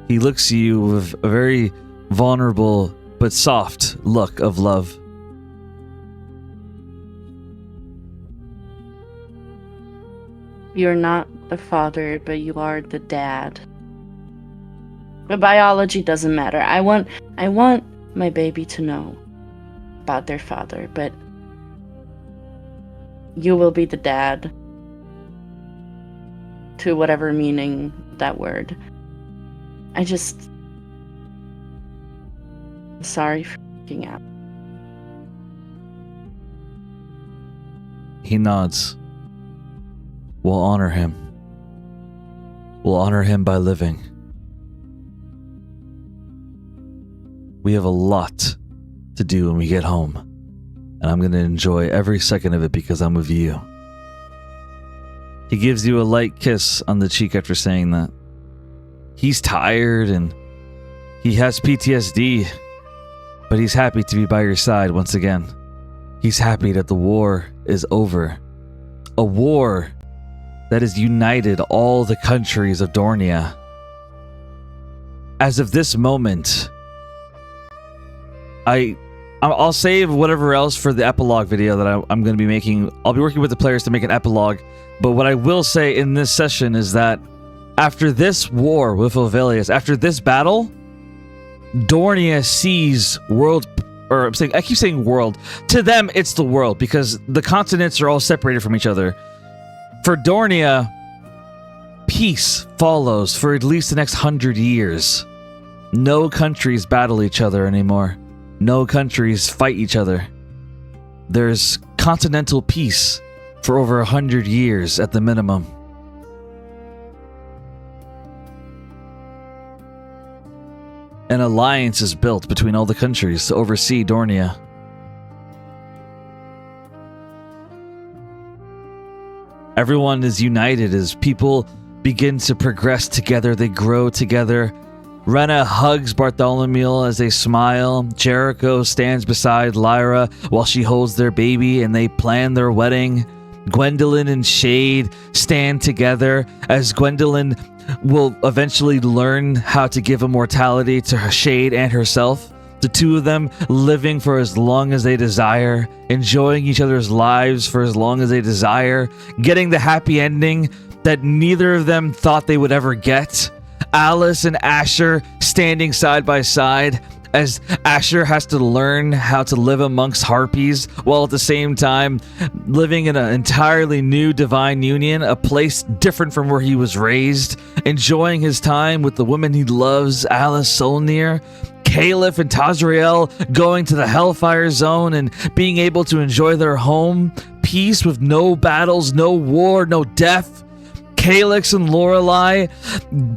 He looks at you with a very vulnerable but soft look of love. You're not the father, but you are the dad. But biology doesn't matter. I want my baby to know about their father, but you will be the dad, to whatever meaning that word. I'm sorry for freaking out. He nods. We'll honor him. We'll honor him by living. We have a lot to do when we get home, and I'm going to enjoy every second of it because I'm with you. He gives you a light kiss on the cheek after saying that. He's tired and he has PTSD, but he's happy to be by your side once again. He's happy that the war is over. A war that has united all the countries of Dornia. As of this moment, I'll save whatever else for the epilogue video that I'm going to be making. I'll be working with the players to make an epilogue, but what I will say in this session is that after this war with Ovelius, after this battle, Dornia sees world, or I keep saying world. To them, it's the world because the continents are all separated from each other. For Dornia, peace follows for at least the next 100 years. No countries battle each other anymore. No countries fight each other. There's continental peace for over 100 years at the minimum. An alliance is built between all the countries to oversee Dornia. Everyone is united as people begin to progress together. They grow together. Rena hugs Bartholomew as they smile. Jericho stands beside Lyra while she holds their baby and they plan their wedding. Gwendolyn and Shade stand together as Gwendolyn will eventually learn how to give immortality to her Shade and herself. The two of them living for as long as they desire, enjoying each other's lives for as long as they desire, getting the happy ending that neither of them thought they would ever get. Alice and Asher standing side by side as Asher has to learn how to live amongst harpies while at the same time living in an entirely new divine union, a place different from where he was raised, enjoying his time with the woman he loves, Alice Solnir. Caliph and Tazriel going to the Hellfire Zone and being able to enjoy their home, peace with no battles, no war, no death. Calyx and Lorelei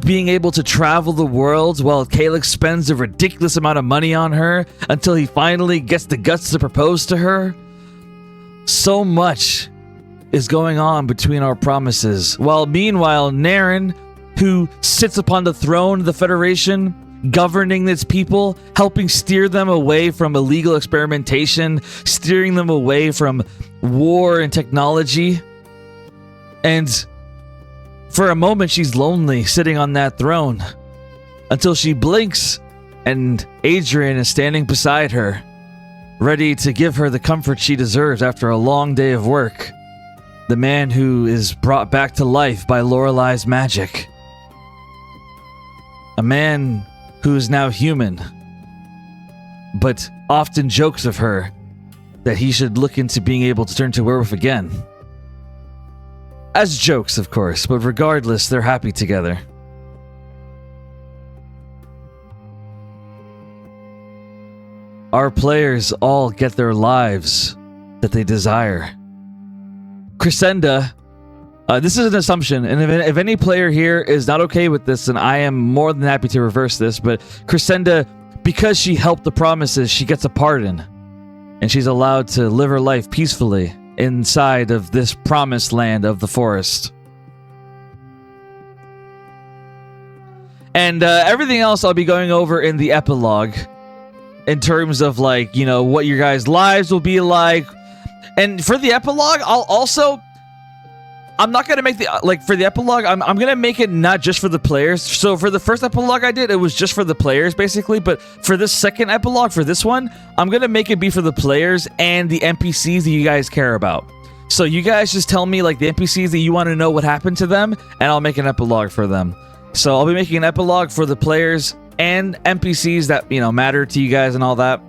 being able to travel the world while Calyx spends a ridiculous amount of money on her until he finally gets the guts to propose to her. So much is going on between our promises. While meanwhile, Naren, who sits upon the throne of the Federation, governing its people, helping steer them away from illegal experimentation, steering them away from war and technology. And for a moment, she's lonely sitting on that throne until she blinks and Adrian is standing beside her, ready to give her the comfort she deserves after a long day of work. The man who is brought back to life by Lorelei's magic. A man who is now human, but often jokes of her that he should look into being able to turn to werewolf again. As jokes, of course, but regardless, they're happy together. Our players all get their lives that they desire. Crescenda, this is an assumption, and if any player here is not okay with this, then I am more than happy to reverse this, but Crescenda, because she helped the promises, she gets a pardon, and she's allowed to live her life peacefully inside of this promised land of the forest. And everything else I'll be going over in the epilogue, in terms of, like, you know, what your guys' lives will be like. And for the epilogue, I'm not going to make for the epilogue, I'm going to make it not just for the players. So for the first epilogue I did, it was just for the players, basically. But for this second epilogue, for this one, I'm going to make it be for the players and the NPCs that you guys care about. So you guys just tell me, like, the NPCs that you want to know what happened to them, and I'll make an epilogue for them. So I'll be making an epilogue for the players and NPCs that, you know, matter to you guys and all that,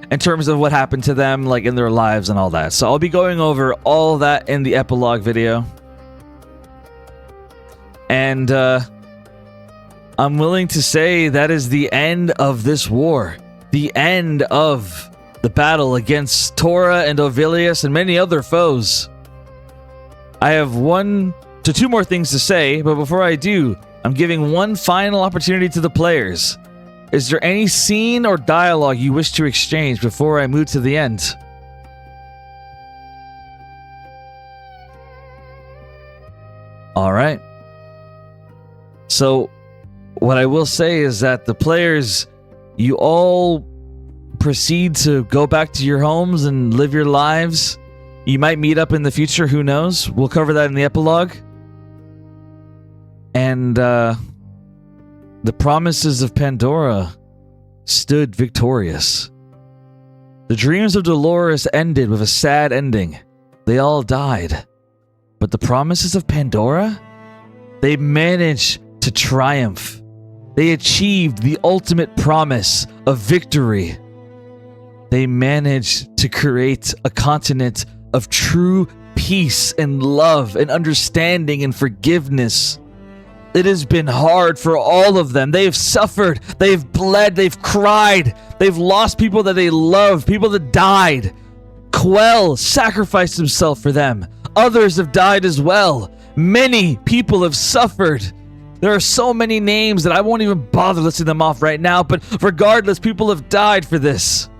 in terms of what happened to them, like, in their lives and all that. So I'll be going over all that in the epilogue video. And I'm willing to say that is the end of this war. The end of the battle against Tora and Ovilius and many other foes. I have 1 to 2 more things to say, but before I do, I'm giving one final opportunity to the players. Is there any scene or dialogue you wish to exchange before I move to the end? All right. So, what I will say is that the players, you all proceed to go back to your homes and live your lives. You might meet up in the future, who knows? We'll cover that in the epilogue. And the Promises of Pandora stood victorious. The dreams of Dolores ended with a sad ending. They all died. But the Promises of Pandora? They managed to triumph. They achieved the ultimate promise of victory. They managed to create a continent of true peace and love and understanding and forgiveness. It has been hard for all of them. They've suffered, they've bled, they've cried, they've lost people that they loved, people that died. Quell sacrificed himself for them. Others have died as well. Many people have suffered. There are so many names that I won't even bother listing them off right now, but regardless, people have died for this.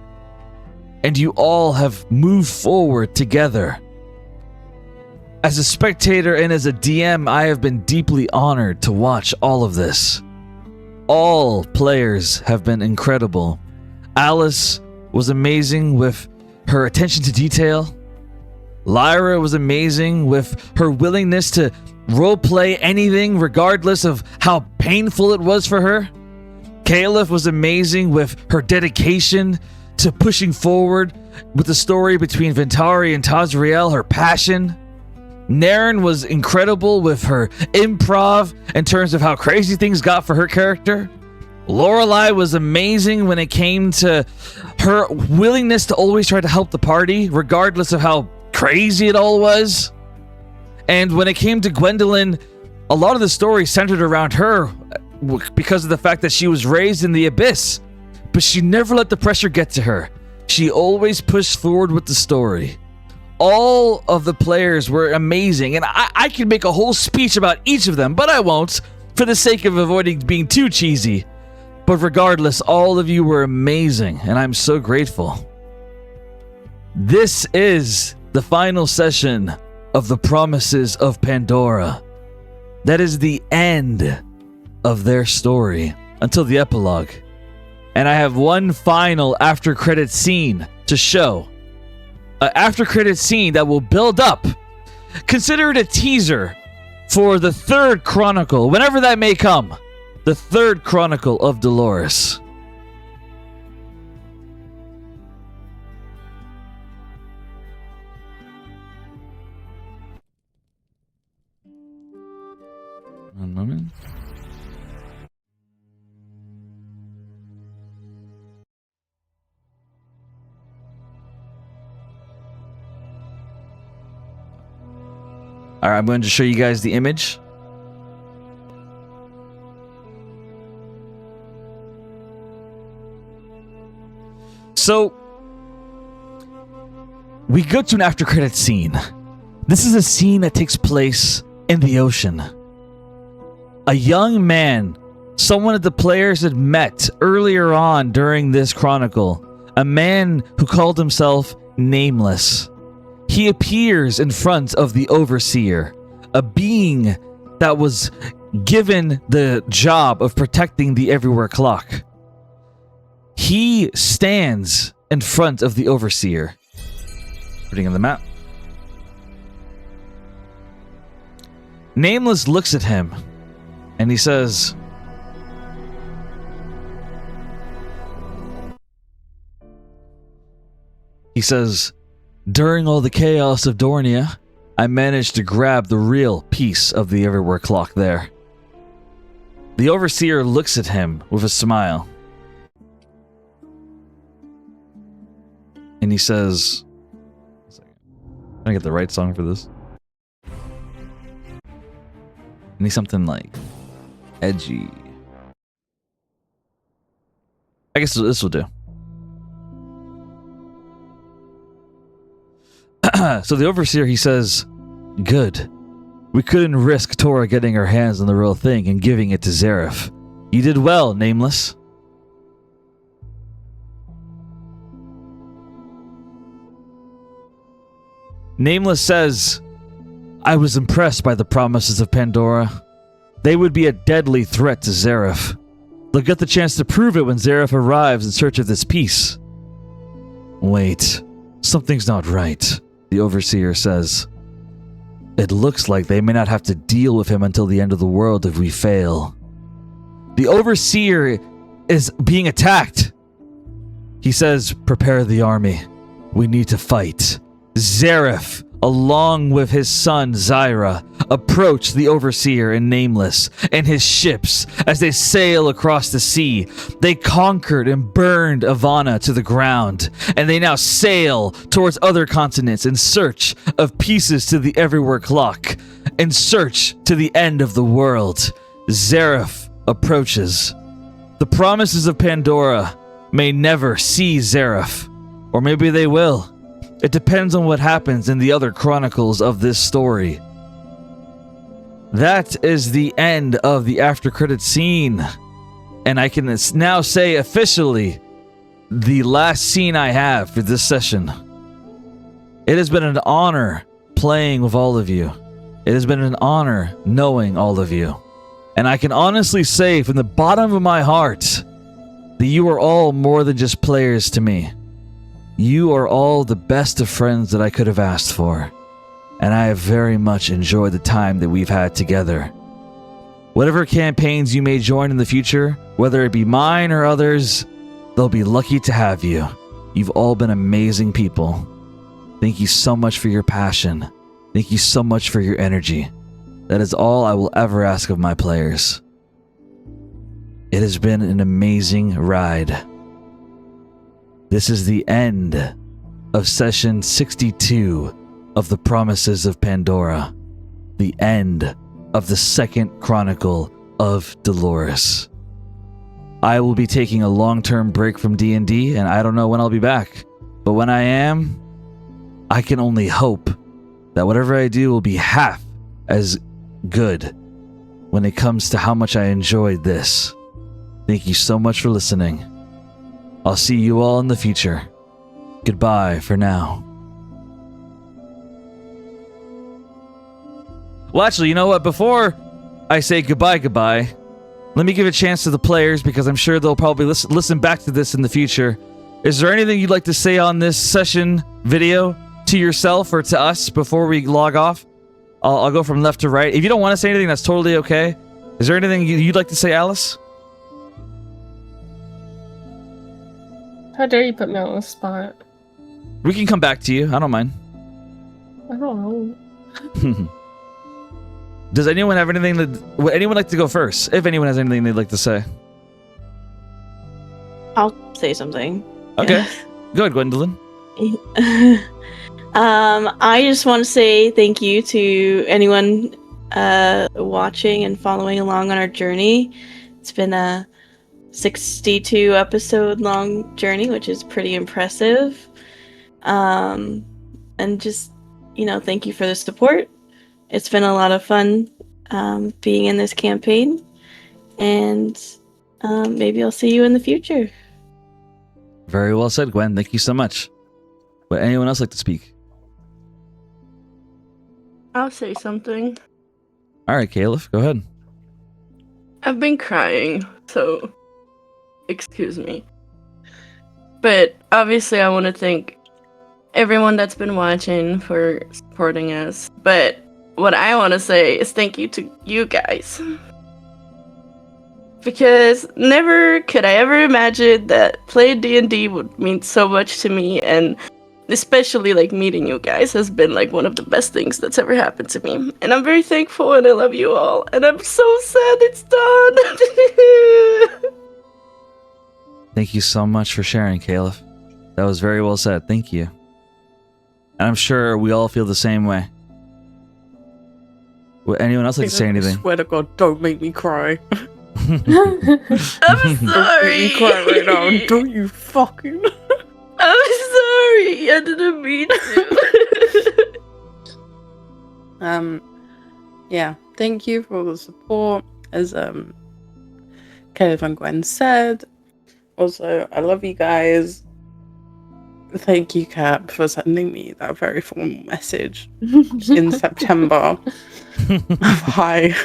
And you all have moved forward together. As a spectator and as a DM, I have been deeply honored to watch all of this. All players have been incredible. Alice was amazing with her attention to detail. Lyra was amazing with her willingness to roleplay anything regardless of how painful it was for her. Caliph was amazing with her dedication to pushing forward with the story between Ventari and Tazriel, her passion. Naren was incredible with her improv in terms of how crazy things got for her character. Lorelei was amazing when it came to her willingness to always try to help the party, regardless of how crazy it all was. And when it came to Gwendolyn, a lot of the story centered around her because of the fact that she was raised in the Abyss. but she never let the pressure get to her. She always pushed forward with the story. All of the players were amazing, and I could make a whole speech about each of them, but I won't, for the sake of avoiding being too cheesy. But regardless, all of you were amazing, and I'm so grateful. This is the final session of the Promises of Pandora. That is the end of their story until the epilogue. And I have one final after credit scene to show. An after credit scene that will build up. Consider it a teaser for the third chronicle, whenever that may come. The third chronicle of Dolores. One moment. All right, I'm going to show you guys the image. So, we go to an after credit scene. This is a scene that takes place in the ocean. A young man, someone that the players had met earlier on during this chronicle, a man who called himself Nameless. He appears in front of the Overseer, a being that was given the job of protecting the Everywhere Clock. He stands in front of the Overseer. Putting on the map. Nameless looks at him and he says, during all the chaos of Dornia, I managed to grab the real piece of the Everywhere Clock there. The Overseer looks at him with a smile. And he says, I'm gonna get the right song for this. I need something like edgy. I guess this will do. So the Overseer, he says, good. We couldn't risk Tora getting her hands on the real thing and giving it to Zareth. You did well, Nameless. Nameless says, I was impressed by the Promises of Pandora. They would be a deadly threat to Zareth. They'll get the chance to prove it when Zareth arrives in search of this piece. Wait, something's not right, the Overseer says. It looks like they may not have to deal with him until the end of the world if we fail. The Overseer is being attacked. He says, prepare the army. We need to fight. Zareth, along with his son Zyra, approach the Overseer and Nameless and his ships as they sail across the sea. They conquered and burned Ivana to the ground, and they now sail towards other continents in search of pieces to the Everywhere Clock, in search to the end of the world. Zareth approaches. The Promises of Pandora may never see Zareth, or maybe they will. It depends on what happens in the other chronicles of this story. That is the end of the after credit scene. And I can now say officially the last scene I have for this session. It has been an honor playing with all of you. It has been an honor knowing all of you. And I can honestly say from the bottom of my heart that you are all more than just players to me. You are all the best of friends that I could have asked for, and I have very much enjoyed the time that we've had together. Whatever campaigns you may join in the future, whether it be mine or others, they'll be lucky to have you. You've all been amazing people. Thank you so much for your passion. Thank you so much for your energy. That is all I will ever ask of my players. It has been an amazing ride. This is the end of session 62 of the Promises of Pandora. The end of the second chronicle of Dolores. I will be taking a long-term break from D&D, and I don't know when I'll be back. But when I am, I can only hope that whatever I do will be half as good when it comes to how much I enjoyed this. Thank you so much for listening. I'll see you all in the future. Goodbye for now. Well, actually, you know what? Before I say goodbye, let me give a chance to the players because I'm sure they'll probably listen back to this in the future. Is there anything you'd like to say on this session video to yourself or to us before we log off? I'll go from left to right. If you don't want to say anything, that's totally okay. Is there anything you'd like to say, Alice? How dare you put me on the spot? We can come back to you. I don't mind. I don't know. Does anyone have anything would anyone like to go first? If anyone has anything they'd like to say. I'll say something. Okay. Go ahead, Gwendolyn. I just want to say thank you to anyone watching and following along on our journey. It's been a 62 episode long journey, which is pretty impressive. And just, thank you for the support. It's been a lot of fun being in this campaign, and maybe I'll see you in the future. Very well said, Gwen. Thank you so much. Would anyone else like to speak? I'll say something. All right, Caliph, go ahead. I've been crying, so excuse me. But obviously I want to thank everyone that's been watching for supporting us. But what I want to say is thank you to you guys. Because never could I ever imagine that playing D&D would mean so much to me, and especially meeting you guys has been one of the best things that's ever happened to me. And I'm very thankful and I love you all. And I'm so sad it's done. Thank you so much for sharing, Caliph. That was very well said. Thank you. And I'm sure we all feel the same way. Would anyone else like to say anything? I swear to God, don't make me cry. I'm Don't make sorry. me cry right now. Don't you fucking... I'm sorry. I didn't mean to. Yeah. Thank you for all the support. As Caleb and Gwen said. Also, I love you guys. Thank you, Cap, for sending me that very formal message in September. Hi.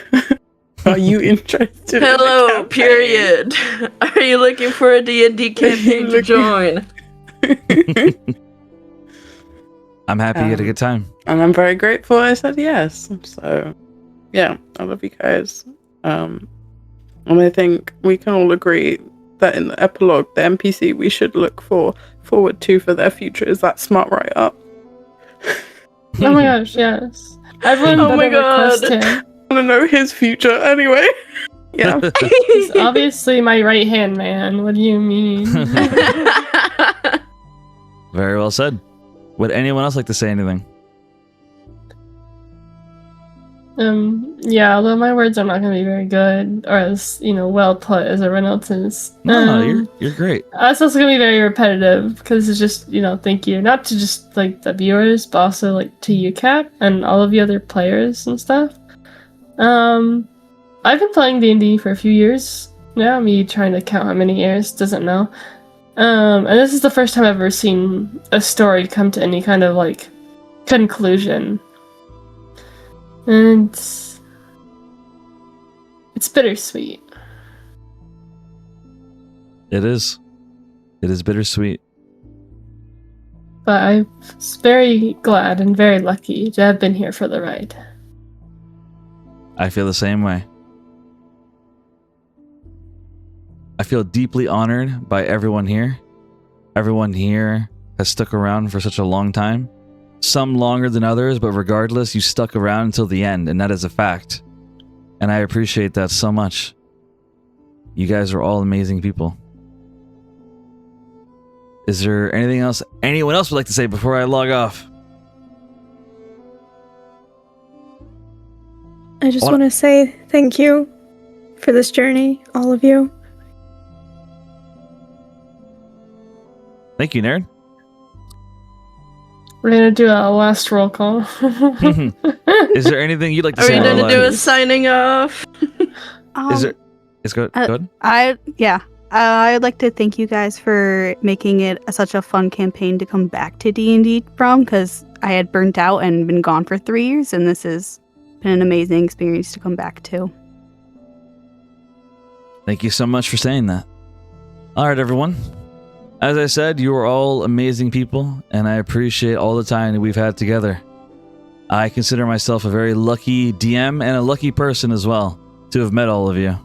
Are you interested? Hello, in a campaign? period. Are you looking for a D&D campaign to join? I'm happy you had a good time. And I'm very grateful I said yes. So, yeah, I love you guys. And I think we can all agree that in the epilogue, the NPC we should look forward to for their future is that smart write-up. Oh my gosh, yes. Everyone Oh my better request God. him. I want to know his future anyway. Yeah. He's obviously my right-hand man. What do you mean? Very well said. Would anyone else like to say anything? Yeah, although my words are not going to be very good, or as, well put as everyone else's. No, you're great. It's also going to be very repetitive, because it's just, thank you. Not to just, the viewers, but also, to you, Cap, and all of the other players and stuff. I've been playing D&D for a few years now. Me trying to count how many years, doesn't know. And this is the first time I've ever seen a story come to any kind of, conclusion. And it's bittersweet. It is. It is bittersweet. But I'm very glad and very lucky to have been here for the ride. I feel the same way. I feel deeply honored by everyone here. Everyone here has stuck around for such a long time. Some longer than others, but regardless, you stuck around until the end, and that is a fact. And I appreciate that so much. You guys are all amazing people. Is there anything else anyone else would like to say before I log off? I just want to say thank you for this journey, all of you. Thank you, nerd. We're gonna do a last roll call. Is there anything you'd like to Are say? we gonna do a Lorelai? signing off? Is there? Is go good. I'd like to thank you guys for making it such a fun campaign to come back to D&D from, because I had burnt out and been gone for 3 years, and this has been an amazing experience to come back to. Thank you so much for saying that. All right, everyone. As I said, you are all amazing people, and I appreciate all the time that we've had together. I consider myself a very lucky DM and a lucky person as well to have met all of you.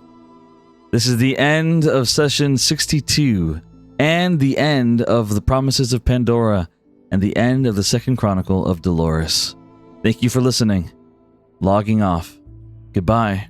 This is the end of session 62 and the end of the Promises of Pandora and the end of the second Chronicle of Dolores. Thank you for listening. Logging off. Goodbye.